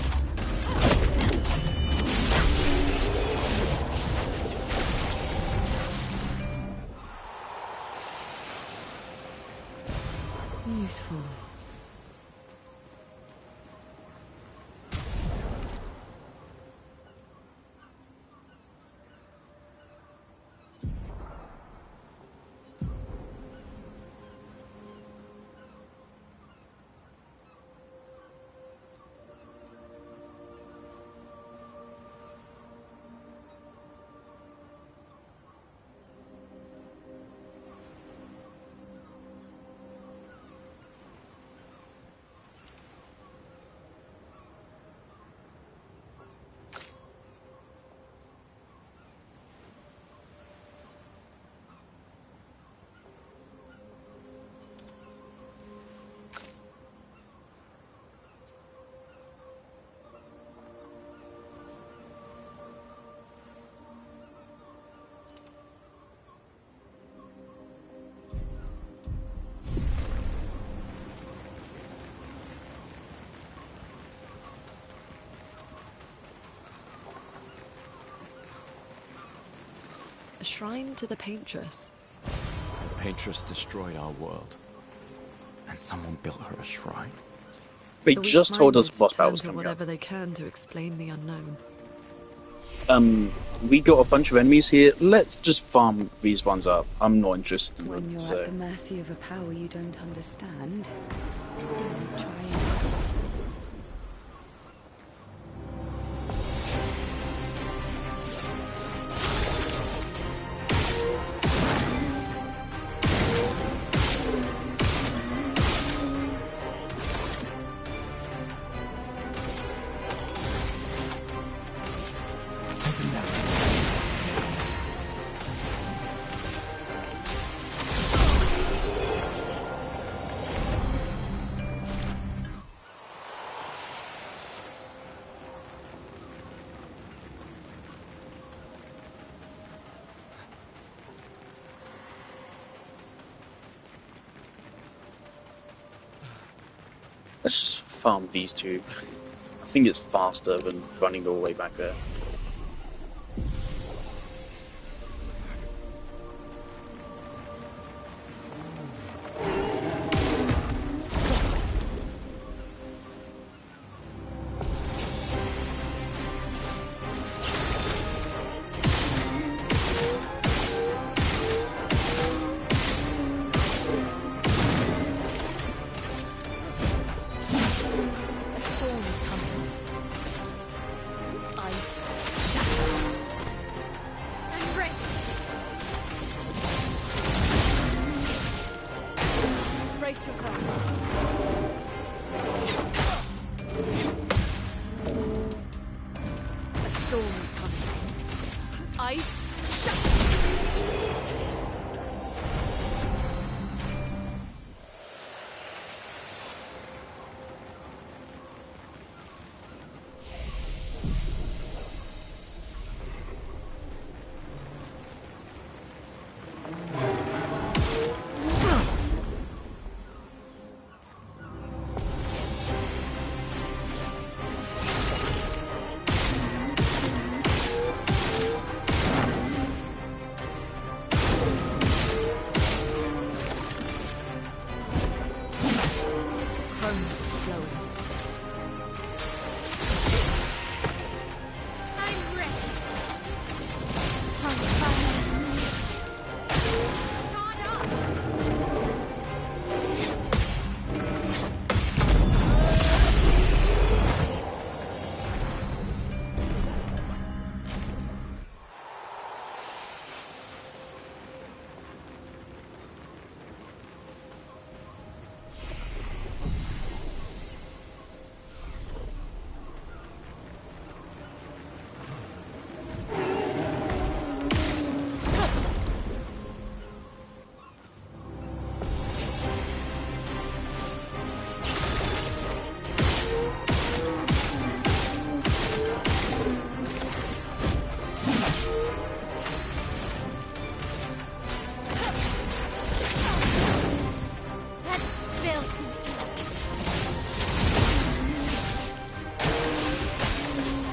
Useful. A shrine to the Paintress. The Paintress destroyed our world, and someone built her a shrine. They The just weak told us minded boss battle turn was to coming whatever they can to explain the unknown. up. We got a bunch of enemies here. Let's just farm these ones up. I'm not interested in When them. you're So. at the mercy of a power you don't understand, try and... Let's farm these two. I think it's faster than running all the way back there. Brace yourselves. A storm is coming. Ice, shut!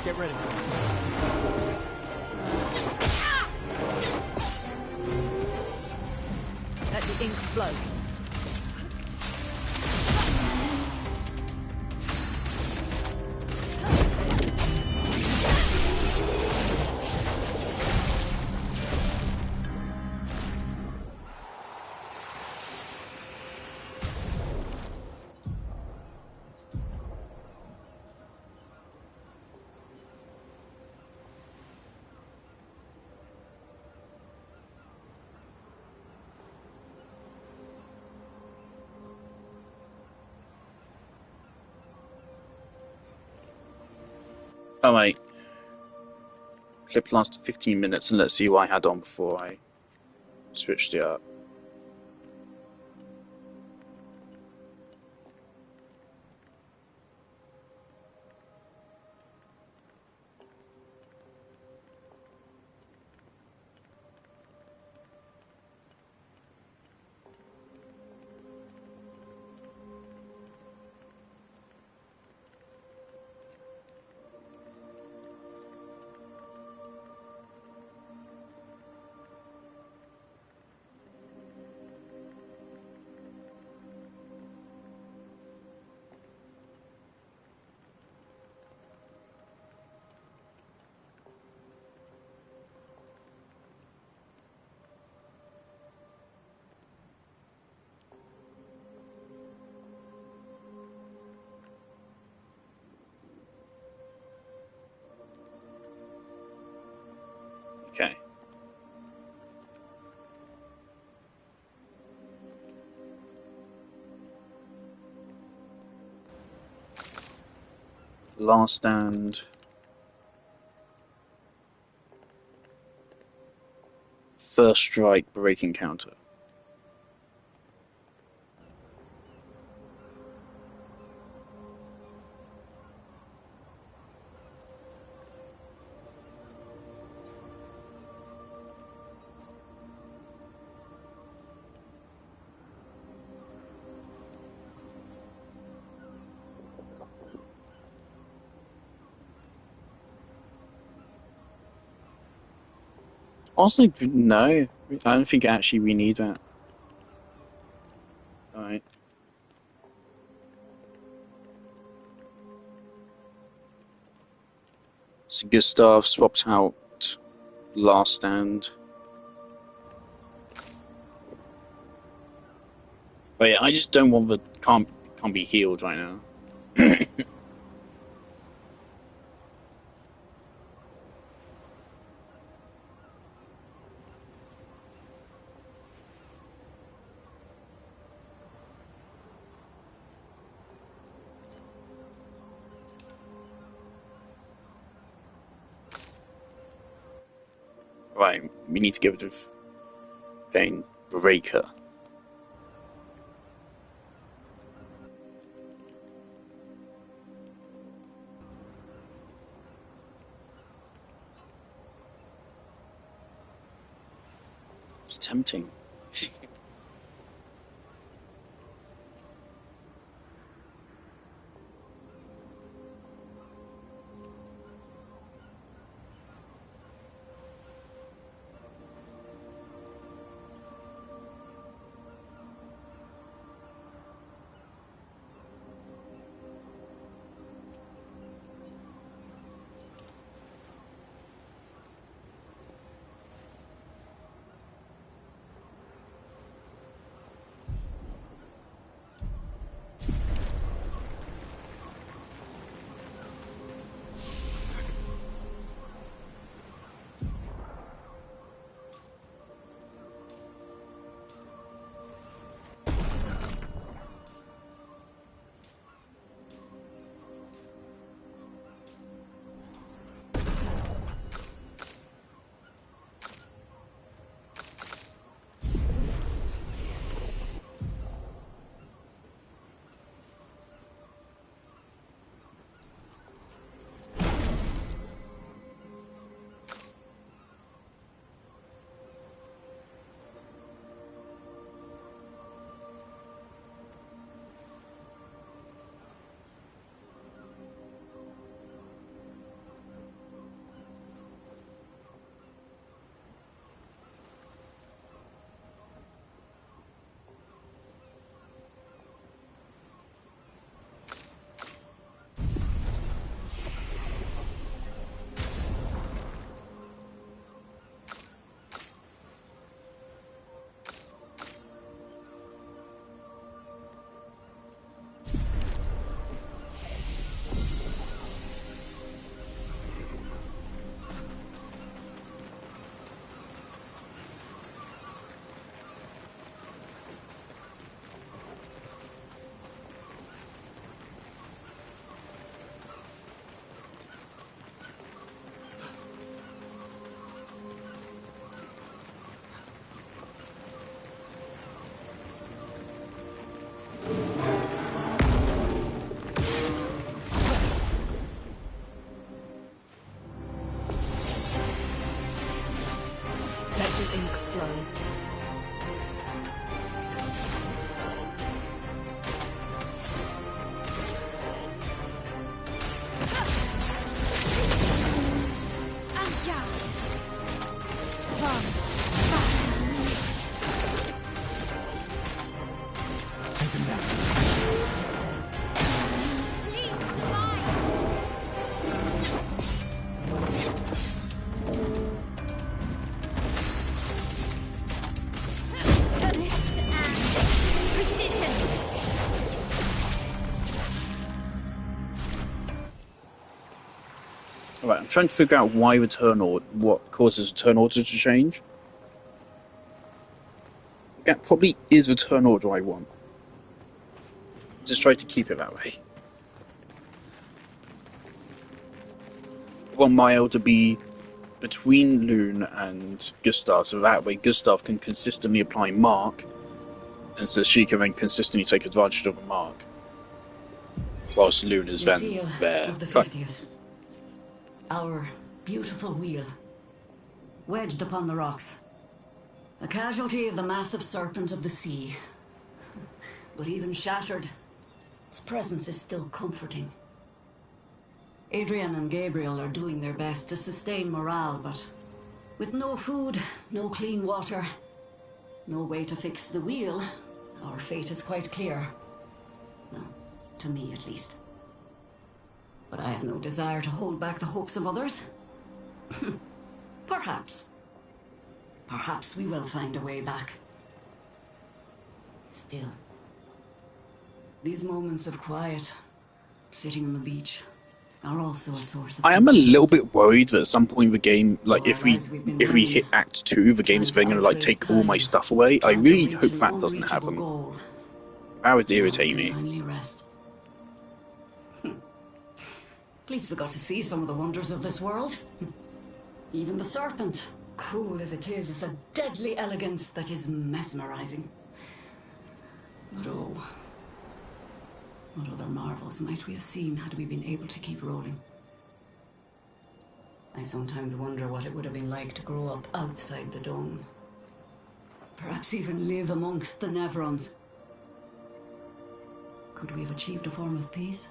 Get ready. Let the ink flow. Oh wait. Clip lasted 15 minutes, and let's see what I had on before I switched it up. Okay. Last stand. First strike, breaking counter. Honestly, no. I don't think actually we need that. Alright. So Gustav swaps out Last Stand. But yeah, I just don't want the can't be healed right now. Right, we need to get rid of Bane Breaker. It's tempting. Let the ink flow. Alright, I'm trying to figure out why what causes return order to change. That probably is the turn order I want. Just try to keep it that way. I want Mael to be between Lune and Gustav, so that way Gustav can consistently apply Mark, and so she can then consistently take advantage of a Mark. Whilst Lune is The then seal there. of the 50th. Our beautiful wheel. Wedged upon the rocks. A casualty of the massive serpent of the sea. But even shattered, its presence is still comforting. Adrian and Gabriel are doing their best to sustain morale, but With no food, no clean water, no way to fix the wheel, our fate is quite clear. Well, to me at least. But I have no desire to hold back the hopes of others. Perhaps. Perhaps we will find a way back. Still, these moments of quiet, sitting on the beach, are also a source of... I am a little bit worried that at some point in the game, like if we hit Act 2, the game's then going to like take all my stuff away. I really hope that doesn't happen. That would irritate me. At least we got to see some of the wonders of this world. Even the serpent, cruel as it is a deadly elegance that is mesmerizing. But oh, what other marvels might we have seen had we been able to keep rolling? I sometimes wonder what it would have been like to grow up outside the dome. Perhaps even live amongst the Nevrons. Could we have achieved a form of peace?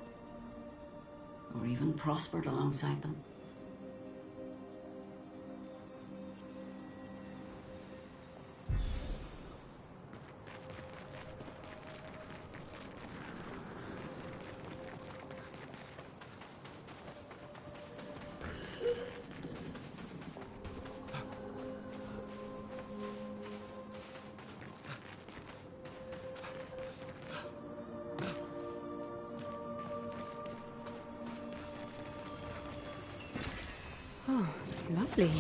Or even prospered alongside them? Oh, lovely.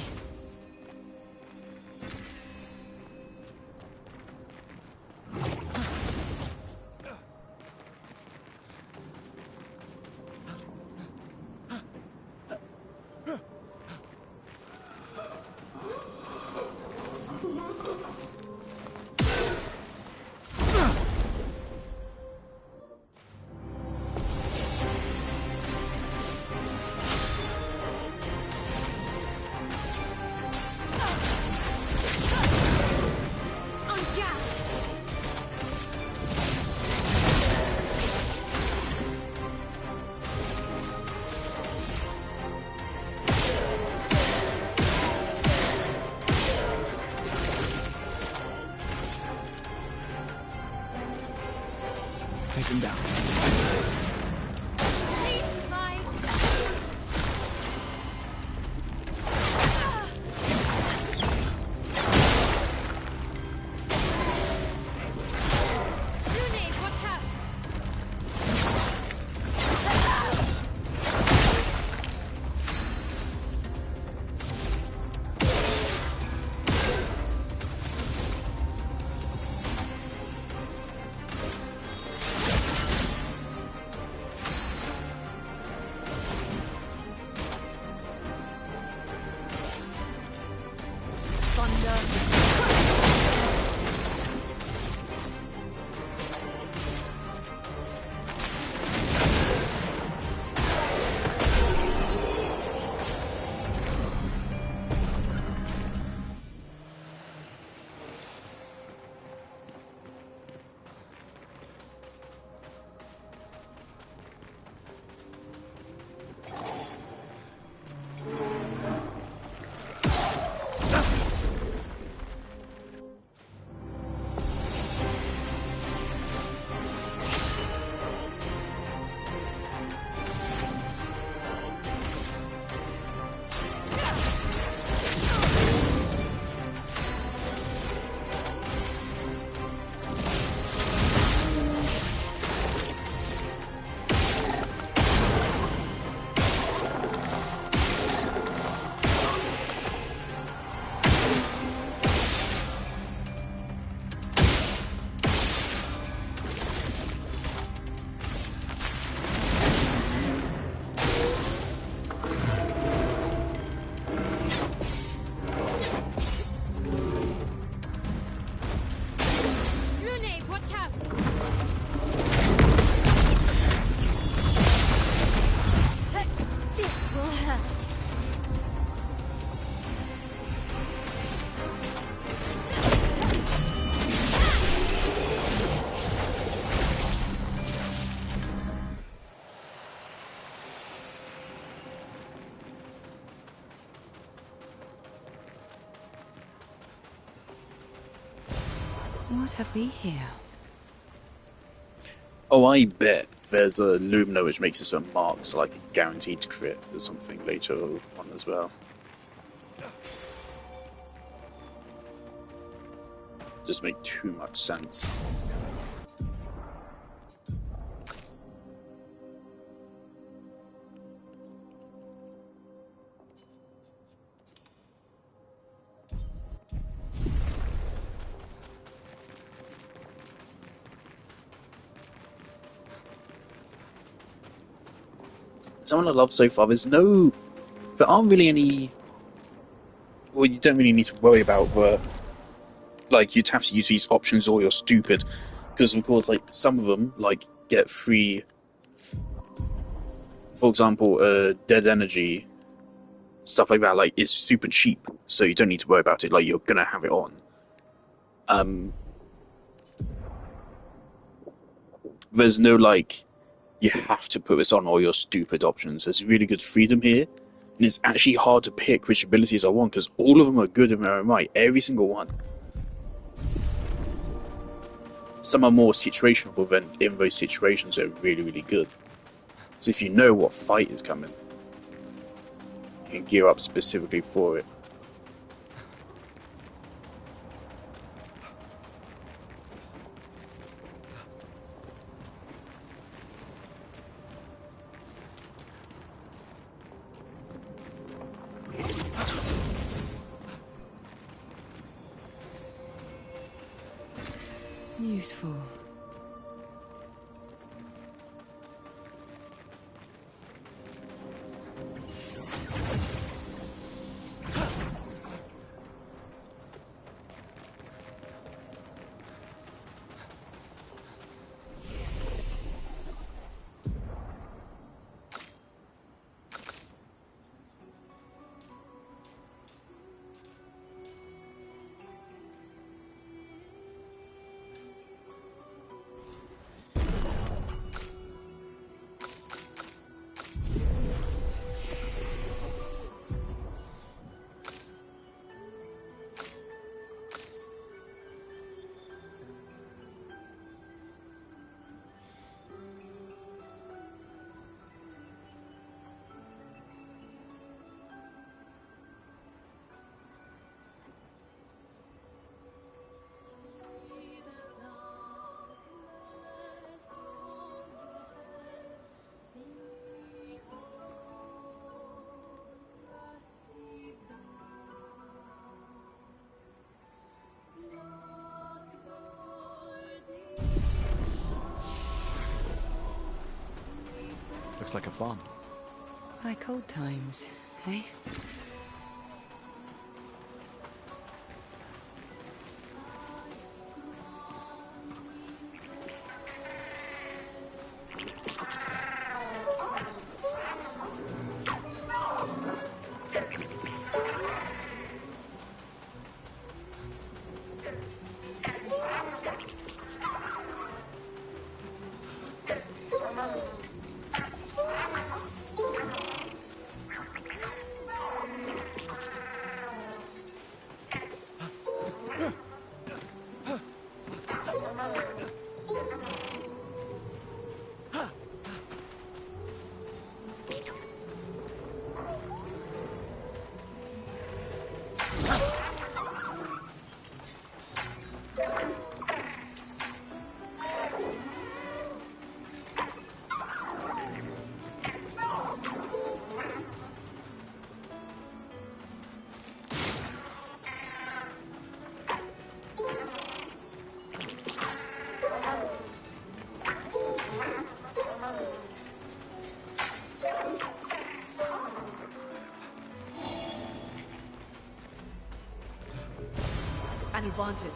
Take him down. What have we here? Oh, I bet there's a Lumina which makes it so it marks like a guaranteed crit or something later on as well. Just make too much sense. Something I love so far, there aren't really any, well, you don't really need to worry about like, you'd have to use these options or you're stupid, because of course, like, some of them, like, get free, for example, dead energy, stuff like that, like, is super cheap, so you don't need to worry about it, like, you're gonna have it on. There's no, like, you have to put this on or you're stupid options. There's really good freedom here, and it's actually hard to pick which abilities I want, because all of them are good in their own right, every single one. Some are more situational, but then in those situations they're really, really good. So if you know what fight is coming, you can gear up specifically for it. Useful. Looks like a farm. Like old times, eh? An advantage.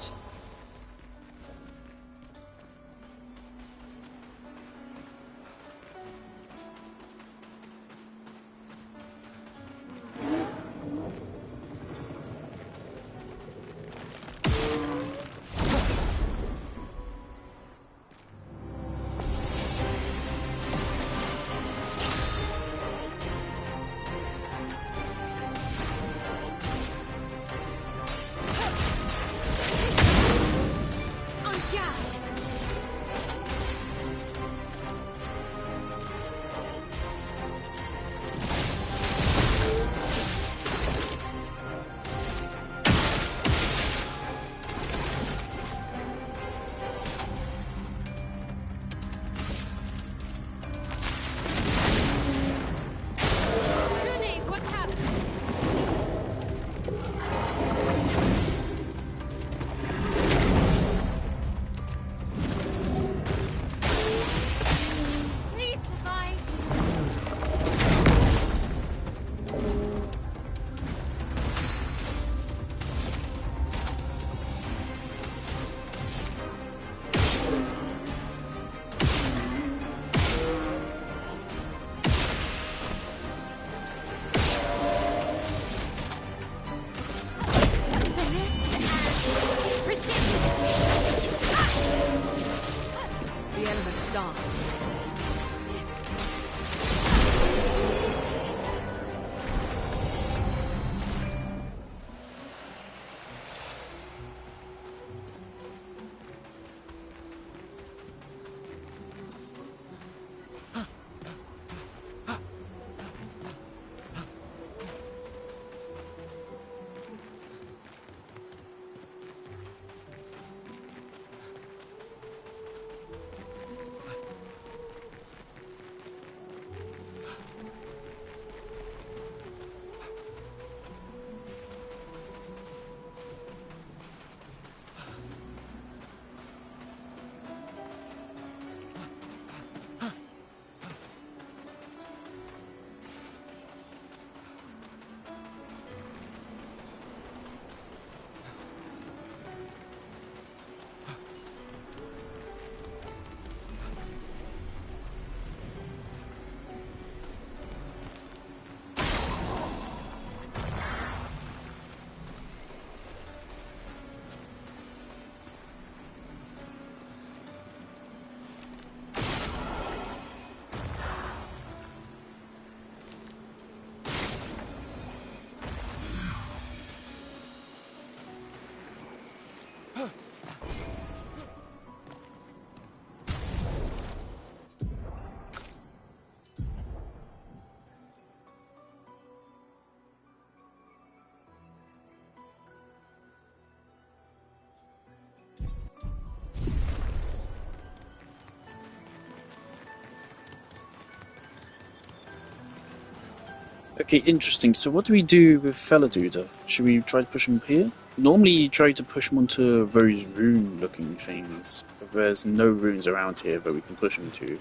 Okay, interesting. So what do we do with Feladuda? Should we try to push him here? Normally you try to push him onto those rune-looking things. But there's no runes around here that we can push him to.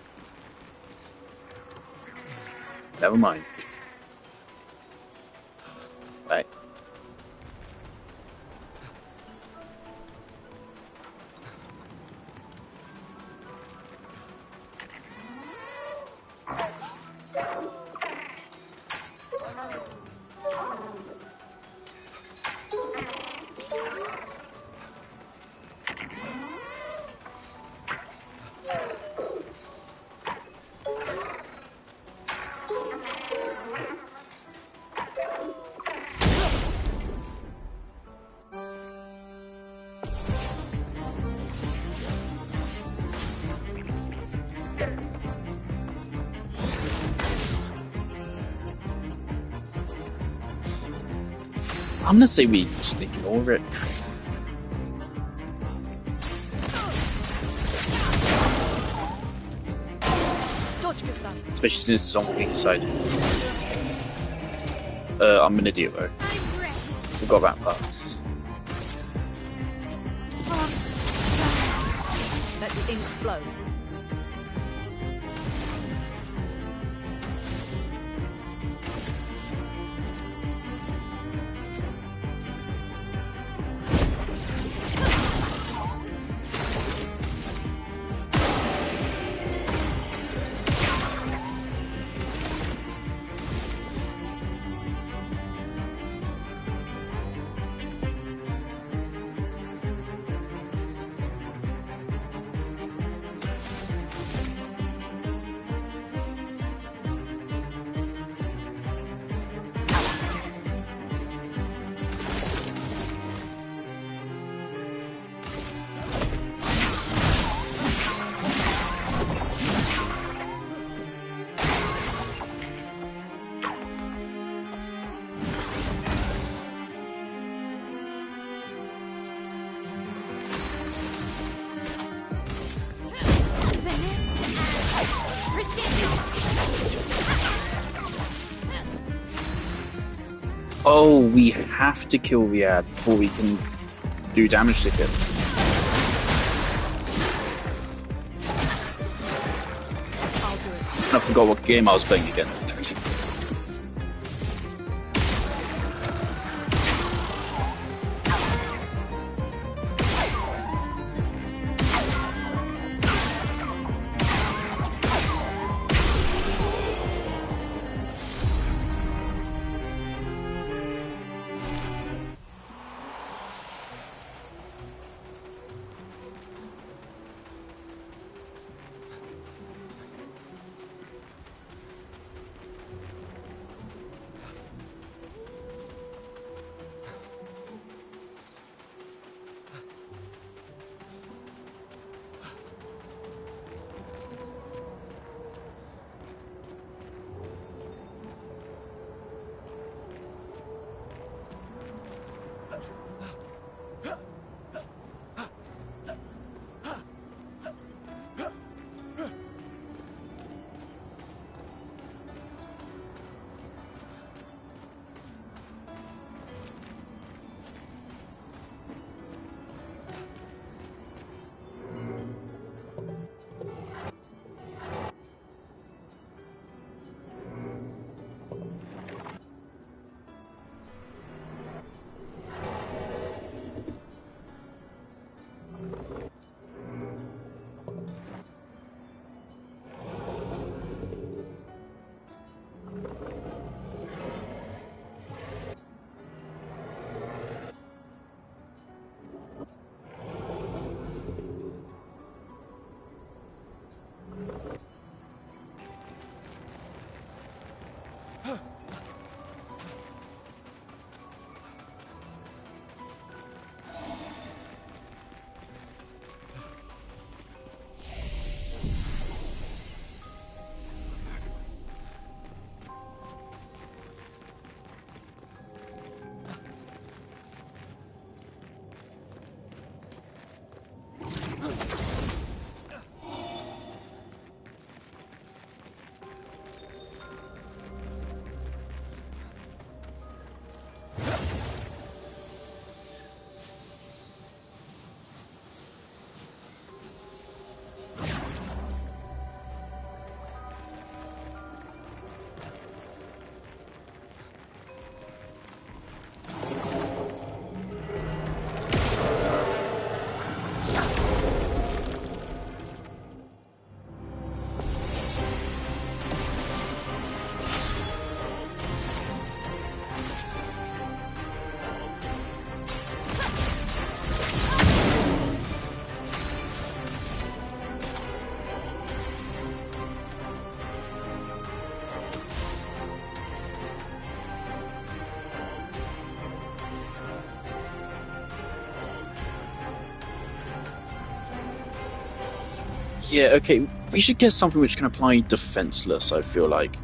Never mind. Right. I'm gonna say we just ignore it. Especially since it's on the weak side. I'm an idiot though. Forgot that part. Let the ink flow. Oh, we have to kill the ad before we can do damage to him. I forgot what game I was playing again. Yeah, okay. We should get something which can apply defenseless, I feel like.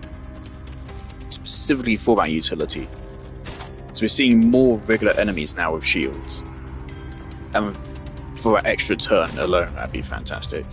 Specifically for that utility. So we're seeing more regular enemies now with shields. And for an extra turn alone, that'd be fantastic.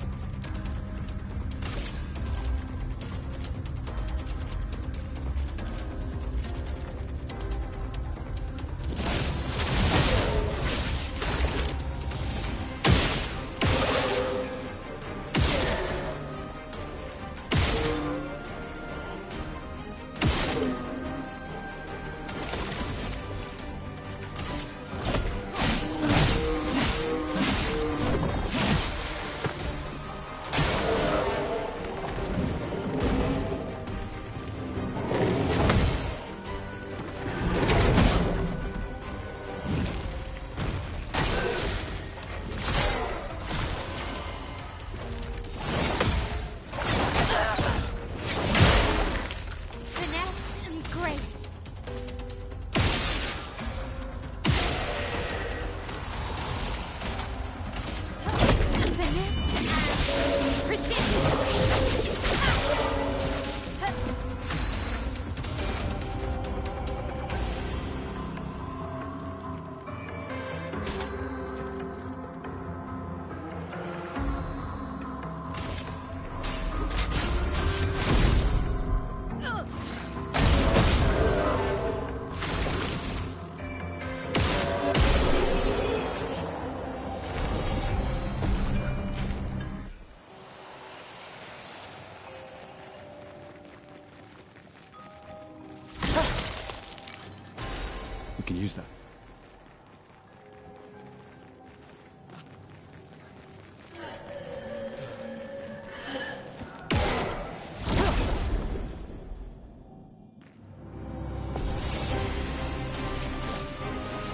We can use that.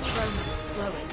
Romance flowing.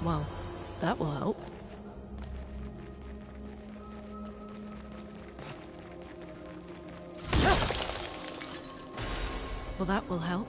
Well, that will help. Well, that will help.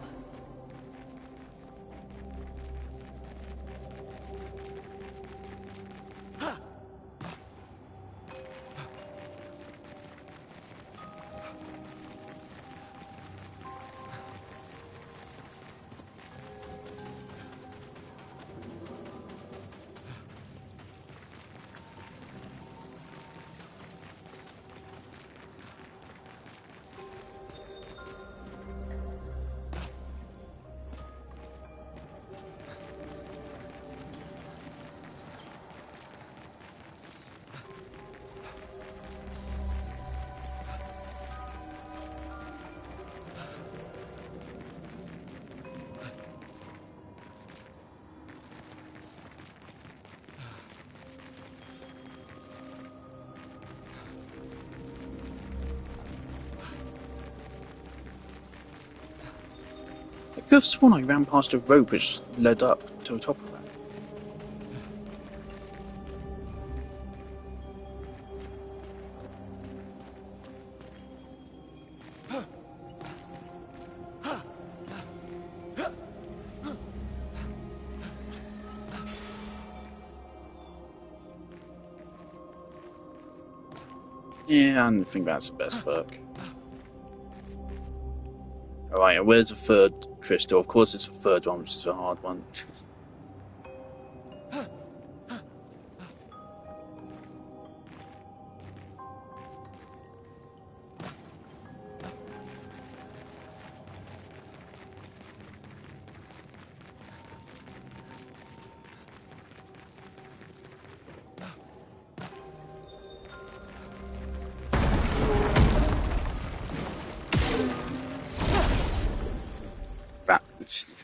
I could have sworn I ran past a rope which led up to the top of that. Yeah, I don't think that's the best book. Alright, and where's the third crystal? Of course it's the third one, which is a hard one.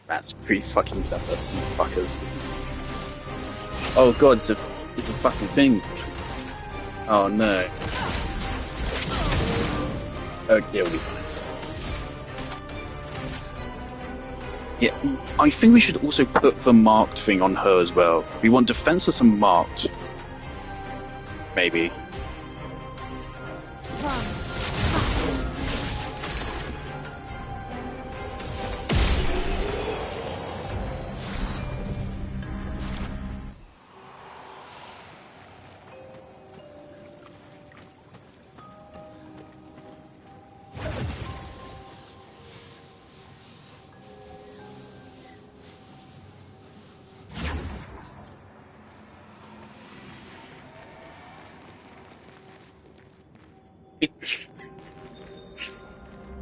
That's pretty fucking clever, you fuckers. Oh god, it's a fucking thing. Oh no. Okay, it'll be fine. Yeah, I think we should also put the marked thing on her as well. We want defenseless and marked. Maybe.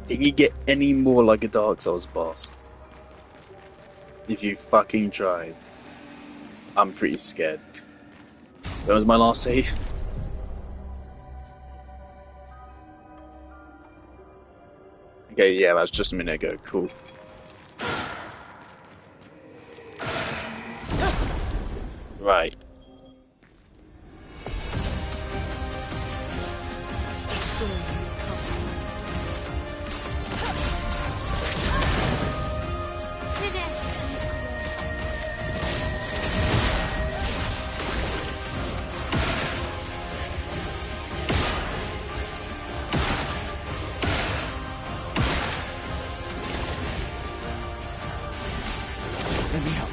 Can you get any more like a Dark Souls boss? If you fucking tried. I'm pretty scared. That was my last save. Okay, yeah, that was just a minute ago. Cool. Right. Let me help.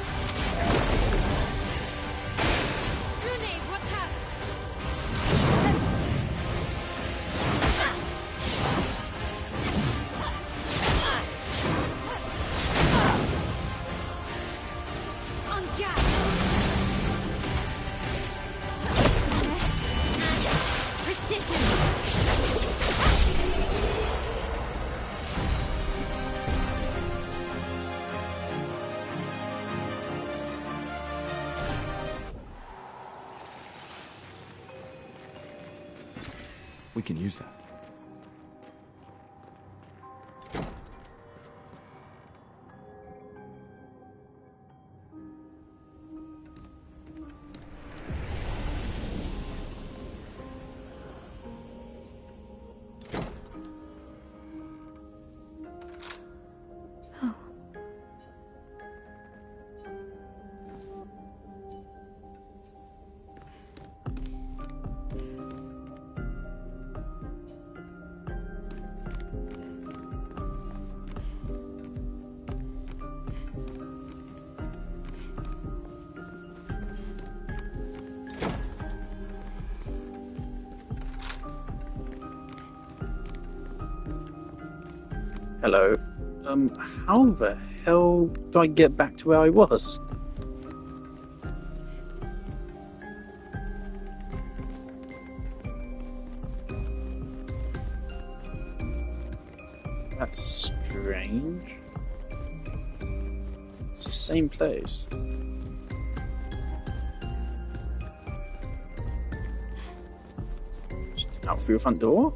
We can use that. Hello. How the hell do I get back to where I was? That's strange. It's the same place. Out through the front door?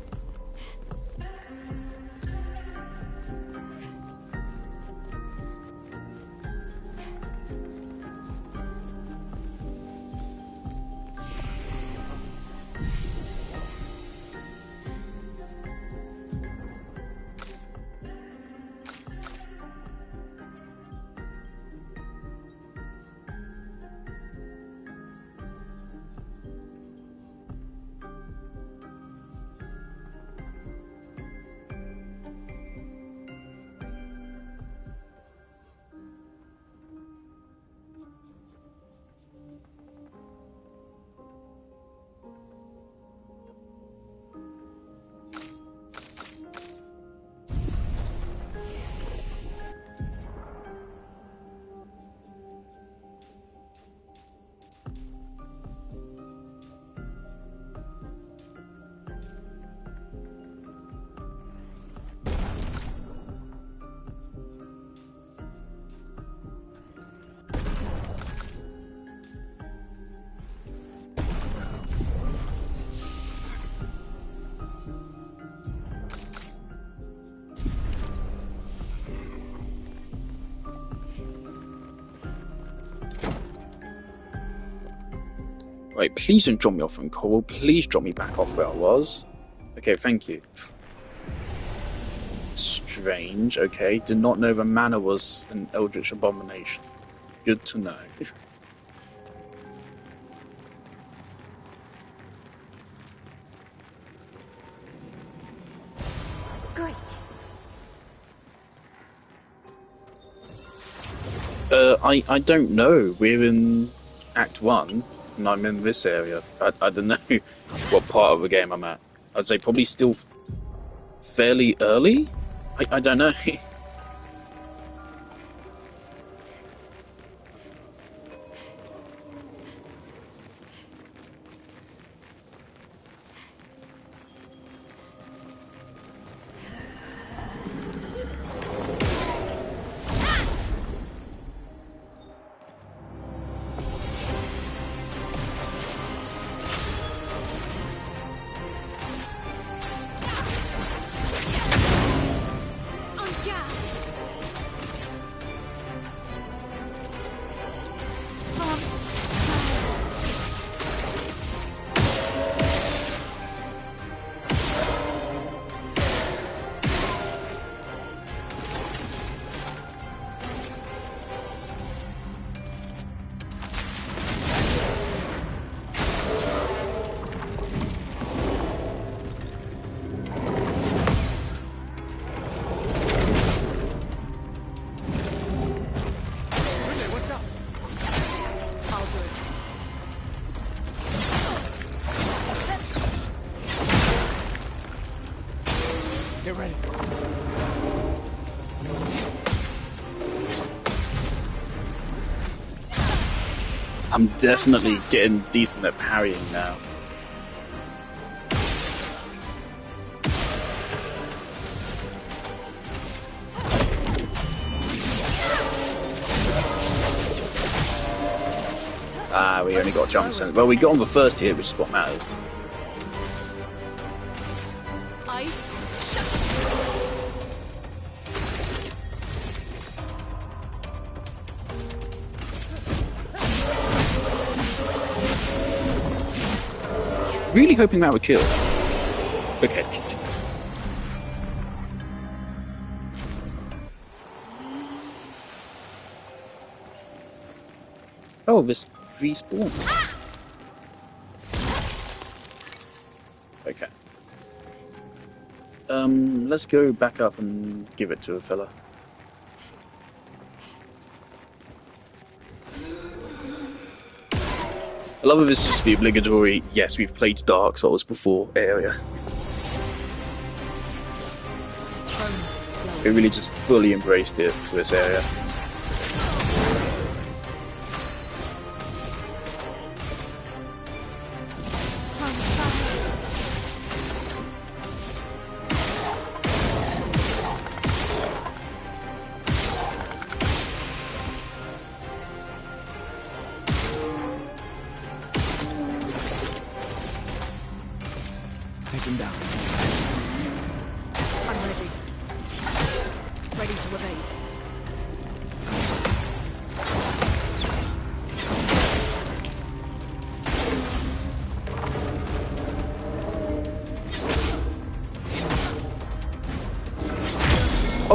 Right, please don't drop me off from Coral. Please drop me back off where I was. Okay, thank you. Strange, okay. Did not know the manor was an eldritch abomination. Good to know. Great. I don't know. We're in Act 1, and I'm in this area. I don't know what part of the game I'm at. I'd say probably still fairly early? I don't know. Get ready. I'm definitely getting decent at parrying now. Ah, we only got jump center. Well, we got on the first hit, which is what matters. Really hoping that would kill. Okay. Oh, this respawn. Okay. Let's go back up and give it to a fella. I love if it's just the obligatory, yes, we've played Dark Souls before area. We really just fully embraced it for this area.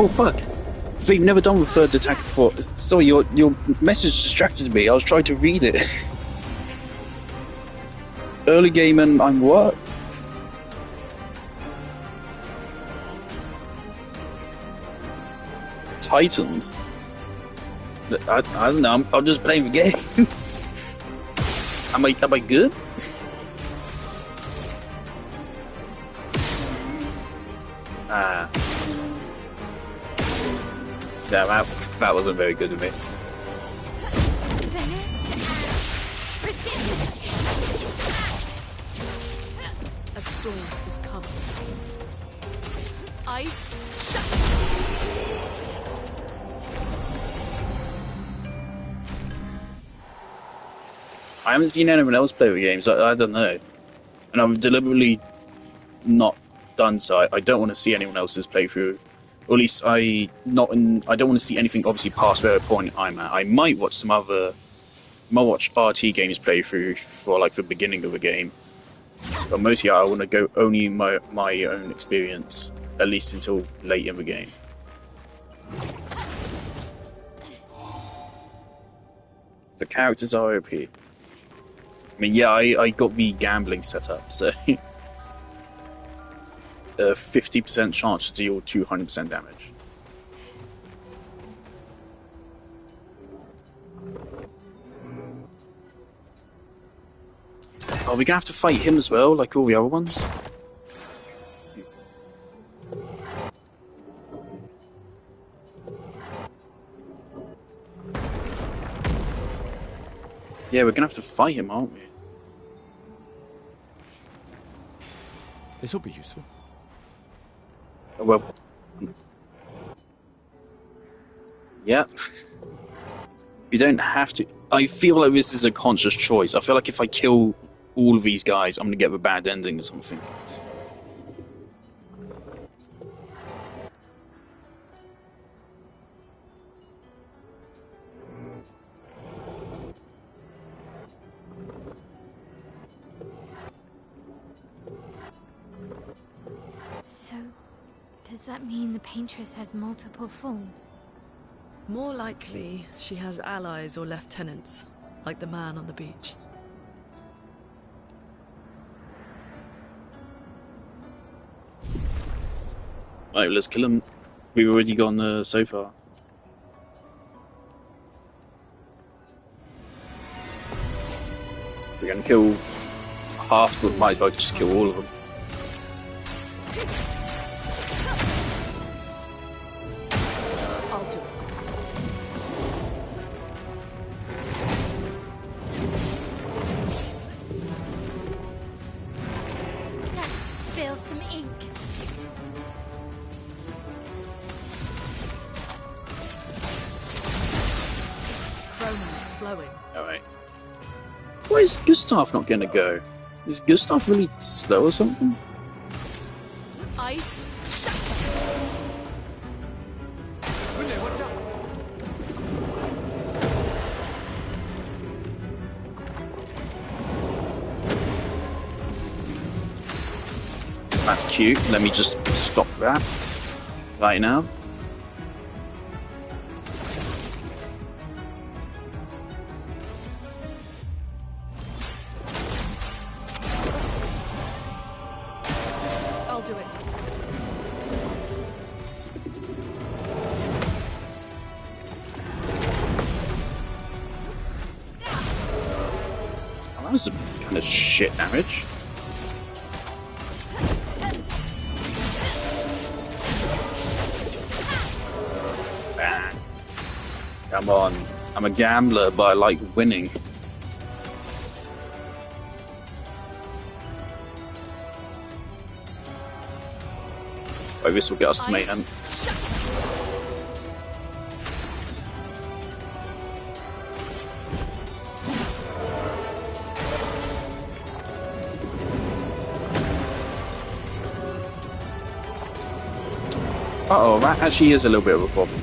Oh fuck! We've never done the third attack before. Sorry, your message distracted me. I was trying to read it. Early game and I'm what? Titans? I don't know. I'm just playing the game. Am I good? Ah. Yeah, that wasn't very good of me. A storm is coming. Ice. I haven't seen anyone else play the games. I don't know, and I've deliberately not done so. I don't want to see anyone else's playthrough. Or at least I don't want to see anything obviously past where point I'm at. I might watch some other might watch RT games playthrough for like the beginning of a game, but mostly I want to go only my own experience, at least until late in the game. The characters are OP. I mean, yeah, I got the gambling set up, so 50% chance to deal 200% damage. Are we gonna have to fight him as well, like all the other ones? Yeah, we're gonna have to fight him, aren't we? This will be useful. Well, yeah. You don't have to. I feel like this is a conscious choice. I feel like if I kill all of these guys, I'm gonna get the bad ending or something. So, does that mean the Paintress has multiple forms? More likely, she has allies or lieutenants, like the man on the beach. Right, let's kill him. We've already gone so far. We're gonna kill half of them, might as well just kill all of them. I'll do it. Let's spill some ink. Chroma's flowing. Alright. Why is Gustav not gonna go? Is Gustav really slow or something? Ice. That's cute. Let me just stop that right now. I'll do it. Oh, that was some kind of shit damage. Ah. Come on. I'm a gambler, but I like winning. Oh, this will get us to mayhem. Uh-oh, that actually is a little bit of a problem.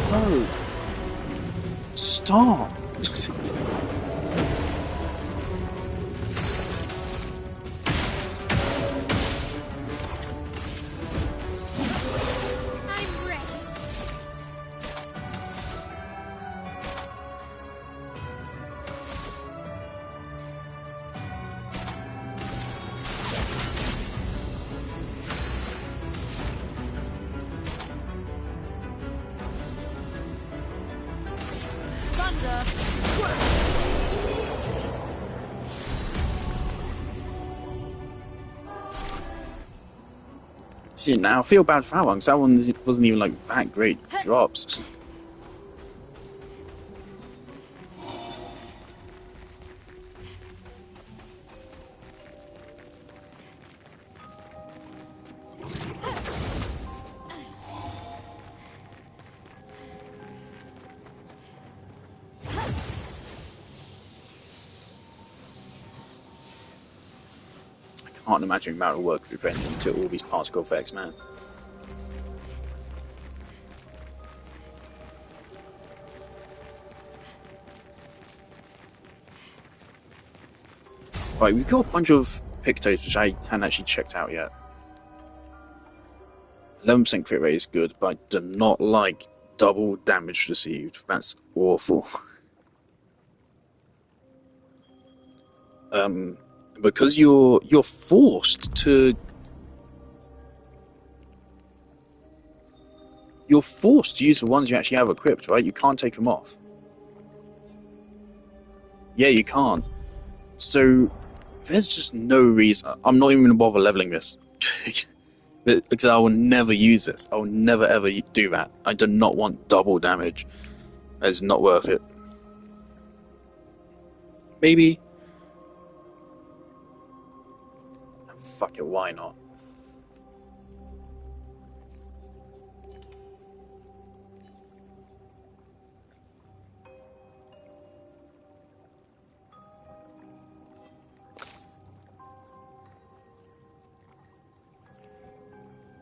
So, stop. I'm ready. Thunder. See, now I feel bad for that one, because that one wasn't even like that great drops. can't imagine the amount of work we went into all these particle effects, man. Right, we've got a bunch of Pictos which I hadn't actually checked out yet. 11% crit rate is good, but I do not like double damage received. That's awful. Because you're forced to use the ones you actually have equipped, right? You can't take them off. Yeah, you can't. So there's just no reason. I'm not even going to bother leveling this. Because I will never use this. I will never ever do that. I do not want double damage. It's not worth it. Maybe. Fuck it, why not?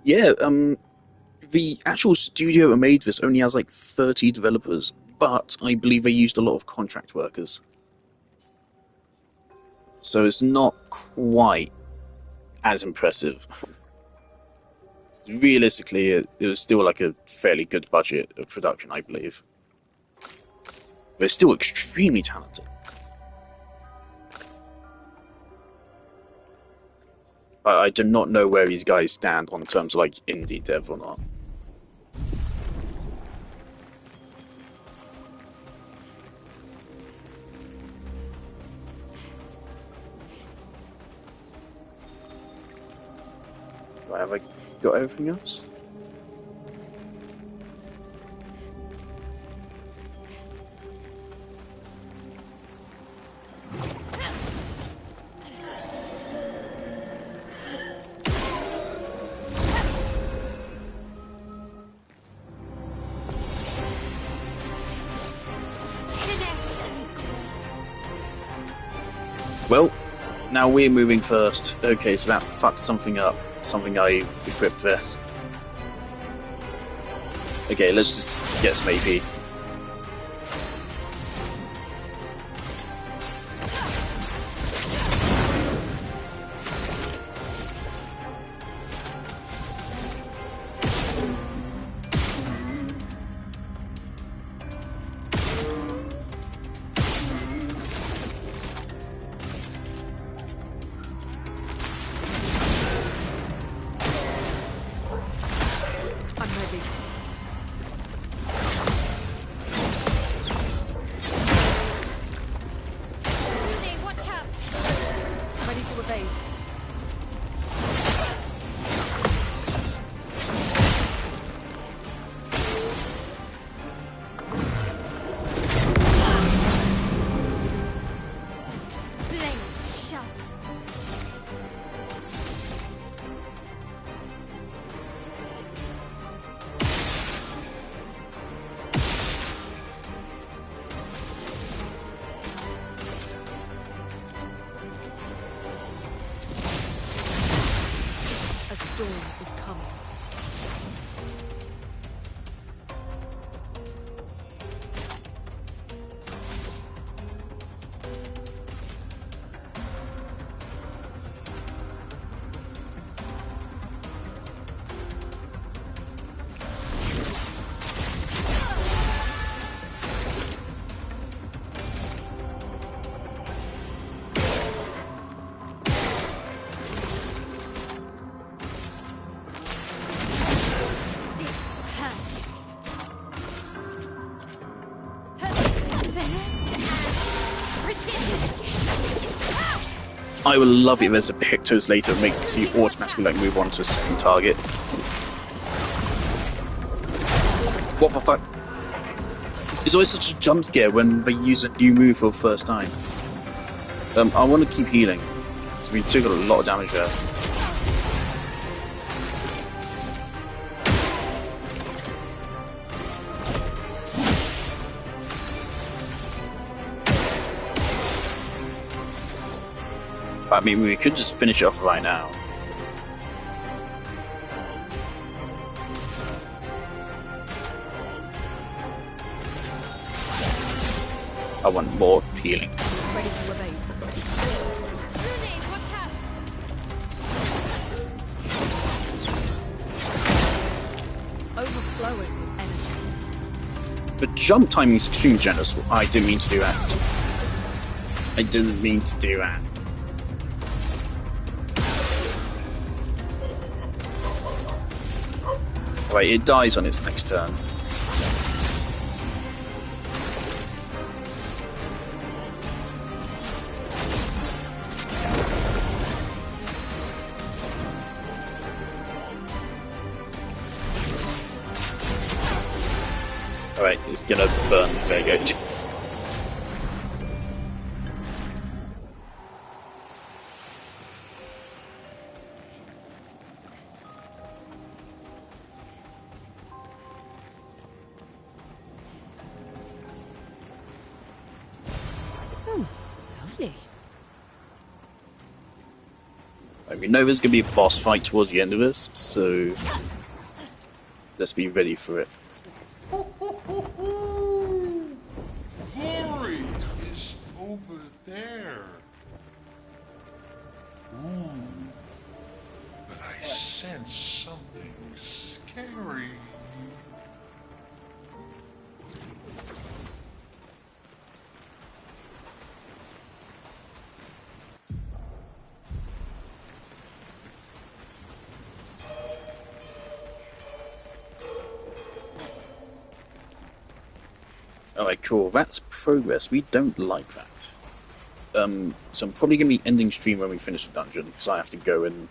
Yeah, the actual studio that made this only has like 30 developers, but I believe they used a lot of contract workers. So it's not quite as impressive. Realistically, it was still like a fairly good budget of production, I believe. They're still extremely talented. I do not know where these guys stand on terms of like indie dev or not. Have I got everything else? Well, now we're moving first. Okay, so that fucked something up. Something I equipped there. Okay, let's just get some AP. I would love it if there's a Pictos later that makes it so you automatically like move on to a second target. What the fuck? It's always such a jump scare when they use a new move for the first time. I want to keep healing. So we took a lot of damage there. I mean, we could just finish it off right now. I want more healing. Ready to evade. Overflowing with energy. The jump timing is extremely generous. I didn't mean to do that. I didn't mean to do that. Right, it dies on its next turn. Alright, it's gonna burn. There you go. Lovely. We know there's going to be a boss fight towards the end of this, so let's be ready for it. Glory is over there. Ooh, but I sense something scary. Alright, cool. That's progress. We don't like that. So I'm probably going to be ending stream when we finish the dungeon, because I have to go in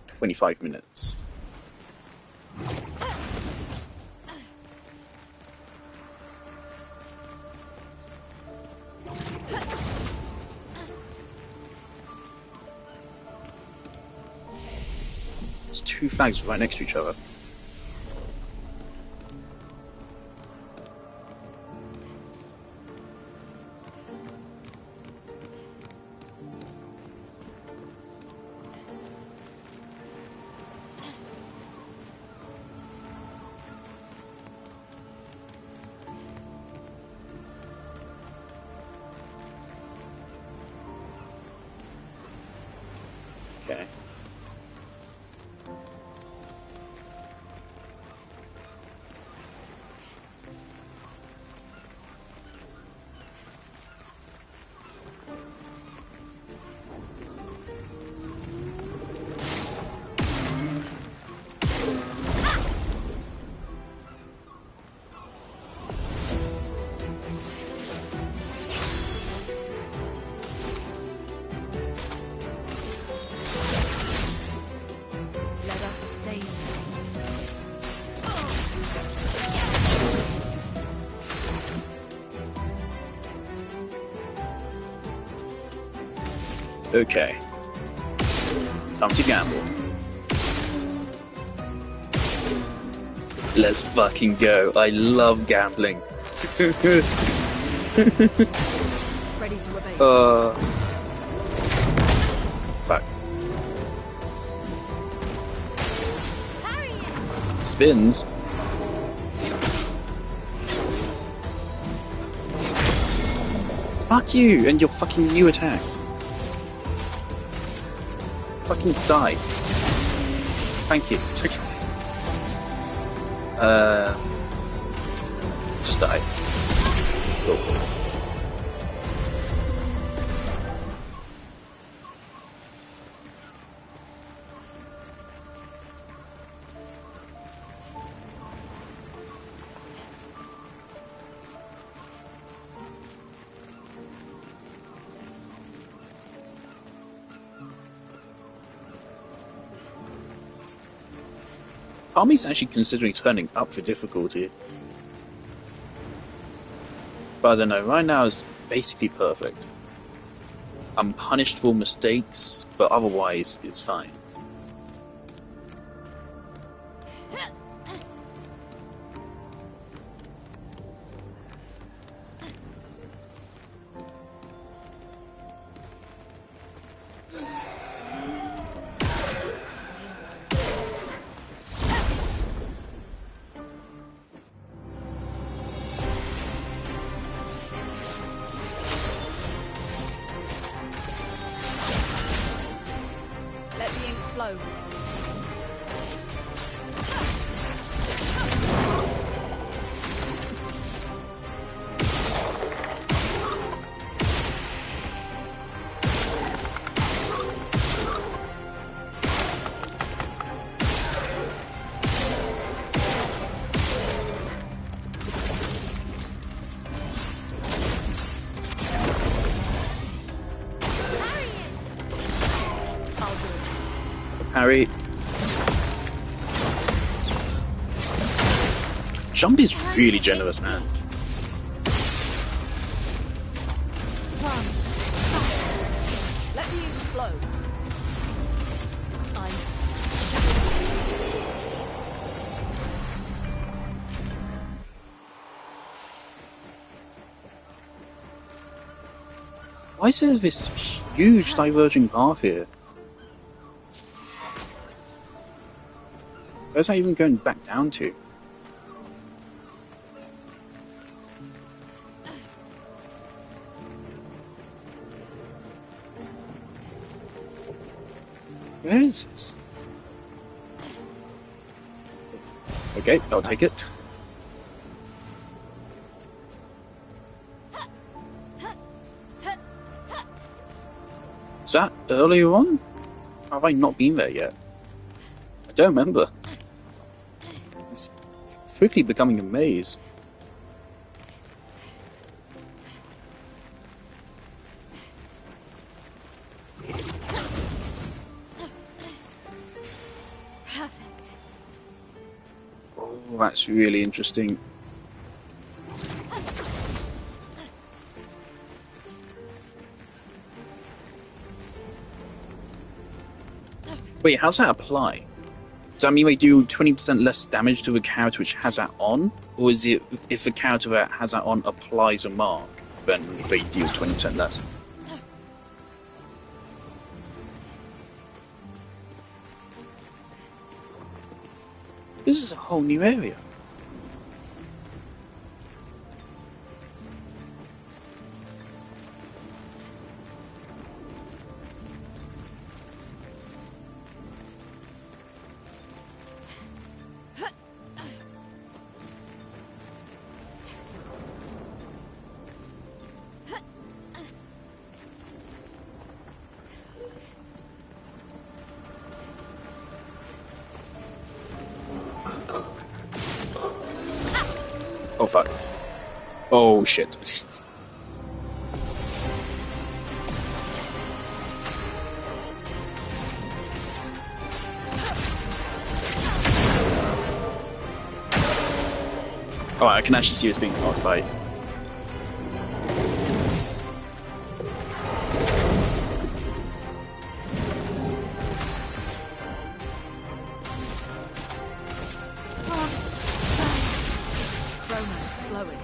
25 minutes. There's two flags right next to each other. Okay. Let us stay. Okay. Time to gamble. Let's fucking go. I love gambling. Ready to evade. Fuck. Spins. Fuck you and your fucking new attacks. Fucking die. Thank you. Just die. Cool. Army's actually considering turning up for difficulty. But I don't know, right now is basically perfect. I'm punished for mistakes, but otherwise it's fine. flow. Parry. Jump is really generous, man. Let me use the flow. Ice. Why is there this huge diverging path here? Where's that even going back down to? Where is this? Okay, I'll take it. Is that earlier on? Have I not been there yet? I don't remember. It's quickly becoming a maze. Perfect. Oh, that's really interesting. Wait, how's that apply? Does that mean they do 20% less damage to the character which has that on? Or is it if the character that has that on applies a mark, then they deal 20% less? This is a whole new area. Oh fuck. Oh shit. Oh, I can actually see us being blocked by. Romance flowing.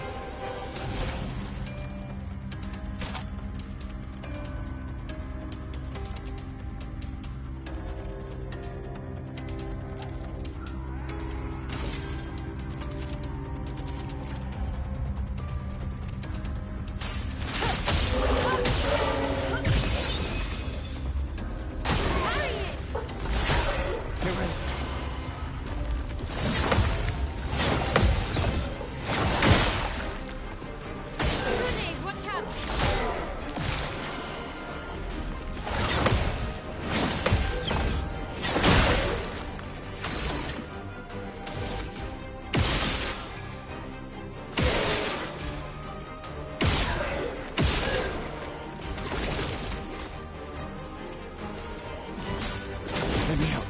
Let me help.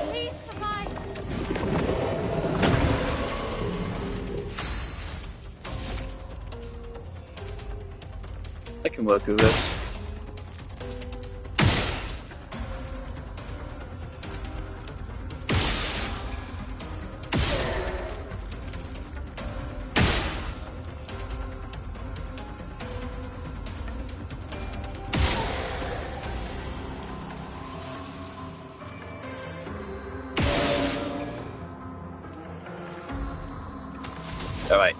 Please survive. I can work with this. Alright.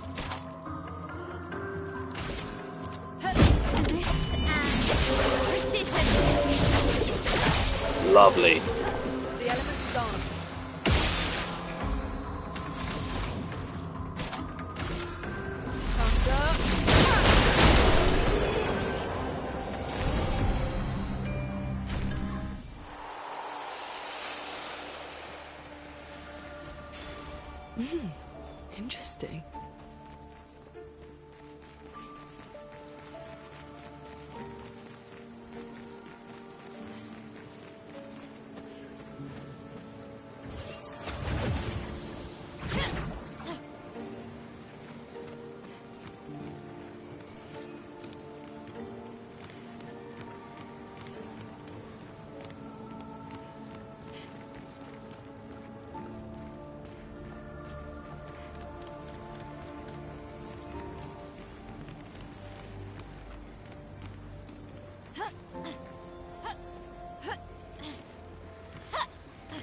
Blitz and precision. Lovely. The elements dance. Interesting.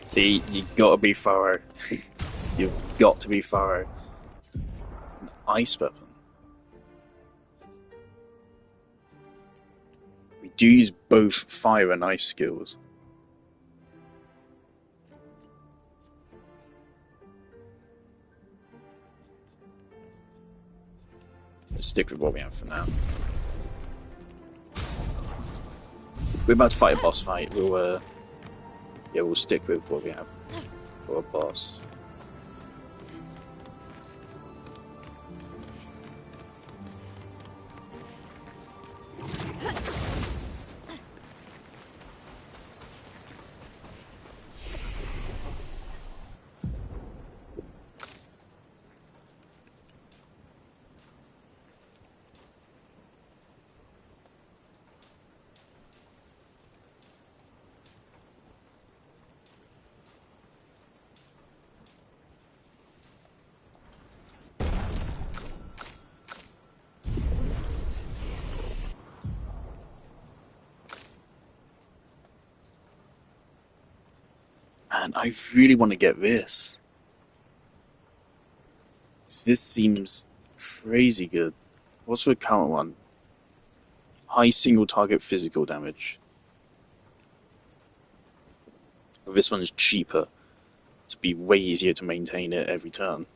See, you gotta be thorough. You've got to be thorough. An ice weapon. We do use both fire and ice skills. Let's stick with what we have for now. We're about to fight a boss fight. We'll stick with what we have for a boss. And I really want to get this. This seems crazy good. What's the current one? High single target physical damage. This one's cheaper. To be way easier to maintain it every turn.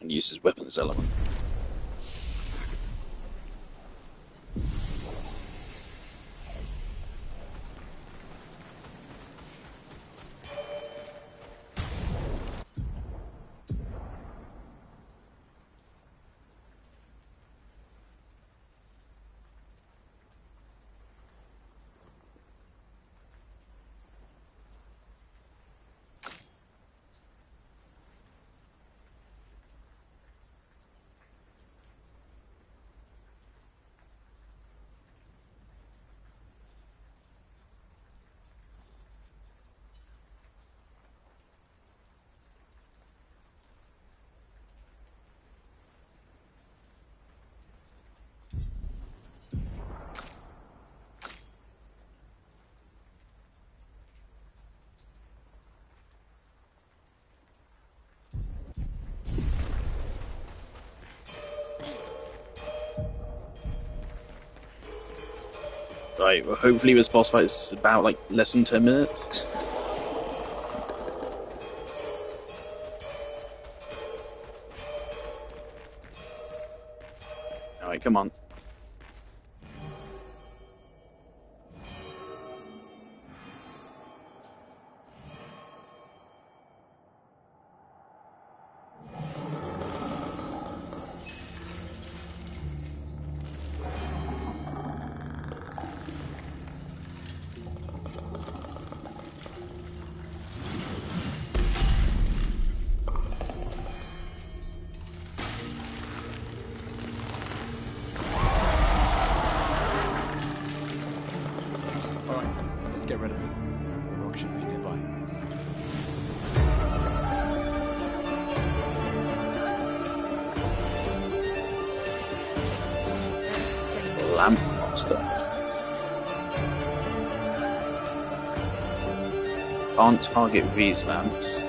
And uses weapons element. Right, well, hopefully this boss fight is about like less than 10 minutes. Alright, come on. Get rid of it. The rock should be nearby. Lamp monster. Can't target these lamps.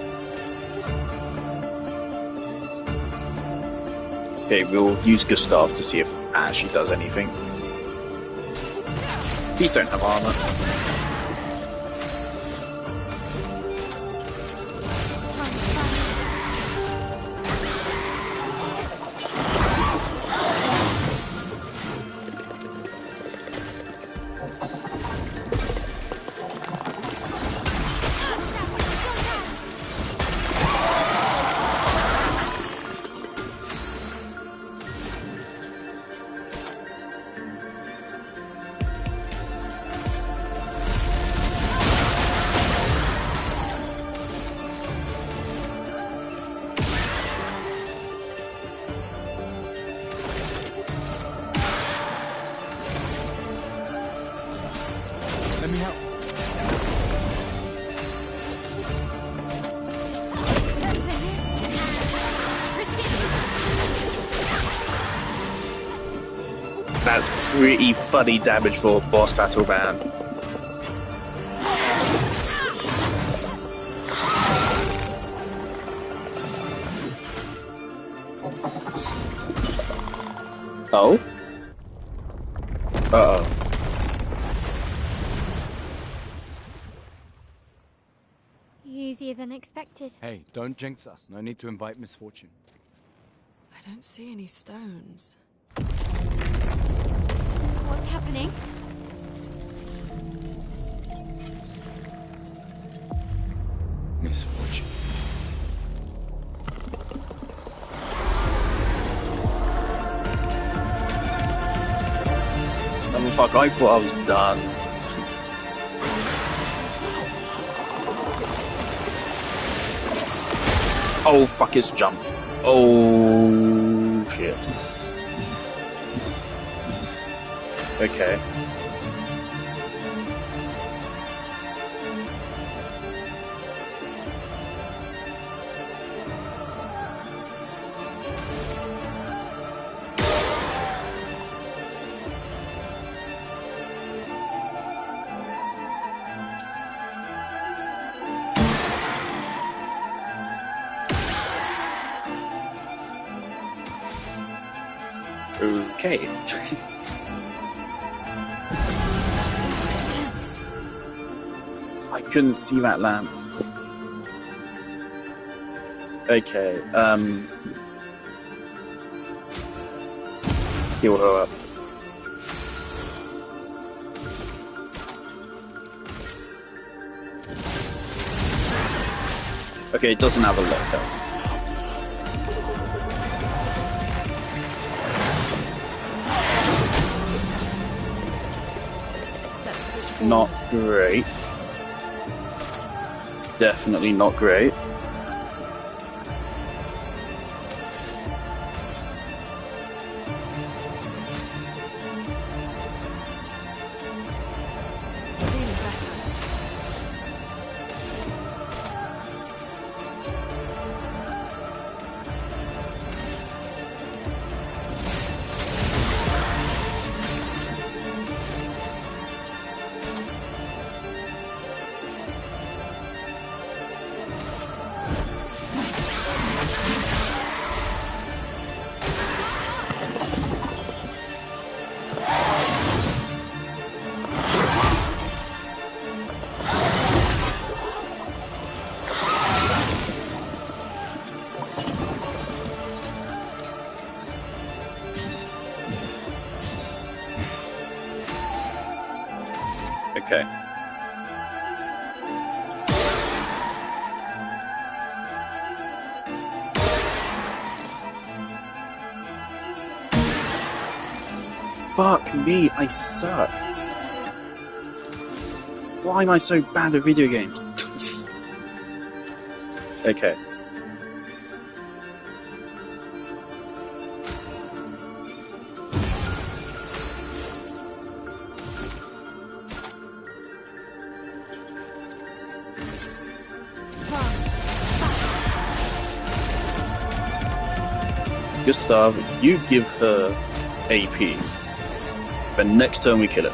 Okay, we'll use Gustav to see if it actually does anything. Please don't have armor. Let me help. That's pretty funny damage for a boss battle, man. Oh? Uh-oh. Easier than expected. Hey, don't jinx us. No need to invite misfortune. I don't see any stones. What's happening? Misfortune. Oh fuck, I thought I was done. Oh fuck, it's jump. Oh shit. Okay. Okay. I couldn't see that lamp. Okay, heal her up. Okay, it doesn't have a lot of health. Not great. Definitely not great. Okay. Fuck me, I suck. Why am I so bad at video games? Okay. Gustav, you give her AP, but next turn we kill it.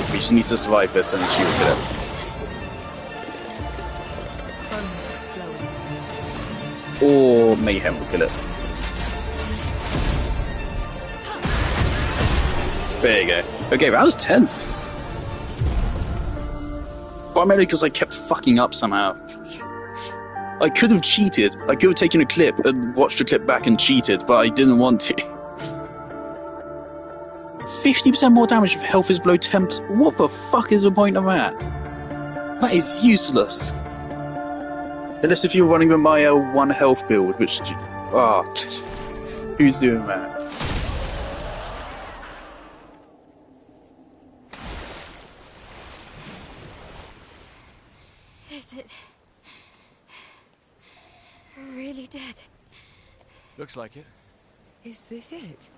We just need to survive this and she will kill it. Chrome is flowing. mayhem will kill it. There you go. Okay, that was tense. Primarily because I kept fucking up somehow. I could have cheated. I could have taken a clip and watched the clip back and cheated, but I didn't want to. 50% more damage if health is below 10%. What the fuck is the point of that? That is useless. Unless if you're running with my 1 health build, which... who's doing that? Is it really dead? Looks like it. Is this it?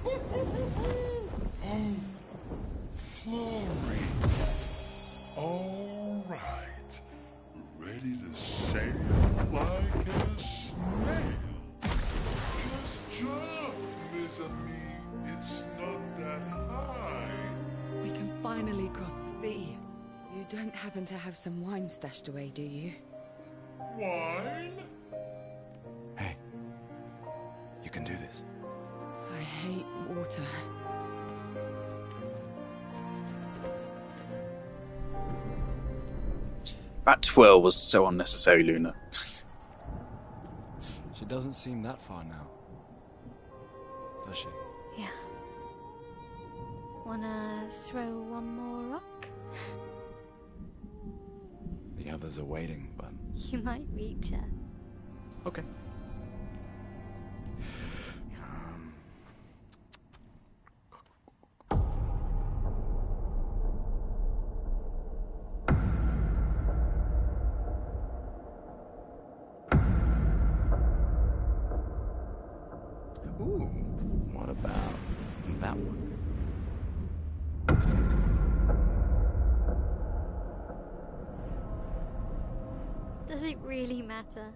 Oh, Florrie. All right. Ready to sail like a snail. Just jump, mes amis. It's not that high. We can finally cross the sea. You don't happen to have some wine stashed away, do you? Wine? Hey, you can do this. I hate water. That 12 was so unnecessary, Luna. She doesn't seem that far now, does she? Yeah. Wanna throw one more rock? The others are waiting, but... You might reach her. Okay. Ooh, what about that one? Does it really matter?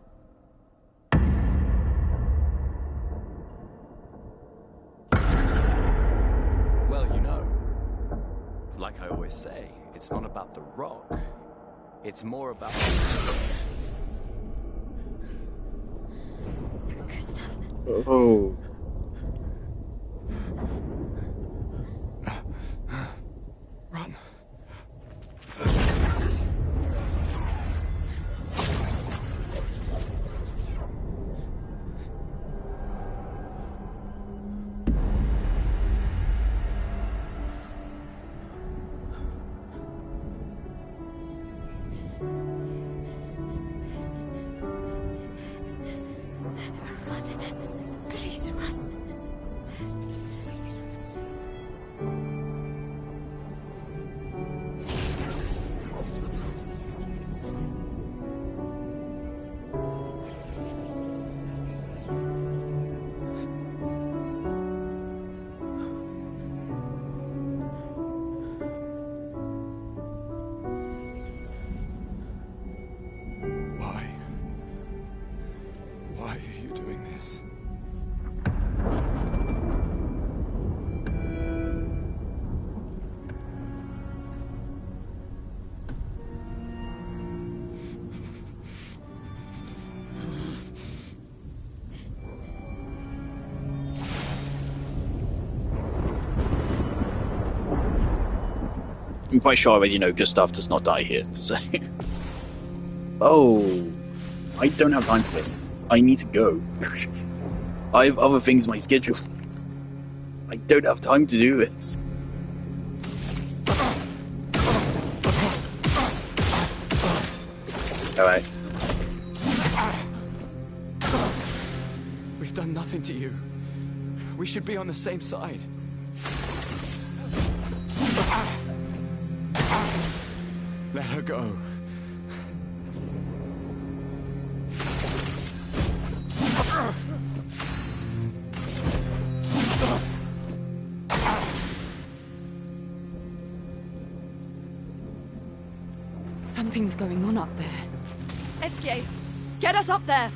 Well, you know, like I always say, it's not about the rock. It's more about... Oh. Run. Please run. Why are you doing this? I'm quite sure I already know Gustav does not die here, so... Oh... I don't have time for this. I need to go. I have other things in my schedule. I don't have time to do this. Alright. We've done nothing to you. We should be on the same side. Let her go. Something's going on up there. Esquier, get us up there!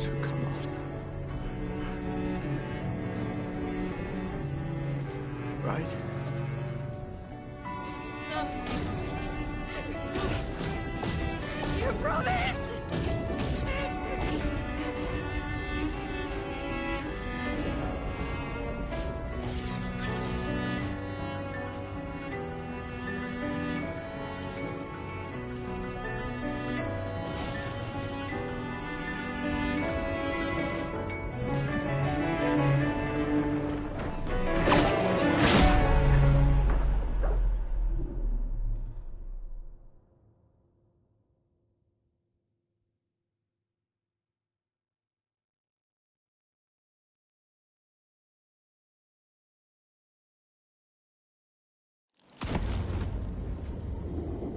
those who come after. Right? No. You promised!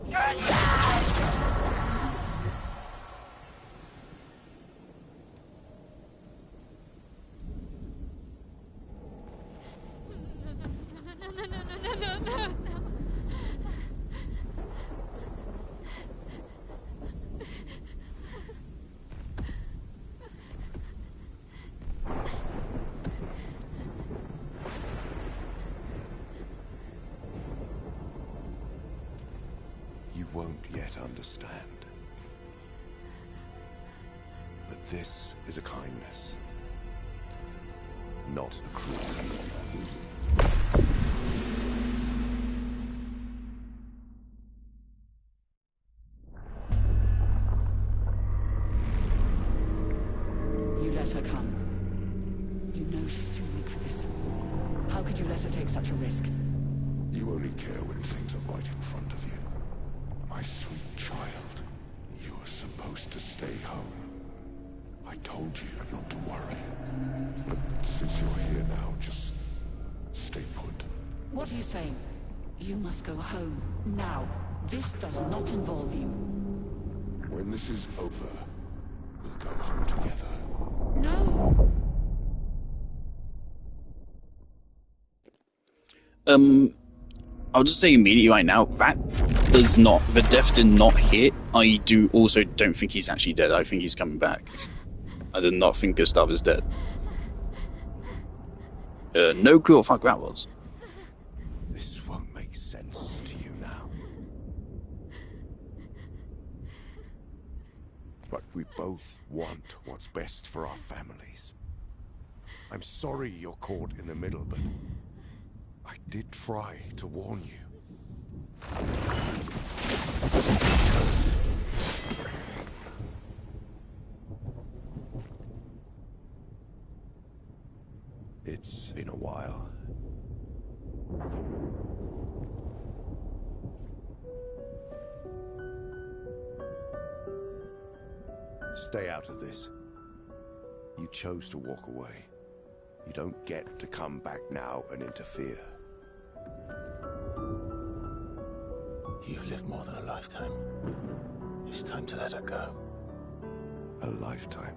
No. You won't yet understand. But this is a kindness, not a cruelty. You let her come. You know she's too weak for this. How could you let her take such a risk? You only care when things are right in front of you. My sweet child, you are supposed to stay home. I told you not to worry. But since you're here now, just stay put. What are you saying? You must go home, now. This does not involve you. When this is over, we'll go home together. No! I'll just say immediately right now, the death did not hit. I don't think he's actually dead. I think he's coming back. I did not think Gustav is dead. No clue what the fuck that was. This won't make sense to you now. But we both want what's best for our families. I'm sorry you're caught in the middle, but I did try to warn you. It's been a while. Stay out of this. You chose to walk away. You don't get to come back now and interfere. You've lived more than a lifetime. It's time to let her go. A lifetime.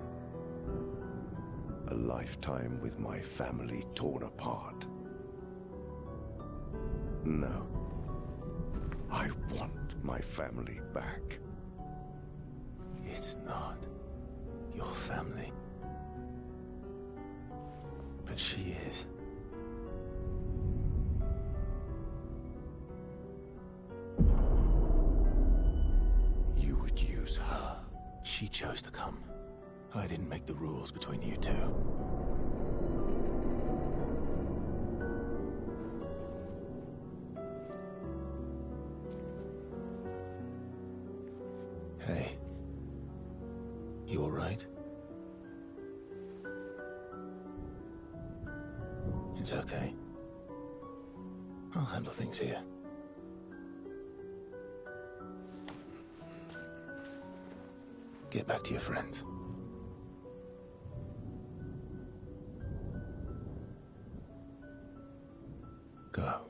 A lifetime with my family torn apart. No. I want my family back. It's not your family. But she is. You would use her. She chose to come. I didn't make the rules between you two. Hey. You all right? It's okay. I'll handle things here. Get back to your friends. Go.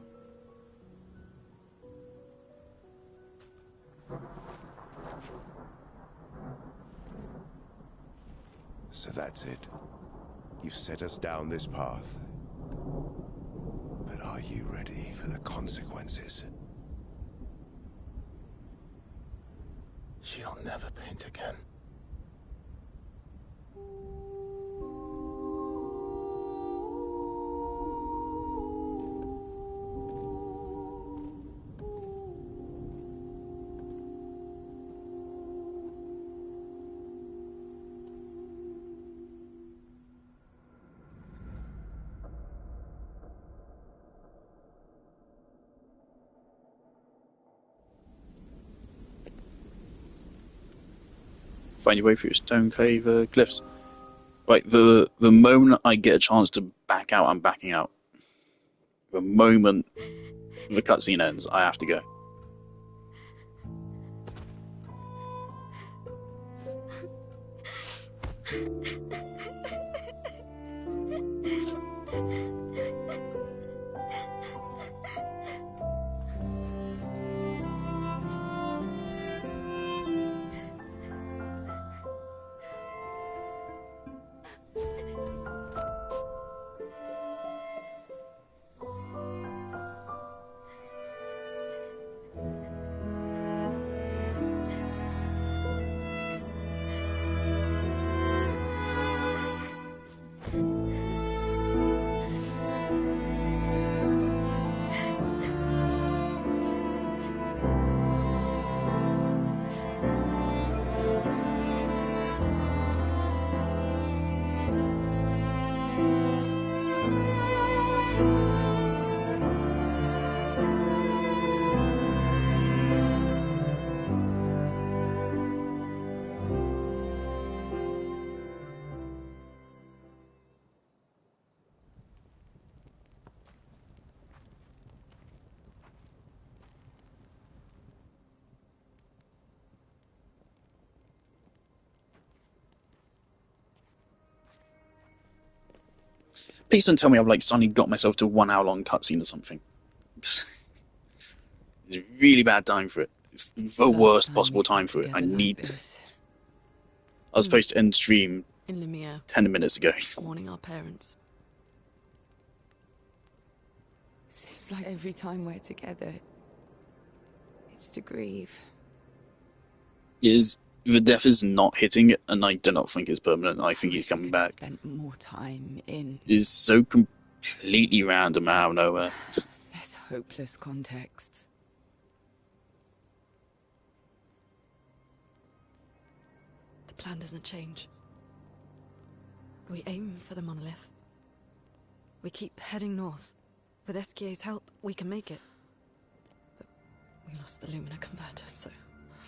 So that's it. You've set us down this path. But are you ready for the consequences? She'll never paint again. find your way through stone cave cliffs. Right, the moment I get a chance to back out, I'm backing out. The moment the cutscene ends, I have to go. Please don't tell me I've like suddenly got myself to a 1 hour long cutscene or something. It's a really bad time for it. It's the worst possible time for it. I need. I was supposed to end stream in Lemire 10 minutes ago. Mourning our parents. Seems like every time we're together, it's to grieve. The death is not hitting it, and I do not think it's permanent. I think he's coming back. Spent more time in. It's so completely random out of nowhere. There's hopeless context. The plan doesn't change. We aim for the monolith. We keep heading north. With Esquier's help, we can make it. But we lost the Lumina converter, so...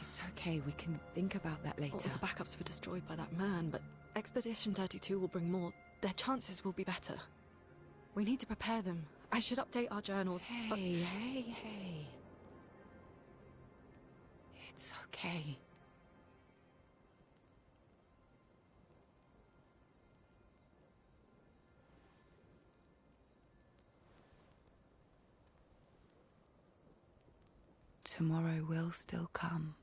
It's okay, we can think about that later. All the backups were destroyed by that man, but Expedition 32 will bring more. Their chances will be better. We need to prepare them. I should update our journals. Hey. It's okay. Tomorrow will still come.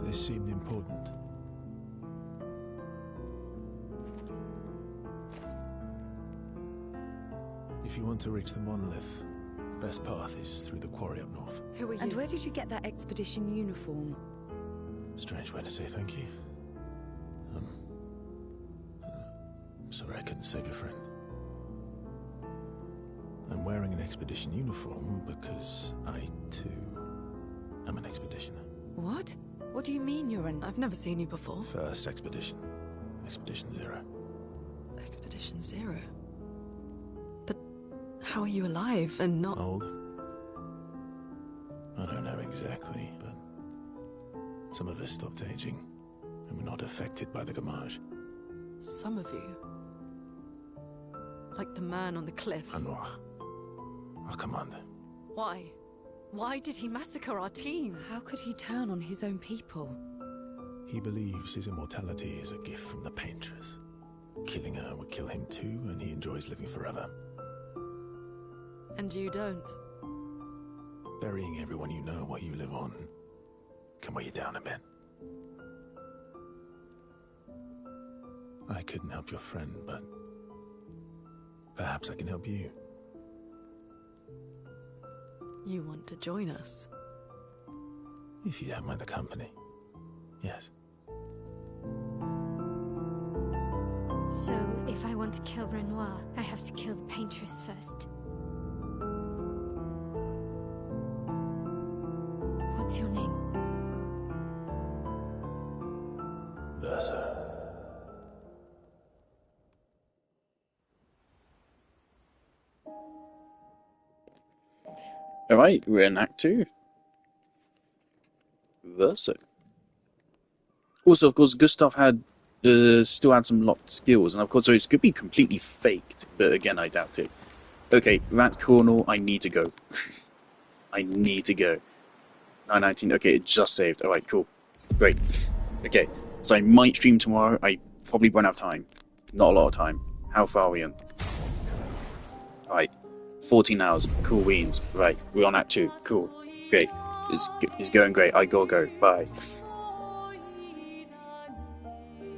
This seemed important. If you want to reach the monolith, the best path is through the quarry up north. Who are you? And where did you get that expedition uniform? Strange way to say thank you. I'm sorry I couldn't save your friend. I'm wearing an expedition uniform because I, too, am an expeditioner. What? What do you mean you're an... I've never seen you before. First expedition. Expedition 0. Expedition 0? But how are you alive and not... Old? I don't know exactly, but some of us stopped aging, and we're not affected by the gamage. Some of you? Like the man on the cliff? Anwar, our commander. Why? Why did he massacre our team? How could he turn on his own people? He believes his immortality is a gift from the painters. Killing her would kill him too, and he enjoys living forever. And you don't? Burying everyone you know while you live on can weigh you down a bit. I couldn't help your friend, but perhaps I can help you. You want to join us? If you don't mind the company. Yes. So, if I want to kill Renoir, I have to kill the paintress first. What's your name? Versa. Alright, we're in Act 2. Versa. Also, of course, Gustav still had some locked skills, and of course, so it could be completely faked, but again, I doubt it. Okay, Rat Cornell, I need to go. I need to go. 9:19, okay, it just saved. Alright, cool. Great. Okay, so I might stream tomorrow. I probably won't have time. Not a lot of time. How far are we in? Alright, 14 hours. Cool beans. Right, we're on Act 2. Cool. Great. It's going great. I gotta go. Bye.